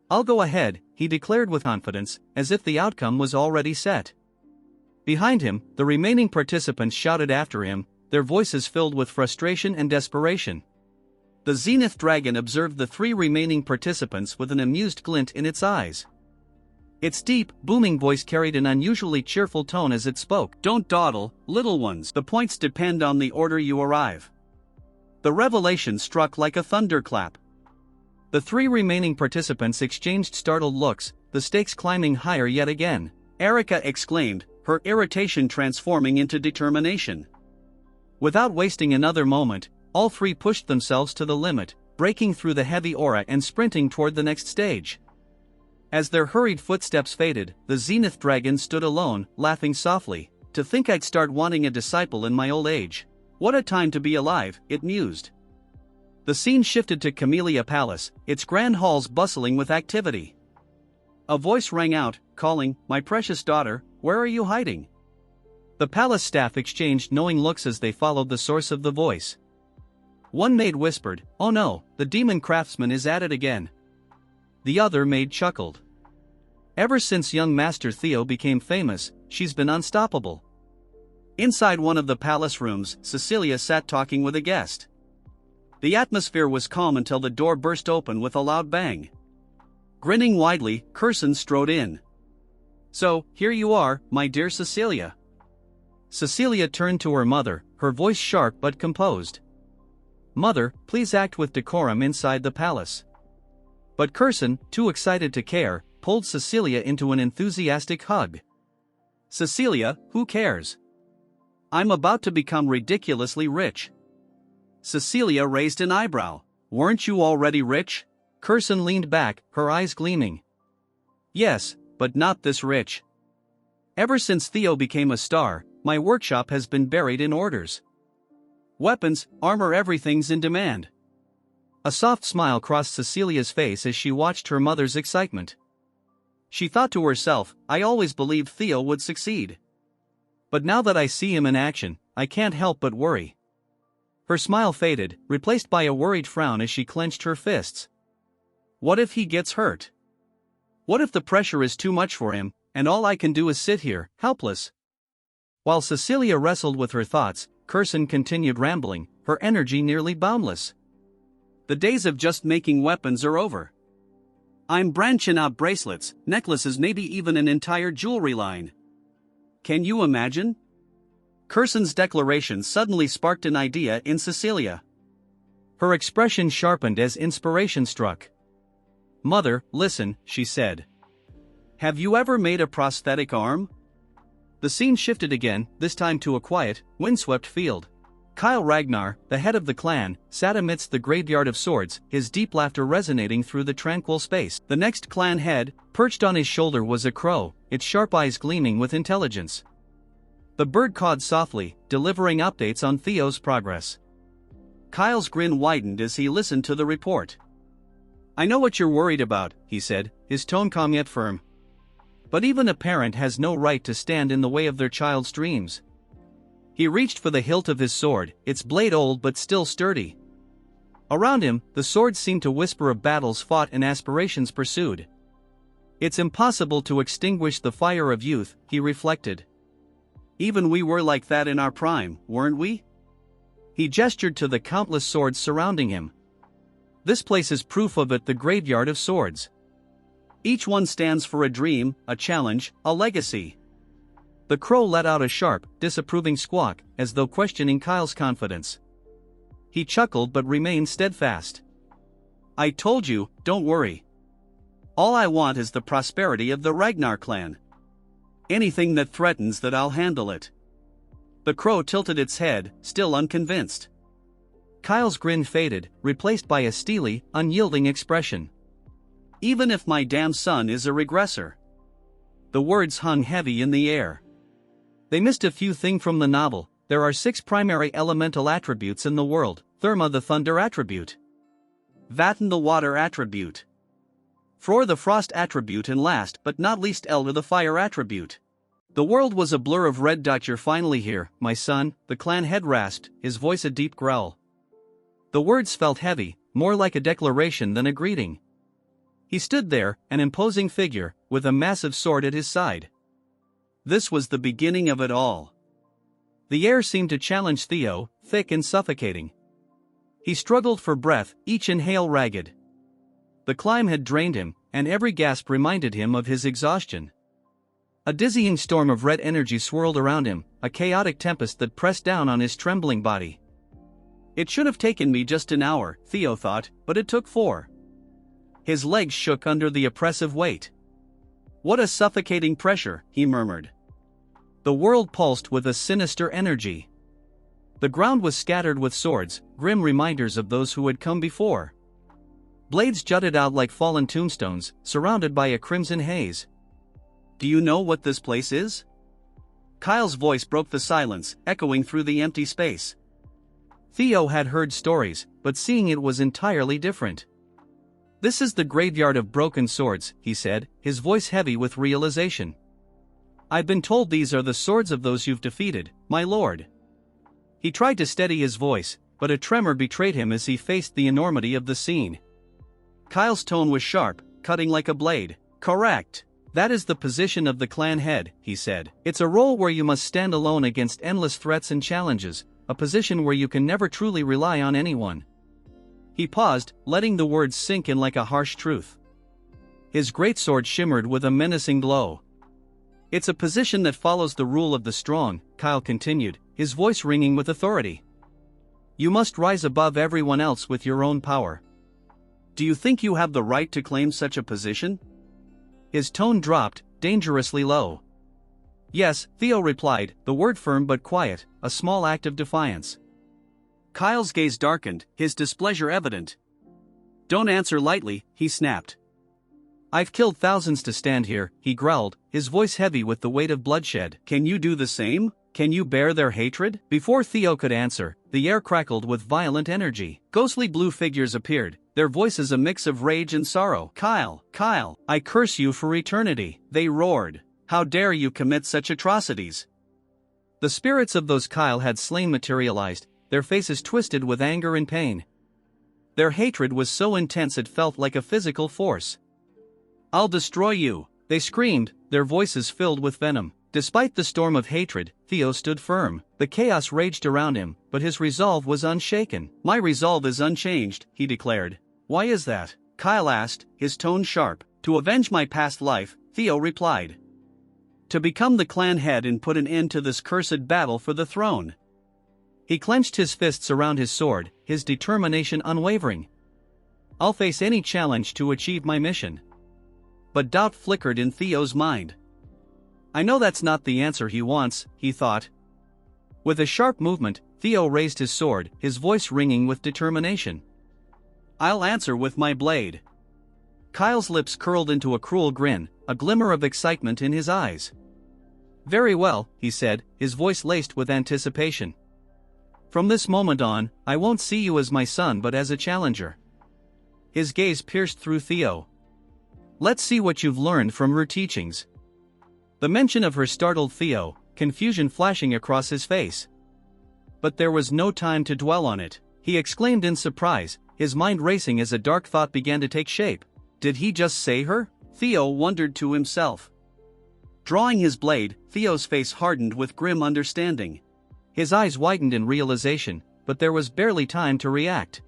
"I'll go ahead," he declared with confidence, as if the outcome was already set. Behind him, the remaining participants shouted after him, their voices filled with frustration and desperation. The Zenith Dragon observed the 3 remaining participants with an amused glint in its eyes. Its deep, booming voice carried an unusually cheerful tone as it spoke. "Don't dawdle, little ones. The points depend on the order you arrive." The revelation struck like a thunderclap. The 3 remaining participants exchanged startled looks, the stakes climbing higher yet again. Erica exclaimed, her irritation transforming into determination. Without wasting another moment, all 3 pushed themselves to the limit, breaking through the heavy aura and sprinting toward the next stage. As their hurried footsteps faded, the Zenith Dragon stood alone, laughing softly. "To think I'd start wanting a disciple in my old age. What a time to be alive," it mused. The scene shifted to Camellia Palace, its grand halls bustling with activity. A voice rang out, calling, "My precious daughter, where are you hiding?" The palace staff exchanged knowing looks as they followed the source of the voice. One maid whispered, "Oh no, the demon craftsman is at it again." The other maid chuckled. "Ever since young Master Theo became famous, she's been unstoppable." Inside one of the palace rooms, Cecilia sat talking with a guest. The atmosphere was calm until the door burst open with a loud bang. Grinning widely, Curson strode in. "So, here you are, my dear Cecilia." Cecilia turned to her mother, her voice sharp but composed. "Mother, please act with decorum inside the palace." But Curson, too excited to care, pulled Cecilia into an enthusiastic hug. "Cecilia, who cares? I'm about to become ridiculously rich." Cecilia raised an eyebrow. "Weren't you already rich?" Curson leaned back, her eyes gleaming. "Yes, but not this rich. Ever since Theo became a star, my workshop has been buried in orders. Weapons, armor, everything's in demand." A soft smile crossed Cecilia's face as she watched her mother's excitement. She thought to herself, "I always believed Theo would succeed. But now that I see him in action, I can't help but worry." Her smile faded, replaced by a worried frown as she clenched her fists. What if he gets hurt? What if the pressure is too much for him, and all I can do is sit here, helpless? While Cecilia wrestled with her thoughts, Curson continued rambling, her energy nearly boundless. "The days of just making weapons are over. I'm branching out bracelets, necklaces, maybe even an entire jewelry line. Can you imagine?" Curson's declaration suddenly sparked an idea in Cecilia. Her expression sharpened as inspiration struck. "Mother, listen," she said. "Have you ever made a prosthetic arm?" The scene shifted again, this time to a quiet, windswept field. Kyle Ragnar, the head of the clan, sat amidst the graveyard of swords, his deep laughter resonating through the tranquil space. The next clan head, perched on his shoulder, was a crow, its sharp eyes gleaming with intelligence. The bird cawed softly, delivering updates on Theo's progress. Kyle's grin widened as he listened to the report. "I know what you're worried about," he said, his tone calm yet firm. "But even a parent has no right to stand in the way of their child's dreams." He reached for the hilt of his sword, its blade old but still sturdy. Around him, the swords seemed to whisper of battles fought and aspirations pursued. "It's impossible to extinguish the fire of youth," he reflected. "Even we were like that in our prime, weren't we?" He gestured to the countless swords surrounding him. "This place is proof of it, the graveyard of swords. Each one stands for a dream, a challenge, a legacy." The crow let out a sharp, disapproving squawk, as though questioning Kyle's confidence. He chuckled but remained steadfast. "I told you, don't worry. All I want is the prosperity of the Ragnar clan. Anything that threatens that, I'll handle it." The crow tilted its head, still unconvinced. Kyle's grin faded, replaced by a steely, unyielding expression. "Even if my damn son is a regressor." The words hung heavy in the air. They missed a few things from the novel. There are 6 primary elemental attributes in the world: Therma, the thunder attribute; Vatten, the water attribute; Fror, the frost attribute, and last but not least Elder, the fire attribute. The world was a blur of red. "You're finally here, my son," the clan head rasped, his voice a deep growl. The words felt heavy, more like a declaration than a greeting. He stood there, an imposing figure, with a massive sword at his side. This was the beginning of it all. The air seemed to challenge Theo, thick and suffocating. He struggled for breath, each inhale ragged. The climb had drained him, and every gasp reminded him of his exhaustion. A dizzying storm of red energy swirled around him, a chaotic tempest that pressed down on his trembling body. "It should have taken me just an hour," Theo thought, "but it took 4. His legs shook under the oppressive weight. "What a suffocating pressure," he murmured. The world pulsed with a sinister energy. The ground was scattered with swords, grim reminders of those who had come before. Blades jutted out like fallen tombstones, surrounded by a crimson haze. "Do you know what this place is?" Kyle's voice broke the silence, echoing through the empty space. Theo had heard stories, but seeing it was entirely different. "This is the graveyard of broken swords," he said, his voice heavy with realization. "I've been told these are the swords of those you've defeated, my lord." He tried to steady his voice, but a tremor betrayed him as he faced the enormity of the scene. Kyle's tone was sharp, cutting like a blade. "Correct. That is the position of the clan head," he said. "It's a role where you must stand alone against endless threats and challenges, a position where you can never truly rely on anyone." He paused, letting the words sink in like a harsh truth. His greatsword shimmered with a menacing glow. "It's a position that follows the rule of the strong," Kyle continued, his voice ringing with authority. "You must rise above everyone else with your own power. Do you think you have the right to claim such a position?" His tone dropped, dangerously low. "Yes," Theo replied, the word firm but quiet, a small act of defiance. Kyle's gaze darkened, his displeasure evident. "Don't answer lightly," he snapped. "I've killed thousands to stand here," he growled, his voice heavy with the weight of bloodshed. "Can you do the same? Can you bear their hatred?" Before Theo could answer, the air crackled with violent energy. Ghostly blue figures appeared, their voices a mix of rage and sorrow. "Kyle, Kyle, I curse you for eternity," they roared. "How dare you commit such atrocities?" The spirits of those Kyle had slain materialized, their faces twisted with anger and pain. Their hatred was so intense it felt like a physical force. "I'll destroy you," they screamed, their voices filled with venom. Despite the storm of hatred, Theo stood firm. The chaos raged around him, but his resolve was unshaken. "My resolve is unchanged," he declared. "Why is that?" Kyle asked, his tone sharp. "To avenge my past life," Theo replied. "To become the clan head and put an end to this cursed battle for the throne." He clenched his fists around his sword, his determination unwavering. "I'll face any challenge to achieve my mission." But doubt flickered in Theo's mind. "I know that's not the answer he wants," he thought. With a sharp movement, Theo raised his sword, his voice ringing with determination. "I'll answer with my blade." Kyle's lips curled into a cruel grin, a glimmer of excitement in his eyes. "Very well," he said, his voice laced with anticipation. From this moment on, I won't see you as my son but as a challenger." His gaze pierced through Theo. "Let's see what you've learned from her teachings." The mention of her startled Theo, confusion flashing across his face. But there was no time to dwell on it. He exclaimed in surprise, his mind racing as a dark thought began to take shape. Did he just say her? Theo wondered to himself. Drawing his blade, Theo's face hardened with grim understanding. His eyes widened in realization, but there was barely time to react.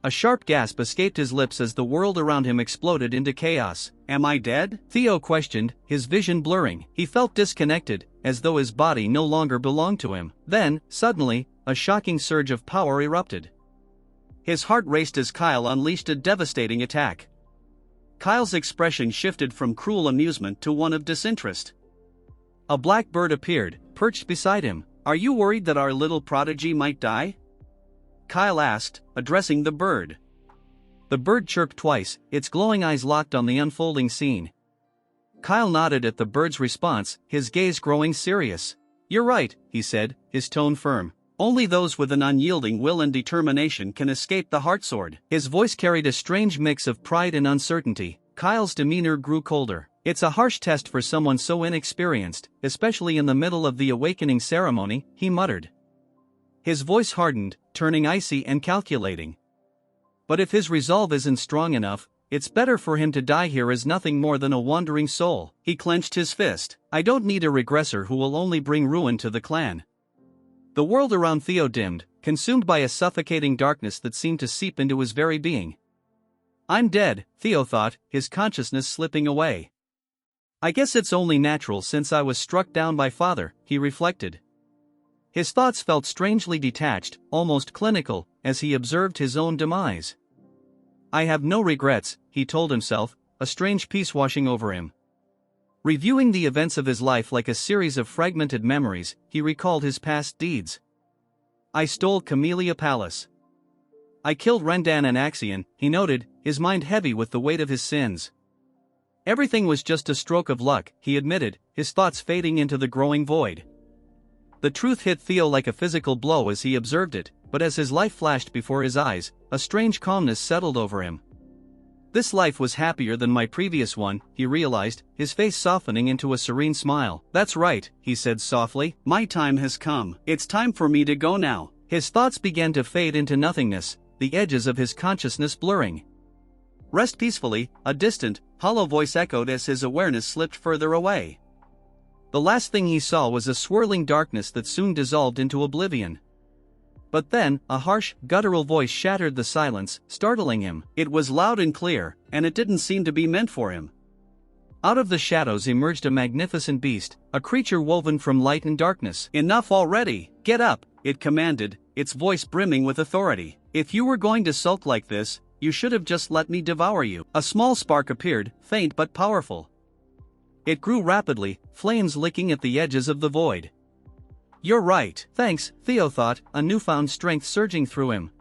A sharp gasp escaped his lips as the world around him exploded into chaos. "Am I dead?" Theo questioned, his vision blurring. He felt disconnected, as though his body no longer belonged to him. Then, suddenly, a shocking surge of power erupted. His heart raced as Kyle unleashed a devastating attack. Kyle's expression shifted from cruel amusement to one of disinterest. A black bird appeared, perched beside him. "Are you worried that our little prodigy might die?" Kyle asked, addressing the bird. The bird chirped twice, its glowing eyes locked on the unfolding scene. Kyle nodded at the bird's response, his gaze growing serious. "You're right," he said, his tone firm. "Only those with an unyielding will and determination can escape the heartsword." His voice carried a strange mix of pride and uncertainty. Kyle's demeanor grew colder. "It's a harsh test for someone so inexperienced, especially in the middle of the awakening ceremony," he muttered. His voice hardened, turning icy and calculating. "But if his resolve isn't strong enough, it's better for him to die here as nothing more than a wandering soul." He clenched his fist. "I don't need a regressor who will only bring ruin to the clan." The world around Theo dimmed, consumed by a suffocating darkness that seemed to seep into his very being. "I'm dead," Theo thought, his consciousness slipping away. "I guess it's only natural since I was struck down by father," he reflected. His thoughts felt strangely detached, almost clinical, as he observed his own demise. "I have no regrets," he told himself, a strange peace washing over him. Reviewing the events of his life like a series of fragmented memories, he recalled his past deeds. "I stole Camellia Palace. I killed Rendan and Axion," he noted, his mind heavy with the weight of his sins. "Everything was just a stroke of luck," he admitted, his thoughts fading into the growing void. The truth hit Theo like a physical blow as he observed it, but as his life flashed before his eyes, a strange calmness settled over him. "This life was happier than my previous one," he realized, his face softening into a serene smile. "That's right," he said softly, "my time has come. It's time for me to go now." His thoughts began to fade into nothingness, the edges of his consciousness blurring. "Rest peacefully," a distant, hollow voice echoed as his awareness slipped further away. The last thing he saw was a swirling darkness that soon dissolved into oblivion. But then, a harsh, guttural voice shattered the silence, startling him. It was loud and clear, and it didn't seem to be meant for him. Out of the shadows emerged a magnificent beast, a creature woven from light and darkness. "Enough already! Get up!" it commanded, its voice brimming with authority. "If you were going to sulk like this, you should have just let me devour you." A small spark appeared, faint but powerful. It grew rapidly, flames licking at the edges of the void. "You're right." "Thanks," Theo thought, a newfound strength surging through him.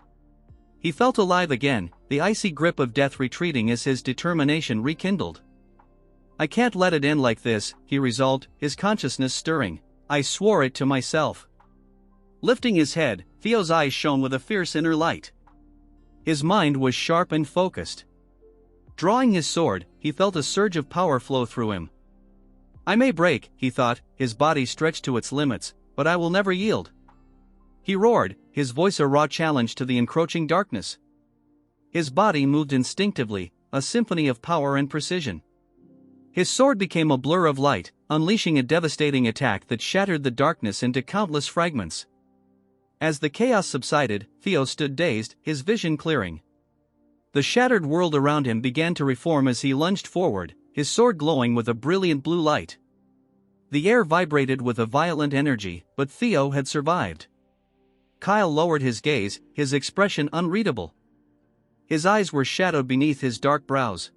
He felt alive again, the icy grip of death retreating as his determination rekindled. "I can't let it end like this," he resolved, his consciousness stirring. "I swore it to myself." Lifting his head, Theo's eyes shone with a fierce inner light. His mind was sharp and focused. Drawing his sword, he felt a surge of power flow through him. "I may break," he thought, his body stretched to its limits, "but I will never yield." He roared, his voice a raw challenge to the encroaching darkness. His body moved instinctively, a symphony of power and precision. His sword became a blur of light, unleashing a devastating attack that shattered the darkness into countless fragments. As the chaos subsided, Theo stood dazed, his vision clearing. The shattered world around him began to reform as he lunged forward, his sword glowing with a brilliant blue light. The air vibrated with a violent energy, but Theo had survived. Kyle lowered his gaze, his expression unreadable. His eyes were shadowed beneath his dark brows.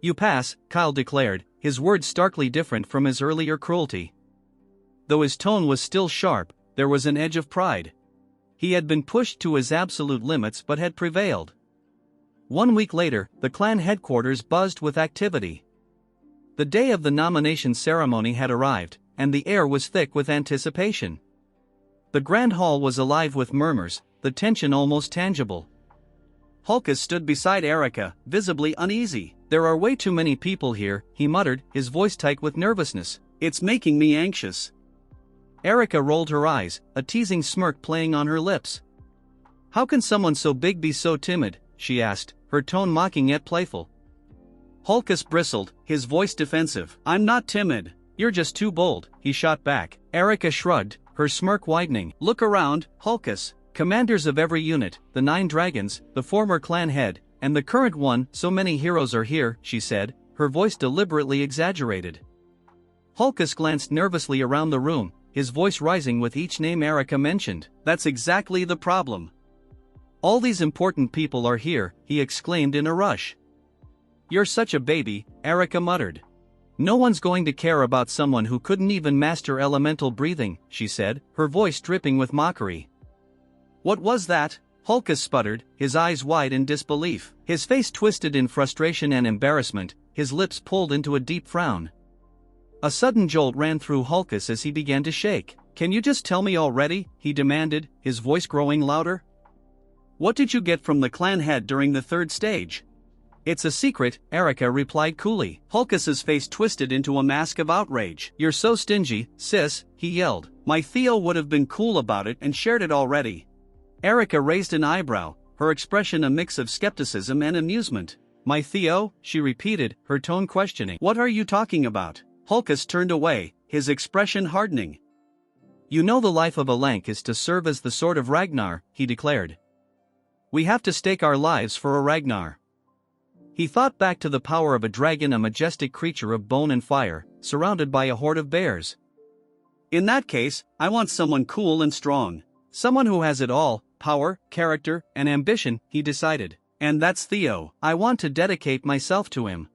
"You pass," Kyle declared, his words starkly different from his earlier cruelty. Though his tone was still sharp, there was an edge of pride. He had been pushed to his absolute limits but had prevailed. 1 week later, the clan headquarters buzzed with activity. The day of the nomination ceremony had arrived, and the air was thick with anticipation. The grand hall was alive with murmurs, the tension almost tangible. Hulkus stood beside Erica, visibly uneasy. "There are way too many people here," he muttered, his voice tight with nervousness. "It's making me anxious." Erica rolled her eyes, a teasing smirk playing on her lips. "How can someone so big be so timid?" she asked, her tone mocking yet playful. Hulkus bristled, his voice defensive. "I'm not timid. You're just too bold," he shot back. Erica shrugged, her smirk widening. "Look around, Hulkus. Commanders of every unit, the 9 dragons, the former clan head, and the current one, so many heroes are here," she said, her voice deliberately exaggerated. Hulkus glanced nervously around the room, his voice rising with each name Erica mentioned. "That's exactly the problem. All these important people are here," he exclaimed in a rush. "You're such a baby," Erica muttered. "No one's going to care about someone who couldn't even master elemental breathing," she said, her voice dripping with mockery. "What was that?" Hulkus sputtered, his eyes wide in disbelief. His face twisted in frustration and embarrassment, his lips pulled into a deep frown. A sudden jolt ran through Hulkus as he began to shake. "Can you just tell me already?" he demanded, his voice growing louder. "What did you get from the clan head during the 3rd stage?" "It's a secret," Erica replied coolly. Hulkus's face twisted into a mask of outrage. "You're so stingy, sis," he yelled. "My Theo would have been cool about it and shared it already." Erica raised an eyebrow, her expression a mix of skepticism and amusement. "My Theo?" she repeated, her tone questioning. "What are you talking about?" Hulkus turned away, his expression hardening. "You know the life of a Lank is to serve as the sword of Ragnar," he declared. "We have to stake our lives for a Ragnar." He thought back to the power of a dragon, a majestic creature of bone and fire, surrounded by a horde of bears. "In that case, I want someone cool and strong. Someone who has it all, power, character, and ambition," he decided. "And that's Theo. I want to dedicate myself to him."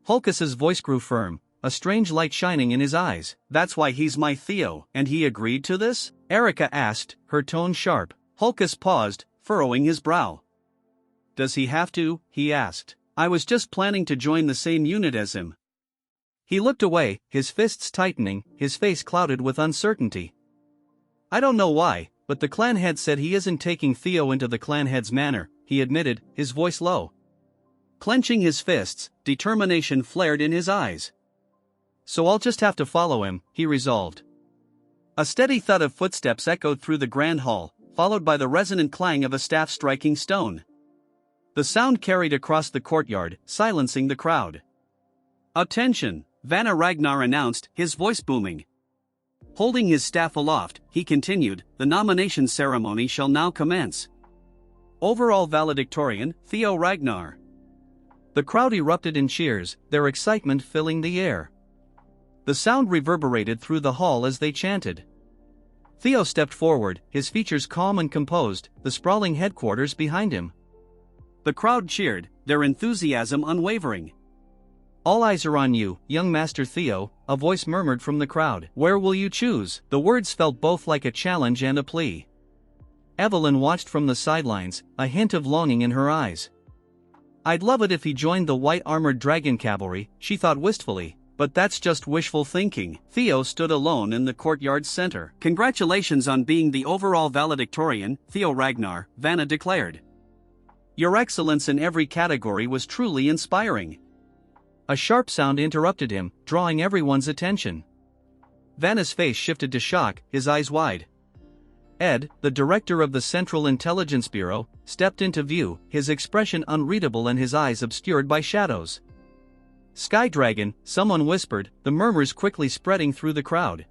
Hulkus's voice grew firm, a strange light shining in his eyes. "That's why he's my Theo." "And he agreed to this?" Erica asked, her tone sharp. Hulkus paused, furrowing his brow. "Does he have to?" he asked. "I was just planning to join the same unit as him." He looked away, his fists tightening, his face clouded with uncertainty. "I don't know why, but the clan head said he isn't taking Theo into the clan head's manor," he admitted, his voice low. Clenching his fists, determination flared in his eyes. "So I'll just have to follow him," he resolved. A steady thud of footsteps echoed through the grand hall, followed by the resonant clang of a staff striking stone. The sound carried across the courtyard, silencing the crowd. "Attention!" Vanna Ragnar announced, his voice booming. Holding his staff aloft, he continued, "The nomination ceremony shall now commence. Overall valedictorian, Theo Ragnar." The crowd erupted in cheers, their excitement filling the air. The sound reverberated through the hall as they chanted. Theo stepped forward, his features calm and composed, the sprawling headquarters behind him. The crowd cheered, their enthusiasm unwavering. "All eyes are on you, young Master Theo," a voice murmured from the crowd. "Where will you choose?" The words felt both like a challenge and a plea. Evelyn watched from the sidelines, a hint of longing in her eyes. "I'd love it if he joined the white-armored dragon cavalry," she thought wistfully, "but that's just wishful thinking." Theo stood alone in the courtyard's center. "Congratulations on being the overall valedictorian, Theo Ragnar," Vanna declared. "Your excellence in every category was truly inspiring." A sharp sound interrupted him, drawing everyone's attention. Vanna's face shifted to shock, his eyes wide. Ed, the director of the Central Intelligence Bureau, stepped into view, his expression unreadable and his eyes obscured by shadows. "Sky Dragon," someone whispered, the murmurs quickly spreading through the crowd.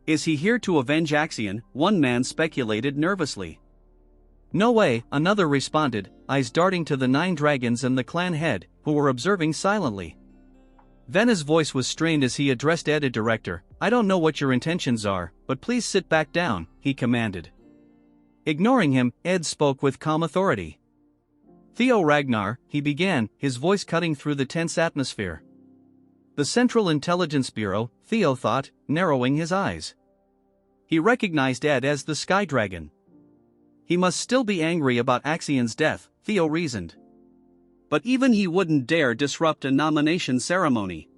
"Is he here to avenge Axion?" one man speculated nervously. "No way," another responded, eyes darting to the 9 dragons and the clan head, who were observing silently. Vanna's voice was strained as he addressed Ed, director. "I don't know what your intentions are, but please sit back down," he commanded. Ignoring him, Ed spoke with calm authority. "Theo Ragnar," he began, his voice cutting through the tense atmosphere. "The Central Intelligence Bureau," Theo thought, narrowing his eyes. He recognized Ed as the Sky Dragon. He must still be angry about Axion's death, Theo reasoned. But even he wouldn't dare disrupt a nomination ceremony.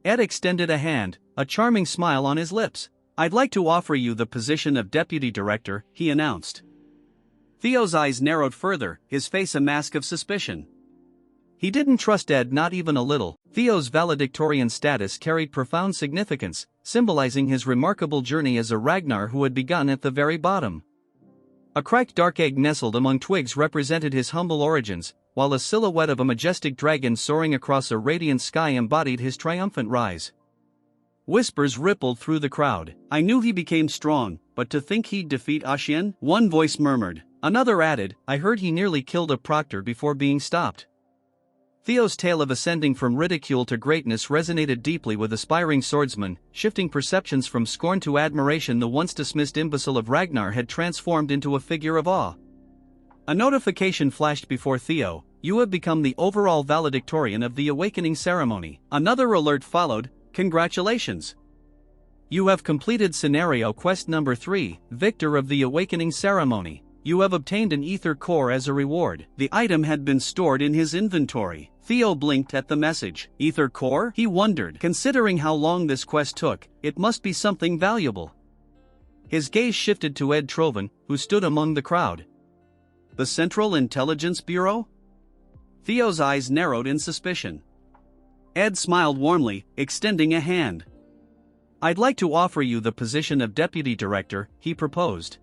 Ed extended a hand, a charming smile on his lips. "I'd like to offer you the position of deputy director," he announced. Theo's eyes narrowed further, his face a mask of suspicion. He didn't trust Ed, not even a little. Theo's valedictorian status carried profound significance, symbolizing his remarkable journey as a Ragnar who had begun at the very bottom. A cracked dark egg nestled among twigs represented his humble origins, while a silhouette of a majestic dragon soaring across a radiant sky embodied his triumphant rise. Whispers rippled through the crowd. "I knew he became strong, but to think he'd defeat Ashian?" One voice murmured. Another added, "I heard he nearly killed a proctor before being stopped." Theo's tale of ascending from ridicule to greatness resonated deeply with aspiring swordsmen, shifting perceptions from scorn to admiration. The once dismissed imbecile of Ragnar had transformed into a figure of awe. A notification flashed before Theo: "You have become the overall valedictorian of the awakening ceremony." Another alert followed: "Congratulations! You have completed scenario quest number 3, Victor of the Awakening Ceremony. You have obtained an ether core as a reward." The item had been stored in his inventory. Theo blinked at the message. Ether core? He wondered. Considering how long this quest took, it must be something valuable. His gaze shifted to Ed Trovan, who stood among the crowd. The Central Intelligence Bureau? Theo's eyes narrowed in suspicion. Ed smiled warmly, extending a hand. "I'd like to offer you the position of deputy director," he proposed.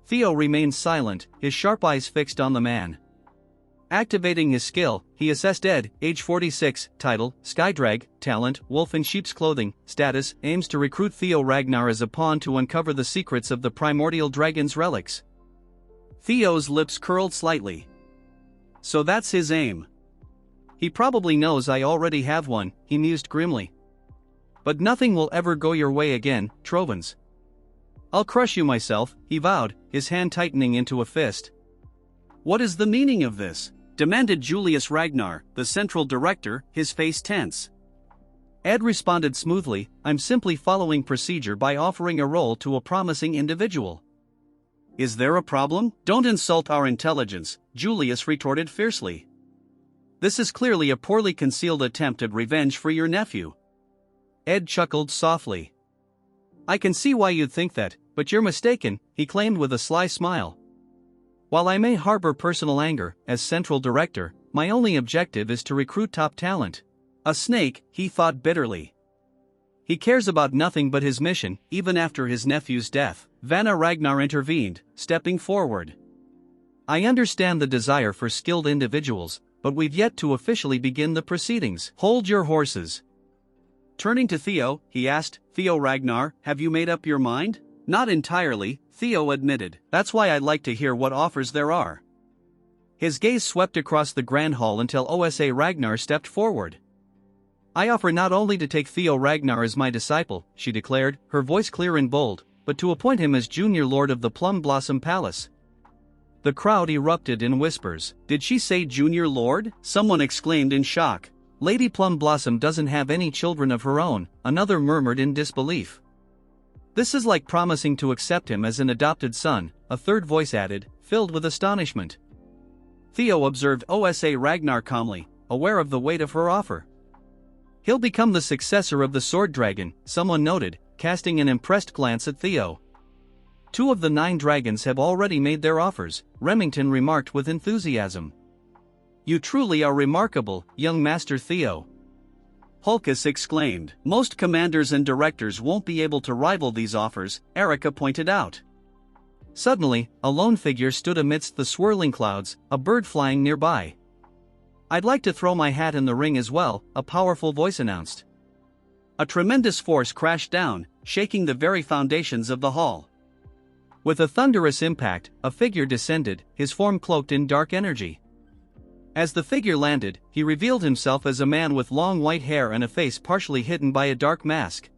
Theo remained silent, his sharp eyes fixed on the man. Activating his skill, he assessed Ed, age 46, title, Skydrag, talent, wolf in sheep's clothing, status, aims to recruit Theo Ragnar as a pawn to uncover the secrets of the primordial dragon's relics. Theo's lips curled slightly. "So that's his aim. He probably knows I already have one," he mused grimly. "But nothing will ever go your way again, Trovans. I'll crush you myself," he vowed, his hand tightening into a fist. "What is the meaning of this?" demanded Julius Ragnar, the central director, his face tense. Ed responded smoothly, "I'm simply following procedure by offering a role to a promising individual." "Is there a problem?" "Don't insult our intelligence," Julius retorted fiercely. "This is clearly a poorly concealed attempt at revenge for your nephew." Ed chuckled softly. "I can see why you'd think that, but you're mistaken," he claimed with a sly smile. "While I may harbor personal anger, as central director, my only objective is to recruit top talent." A snake, he thought bitterly. He cares about nothing but his mission, even after his nephew's death. Vanna Ragnar intervened, stepping forward. "I understand the desire for skilled individuals, but we've yet to officially begin the proceedings." "Hold your horses." Turning to Theo, he asked, "Theo Ragnar, have you made up your mind?" "Not entirely," Theo admitted. "That's why I'd like to hear what offers there are." His gaze swept across the grand hall until Osa Ragnar stepped forward. "I offer not only to take Theo Ragnar as my disciple," she declared, her voice clear and bold, "but to appoint him as junior lord of the Plum Blossom Palace." The crowd erupted in whispers. "Did she say junior lord?" someone exclaimed in shock. "Lady Plum Blossom doesn't have any children of her own," another murmured in disbelief. "This is like promising to accept him as an adopted son," a third voice added, filled with astonishment. Theo observed Osa Ragnar calmly, aware of the weight of her offer. "He'll become the successor of the Sword Dragon," someone noted, casting an impressed glance at Theo. "2 of the 9 dragons have already made their offers," Remington remarked with enthusiasm. "You truly are remarkable, young Master Theo." Hulkus exclaimed. "Most commanders and directors won't be able to rival these offers," Erica pointed out. Suddenly, a lone figure stood amidst the swirling clouds, a bird flying nearby. "I'd like to throw my hat in the ring as well," a powerful voice announced. A tremendous force crashed down, shaking the very foundations of the hall. With a thunderous impact, a figure descended, his form cloaked in dark energy. As the figure landed, he revealed himself as a man with long white hair and a face partially hidden by a dark mask.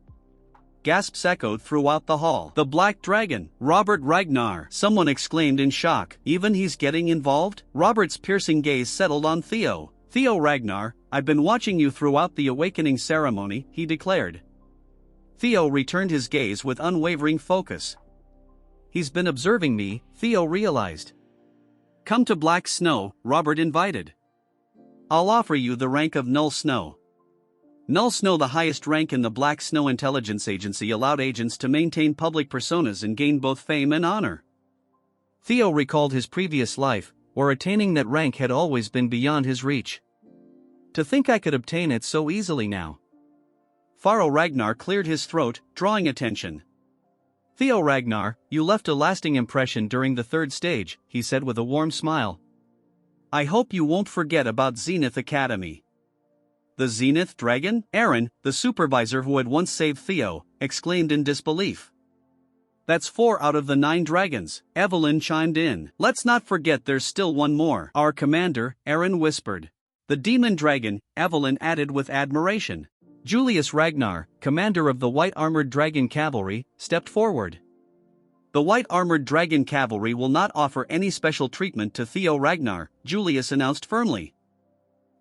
Gasps echoed throughout the hall. "The Black Dragon, Robert Ragnar!" someone exclaimed in shock. "Even he's getting involved?" Robert's piercing gaze settled on Theo. "Theo Ragnar, I've been watching you throughout the awakening ceremony," he declared. Theo returned his gaze with unwavering focus. "He's been observing me," Theo realized. "Come to Black Snow," Robert invited. "I'll offer you the rank of Null Snow." Null Snow, the highest rank in the Black Snow Intelligence Agency, allowed agents to maintain public personas and gain both fame and honor. Theo recalled his previous life, where attaining that rank had always been beyond his reach. To think I could obtain it so easily now. Pharaoh Ragnar cleared his throat, drawing attention. Theo Ragnar, you left a lasting impression during the third stage, he said with a warm smile. I hope you won't forget about Zenith Academy. The Zenith Dragon? Aaron, the supervisor who had once saved Theo, exclaimed in disbelief. That's 4 out of the 9 dragons, Evelyn chimed in. Let's not forget there's still one more. Our commander, Aaron whispered. The demon dragon, Evelyn added with admiration. Julius Ragnar, commander of the White Armored Dragon Cavalry, stepped forward. The White Armored Dragon Cavalry will not offer any special treatment to Theo Ragnar, Julius announced firmly.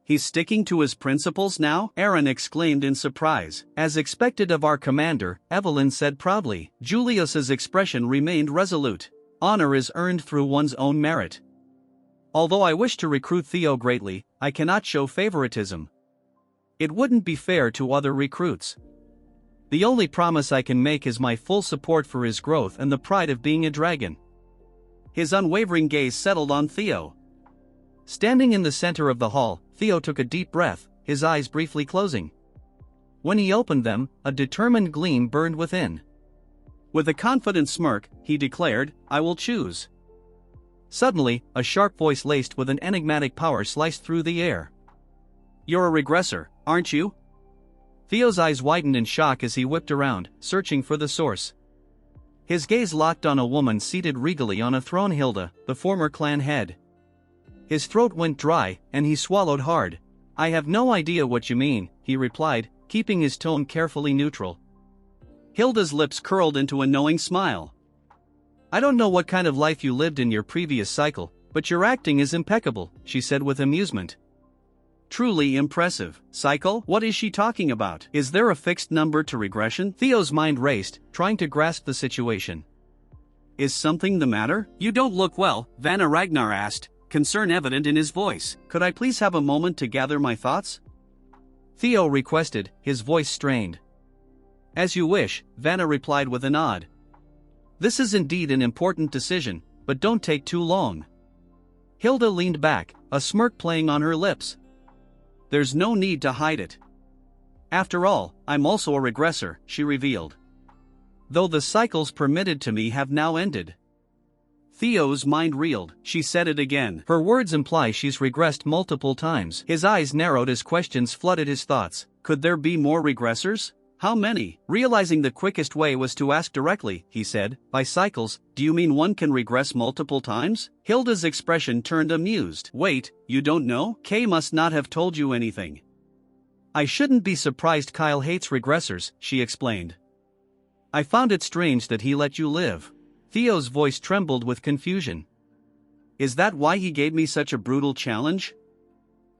He's sticking to his principles now? Aaron exclaimed in surprise. As expected of our commander, Evelyn said proudly. Julius's expression remained resolute. Honor is earned through one's own merit. Although I wish to recruit Theo greatly, I cannot show favoritism. It wouldn't be fair to other recruits. The only promise I can make is my full support for his growth and the pride of being a dragon. His unwavering gaze settled on Theo. Standing in the center of the hall, Theo took a deep breath, his eyes briefly closing. When he opened them, a determined gleam burned within. With a confident smirk, he declared, I will choose. Suddenly, a sharp voice laced with an enigmatic power sliced through the air. You're a regressor, aren't you? Theo's eyes widened in shock as he whipped around, searching for the source. His gaze locked on a woman seated regally on a throne, Hilda, the former clan head. His throat went dry, and he swallowed hard. I have no idea what you mean, he replied, keeping his tone carefully neutral. Hilda's lips curled into a knowing smile. I don't know what kind of life you lived in your previous cycle, but your acting is impeccable, she said with amusement. Truly impressive. Cycle? What is she talking about? Is there a fixed number to regression? Theo's mind raced, trying to grasp the situation. Is something the matter? You don't look well, Vanna Ragnar asked, concern evident in his voice. Could I please have a moment to gather my thoughts? Theo requested, his voice strained. As you wish, Vanna replied with a nod. This is indeed an important decision, but don't take too long. Hilda leaned back, a smirk playing on her lips. There's no need to hide it. After all, I'm also a regressor, she revealed. Though the cycles permitted to me have now ended. Theo's mind reeled. She said it again. Her words imply she's regressed multiple times. His eyes narrowed as questions flooded his thoughts. Could there be more regressors? How many? Realizing the quickest way was to ask directly, he said, by cycles, do you mean one can regress multiple times? Hilda's expression turned amused. Wait, you don't know? Kay must not have told you anything. I shouldn't be surprised Kyle hates regressors, she explained. I found it strange that he let you live. Theo's voice trembled with confusion. Is that why he gave me such a brutal challenge?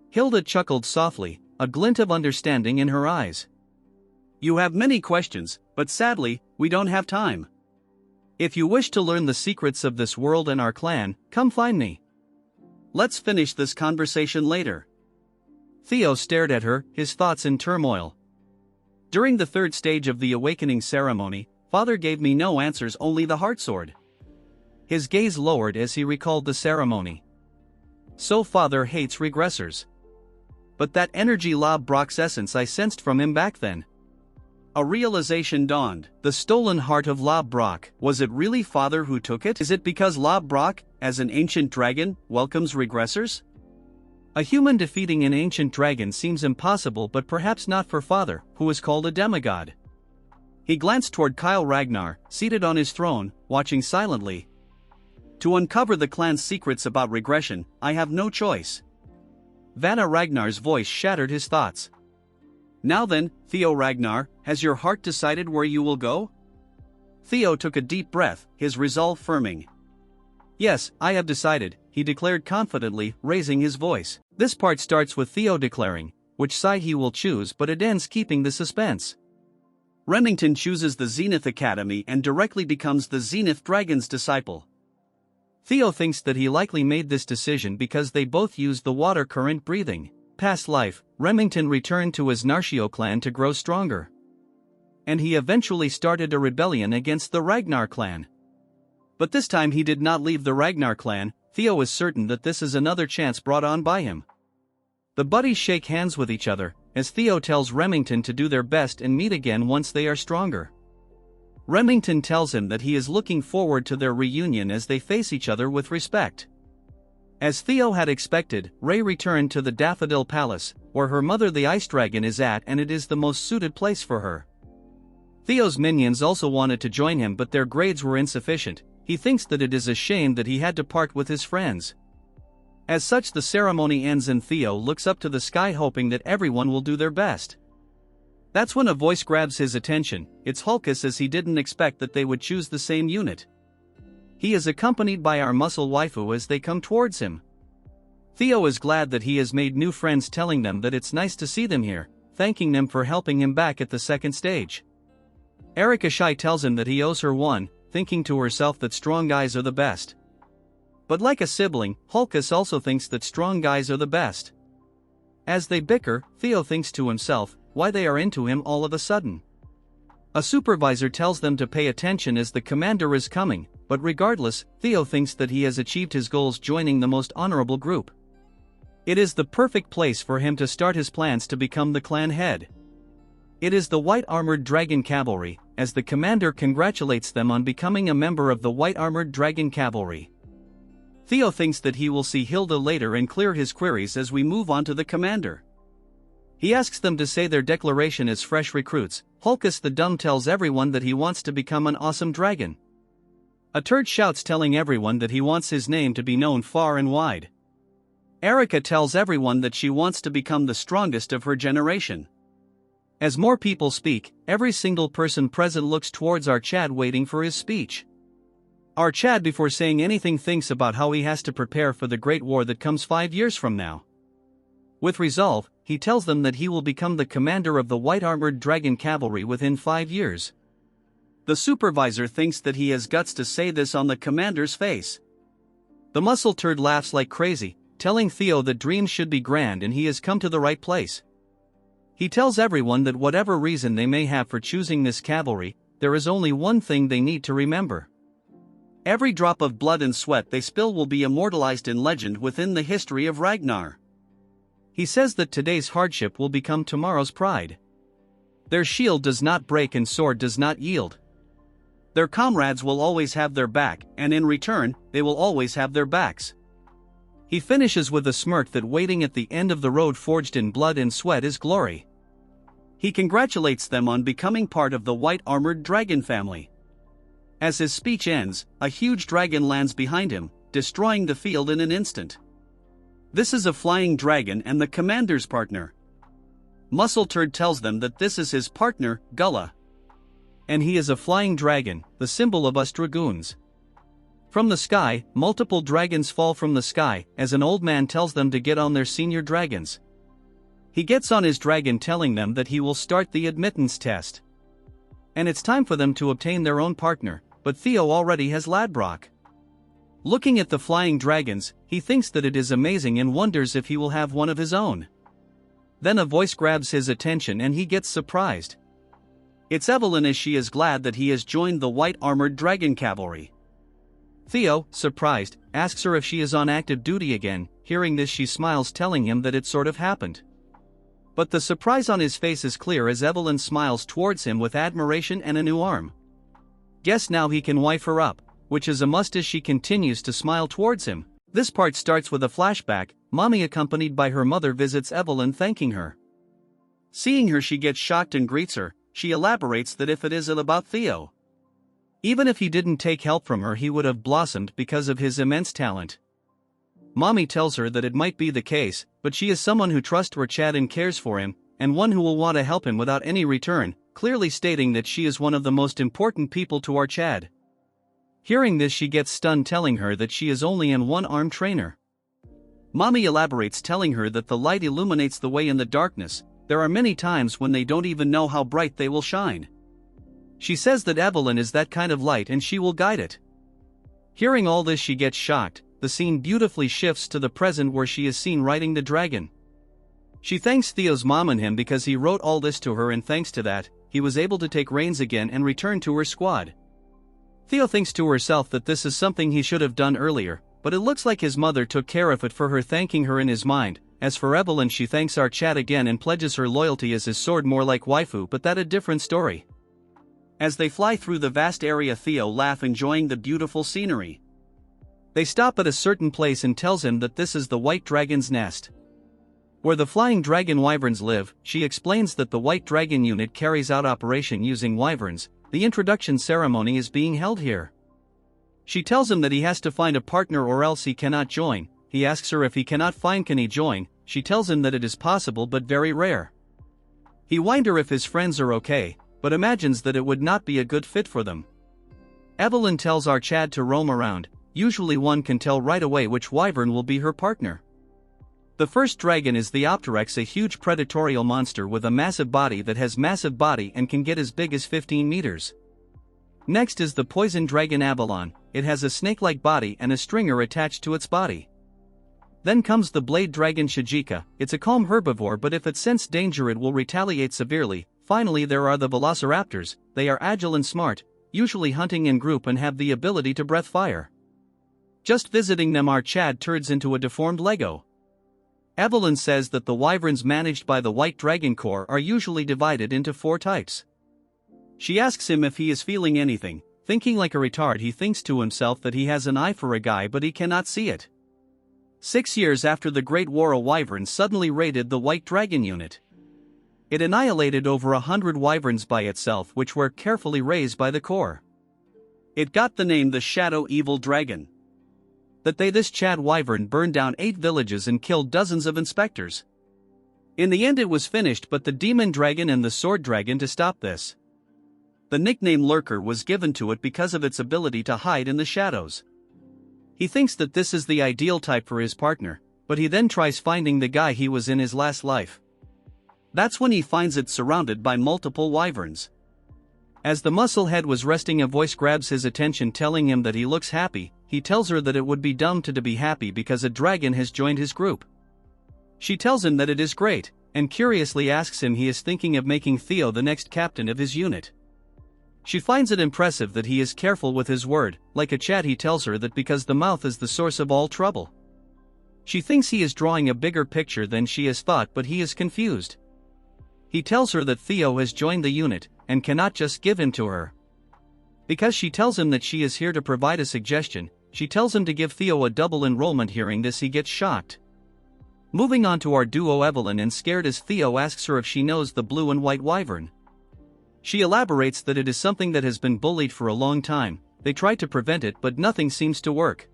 Hilda chuckled softly, a glint of understanding in her eyes. You have many questions, but sadly, we don't have time. If you wish to learn the secrets of this world and our clan, come find me. Let's finish this conversation later. Theo stared at her, his thoughts in turmoil. During the third stage of the awakening ceremony, Father gave me no answers, only the heartsword. His gaze lowered as he recalled the ceremony. So Father hates regressors. But that energy Lob Brock's essence I sensed from him back then. A realization dawned. The stolen heart of Lob Brock. Was it really Father who took it? Is it because Lob Brock, as an ancient dragon, welcomes regressors? A human defeating an ancient dragon seems impossible, but perhaps not for Father, who is called a demigod. He glanced toward Kyle Ragnar, seated on his throne, watching silently. To uncover the clan's secrets about regression, I have no choice. Vanna Ragnar's voice shattered his thoughts. Now then, Theo Ragnar, has your heart decided where you will go? Theo took a deep breath, his resolve firming. Yes, I have decided, he declared confidently, raising his voice. This part starts with Theo declaring which side he will choose, but it ends keeping the suspense. Remington chooses the Zenith Academy and directly becomes the Zenith Dragon's disciple. Theo thinks that he likely made this decision because they both used the water current breathing. past life, Remington returned to his Narshio clan to grow stronger. And he eventually started a rebellion against the Ragnar clan. But this time he did not leave the Ragnar clan. Theo is certain that this is another chance brought on by him. The buddies shake hands with each other, as Theo tells Remington to do their best and meet again once they are stronger. Remington tells him that he is looking forward to their reunion as they face each other with respect. As Theo had expected, Rey returned to the Daffodil Palace, where her mother the Ice Dragon is at, and it is the most suited place for her. Theo's minions also wanted to join him, but their grades were insufficient. He thinks that it is a shame that he had to part with his friends. As such, the ceremony ends and Theo looks up to the sky hoping that everyone will do their best. That's when a voice grabs his attention. It's Hulkus, as he didn't expect that they would choose the same unit. He is accompanied by our muscle waifu as they come towards him. Theo is glad that he has made new friends, telling them that it's nice to see them here, thanking them for helping him back at the second stage. Erika Shai tells him that he owes her one, thinking to herself that strong guys are the best. But like a sibling, Hulkus also thinks that strong guys are the best. As they bicker, Theo thinks to himself why they are into him all of a sudden. A supervisor tells them to pay attention as the commander is coming, but regardless, Theo thinks that he has achieved his goals joining the most honorable group. It is the perfect place for him to start his plans to become the clan head. It is the White Armored Dragon Cavalry, as the commander congratulates them on becoming a member of the White Armored Dragon Cavalry. Theo thinks that he will see Hilda later and clear his queries as we move on to the commander. He asks them to say their declaration as fresh recruits. Hulkus the Dumb tells everyone that he wants to become an awesome dragon. A turd shouts, telling everyone that he wants his name to be known far and wide. Erika tells everyone that she wants to become the strongest of her generation. As more people speak, every single person present looks towards our Chad waiting for his speech. Our Chad, before saying anything, thinks about how he has to prepare for the great war that comes 5 years from now. With resolve, he tells them that he will become the commander of the White Armored Dragon Cavalry within 5 years. The supervisor thinks that he has guts to say this on the commander's face. The muscle turd laughs like crazy, telling Theo that dreams should be grand and he has come to the right place. He tells everyone that whatever reason they may have for choosing this cavalry, there is only one thing they need to remember. Every drop of blood and sweat they spill will be immortalized in legend within the history of Ragnar. He says that today's hardship will become tomorrow's pride. Their shield does not break and sword does not yield. Their comrades will always have their back, and in return, they will always have their backs. He finishes with a smirk that waiting at the end of the road forged in blood and sweat is glory. He congratulates them on becoming part of the White Armored Dragon family. As his speech ends, a huge dragon lands behind him, destroying the field in an instant. This is a flying dragon and the commander's partner. Muscle Turd tells them that this is his partner, Gullah. And he is a flying dragon, the symbol of us dragoons. From the sky, multiple dragons fall from the sky, as an old man tells them to get on their senior dragons. He gets on his dragon, telling them that he will start the admittance test. And it's time for them to obtain their own partner, but Theo already has Ladbrok. Looking at the flying dragons, he thinks that it is amazing and wonders if he will have one of his own. Then a voice grabs his attention and he gets surprised. It's Evelyn, as she is glad that he has joined the White Armored Dragon Cavalry. Theo, surprised, asks her if she is on active duty again. Hearing this, she smiles, telling him that it sort of happened. But the surprise on his face is clear as Evelyn smiles towards him with admiration and a new arm. Guess now he can wife her up, which is a must as she continues to smile towards him. This part starts with a flashback. Mommy, accompanied by her mother, visits Evelyn, thanking her. Seeing her, she gets shocked and greets her. She elaborates that if it isn't about Theo, even if he didn't take help from her, he would have blossomed because of his immense talent. Mommy tells her that it might be the case, but she is someone who trusts her Chad and cares for him, and one who will want to help him without any return, clearly stating that she is one of the most important people to our Chad. Hearing this, she gets stunned, telling her that she is only an one-armed trainer. Mommy elaborates, telling her that the light illuminates the way in the darkness. There are many times when they don't even know how bright they will shine. She says that Evelyn is that kind of light and she will guide it. Hearing all this, she gets shocked. The scene beautifully shifts to the present where she is seen riding the dragon. She thanks Theo's mom and him because he wrote all this to her, and thanks to that, he was able to take reins again and return to her squad. Theo thinks to herself that this is something he should have done earlier, but it looks like his mother took care of it for her, thanking her in his mind. As for Evelyn, she thanks our Chad again and pledges her loyalty as his sword, more like waifu, but that a different story. As they fly through the vast area, Theo laughs, enjoying the beautiful scenery. They stop at a certain place and tells him that this is the White Dragon's nest, where the flying dragon wyverns live. She explains that the White Dragon unit carries out operation using wyverns. The introduction ceremony is being held here. She tells him that he has to find a partner or else he cannot join. He asks her if he cannot find, can he join? She tells him that it is possible but very rare. He wonders her if his friends are okay, but imagines that it would not be a good fit for them. Evelyn tells our Chad to roam around. Usually one can tell right away which wyvern will be her partner. The first dragon is the Opteryx, a huge predatorial monster with a massive body that has massive body and can get as big as 15 meters. Next is the poison dragon Avalon. It has a snake-like body and a stringer attached to its body. Then comes the blade dragon Shijika. It's a calm herbivore, but if it senses danger it will retaliate severely. Finally there are the velociraptors. They are agile and smart, usually hunting in group, and have the ability to breathe fire. Just visiting them, our Chad turns into a deformed Lego. Evelyn says that the wyverns managed by the White Dragon Corps are usually divided into 4 types. She asks him if he is feeling anything. Thinking like a retard, he thinks to himself that he has an eye for a guy, but he cannot see it. 6 years after the Great War, a wyvern suddenly raided the White Dragon unit. It annihilated over 100 wyverns by itself, which were carefully raised by the Corps. It got the name the Shadow Evil Dragon. This Chad wyvern burned down 8 villages and killed dozens of inspectors. In the end it was finished, but the Demon Dragon and the Sword Dragon to stop this. The nickname Lurker was given to it because of its ability to hide in the shadows. He thinks that this is the ideal type for his partner, but he then tries finding the guy he was in his last life. That's when he finds it surrounded by multiple wyverns. As the muscle head was resting, a voice grabs his attention, telling him that he looks happy. He tells her that it would be dumb to be happy because a dragon has joined his group. She tells him that it is great, and curiously asks him he is thinking of making Theo the next captain of his unit. She finds it impressive that he is careful with his word. Like a Chad, he tells her that because the mouth is the source of all trouble. She thinks he is drawing a bigger picture than she has thought, but he is confused. He tells her that Theo has joined the unit, and cannot just give him to her. Because she tells him that she is here to provide a suggestion, she tells him to give Theo a double enrollment. Hearing this, he gets shocked. Moving on to our duo Evelyn, and scared as Theo asks her if she knows the blue and white wyvern. She elaborates that it is something that has been bullied for a long time. They tried to prevent it, but nothing seems to work.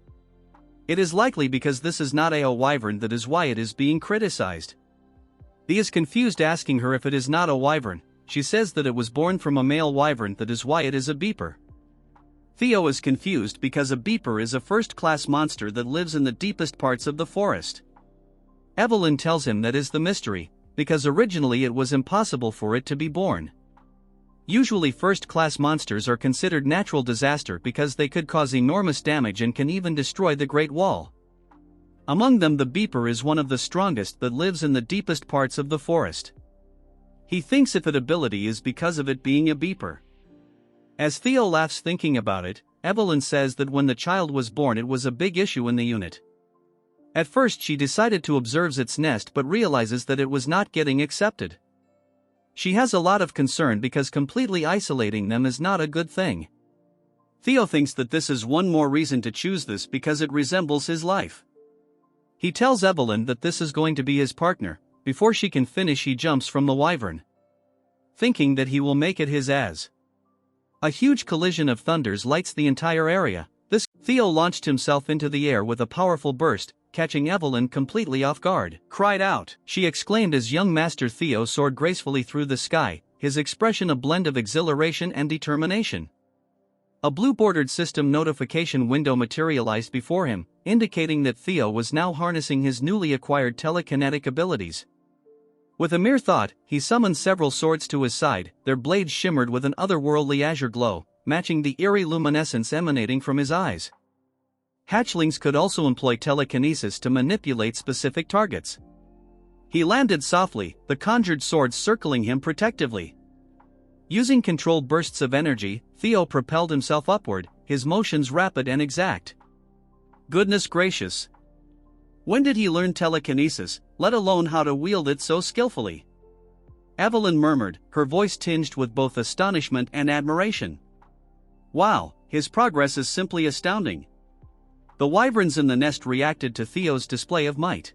It is likely because this is not a wyvern, that is why it is being criticized. He is confused, asking her if it is not a wyvern. She says that it was born from a male wyvern, that is why it is a beeper. Theo is confused because a beeper is a first-class monster that lives in the deepest parts of the forest. Evelyn tells him that is the mystery, because originally it was impossible for it to be born. Usually first-class monsters are considered natural disaster because they could cause enormous damage and can even destroy the Great Wall. Among them, the beeper is one of the strongest that lives in the deepest parts of the forest. He thinks if its ability is because of it being a beeper. As Theo laughs thinking about it, Evelyn says that when the child was born it was a big issue in the unit. At first she decided to observe its nest, but realizes that it was not getting accepted. She has a lot of concern because completely isolating them is not a good thing. Theo thinks that this is one more reason to choose this because it resembles his life. He tells Evelyn that this is going to be his partner. Before she can finish, he jumps from the wyvern, thinking that he will make it his as. A huge collision of thunders lights the entire area. Theo launched himself into the air with a powerful burst, catching Evelyn completely off guard. "Cried out!" she exclaimed as young Master Theo soared gracefully through the sky, his expression a blend of exhilaration and determination. A blue-bordered system notification window materialized before him, indicating that Theo was now harnessing his newly acquired telekinetic abilities. With a mere thought, he summoned several swords to his side. Their blades shimmered with an otherworldly azure glow, matching the eerie luminescence emanating from his eyes. Hatchlings could also employ telekinesis to manipulate specific targets. He landed softly, the conjured swords circling him protectively. Using controlled bursts of energy, Theo propelled himself upward, his motions rapid and exact. Goodness gracious! When did he learn telekinesis, let alone how to wield it so skillfully? Evelyn murmured, her voice tinged with both astonishment and admiration. Wow, his progress is simply astounding. The wyverns in the nest reacted to Theo's display of might.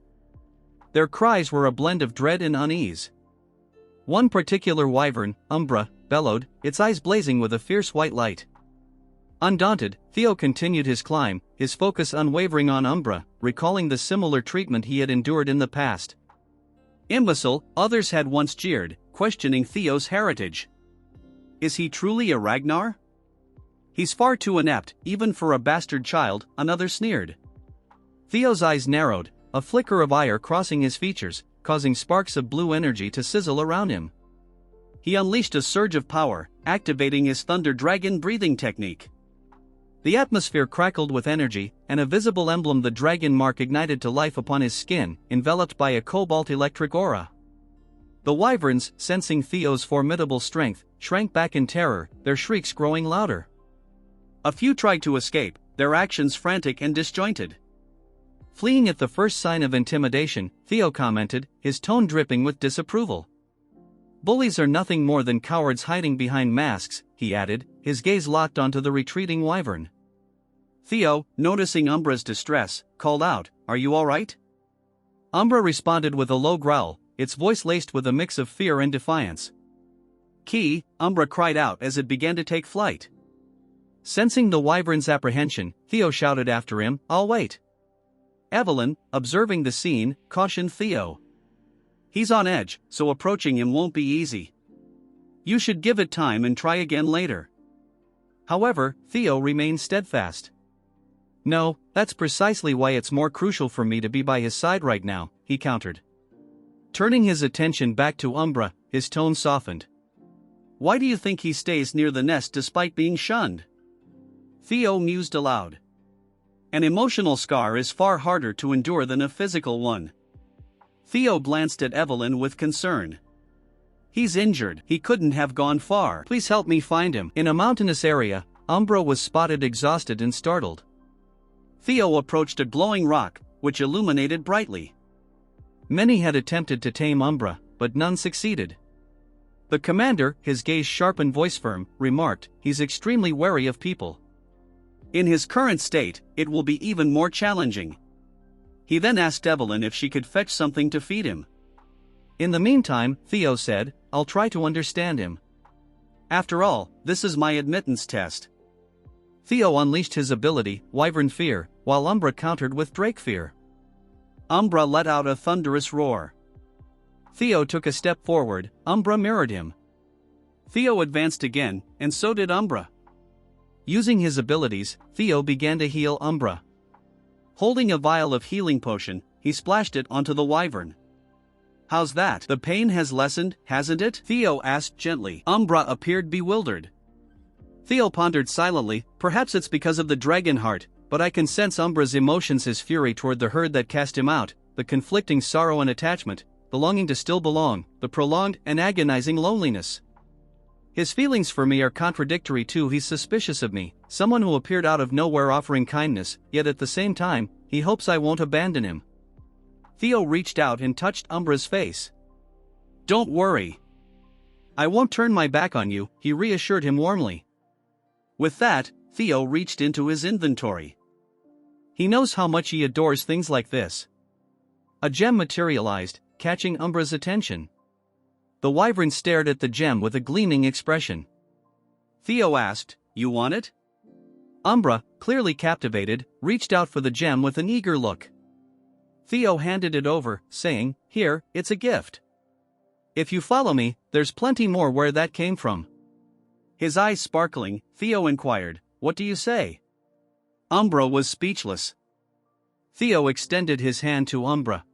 Their cries were a blend of dread and unease. One particular wyvern, Umbra, bellowed, its eyes blazing with a fierce white light. Undaunted, Theo continued his climb, his focus unwavering on Umbra, recalling the similar treatment he had endured in the past. Imbecile, others had once jeered, questioning Theo's heritage. Is he truly a Ragnar? He's far too inept, even for a bastard child, another sneered. Theo's eyes narrowed, a flicker of ire crossing his features, causing sparks of blue energy to sizzle around him. He unleashed a surge of power, activating his Thunder Dragon breathing technique. The atmosphere crackled with energy, and a visible emblem, the dragon mark, ignited to life upon his skin, enveloped by a cobalt-electric aura. The wyverns, sensing Theo's formidable strength, shrank back in terror, their shrieks growing louder. A few tried to escape, their actions frantic and disjointed. Fleeing at the first sign of intimidation, Theo commented, his tone dripping with disapproval. Bullies are nothing more than cowards hiding behind masks, he added, his gaze locked onto the retreating wyvern. Theo, noticing Umbra's distress, called out, "Are you all right?" Umbra responded with a low growl, its voice laced with a mix of fear and defiance. "Key," Umbra cried out as it began to take flight. Sensing the wyvern's apprehension, Theo shouted after him, "I'll wait." Evelyn, observing the scene, cautioned Theo. "He's on edge, so approaching him won't be easy. You should give it time and try again later." However, Theo remained steadfast. "No, that's precisely why it's more crucial for me to be by his side right now," he countered. Turning his attention back to Umbra, his tone softened. "Why do you think he stays near the nest despite being shunned?" Theo mused aloud. "An emotional scar is far harder to endure than a physical one." Theo glanced at Evelyn with concern. "He's injured, he couldn't have gone far. Please help me find him." In a mountainous area, Umbra was spotted exhausted and startled. Theo approached a glowing rock, which illuminated brightly. Many had attempted to tame Umbra, but none succeeded. The commander, his gaze sharp and voice firm, remarked, "He's extremely wary of people. In his current state, it will be even more challenging." He then asked Evelyn if she could fetch something to feed him. "In the meantime," Theo said, "I'll try to understand him. After all, this is my admittance test." Theo unleashed his ability, Wyvern Fear, while Umbra countered with Drake Fear. Umbra let out a thunderous roar. Theo took a step forward, Umbra mirrored him. Theo advanced again, and so did Umbra. Using his abilities, Theo began to heal Umbra. Holding a vial of healing potion, he splashed it onto the wyvern. "How's that? The pain has lessened, hasn't it?" Theo asked gently. Umbra appeared bewildered. Theo pondered silently, "Perhaps it's because of the dragon heart, but I can sense Umbra's emotions, his fury toward the herd that cast him out, the conflicting sorrow and attachment, the longing to still belong, the prolonged and agonizing loneliness. His feelings for me are contradictory too. He's suspicious of me, someone who appeared out of nowhere offering kindness, yet at the same time, he hopes I won't abandon him." Theo reached out and touched Umbra's face. "Don't worry. I won't turn my back on you," he reassured him warmly. With that, Theo reached into his inventory. He knows how much he adores things like this. A gem materialized, catching Umbra's attention. The wyvern stared at the gem with a gleaming expression. Theo asked, "You want it?" Umbra, clearly captivated, reached out for the gem with an eager look. Theo handed it over, saying, "Here, it's a gift. If you follow me, there's plenty more where that came from." His eyes sparkling, Theo inquired, "What do you say?" Umbra was speechless. Theo extended his hand to Umbra.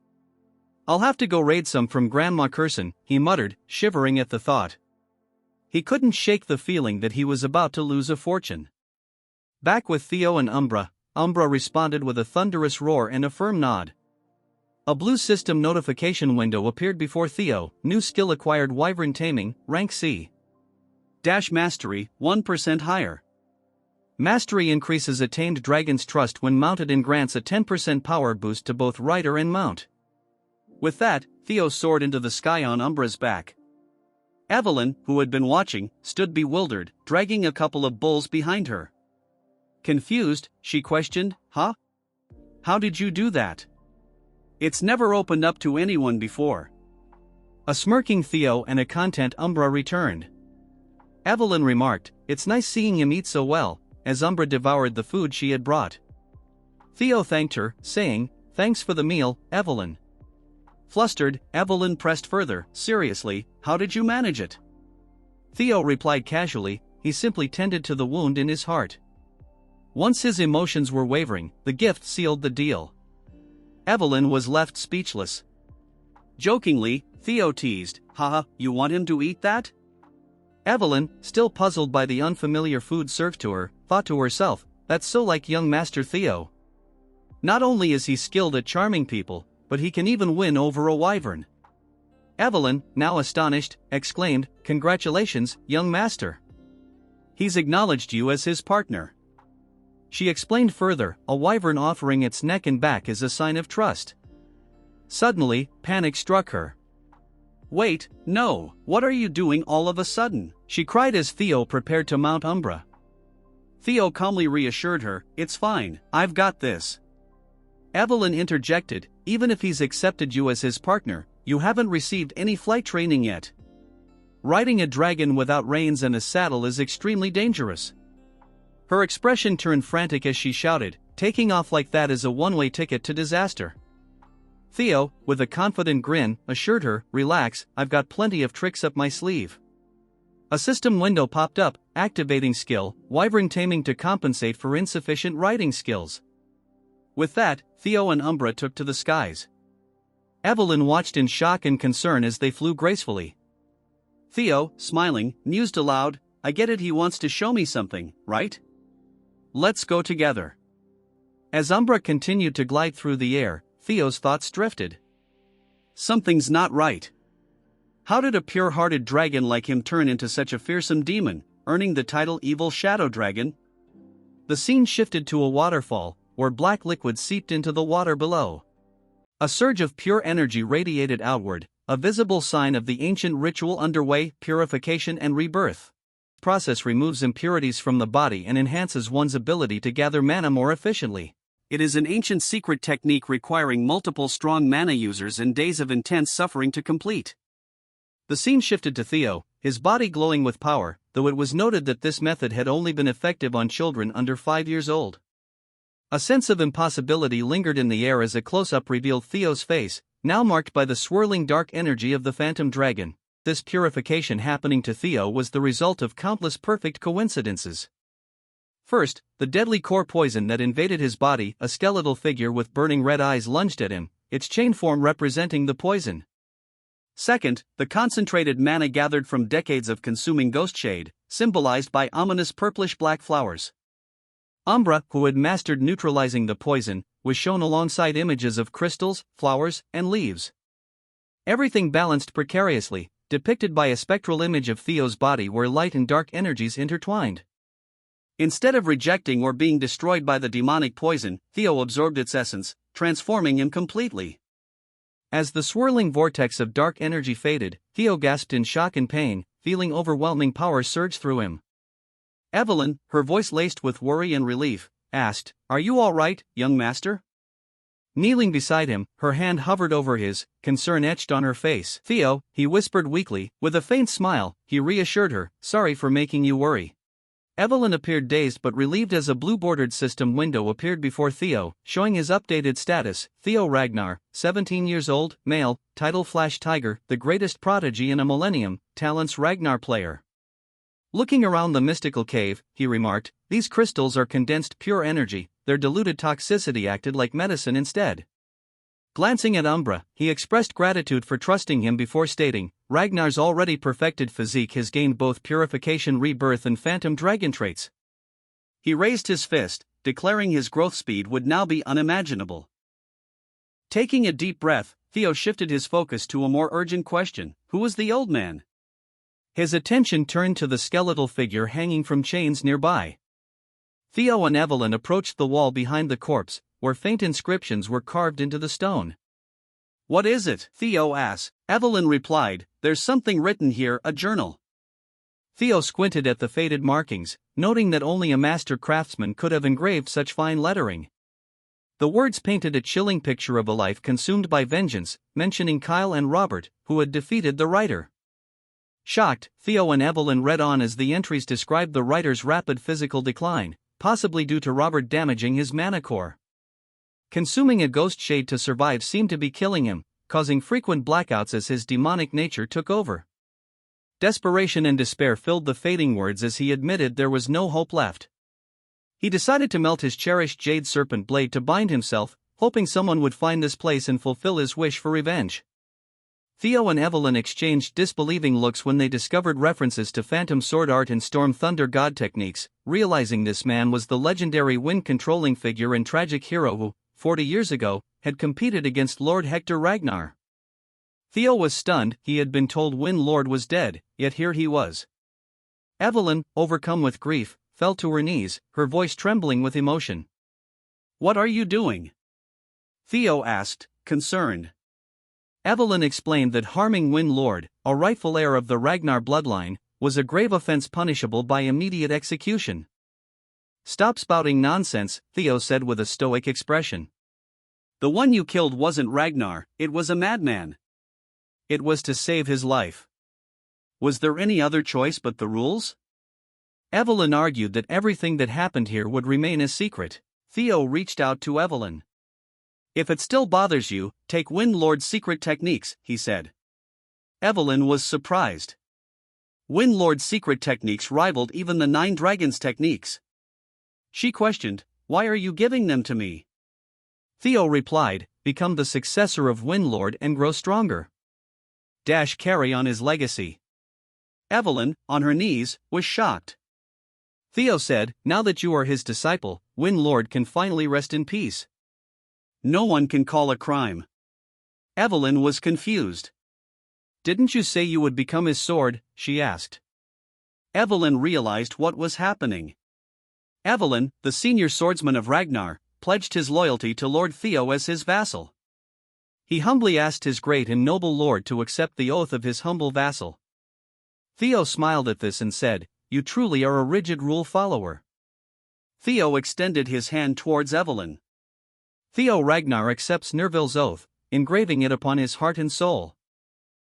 "I'll have to go raid some from Grandma Curson," he muttered, shivering at the thought. He couldn't shake the feeling that he was about to lose a fortune. Back with Theo and Umbra, Umbra responded with a thunderous roar and a firm nod. A blue system notification window appeared before Theo. New skill acquired: Wyvern Taming, rank C. Mastery, 1% higher. Mastery increases a tamed dragon's trust when mounted and grants a 10% power boost to both rider and mount. With that, Theo soared into the sky on Umbra's back. Evelyn, who had been watching, stood bewildered, dragging a couple of bulls behind her. Confused, she questioned, "Huh? How did you do that? It's never opened up to anyone before." A smirking Theo and a content Umbra returned. Evelyn remarked, "It's nice seeing him eat so well," as Umbra devoured the food she had brought. Theo thanked her, saying, "Thanks for the meal, Evelyn." Flustered, Evelyn pressed further, "Seriously, how did you manage it?" Theo replied casually, "He simply tended to the wound in his heart." Once his emotions were wavering, the gift sealed the deal. Evelyn was left speechless. Jokingly, Theo teased, "Haha, you want him to eat that?" Evelyn, still puzzled by the unfamiliar food served to her, thought to herself, "That's so like young Master Theo. Not only is he skilled at charming people, but he can even win over a wyvern." Evelyn, now astonished, exclaimed, "Congratulations, young master. He's acknowledged you as his partner." She explained further, "A wyvern offering its neck and back is a sign of trust." Suddenly, panic struck her. "Wait, no, what are you doing all of a sudden?" she cried as Theo prepared to mount Umbra. Theo calmly reassured her, "It's fine, I've got this." Evelyn interjected, "Even if he's accepted you as his partner, you haven't received any flight training yet. Riding a dragon without reins and a saddle is extremely dangerous." Her expression turned frantic as she shouted, "Taking off like that is a one-way ticket to disaster." Theo, with a confident grin, assured her, "Relax, I've got plenty of tricks up my sleeve." A system window popped up, activating skill, Wyvern Taming to compensate for insufficient riding skills. With that, Theo and Umbra took to the skies. Evelyn watched in shock and concern as they flew gracefully. Theo, smiling, mused aloud, "I get it, he wants to show me something, right? Let's go together." As Umbra continued to glide through the air, Theo's thoughts drifted. Something's not right. How did a pure-hearted dragon like him turn into such a fearsome demon, earning the title Evil Shadow Dragon? The scene shifted to a waterfall, where black liquid seeped into the water below. A surge of pure energy radiated outward, a visible sign of the ancient ritual underway: purification and rebirth. The process removes impurities from the body and enhances one's ability to gather mana more efficiently. It is an ancient secret technique requiring multiple strong mana users and days of intense suffering to complete. The scene shifted to Theo, his body glowing with power, though it was noted that this method had only been effective on children under 5 years old. A sense of impossibility lingered in the air as a close-up revealed Theo's face, now marked by the swirling dark energy of the phantom dragon. This purification happening to Theo was the result of countless perfect coincidences. First, the deadly core poison that invaded his body. A skeletal figure with burning red eyes lunged at him, its chain form representing the poison. Second, the concentrated mana gathered from decades of consuming ghost shade, symbolized by ominous purplish-black flowers. Umbra, who had mastered neutralizing the poison, was shown alongside images of crystals, flowers, and leaves. Everything balanced precariously, depicted by a spectral image of Theo's body where light and dark energies intertwined. Instead of rejecting or being destroyed by the demonic poison, Theo absorbed its essence, transforming him completely. As the swirling vortex of dark energy faded, Theo gasped in shock and pain, feeling overwhelming power surge through him. Evelyn, her voice laced with worry and relief, asked, "Are you all right, young master?" Kneeling beside him, her hand hovered over his, concern etched on her face. "Theo," he whispered weakly, with a faint smile, he reassured her, "Sorry for making you worry." Evelyn appeared dazed but relieved as a blue-bordered system window appeared before Theo, showing his updated status: Theo Ragnar, 17 years old, male, title Flash Tiger, the greatest prodigy in a millennium, talents Ragnar player. Looking around the mystical cave, he remarked, "These crystals are condensed pure energy, their diluted toxicity acted like medicine instead." Glancing at Umbra, he expressed gratitude for trusting him before stating, "Ragnar's already perfected physique has gained both purification, rebirth, and phantom dragon traits." He raised his fist, declaring his growth speed would now be unimaginable. Taking a deep breath, Theo shifted his focus to a more urgent question: who was the old man? His attention turned to the skeletal figure hanging from chains nearby. Theo and Evelyn approached the wall behind the corpse, where faint inscriptions were carved into the stone. "What is it?" Theo asked. Evelyn replied, "There's something written here, a journal." Theo squinted at the faded markings, noting that only a master craftsman could have engraved such fine lettering. The words painted a chilling picture of a life consumed by vengeance, mentioning Kyle and Robert, who had defeated the writer. Shocked, Theo and Evelyn read on as the entries described the writer's rapid physical decline, possibly due to Robert damaging his mana core. Consuming a ghost shade to survive seemed to be killing him, causing frequent blackouts as his demonic nature took over. Desperation and despair filled the fading words as he admitted there was no hope left. He decided to melt his cherished jade serpent blade to bind himself, hoping someone would find this place and fulfill his wish for revenge. Theo and Evelyn exchanged disbelieving looks when they discovered references to phantom sword art and storm thunder god techniques, realizing this man was the legendary wind-controlling figure and tragic hero who, 40 years ago, had competed against Lord Hector Ragnar. Theo was stunned. He had been told Wind Lord was dead, yet here he was. Evelyn, overcome with grief, fell to her knees, her voice trembling with emotion. "What are you doing?" Theo asked, concerned. Evelyn explained that harming Wind Lord, a rightful heir of the Ragnar bloodline, was a grave offense punishable by immediate execution. "Stop spouting nonsense," Theo said with a stoic expression. "The one you killed wasn't Ragnar, it was a madman. It was to save his life. Was there any other choice but the rules?" Evelyn argued that everything that happened here would remain a secret. Theo reached out to Evelyn. "If it still bothers you, take Wind Lord's secret techniques," he said. Evelyn was surprised. Wind Lord's secret techniques rivaled even the Nine Dragons' techniques. She questioned, "Why are you giving them to me?" Theo replied, "Become the successor of Wind Lord and grow stronger. Carry on his legacy." Evelyn, on her knees, was shocked. Theo said, "Now that you are his disciple, Wind Lord can finally rest in peace." "No one can call a crime." Evelyn was confused. "Didn't you say you would become his sword?" she asked. Evelyn realized what was happening. Evelyn, the senior swordsman of Ragnar, pledged his loyalty to Lord Theo as his vassal. He humbly asked his great and noble lord to accept the oath of his humble vassal. Theo smiled at this and said, "You truly are a rigid rule follower." Theo extended his hand towards Evelyn. "Theo Ragnar accepts Nerville's oath, engraving it upon his heart and soul.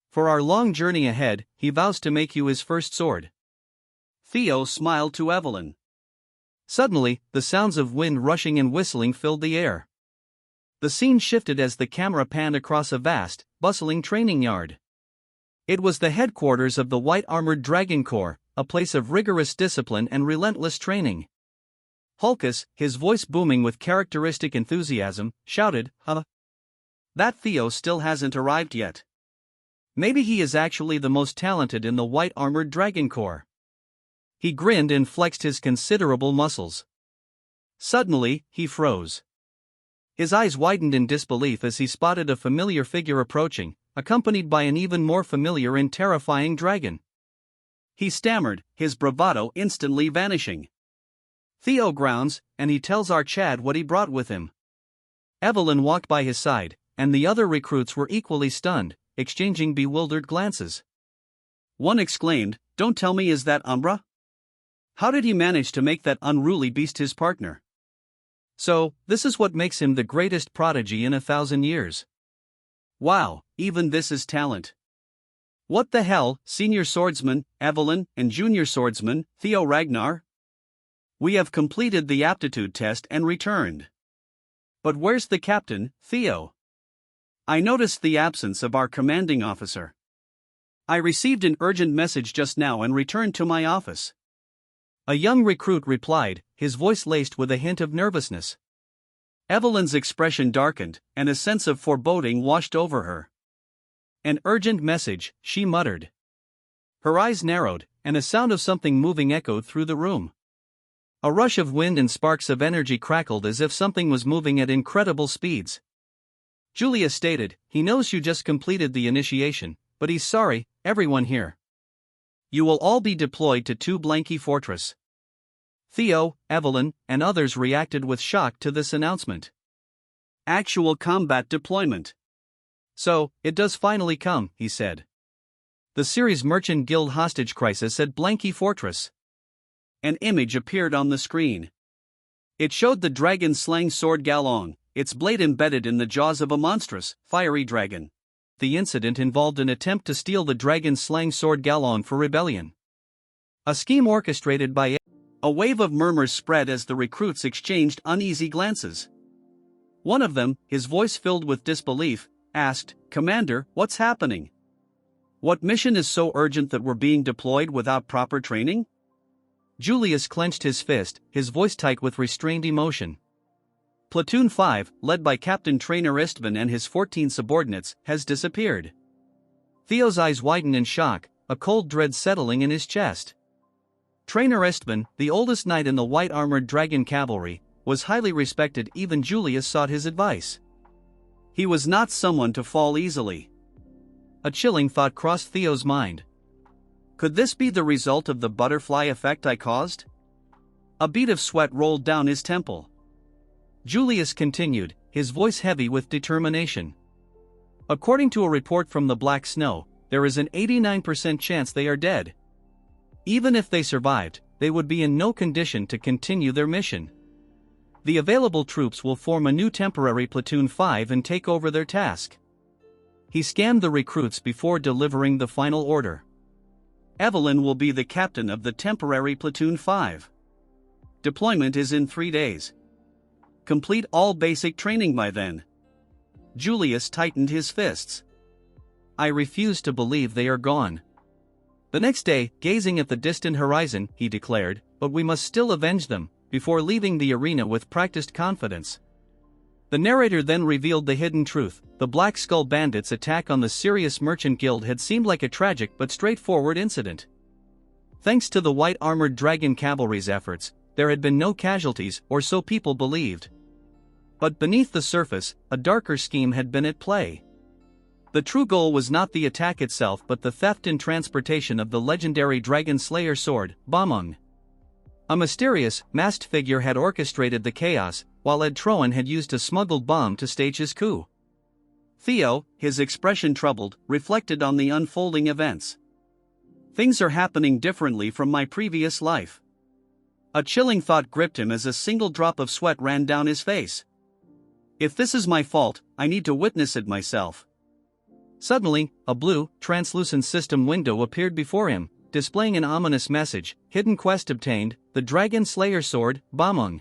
For our long journey ahead, he vows to make you his first sword." Theo smiled to Evelyn. Suddenly, the sounds of wind rushing and whistling filled the air. The scene shifted as the camera panned across a vast, bustling training yard. It was the headquarters of the White-Armored Dragon Corps, a place of rigorous discipline and relentless training. Hulkus, his voice booming with characteristic enthusiasm, shouted, "Huh? That Theo still hasn't arrived yet. Maybe he is actually the most talented in the White-Armored Dragon Corps." He grinned and flexed his considerable muscles. Suddenly, he froze. His eyes widened in disbelief as he spotted a familiar figure approaching, accompanied by an even more familiar and terrifying dragon. He stammered, his bravado instantly vanishing. "Theo grounds, and he tells our Chad what he brought with him." Evelyn walked by his side, and the other recruits were equally stunned, exchanging bewildered glances. One exclaimed, "Don't tell me, is that Umbra? How did he manage to make that unruly beast his partner?" "So, this is what makes him the greatest prodigy in 1,000 years. Wow, even this is talent. What the hell, senior swordsman, Evelyn, and junior swordsman, Theo Ragnar? We have completed the aptitude test and returned. But where's the captain, Theo? I noticed the absence of our commanding officer. I received an urgent message just now and returned to my office." A young recruit replied, his voice laced with a hint of nervousness. Evelyn's expression darkened, and a sense of foreboding washed over her. "An urgent message," she muttered. Her eyes narrowed, and a sound of something moving echoed through the room. A rush of wind and sparks of energy crackled as if something was moving at incredible speeds. Julius stated, he knows you just completed the initiation, but he's sorry, everyone here. You will all be deployed to 2 Blanky Fortress. Theo, Evelyn, and others reacted with shock to this announcement. Actual combat deployment. So, it does finally come, he said. The series Merchant Guild hostage crisis at Blanky Fortress. An image appeared on the screen. It showed the dragon-slaying sword Galong, its blade embedded in the jaws of a monstrous, fiery dragon. The incident involved an attempt to steal the dragon-slaying sword Galong for rebellion. A scheme orchestrated by a wave of murmurs spread as the recruits exchanged uneasy glances. One of them, his voice filled with disbelief, asked, "Commander, what's happening? What mission is so urgent that we're being deployed without proper training?" Julius clenched his fist, his voice tight with restrained emotion. Platoon 5, led by Captain Trainer Istvan and his 14 subordinates, has disappeared. Theo's eyes widened in shock, a cold dread settling in his chest. Trainer Istvan, the oldest knight in the white-armored dragon cavalry, was highly respected. Even Julius sought his advice. He was not someone to fall easily. A chilling thought crossed Theo's mind. Could this be the result of the butterfly effect I caused? A bead of sweat rolled down his temple. Julius continued, his voice heavy with determination. According to a report from the Black Snow, there is an 89% chance they are dead. Even if they survived, they would be in no condition to continue their mission. The available troops will form a new temporary Platoon 5 and take over their task. He scanned the recruits before delivering the final order. Evelyn will be the captain of the temporary Platoon 5. Deployment is in 3 days. Complete all basic training by then. Julius tightened his fists. I refuse to believe they are gone. The next day, gazing at the distant horizon, he declared, but we must still avenge them, before leaving the arena with practiced confidence. The narrator then revealed the hidden truth. The Black Skull Bandits' attack on the Sirius Merchant Guild had seemed like a tragic but straightforward incident. Thanks to the white-armored dragon cavalry's efforts, there had been no casualties, or so people believed. But beneath the surface, a darker scheme had been at play. The true goal was not the attack itself but the theft and transportation of the legendary Dragon Slayer sword, Bamung. A mysterious, masked figure had orchestrated the chaos, while Ed Troan had used a smuggled bomb to stage his coup. Theo, his expression troubled, reflected on the unfolding events. Things are happening differently from my previous life. A chilling thought gripped him as a single drop of sweat ran down his face. If this is my fault, I need to witness it myself. Suddenly, a blue, translucent system window appeared before him, displaying an ominous message: hidden quest obtained, the Dragon Slayer sword, Bamung.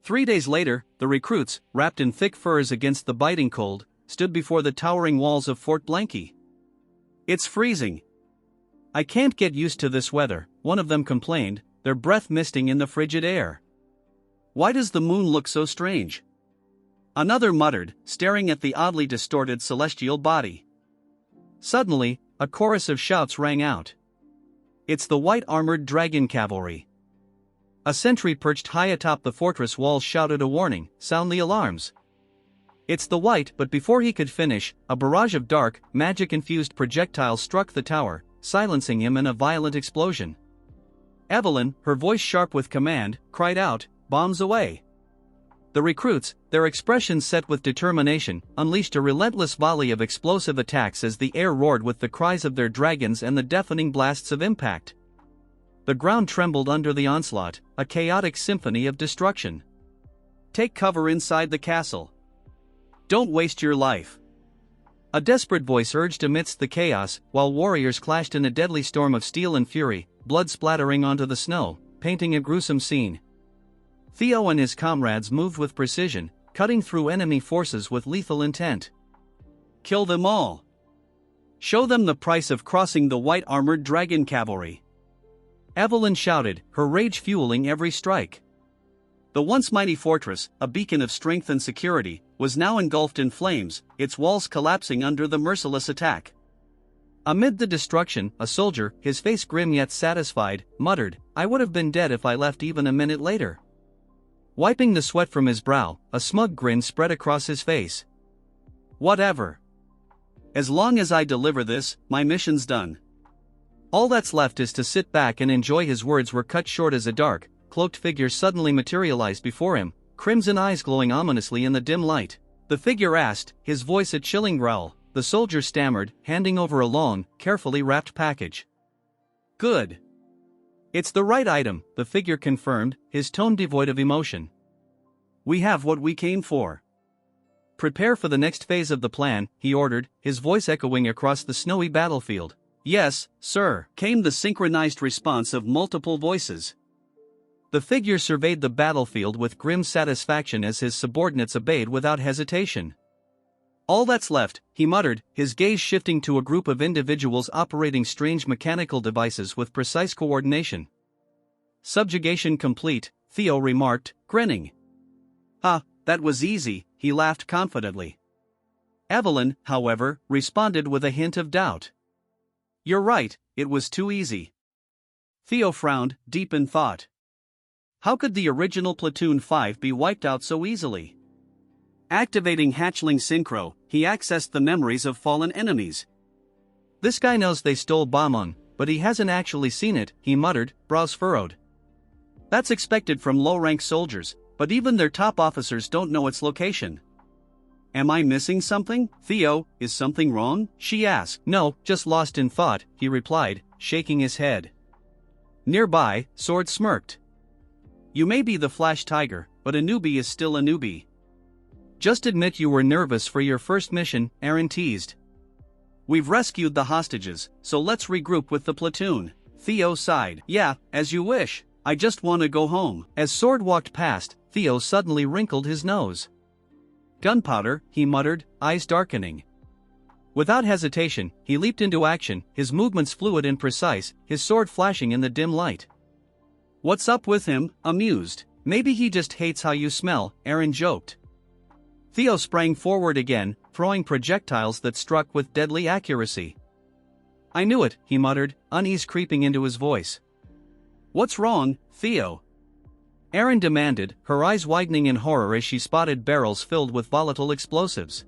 3 days later, the recruits, wrapped in thick furs against the biting cold, stood before the towering walls of Fort Blanky. It's freezing. I can't get used to this weather, one of them complained, their breath misting in the frigid air. Why does the moon look so strange? Another muttered, staring at the oddly distorted celestial body. Suddenly, a chorus of shouts rang out. It's the white-armored dragon cavalry. A sentry perched high atop the fortress walls shouted a warning, sound the alarms. It's the white, but before he could finish, a barrage of dark, magic-infused projectiles struck the tower, silencing him in a violent explosion. Evelyn, her voice sharp with command, cried out, "Bombs away!" The recruits, their expressions set with determination, unleashed a relentless volley of explosive attacks as the air roared with the cries of their dragons and the deafening blasts of impact. The ground trembled under the onslaught, a chaotic symphony of destruction. Take cover inside the castle. Don't waste your life. A desperate voice urged amidst the chaos, while warriors clashed in a deadly storm of steel and fury, blood splattering onto the snow, painting a gruesome scene. Theo and his comrades moved with precision, cutting through enemy forces with lethal intent. Kill them all. Show them the price of crossing the white-armored dragon cavalry. Evelyn shouted, her rage fueling every strike. The once mighty fortress, a beacon of strength and security, was now engulfed in flames, its walls collapsing under the merciless attack. Amid the destruction, a soldier, his face grim yet satisfied, muttered, "I would have been dead if I left even a minute later." Wiping the sweat from his brow, a smug grin spread across his face. Whatever. As long as I deliver this, my mission's done. All that's left is to sit back and enjoy. His words were cut short as a dark, cloaked figure suddenly materialized before him, crimson eyes glowing ominously in the dim light. The figure asked, his voice a chilling growl. The soldier stammered, handing over a long, carefully wrapped package. Good. It's the right item, the figure confirmed, his tone devoid of emotion. We have what we came for. Prepare for the next phase of the plan, he ordered, his voice echoing across the snowy battlefield. Yes, sir, came the synchronized response of multiple voices. The figure surveyed the battlefield with grim satisfaction as his subordinates obeyed without hesitation. All that's left, he muttered, his gaze shifting to a group of individuals operating strange mechanical devices with precise coordination. Subjugation complete, Theo remarked, grinning. Ah, that was easy, he laughed confidently. Evelyn, however, responded with a hint of doubt. You're right, it was too easy. Theo frowned, deep in thought. How could the original Platoon 5 be wiped out so easily? Activating hatchling synchro, he accessed the memories of fallen enemies. This guy knows they stole Bomon, but he hasn't actually seen it, he muttered, brows furrowed. That's expected from low-rank soldiers, but even their top officers don't know its location. Am I missing something? Theo, is something wrong? She asked. No, just lost in thought, he replied, shaking his head. Nearby, Sword smirked. You may be the Flash Tiger, but a newbie is still a newbie. Just admit you were nervous for your first mission, Aaron teased. We've rescued the hostages, so let's regroup with the platoon. Theo sighed. Yeah, as you wish, I just want to go home. As Sword walked past, Theo suddenly wrinkled his nose. Gunpowder, he muttered, eyes darkening. Without hesitation, he leaped into action, his movements fluid and precise, his sword flashing in the dim light. What's up with him? Amused. Maybe he just hates how you smell, Aaron joked. Theo sprang forward again, throwing projectiles that struck with deadly accuracy. I knew it, he muttered, unease creeping into his voice. What's wrong, Theo? Aaron demanded, her eyes widening in horror as she spotted barrels filled with volatile explosives.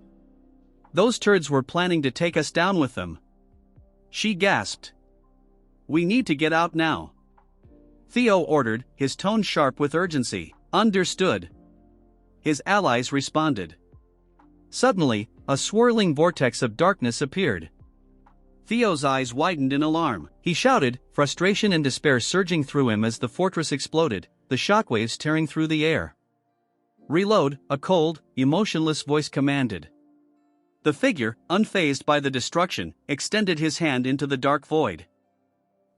Those turds were planning to take us down with them. She gasped. We need to get out now. Theo ordered, his tone sharp with urgency. Understood. His allies responded. Suddenly, a swirling vortex of darkness appeared. Theo's eyes widened in alarm. He shouted, frustration and despair surging through him as the fortress exploded, the shockwaves tearing through the air. Reload, a cold, emotionless voice commanded. The figure, unfazed by the destruction, extended his hand into the dark void.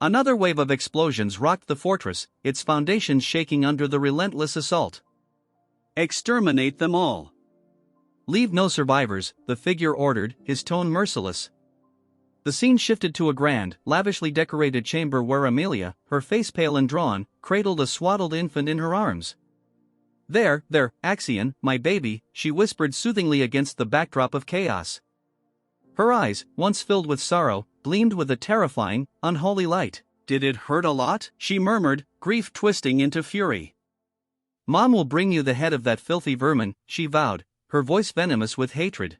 Another wave of explosions rocked the fortress, its foundations shaking under the relentless assault. Exterminate them all. Leave no survivors, the figure ordered, his tone merciless. The scene shifted to a grand, lavishly decorated chamber where Amelia, her face pale and drawn, cradled a swaddled infant in her arms. There, Axion, my baby, she whispered soothingly against the backdrop of chaos. Her eyes, once filled with sorrow, gleamed with a terrifying, unholy light. Did it hurt a lot? She murmured, grief twisting into fury. Mom will bring you the head of that filthy vermin, she vowed, her voice venomous with hatred.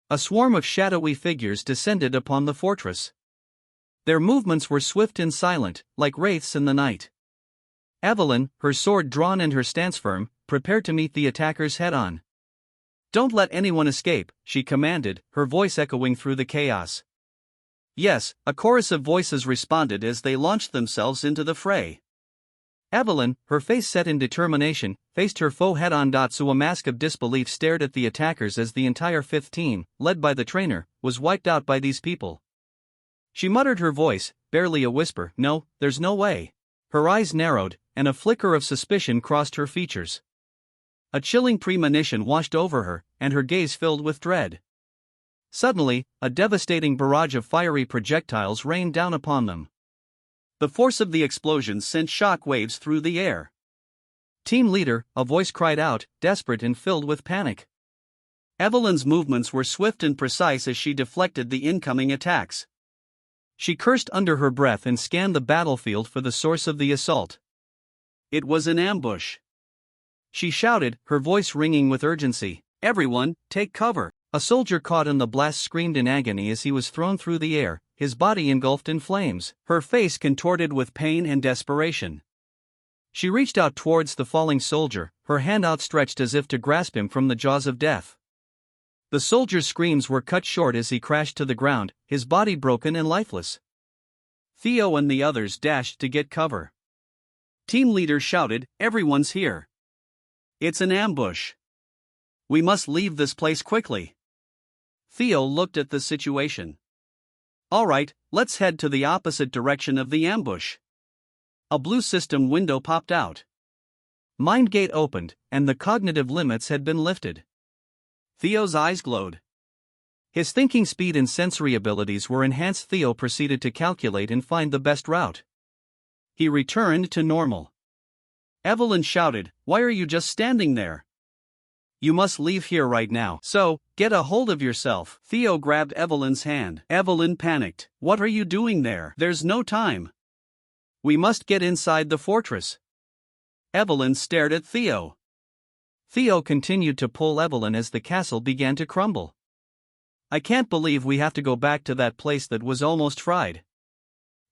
A swarm of shadowy figures descended upon the fortress. Their movements were swift and silent, like wraiths in the night. Evelyn, her sword drawn and her stance firm, prepared to meet the attackers head-on. Don't let anyone escape, she commanded, her voice echoing through the chaos. Yes, a chorus of voices responded as they launched themselves into the fray. Evelyn, her face set in determination, faced her foe head-on. So a mask of disbelief stared at the attackers as the entire 5th team, led by the trainer, was wiped out by these people. She muttered, her voice, barely a whisper, no, there's no way. Her eyes narrowed, and a flicker of suspicion crossed her features. A chilling premonition washed over her, and her gaze filled with dread. Suddenly, a devastating barrage of fiery projectiles rained down upon them. The force of the explosions sent shock waves through the air. Team leader, a voice cried out, desperate and filled with panic. Evelyn's movements were swift and precise as she deflected the incoming attacks. She cursed under her breath and scanned the battlefield for the source of the assault. It was an ambush. She shouted, her voice ringing with urgency. Everyone, take cover. A soldier caught in the blast screamed in agony as he was thrown through the air, his body engulfed in flames, her face contorted with pain and desperation. She reached out towards the falling soldier, her hand outstretched as if to grasp him from the jaws of death. The soldier's screams were cut short as he crashed to the ground, his body broken and lifeless. Theo and the others dashed to get cover. Team leader shouted, "Everyone's here. It's an ambush. We must leave this place quickly." Theo looked at the situation. "All right, let's head to the opposite direction of the ambush." A blue system window popped out. Mind gate opened, and the cognitive limits had been lifted. Theo's eyes glowed. His thinking speed and sensory abilities were enhanced. Theo proceeded to calculate and find the best route. He returned to normal. Evelyn shouted, "Why are you just standing there? You must leave here right now, so, get a hold of yourself." Theo grabbed Evelyn's hand. Evelyn panicked. "What are you doing there? There's no time. We must get inside the fortress." Evelyn stared at Theo. Theo continued to pull Evelyn as the castle began to crumble. "I can't believe we have to go back to that place that was almost fried.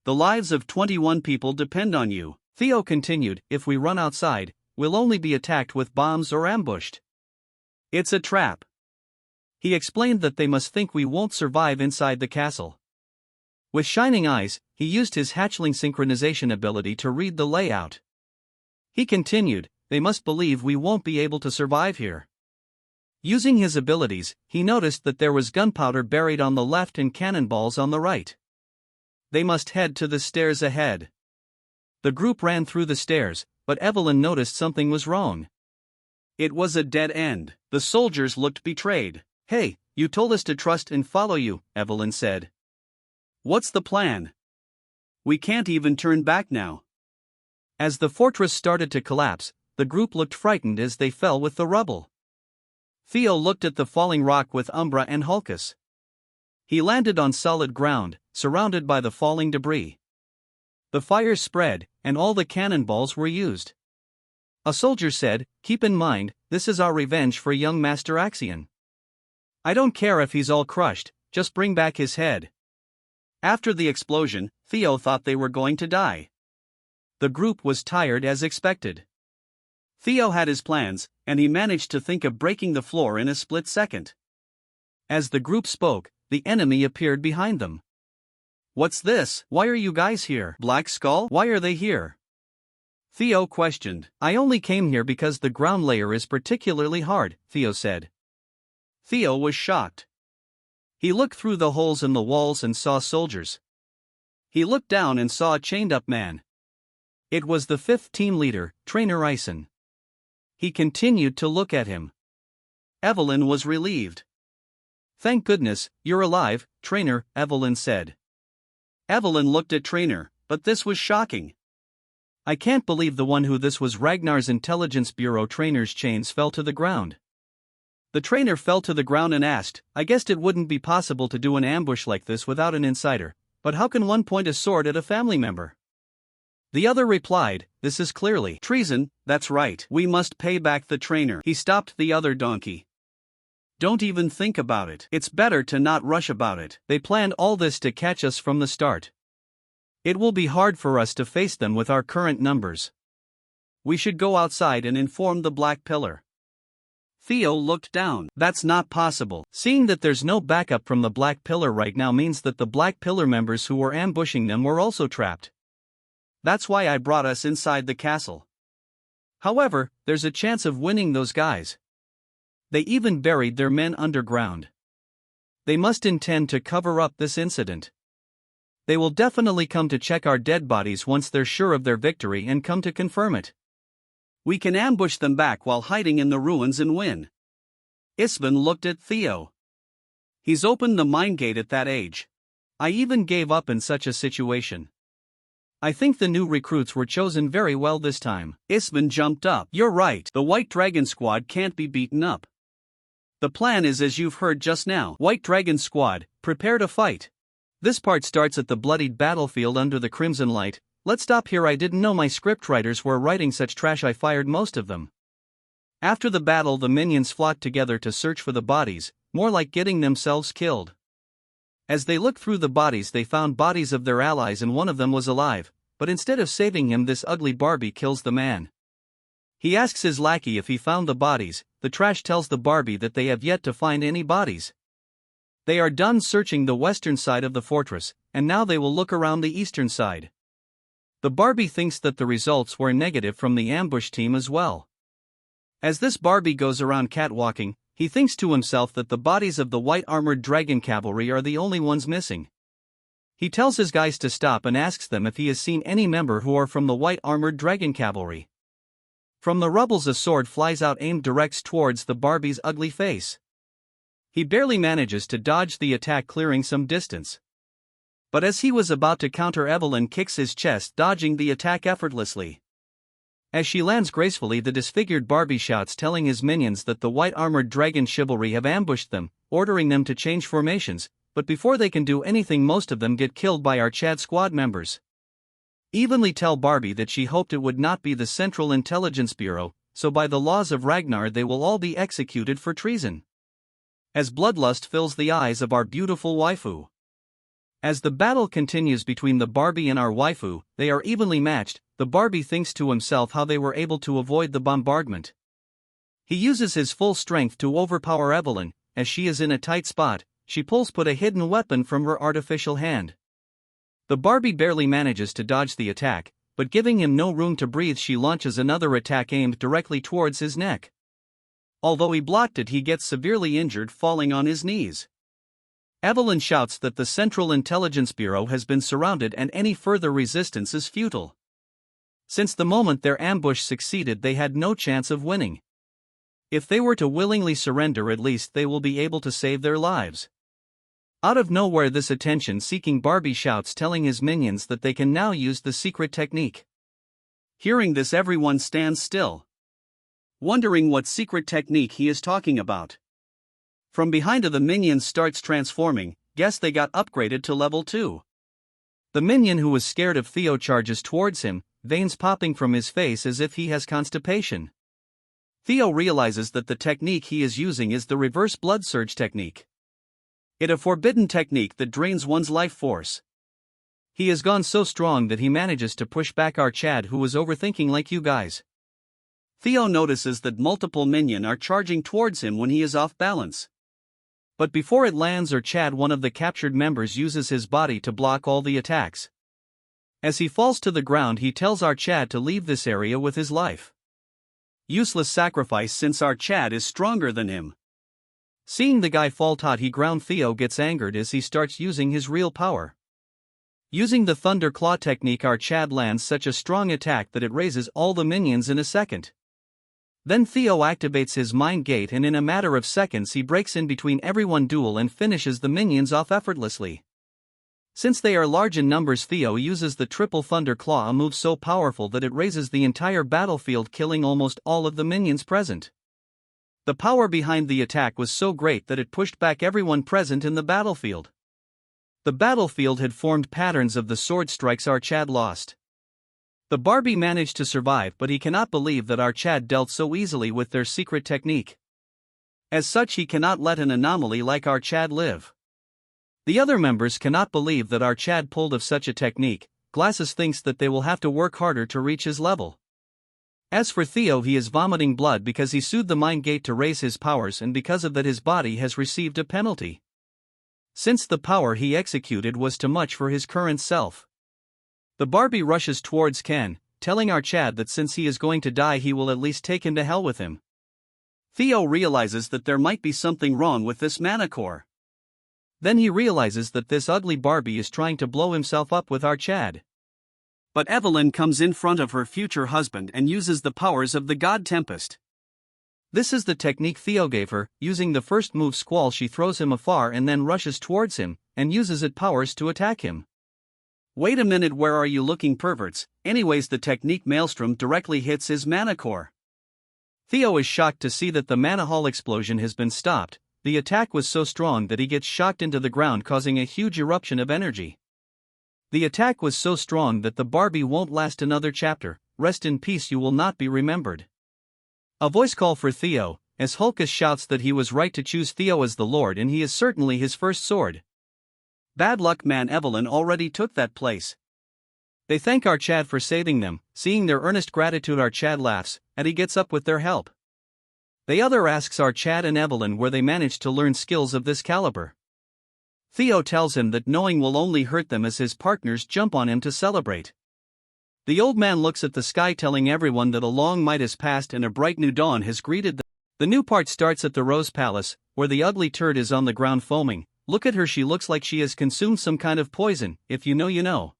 The lives of 21 people depend on you." Theo continued, "If we run outside, we'll only be attacked with bombs or ambushed. It's a trap." He explained that they must think we won't survive inside the castle. With shining eyes, he used his hatchling synchronization ability to read the layout. He continued, "They must believe we won't be able to survive here." Using his abilities, he noticed that there was gunpowder buried on the left and cannonballs on the right. They must head to the stairs ahead. The group ran through the stairs, but Evelyn noticed something was wrong. It was a dead end. The soldiers looked betrayed. "Hey, you told us to trust and follow you," Evelyn said. "What's the plan? We can't even turn back now." As the fortress started to collapse, the group looked frightened as they fell with the rubble. Theo looked at the falling rock with Umbra and Hulkus. He landed on solid ground, surrounded by the falling debris. The fires spread, and all the cannonballs were used. A soldier said, "Keep in mind, this is our revenge for young Master Axion. I don't care if he's all crushed, just bring back his head." After the explosion, Theo thought they were going to die. The group was tired as expected. Theo had his plans, and he managed to think of breaking the floor in a split second. As the group spoke, the enemy appeared behind them. "What's this? Why are you guys here? Black Skull? Why are they here?" Theo questioned. "I only came here because the ground layer is particularly hard," Theo said. Theo was shocked. He looked through the holes in the walls and saw soldiers. He looked down and saw a chained-up man. It was the 5th team leader, Trainer Ison. He continued to look at him. Evelyn was relieved. "Thank goodness, you're alive, Trainer," Evelyn said. Evelyn looked at Trainer, but this was shocking. "I can't believe the one who this was." Ragnar's Intelligence Bureau trainer's chains fell to the ground. The trainer fell to the ground and asked, "I guessed it wouldn't be possible to do an ambush like this without an insider, but how can one point a sword at a family member?" The other replied, "This is clearly treason." "That's right, we must pay back the trainer." He stopped the other donkey. "Don't even think about it. It's better to not rush about it. They planned all this to catch us from the start. It will be hard for us to face them with our current numbers. We should go outside and inform the Black Pillar." Theo looked down. "That's not possible. Seeing that there's no backup from the Black Pillar right now means that the Black Pillar members who were ambushing them were also trapped. That's why I brought us inside the castle. However, there's a chance of winning those guys. They even buried their men underground. They must intend to cover up this incident. They will definitely come to check our dead bodies once they're sure of their victory and come to confirm it. We can ambush them back while hiding in the ruins and win." Isvan looked at Theo. "He's opened the mind gate at that age. I even gave up in such a situation. I think the new recruits were chosen very well this time." Isvan jumped up. "You're right, the White Dragon Squad can't be beaten up. The plan is as you've heard just now. White Dragon Squad, prepare to fight. This part starts at the bloodied battlefield under the crimson light. Let's stop here. I didn't know my scriptwriters were writing such trash. I fired most of them." After the battle, the minions flocked together to search for the bodies, more like getting themselves killed. As they looked through the bodies, they found bodies of their allies and one of them was alive, but instead of saving him, this ugly Barbie kills the man. He asks his lackey if he found the bodies. The trash tells the Barbie that they have yet to find any bodies. They are done searching the western side of the fortress, and now they will look around the eastern side. The Barbie thinks that the results were negative from the ambush team as well. As this Barbie goes around catwalking, he thinks to himself that the bodies of the white-armored dragon cavalry are the only ones missing. He tells his guys to stop and asks them if he has seen any member who are from the white-armored dragon cavalry. From the rubbles a sword flies out aimed directs towards the Barbie's ugly face. He barely manages to dodge the attack, clearing some distance. But as he was about to counter, Evelyn kicks his chest, dodging the attack effortlessly. As she lands gracefully, the disfigured Barbie shouts, telling his minions that the white-armored dragon chivalry have ambushed them, ordering them to change formations, but before they can do anything, most of them get killed by our Chad squad members. Evenly tell Barbie that she hoped it would not be the Central Intelligence Bureau, so by the laws of Ragnar they will all be executed for treason. As bloodlust fills the eyes of our beautiful waifu. As the battle continues between the Barbie and our waifu, they are evenly matched. The Barbie thinks to himself how they were able to avoid the bombardment. He uses his full strength to overpower Evelyn. As she is in a tight spot, she pulls a hidden weapon from her artificial hand. The Barbie barely manages to dodge the attack, but giving him no room to breathe, she launches another attack aimed directly towards his neck. Although he blocked it, he gets severely injured, falling on his knees. Evelyn shouts that the Central Intelligence Bureau has been surrounded and any further resistance is futile. Since the moment their ambush succeeded, they had no chance of winning. If they were to willingly surrender, at least they will be able to save their lives. Out of nowhere, this attention-seeking Barbie shouts, telling his minions that they can now use the secret technique. Hearing this, everyone stands still, wondering what secret technique he is talking about. From behind, the minion starts transforming. Guess they got upgraded to level 2. The minion who was scared of Theo charges towards him, veins popping from his face as if he has constipation. Theo realizes that the technique he is using is the reverse blood surge technique. It a forbidden technique that drains one's life force. He has gone so strong that he manages to push back our Chad, who was overthinking like you guys. Theo notices that multiple minions are charging towards him when he is off balance. But before it lands, our Chad, one of the captured members, uses his body to block all the attacks. As he falls to the ground, he tells our Chad to leave this area with his life. Useless sacrifice, since our Chad is stronger than him. Seeing the guy fall tot, he ground. Theo gets angered as he starts using his real power. Using the Thunder Claw technique, our Chad lands such a strong attack that it raises all the minions in a second. Then Theo activates his mind gate, and in a matter of seconds he breaks in between everyone duel and finishes the minions off effortlessly. Since they are large in numbers, Theo uses the triple Thunder Claw, a move so powerful that it raises the entire battlefield, killing almost all of the minions present. The power behind the attack was so great that it pushed back everyone present in the battlefield. The battlefield had formed patterns of the sword strikes our Chad lost. The Barbie managed to survive, but he cannot believe that our Chad dealt so easily with their secret technique. As such, he cannot let an anomaly like our Chad live. The other members cannot believe that our Chad pulled of such a technique. Glasses thinks that they will have to work harder to reach his level. As for Theo, he is vomiting blood because he sued the mind gate to raise his powers, and because of that his body has received a penalty. Since the power he executed was too much for his current self. The Barbie rushes towards Ken, telling our Chad that since he is going to die, he will at least take him to hell with him. Theo realizes that there might be something wrong with this mana core. Then he realizes that this ugly Barbie is trying to blow himself up with our Chad. But Evelyn comes in front of her future husband and uses the powers of the God Tempest. This is the technique Theo gave her. Using the first move Squall, she throws him afar and then rushes towards him, and uses its powers to attack him. Wait a minute, where are you looking, perverts? Anyways, the technique Maelstrom directly hits his mana core. Theo is shocked to see that the mana hall explosion has been stopped. The attack was so strong that he gets shocked into the ground, causing a huge eruption of energy. The attack was so strong that the Barbie won't last another chapter. Rest in peace, you will not be remembered. A voice call for Theo. as Hulkus shouts that he was right to choose Theo as the Lord and he is certainly his first sword. Bad luck man Evelyn already took that place. They thank our Chad for saving them, seeing their earnest gratitude our Chad laughs, and he gets up with their help. The other asks our Chad and Evelyn where they managed to learn skills of this caliber. Theo tells him that knowing will only hurt them as his partners jump on him to celebrate. The old man looks at the sky telling everyone that a long night has passed and a bright new dawn has greeted them. The new part starts at the Rose Palace, where the ugly turd is on the ground foaming. Look at her, she looks like she has consumed some kind of poison, if you know you know.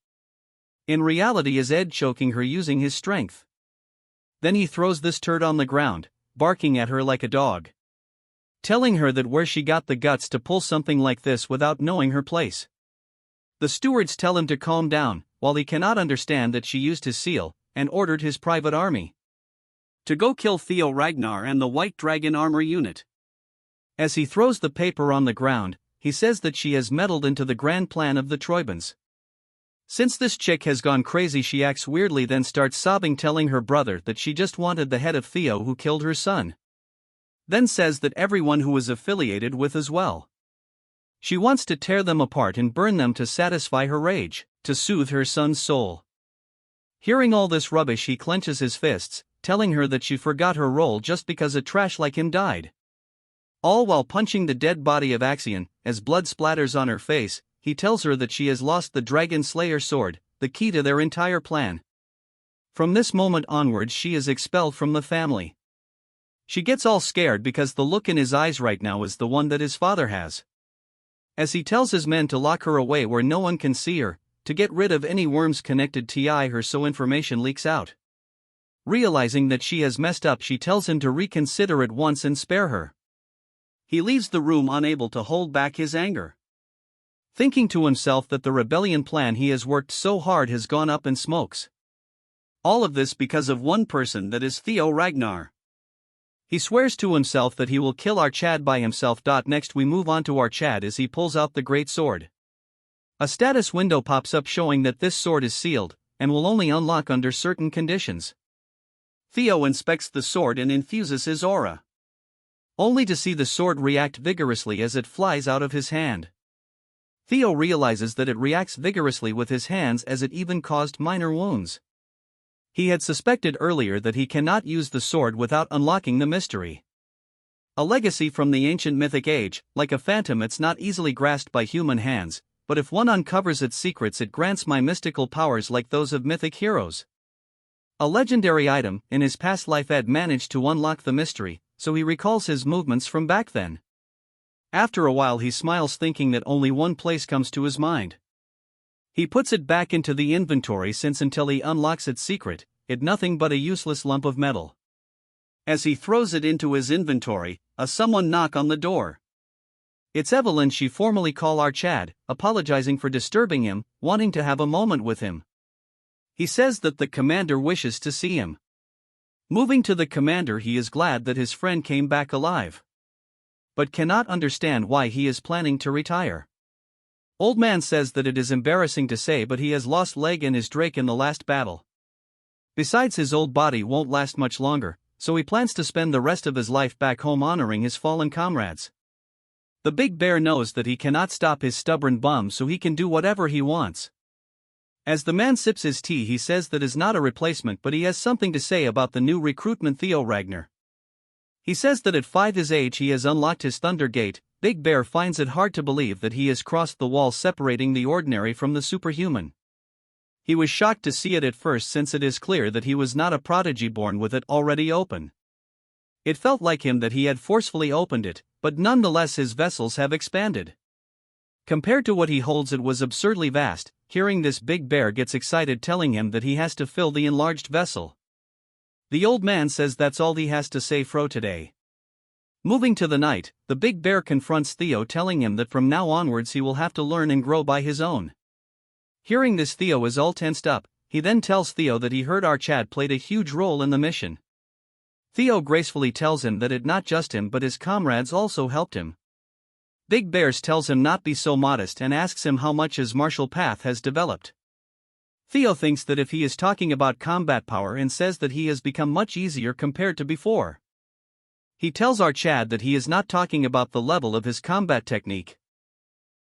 In reality is Ed choking her using his strength. Then he throws this turd on the ground, barking at her like a dog. Telling her that where she got the guts to pull something like this without knowing her place. The stewards tell him to calm down, while he cannot understand that she used his seal, and ordered his private army to go kill Theo Ragnar and the White Dragon Armor Unit. As he throws the paper on the ground, he says that she has meddled into the grand plan of the Troibans. Since this chick has gone crazy, she acts weirdly, then starts sobbing, telling her brother that she just wanted the head of Theo who killed her son. Then says that everyone who was affiliated with as well. She wants to tear them apart and burn them to satisfy her rage, to soothe her son's soul. Hearing all this rubbish, he clenches his fists, telling her that she forgot her role just because a trash like him died. All while punching the dead body of Axion. As blood splatters on her face, he tells her that she has lost the Dragon Slayer sword, the key to their entire plan. From this moment onwards she is expelled from the family. She gets all scared because the look in his eyes right now is the one that his father has. As he tells his men to lock her away where no one can see her, to get rid of any worms connected to her so information leaks out. Realizing that she has messed up, she tells him to reconsider at once and spare her. He leaves the room unable to hold back his anger. Thinking to himself that the rebellion plan he has worked so hard has gone up in smokes. All of this because of one person, that is Theo Ragnar. He swears to himself that he will kill our Chad by himself. Next we move on to our Chad as he pulls out the great sword. A status window pops up showing that this sword is sealed, and will only unlock under certain conditions. Theo inspects the sword and infuses his aura. Only to see the sword react vigorously as it flies out of his hand. Theo realizes that it reacts vigorously with his hands as it even caused minor wounds. He had suspected earlier that he cannot use the sword without unlocking the mystery. A legacy from the ancient mythic age, like a phantom it's not easily grasped by human hands, but if one uncovers its secrets it grants my mystical powers like those of mythic heroes. A legendary item. In his past life Ed managed to unlock the mystery, so he recalls his movements from back then. After a while he smiles, thinking that only one place comes to his mind. He puts it back into the inventory since until he unlocks its secret, it nothing but a useless lump of metal. As he throws it into his inventory, someone knock on the door. It's Evelyn. She formally call our Chad, apologizing for disturbing him, wanting to have a moment with him. He says that the commander wishes to see him. Moving to the commander, he is glad that his friend came back alive, but cannot understand why he is planning to retire. Old man says that it is embarrassing to say, but he has lost leg and his Drake in the last battle. Besides, his old body won't last much longer, so he plans to spend the rest of his life back home honoring his fallen comrades. The big bear knows that he cannot stop his stubborn bum, so he can do whatever he wants. As the man sips his tea, he says that is not a replacement, but he has something to say about the new recruitment Theo Ragnar. He says that at 5 his age he has unlocked his Thunder Gate. Big Bear finds it hard to believe that he has crossed the wall separating the ordinary from the superhuman. He was shocked to see it at first, since it is clear that he was not a prodigy born with it already open. It felt like him that he had forcefully opened it, but nonetheless his vessels have expanded. Compared to what he holds, it was absurdly vast. Hearing this, Big Bear gets excited, telling him that he has to fill the enlarged vessel. The old man says that's all he has to say for today. Moving to the night, the Big Bear confronts Theo, telling him that from now onwards he will have to learn and grow by his own. Hearing this, Theo is all tensed up. He then tells Theo that he heard our Chad played a huge role in the mission. Theo gracefully tells him that it not just him but his comrades also helped him. Big Bears tells him not be so modest and asks him how much his martial path has developed. Theo thinks that if he is talking about combat power, and says that he has become much easier compared to before. He tells our Chad that he is not talking about the level of his combat technique.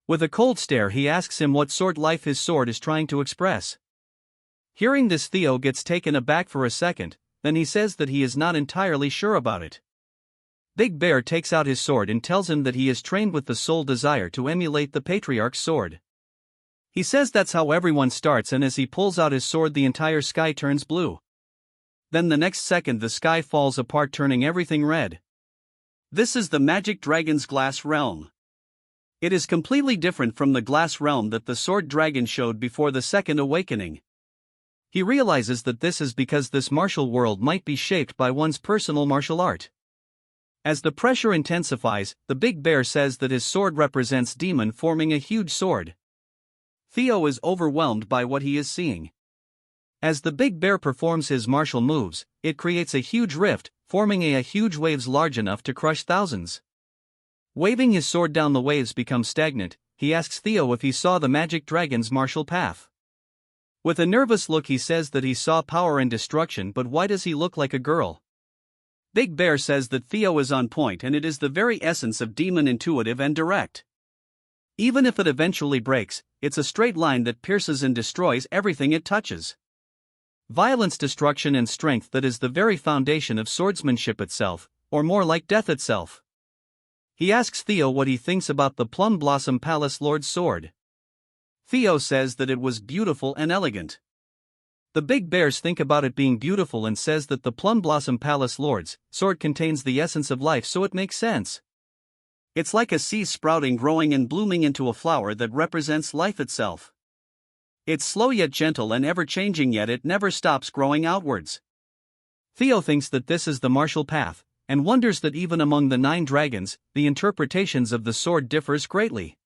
With a cold stare, he asks him what sort life his sword is trying to express. Hearing this, Theo gets taken aback for a second, then he says that he is not entirely sure about it. Big Bear takes out his sword and tells him that he is trained with the sole desire to emulate the Patriarch's sword. He says that's how everyone starts, and as he pulls out his sword the entire sky turns blue. Then the next second the sky falls apart, turning everything red. This is the magic dragon's glass realm. It is completely different from the glass realm that the sword dragon showed before the second awakening. He realizes that this is because this martial world might be shaped by one's personal martial art. As the pressure intensifies, the Big Bear says that his sword represents demon, forming a huge sword. Theo is overwhelmed by what he is seeing. As the Big Bear performs his martial moves, it creates a huge rift, forming a huge waves large enough to crush thousands. Waving his sword down, the waves become stagnant. He asks Theo if he saw the magic dragon's martial path. With a nervous look, he says that he saw power and destruction, but why does he look like a girl? Big Bear says that Theo is on point, and it is the very essence of demon, intuitive and direct. Even if it eventually breaks, it's a straight line that pierces and destroys everything it touches. Violence, destruction and strength, that is the very foundation of swordsmanship itself, or more like death itself. He asks Theo what he thinks about the Plum Blossom Palace Lord's sword. Theo says that it was beautiful and elegant. The Big Bears think about it being beautiful and says that the Plum Blossom Palace Lord's sword contains the essence of life, so it makes sense. It's like a seed sprouting, growing and blooming into a flower that represents life itself. It's slow yet gentle and ever-changing, yet it never stops growing outwards. Theo thinks that this is the martial path, and wonders that even among the 9 dragons, the interpretations of the sword differs greatly.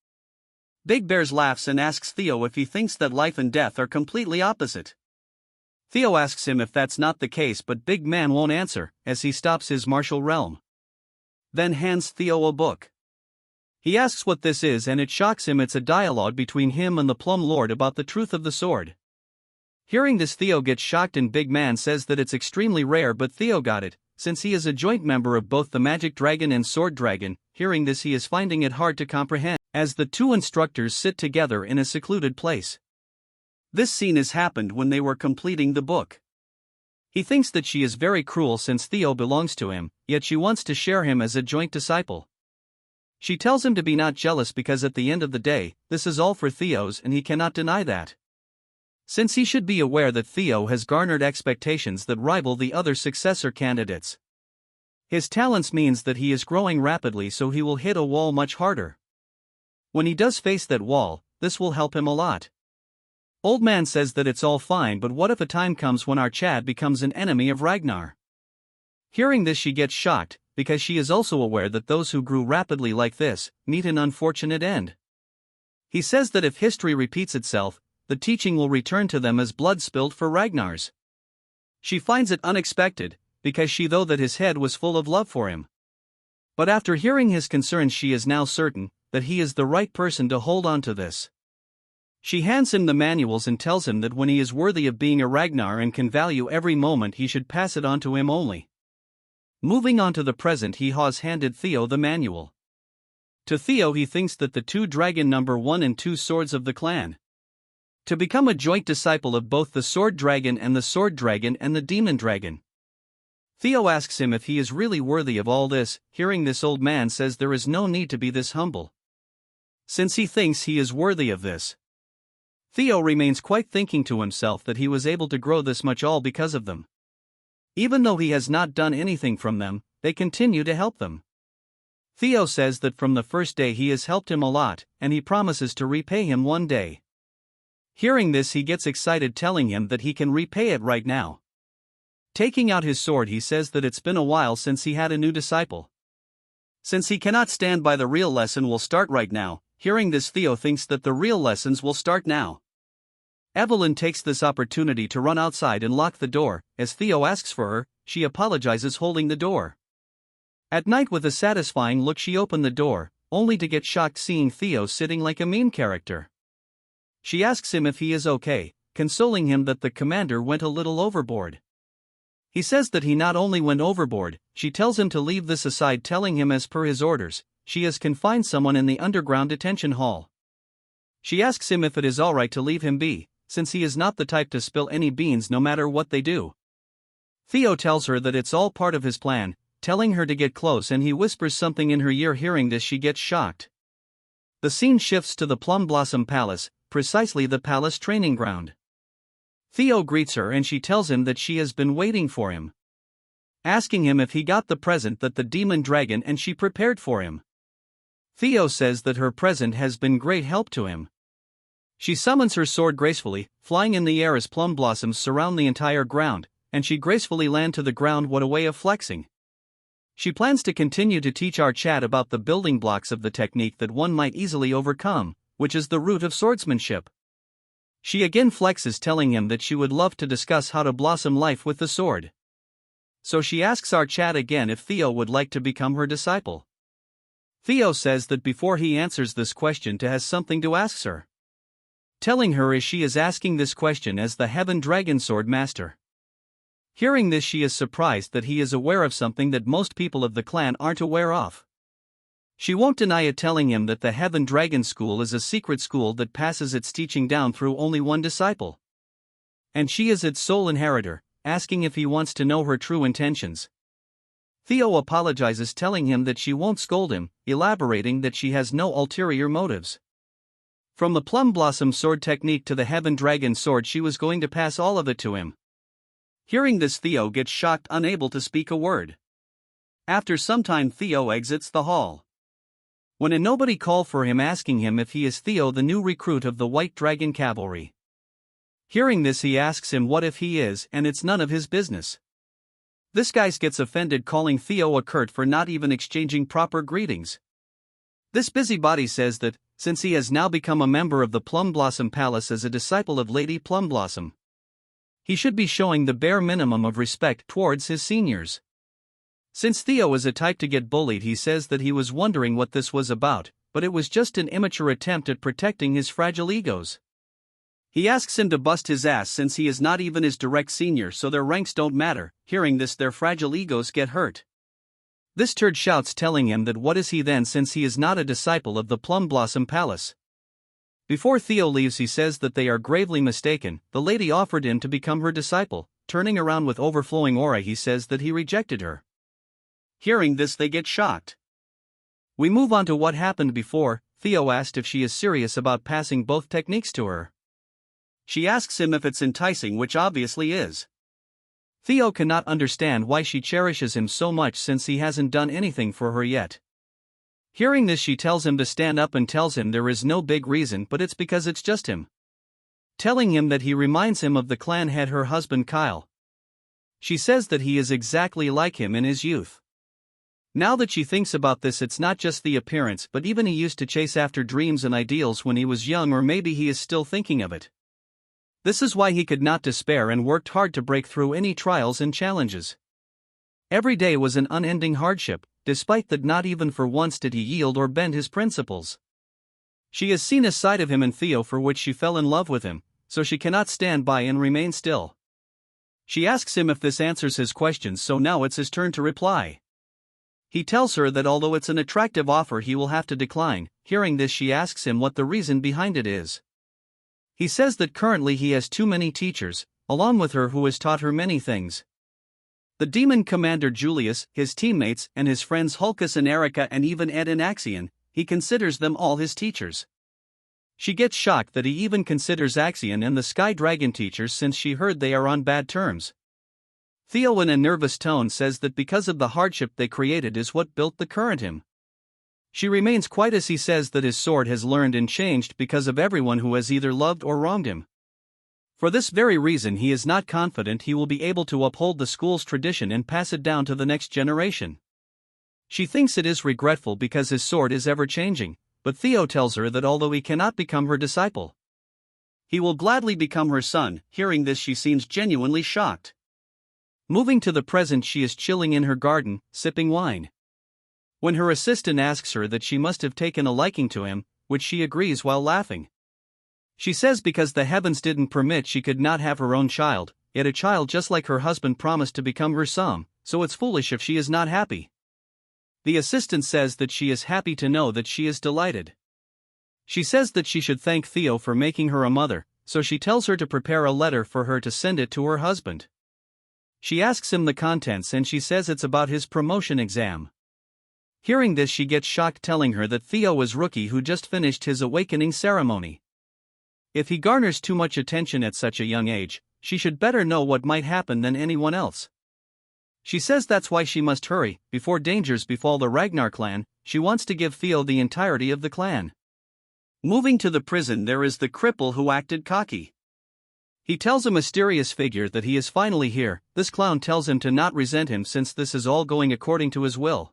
Big Bears laughs and asks Theo if he thinks that life and death are completely opposite. Theo asks him if that's not the case, but Big Man won't answer, as he stops his martial realm. Then hands Theo a book. He asks what this is, and it shocks him. It's a dialogue between him and the Plum Lord about the truth of the sword. Hearing this, Theo gets shocked, and Big Man says that it's extremely rare, but Theo got it, since he is a joint member of both the Magic Dragon and Sword Dragon. Hearing this, he is finding it hard to comprehend, as the two instructors sit together in a secluded place. This scene has happened when they were completing the book. He thinks that she is very cruel since Theo belongs to him, yet she wants to share him as a joint disciple. She tells him to be not jealous, because at the end of the day, this is all for Theo's, and he cannot deny that. Since he should be aware that Theo has garnered expectations that rival the other successor candidates. His talents means that he is growing rapidly, so he will hit a wall much harder. When he does face that wall, this will help him a lot. Old Man says that it's all fine, but what if a time comes when our Chad becomes an enemy of Ragnar? Hearing this, she gets shocked, because she is also aware that those who grew rapidly like this meet an unfortunate end. He says that if history repeats itself, the teaching will return to them as blood spilled for Ragnar's. She finds it unexpected, because she thought that his head was full of love for him. But after hearing his concerns, she is now certain that he is the right person to hold on to this. She hands him the manuals and tells him that when he is worthy of being a Ragnar and can value every moment, he should pass it on to him only. Moving on to the present, he has handed Theo the manual. To Theo, he thinks that the 2 dragon number 1 and 2 swords of the clan. To become a joint disciple of both the Sword Dragon and the Sword Dragon and the Demon Dragon. Theo asks him if he is really worthy of all this. Hearing this, Old Man says there is no need to be this humble, since he thinks he is worthy of this. Theo remains quiet, thinking to himself that he was able to grow this much all because of them. Even though he has not done anything from them, they continue to help them. Theo says that from the first day he has helped him a lot, and he promises to repay him one day. Hearing this, he gets excited, telling him that he can repay it right now. Taking out his sword, he says that it's been a while since he had a new disciple. Since he cannot stand by, the real lesson will start right now. Hearing this, Theo thinks that the real lessons will start now. Evelyn takes this opportunity to run outside and lock the door. As Theo asks for her, she apologizes, holding the door. At night, with a satisfying look, she opened the door, only to get shocked seeing Theo sitting like a mean character. She asks him if he is okay, consoling him that the commander went a little overboard. He says that he not only went overboard, she tells him to leave this aside, telling him as per his orders, she has confined someone in the underground detention hall. She asks him if it is alright to leave him be, since he is not the type to spill any beans no matter what they do. Theo tells her that it's all part of his plan, telling her to get close, and he whispers something in her ear. Hearing this, she gets shocked. The scene shifts to the Plum Blossom Palace, precisely the palace training ground. Theo greets her and she tells him that she has been waiting for him, asking him if he got the present that the demon dragon and she prepared for him. Theo says that her present has been great help to him. She summons her sword gracefully, flying in the air as plum blossoms surround the entire ground, and she gracefully land to the ground. What a way of flexing. She plans to continue to teach our chat about the building blocks of the technique that one might easily overcome, which is the root of swordsmanship. She again flexes, telling him that she would love to discuss how to blossom life with the sword. So she asks our chat again if Theo would like to become her disciple. Theo says that before he answers this question, he has something to ask her, telling her she is asking this question as the Heaven Dragon Sword Master. Hearing this, she is surprised that he is aware of something that most people of the clan aren't aware of. She won't deny it, telling him that the Heaven Dragon School is a secret school that passes its teaching down through only one disciple, and she is its sole inheritor, asking if he wants to know her true intentions. Theo apologizes, telling him that she won't scold him, elaborating that she has no ulterior motives. From the Plum Blossom Sword technique to the Heaven Dragon Sword, she was going to pass all of it to him. Hearing this, Theo gets shocked, unable to speak a word. After some time, Theo exits the hall, when a nobody call for him, asking him if he is Theo, the new recruit of the White Dragon Cavalry. Hearing this, he asks him what if he is, and it's none of his business. This guy gets offended, calling Theo a curt for not even exchanging proper greetings. This busybody says that, since he has now become a member of the Plum Blossom Palace as a disciple of Lady Plum Blossom, he should be showing the bare minimum of respect towards his seniors. Since Theo is a type to get bullied, he says that he was wondering what this was about, but it was just an immature attempt at protecting his fragile egos. He asks him to bust his ass since he is not even his direct senior, so their ranks don't matter. Hearing this, their fragile egos get hurt. This turd shouts, telling him that what is he then, since he is not a disciple of the Plum Blossom Palace. Before Theo leaves, he says that they are gravely mistaken. The lady offered him to become her disciple. Turning around with overflowing aura, he says that he rejected her. Hearing this, they get shocked. We move on to what happened before. Theo asked if she is serious about passing both techniques to her. She asks him if it's enticing, which obviously is. Theo cannot understand why she cherishes him so much since he hasn't done anything for her yet. Hearing this, she tells him to stand up and tells him there is no big reason, but it's because it's just him, telling him that he reminds him of the clan head, her husband Kyle. She says that he is exactly like him in his youth. Now that she thinks about this, it's not just the appearance, but even he used to chase after dreams and ideals when he was young, or maybe he is still thinking of it. This is why he could not despair and worked hard to break through any trials and challenges. Every day was an unending hardship, despite that not even for once did he yield or bend his principles. She has seen a side of him in Theo for which she fell in love with him, so she cannot stand by and remain still. She asks him if this answers his questions, so now it's his turn to reply. He tells her that although it's an attractive offer, he will have to decline. Hearing this, she asks him what the reason behind it is. He says that currently he has too many teachers, along with her, who has taught her many things. The demon commander Julius, his teammates, and his friends Hulkus and Erica, and even Ed and Axion, he considers them all his teachers. She gets shocked that he even considers Axion and the Sky Dragon teachers, since she heard they are on bad terms. Theo, in a nervous tone, says that because of the hardship they created is what built the current him. She remains quiet as he says that his sword has learned and changed because of everyone who has either loved or wronged him. For this very reason, he is not confident he will be able to uphold the school's tradition and pass it down to the next generation. She thinks it is regretful because his sword is ever changing, but Theo tells her that although he cannot become her disciple, he will gladly become her son. Hearing this, she seems genuinely shocked. Moving to the present, she is chilling in her garden, sipping wine, when her assistant asks her that she must have taken a liking to him, which she agrees while laughing. She says because the heavens didn't permit, she could not have her own child, yet a child just like her husband promised to become her son, so it's foolish if she is not happy. The assistant says that she is happy to know that she is delighted. She says that she should thank Theo for making her a mother, so she tells her to prepare a letter for her to send it to her husband. She asks him the contents and she says it's about his promotion exam. Hearing this, she gets shocked, telling her that Theo is rookie who just finished his awakening ceremony. If he garners too much attention at such a young age, she should better know what might happen than anyone else. She says that's why she must hurry, before dangers befall the Ragnar clan. She wants to give Theo the entirety of the clan. Moving to the prison, there is the cripple who acted cocky. He tells a mysterious figure that he is finally here. This clown tells him to not resent him since this is all going according to his will.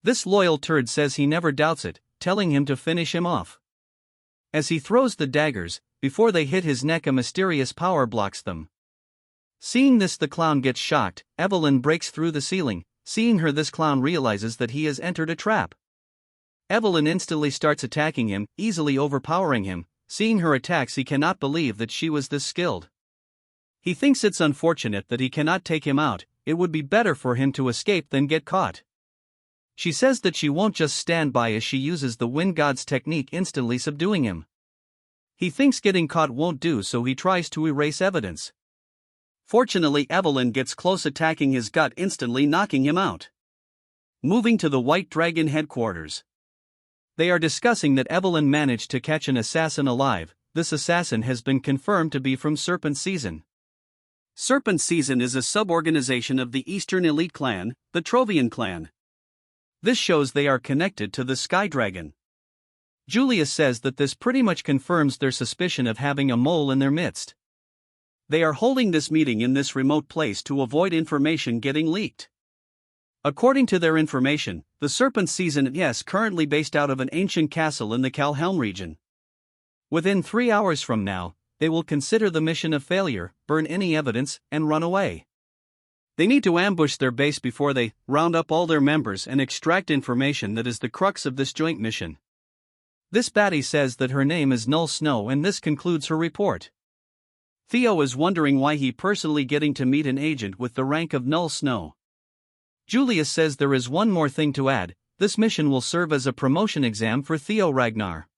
This loyal turd says he never doubts it, telling him to finish him off. As he throws the daggers, before they hit his neck, a mysterious power blocks them. Seeing this, the clown gets shocked. Evelyn breaks through the ceiling. Seeing her, this clown realizes that he has entered a trap. Evelyn instantly starts attacking him, easily overpowering him. Seeing her attacks, he cannot believe that she was this skilled. He thinks it's unfortunate that he cannot take him out. It would be better for him to escape than get caught. She says that she won't just stand by as she uses the Wind God's technique, instantly subduing him. He thinks getting caught won't do, so he tries to erase evidence. Fortunately, Evelyn gets close, attacking his gut, instantly knocking him out. Moving to the White Dragon headquarters. They are discussing that Evelyn managed to catch an assassin alive. This assassin has been confirmed to be from Serpent Season. Serpent Season is a sub-organization of the Eastern Elite Clan, the Trovian clan. This shows they are connected to the Sky Dragon. Julius says that this pretty much confirms their suspicion of having a mole in their midst. They are holding this meeting in this remote place to avoid information getting leaked. According to their information, the Serpent Season is currently based out of an ancient castle in the Calhelm region. Within 3 hours from now, they will consider the mission a failure, burn any evidence, and run away. They need to ambush their base before they round up all their members and extract information that is the crux of this joint mission. This baddie says that her name is Null Snow, and this concludes her report. Theo is wondering why he personally getting to meet an agent with the rank of Null Snow. Julius says there is one more thing to add. This mission will serve as a promotion exam for Theo Ragnar.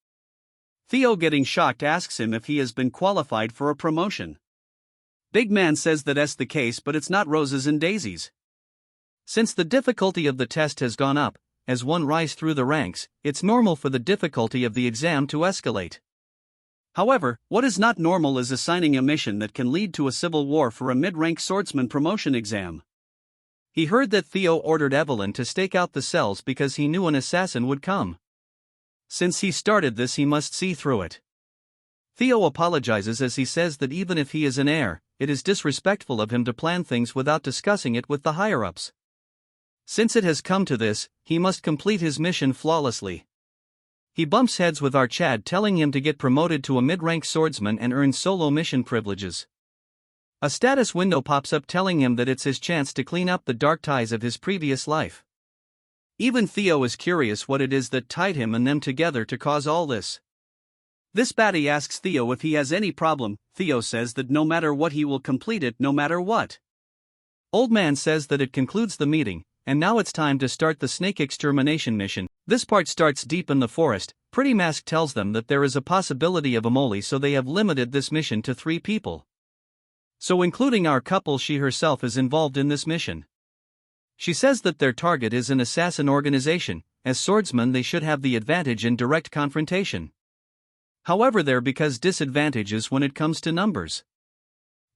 Theo, getting shocked, asks him if he has been qualified for a promotion. Big Man says that that's the case, but it's not roses and daisies. Since the difficulty of the test has gone up, as one rises through the ranks, it's normal for the difficulty of the exam to escalate. However, what is not normal is assigning a mission that can lead to a civil war for a mid-rank swordsman promotion exam. He heard that Theo ordered Evelyn to stake out the cells because he knew an assassin would come. Since he started this, he must see through it. Theo apologizes as he says that even if he is an heir, it is disrespectful of him to plan things without discussing it with the higher-ups. Since it has come to this, he must complete his mission flawlessly. He bumps heads with Archad, telling him to get promoted to a mid-rank swordsman and earn solo mission privileges. A status window pops up telling him that it's his chance to clean up the dark ties of his previous life. Even Theo is curious what it is that tied him and them together to cause all this. This baddie asks Theo if he has any problem. Theo says that no matter what he will complete it no matter what. Old Man says that it concludes the meeting, and now it's time to start the snake extermination mission. This part starts deep in the forest. Pretty Mask tells them that there is a possibility of a mole, so they have limited this mission to 3 people. So including our couple, she herself is involved in this mission. She says that their target is an assassin organization. As swordsmen they should have the advantage in direct confrontation. However, there because disadvantages when it comes to numbers.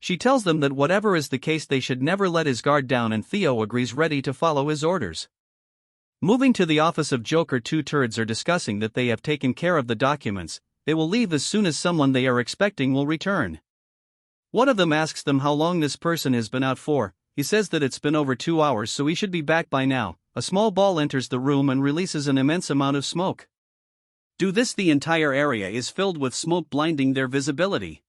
She tells them that whatever is the case they should never let his guard down, and Theo agrees, ready to follow his orders. Moving to the office of Joker, 2 turds are discussing that they have taken care of the documents. They will leave as soon as someone they are expecting will return. One of them asks them how long this person has been out for. He says that it's been over 2 hours, so he should be back by now. A small ball enters the room and releases an immense amount of smoke. Due to this, the entire area is filled with smoke, blinding their visibility.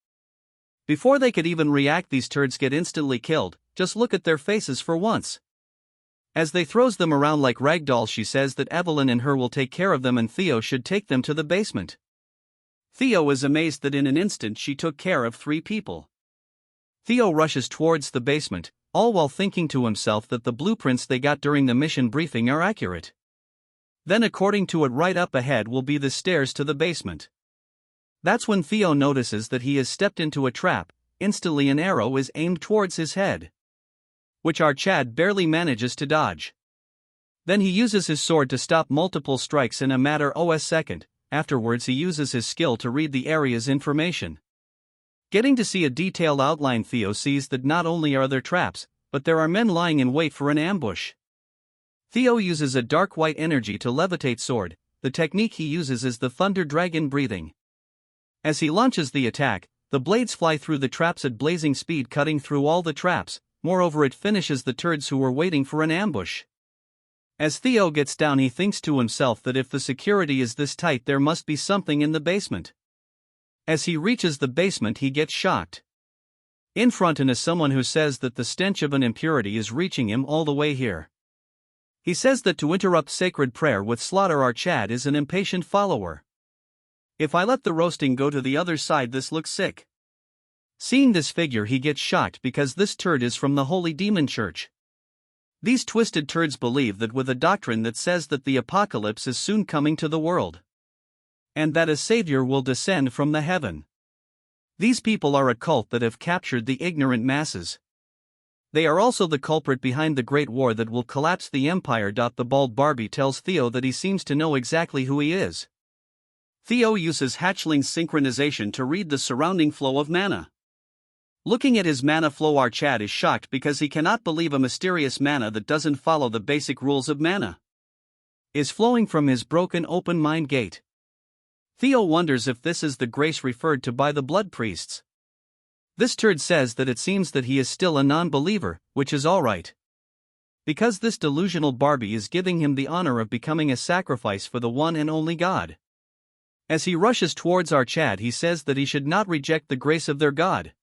Before they could even react, these turds get instantly killed. Just look at their faces for once. As they throws them around like ragdolls, she says that Evelyn and her will take care of them and Theo should take them to the basement. Theo is amazed that in an instant she took care of 3 people. Theo rushes towards the basement. all while thinking to himself that the blueprints they got during the mission briefing are accurate. Then according to it, right up ahead will be the stairs to the basement. That's when Theo notices that he has stepped into a trap. Instantly an arrow is aimed towards his head, which our Chad barely manages to dodge. Then he uses his sword to stop multiple strikes in a matter of a second. Afterwards he uses his skill to read the area's information. Getting to see a detailed outline, Theo sees that not only are there traps, but there are men lying in wait for an ambush. Theo uses a dark white energy to levitate sword. The technique he uses is the thunder dragon breathing. As he launches the attack, the blades fly through the traps at blazing speed, cutting through all the traps. Moreover, it finishes the turds who were waiting for an ambush. As Theo gets down, he thinks to himself that if the security is this tight, there must be something in the basement. As he reaches the basement, he gets shocked. In front is someone who says that the stench of an impurity is reaching him all the way here. He says that to interrupt sacred prayer with slaughter, our Chad is an impatient follower. If I let the roasting go to the other side, this looks sick. Seeing this figure, he gets shocked because this turd is from the Holy Demon Church. These twisted turds believe that with a doctrine that says that the apocalypse is soon coming to the world, and that a savior will descend from the heaven. These people are a cult that have captured the ignorant masses. They are also the culprit behind the great war that will collapse the empire. The bald Barbie tells Theo that he seems to know exactly who he is. Theo uses hatchling synchronization to read the surrounding flow of mana. Looking at his mana flow, our Chad is shocked because he cannot believe a mysterious mana that doesn't follow the basic rules of mana is flowing from his broken open mind gate. Theo wonders if this is the grace referred to by the blood priests. This turd says that it seems that he is still a non-believer, which is alright, because this delusional Barbie is giving him the honor of becoming a sacrifice for the one and only God. As he rushes towards our Chad, he says that he should not reject the grace of their God.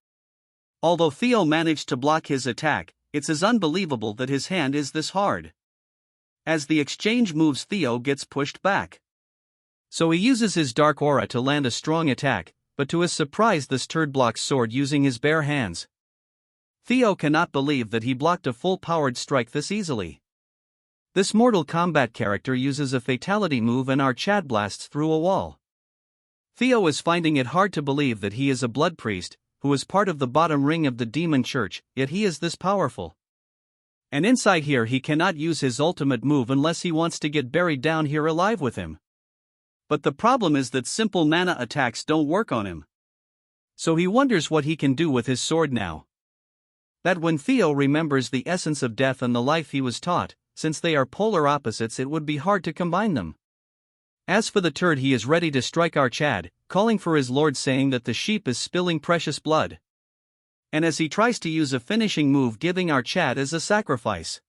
Although Theo managed to block his attack, it's as unbelievable that his hand is this hard. As the exchange moves, Theo gets pushed back. So he uses his dark aura to land a strong attack, but to his surprise this turd blocks sword using his bare hands. Theo cannot believe that he blocked a full-powered strike this easily. This Mortal Kombat character uses a fatality move and our Chad blasts through a wall. Theo is finding it hard to believe that he is a blood priest, who is part of the bottom ring of the demon church, yet he is this powerful. And inside here he cannot use his ultimate move unless he wants to get buried down here alive with him. But the problem is that simple mana attacks don't work on him. So he wonders what he can do with his sword now. That when Theo remembers the essence of death and the life he was taught, since they are polar opposites, it would be hard to combine them. As for the turd, he is ready to strike our Chad, calling for his lord, saying that the sheep is spilling precious blood. And as he tries to use a finishing move, giving our Chad as a sacrifice.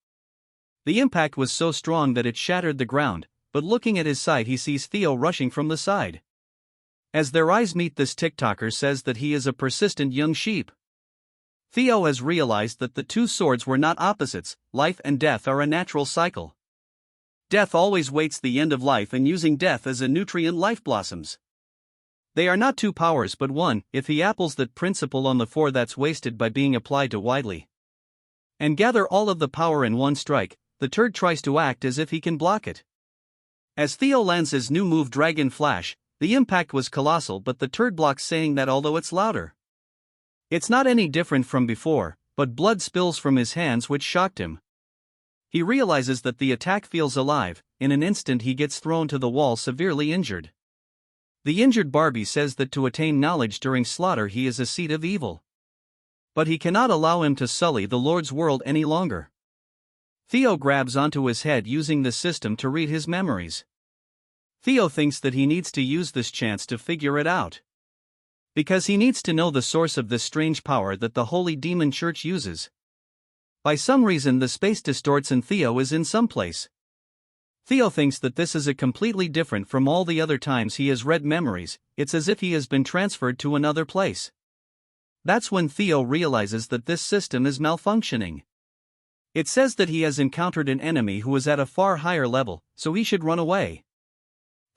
The impact was so strong that it shattered the ground, but looking at his side he sees Theo rushing from the side. As their eyes meet, this TikToker says that he is a persistent young sheep. Theo has realized that the two swords were not opposites. Life and death are a natural cycle. Death always waits the end of life, and using death as a nutrient, life blossoms. They are not two powers but one. If he apples that principle on the four, that's wasted by being applied to widely. And gather all of the power in one strike, the turd tries to act as if he can block it. As Theo lands his new move Dragon Flash, the impact was colossal, but the turd blocks, saying that although it's louder, it's not any different from before, but blood spills from his hands, which shocked him. He realizes that the attack feels alive. In an instant he gets thrown to the wall, severely injured. The injured Barbie says that to attain knowledge during slaughter he is a seed of evil. But he cannot allow him to sully the Lord's world any longer. Theo grabs onto his head using the system to read his memories. Theo thinks that he needs to use this chance to figure it out, because he needs to know the source of this strange power that the Holy Demon Church uses. By some reason the space distorts and Theo is in some place. Theo thinks that this is a completely different from all the other times he has read memories. It's as if he has been transferred to another place. That's when Theo realizes that this system is malfunctioning. It says that he has encountered an enemy who is at a far higher level, so he should run away.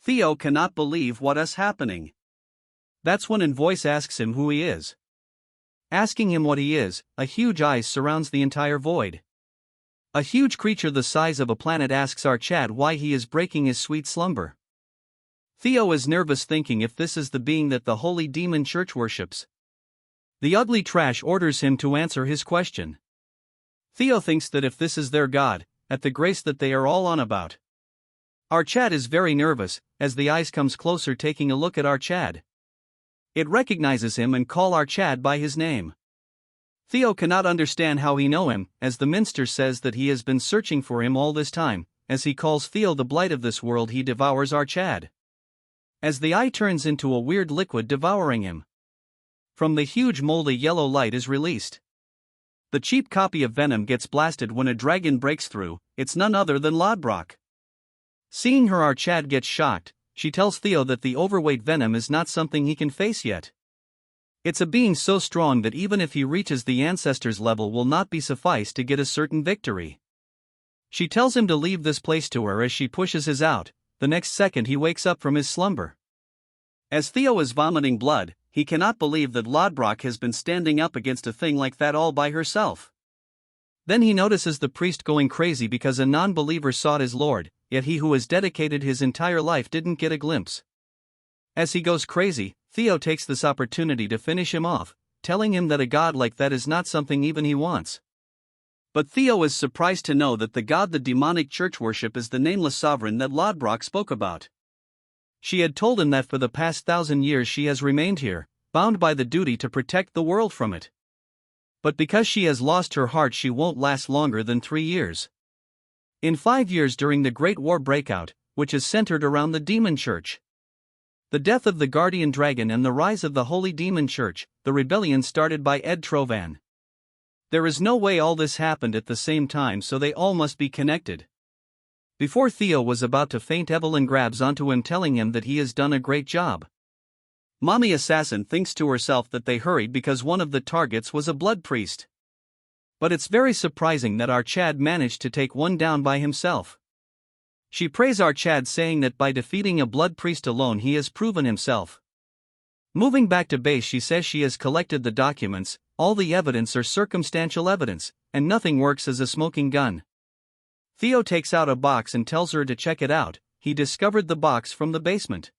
Theo cannot believe what is happening. That's when a voice asks him who he is. Asking him what he is, a huge ice surrounds the entire void. A huge creature the size of a planet asks our Chad why he is breaking his sweet slumber. Theo is nervous, thinking if this is the being that the holy demon church worships. The ugly trash orders him to answer his question. Theo thinks that if this is their god, at the grace that they are all on about. Our Chad is very nervous, as the ice comes closer, taking a look at our Chad. It recognizes him and call our Chad by his name. Theo cannot understand how he know him, as the minster says that he has been searching for him all this time. As he calls Theo the blight of this world, he devours our Chad. As the eye turns into a weird liquid devouring him. From the huge moldy yellow light is released. The cheap copy of Venom gets blasted when a dragon breaks through. It's none other than Lodbrok. Seeing her, our Chad gets shocked. She tells Theo that the overweight Venom is not something he can face yet. It's a being so strong that even if he reaches the ancestors' level will not be suffice to get a certain victory. She tells him to leave this place to her as she pushes his out. The next second he wakes up from his slumber. As Theo is vomiting blood, he cannot believe that Lodbrok has been standing up against a thing like that all by herself. Then he notices the priest going crazy because a non-believer sought his lord, yet he who has dedicated his entire life didn't get a glimpse. As he goes crazy, Theo takes this opportunity to finish him off, telling him that a god like that is not something even he wants. But Theo is surprised to know that the god the demonic church worship is the nameless sovereign that Lodbrok spoke about. She had told him that for the past 1,000 years she has remained here, bound by the duty to protect the world from it. But because she has lost her heart, she won't last longer than 3 years. In 5 years, during the Great War breakout, which is centered around the demon church. The death of the guardian dragon and the rise of the holy demon church, the rebellion started by Ed Trovan. There is no way all this happened at the same time, so they all must be connected. Before Theo was about to faint, Evelyn grabs onto him, telling him that he has done a great job. Mommy Assassin thinks to herself that they hurried because one of the targets was a blood priest. But it's very surprising that our Chad managed to take one down by himself. She praised our Chad, saying that by defeating a blood priest alone he has proven himself. Moving back to base, she says she has collected the documents. All the evidence are circumstantial evidence, and nothing works as a smoking gun. Theo takes out a box and tells her to check it out. He discovered the box from the basement.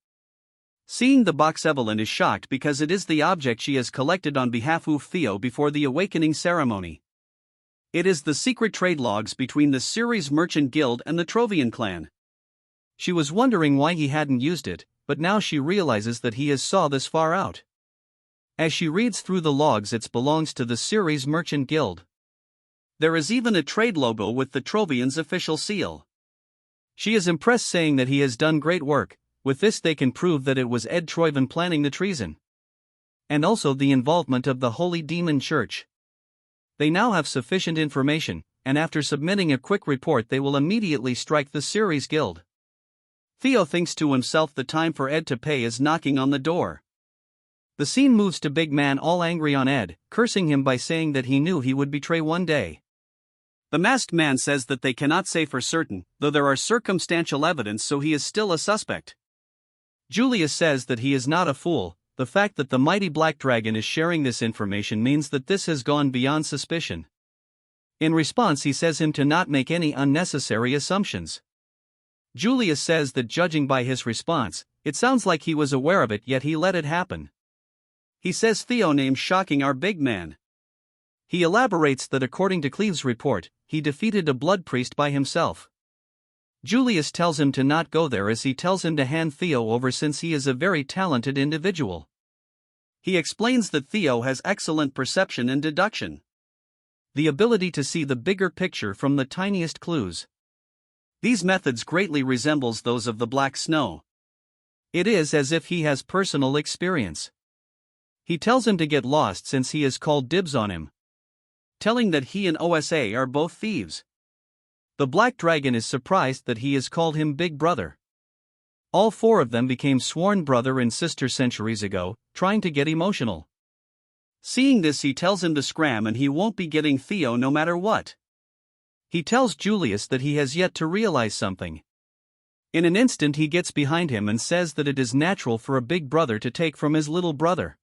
Seeing the box, Evelyn is shocked because it is the object she has collected on behalf of Theo before the awakening ceremony. It is the secret trade logs between the Ceres Merchant Guild and the Trovian clan. She was wondering why he hadn't used it, but now she realizes that he has saw this far out. As she reads through the logs, it belongs to the Ceres Merchant Guild. There is even a trade logo with the Trovians' official seal. She is impressed, saying that he has done great work. With this they can prove that it was Ed Trovan planning the treason. And also the involvement of the Holy Demon Church. They now have sufficient information, and after submitting a quick report they will immediately strike the Ceres Guild. Theo thinks to himself the time for Ed to pay is knocking on the door. The scene moves to Big Man all angry on Ed, cursing him by saying that he knew he would betray one day. The masked man says that they cannot say for certain, though there are circumstantial evidence, so he is still a suspect. Julius says that he is not a fool. The fact that the mighty Black Dragon is sharing this information means that this has gone beyond suspicion. In response, he says him to not make any unnecessary assumptions. Julius says that judging by his response, it sounds like he was aware of it, yet he let it happen. He says Theo named shocking our big man. He elaborates that according to Cleve's report, he defeated a blood priest by himself. Julius tells him to not go there, as he tells him to hand Theo over since he is a very talented individual. He explains that Theo has excellent perception and deduction. The ability to see the bigger picture from the tiniest clues. These methods greatly resembles those of the Black Snow. It is as if he has personal experience. He tells him to get lost since he has called dibs on him, telling that he and OSA are both thieves. The Black Dragon is surprised that he has called him Big Brother. All four of them became sworn brother and sister centuries ago, trying to get emotional. Seeing this, he tells him to scram and he won't be getting Theo no matter what. He tells Julius that he has yet to realize something. In an instant he gets behind him and says that it is natural for a big brother to take from his little brother.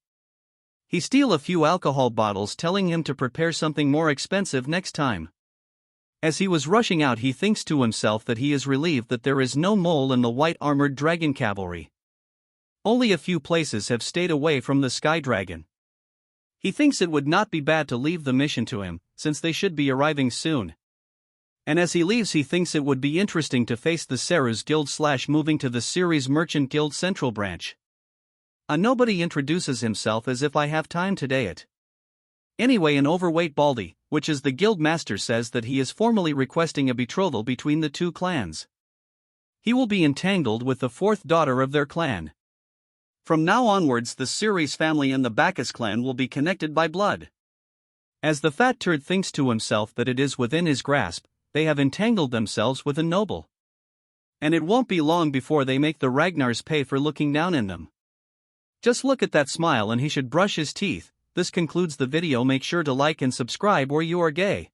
He steals a few alcohol bottles, telling him to prepare something more expensive next time. As he was rushing out, he thinks to himself that he is relieved that there is no mole in the white armored dragon cavalry. Only a few places have stayed away from the sky dragon. He thinks it would not be bad to leave the mission to him, since they should be arriving soon. And as he leaves, he thinks it would be interesting to face the Ceres Guild / moving to the Ceres Merchant Guild Central Branch. Nobody introduces himself as if I have time today it. Anyway, an overweight Baldy, which is the guild master, says that he is formally requesting a betrothal between the two clans. He will be entangled with the fourth daughter of their clan. From now onwards, the Ceres family and the Bacchus clan will be connected by blood. As the fat turd thinks to himself that it is within his grasp, they have entangled themselves with Ignoble. And it won't be long before they make the Ragnars pay for looking down in them. Just look at that smile and he should brush his teeth. This concludes the video. Make sure to like and subscribe or you are gay.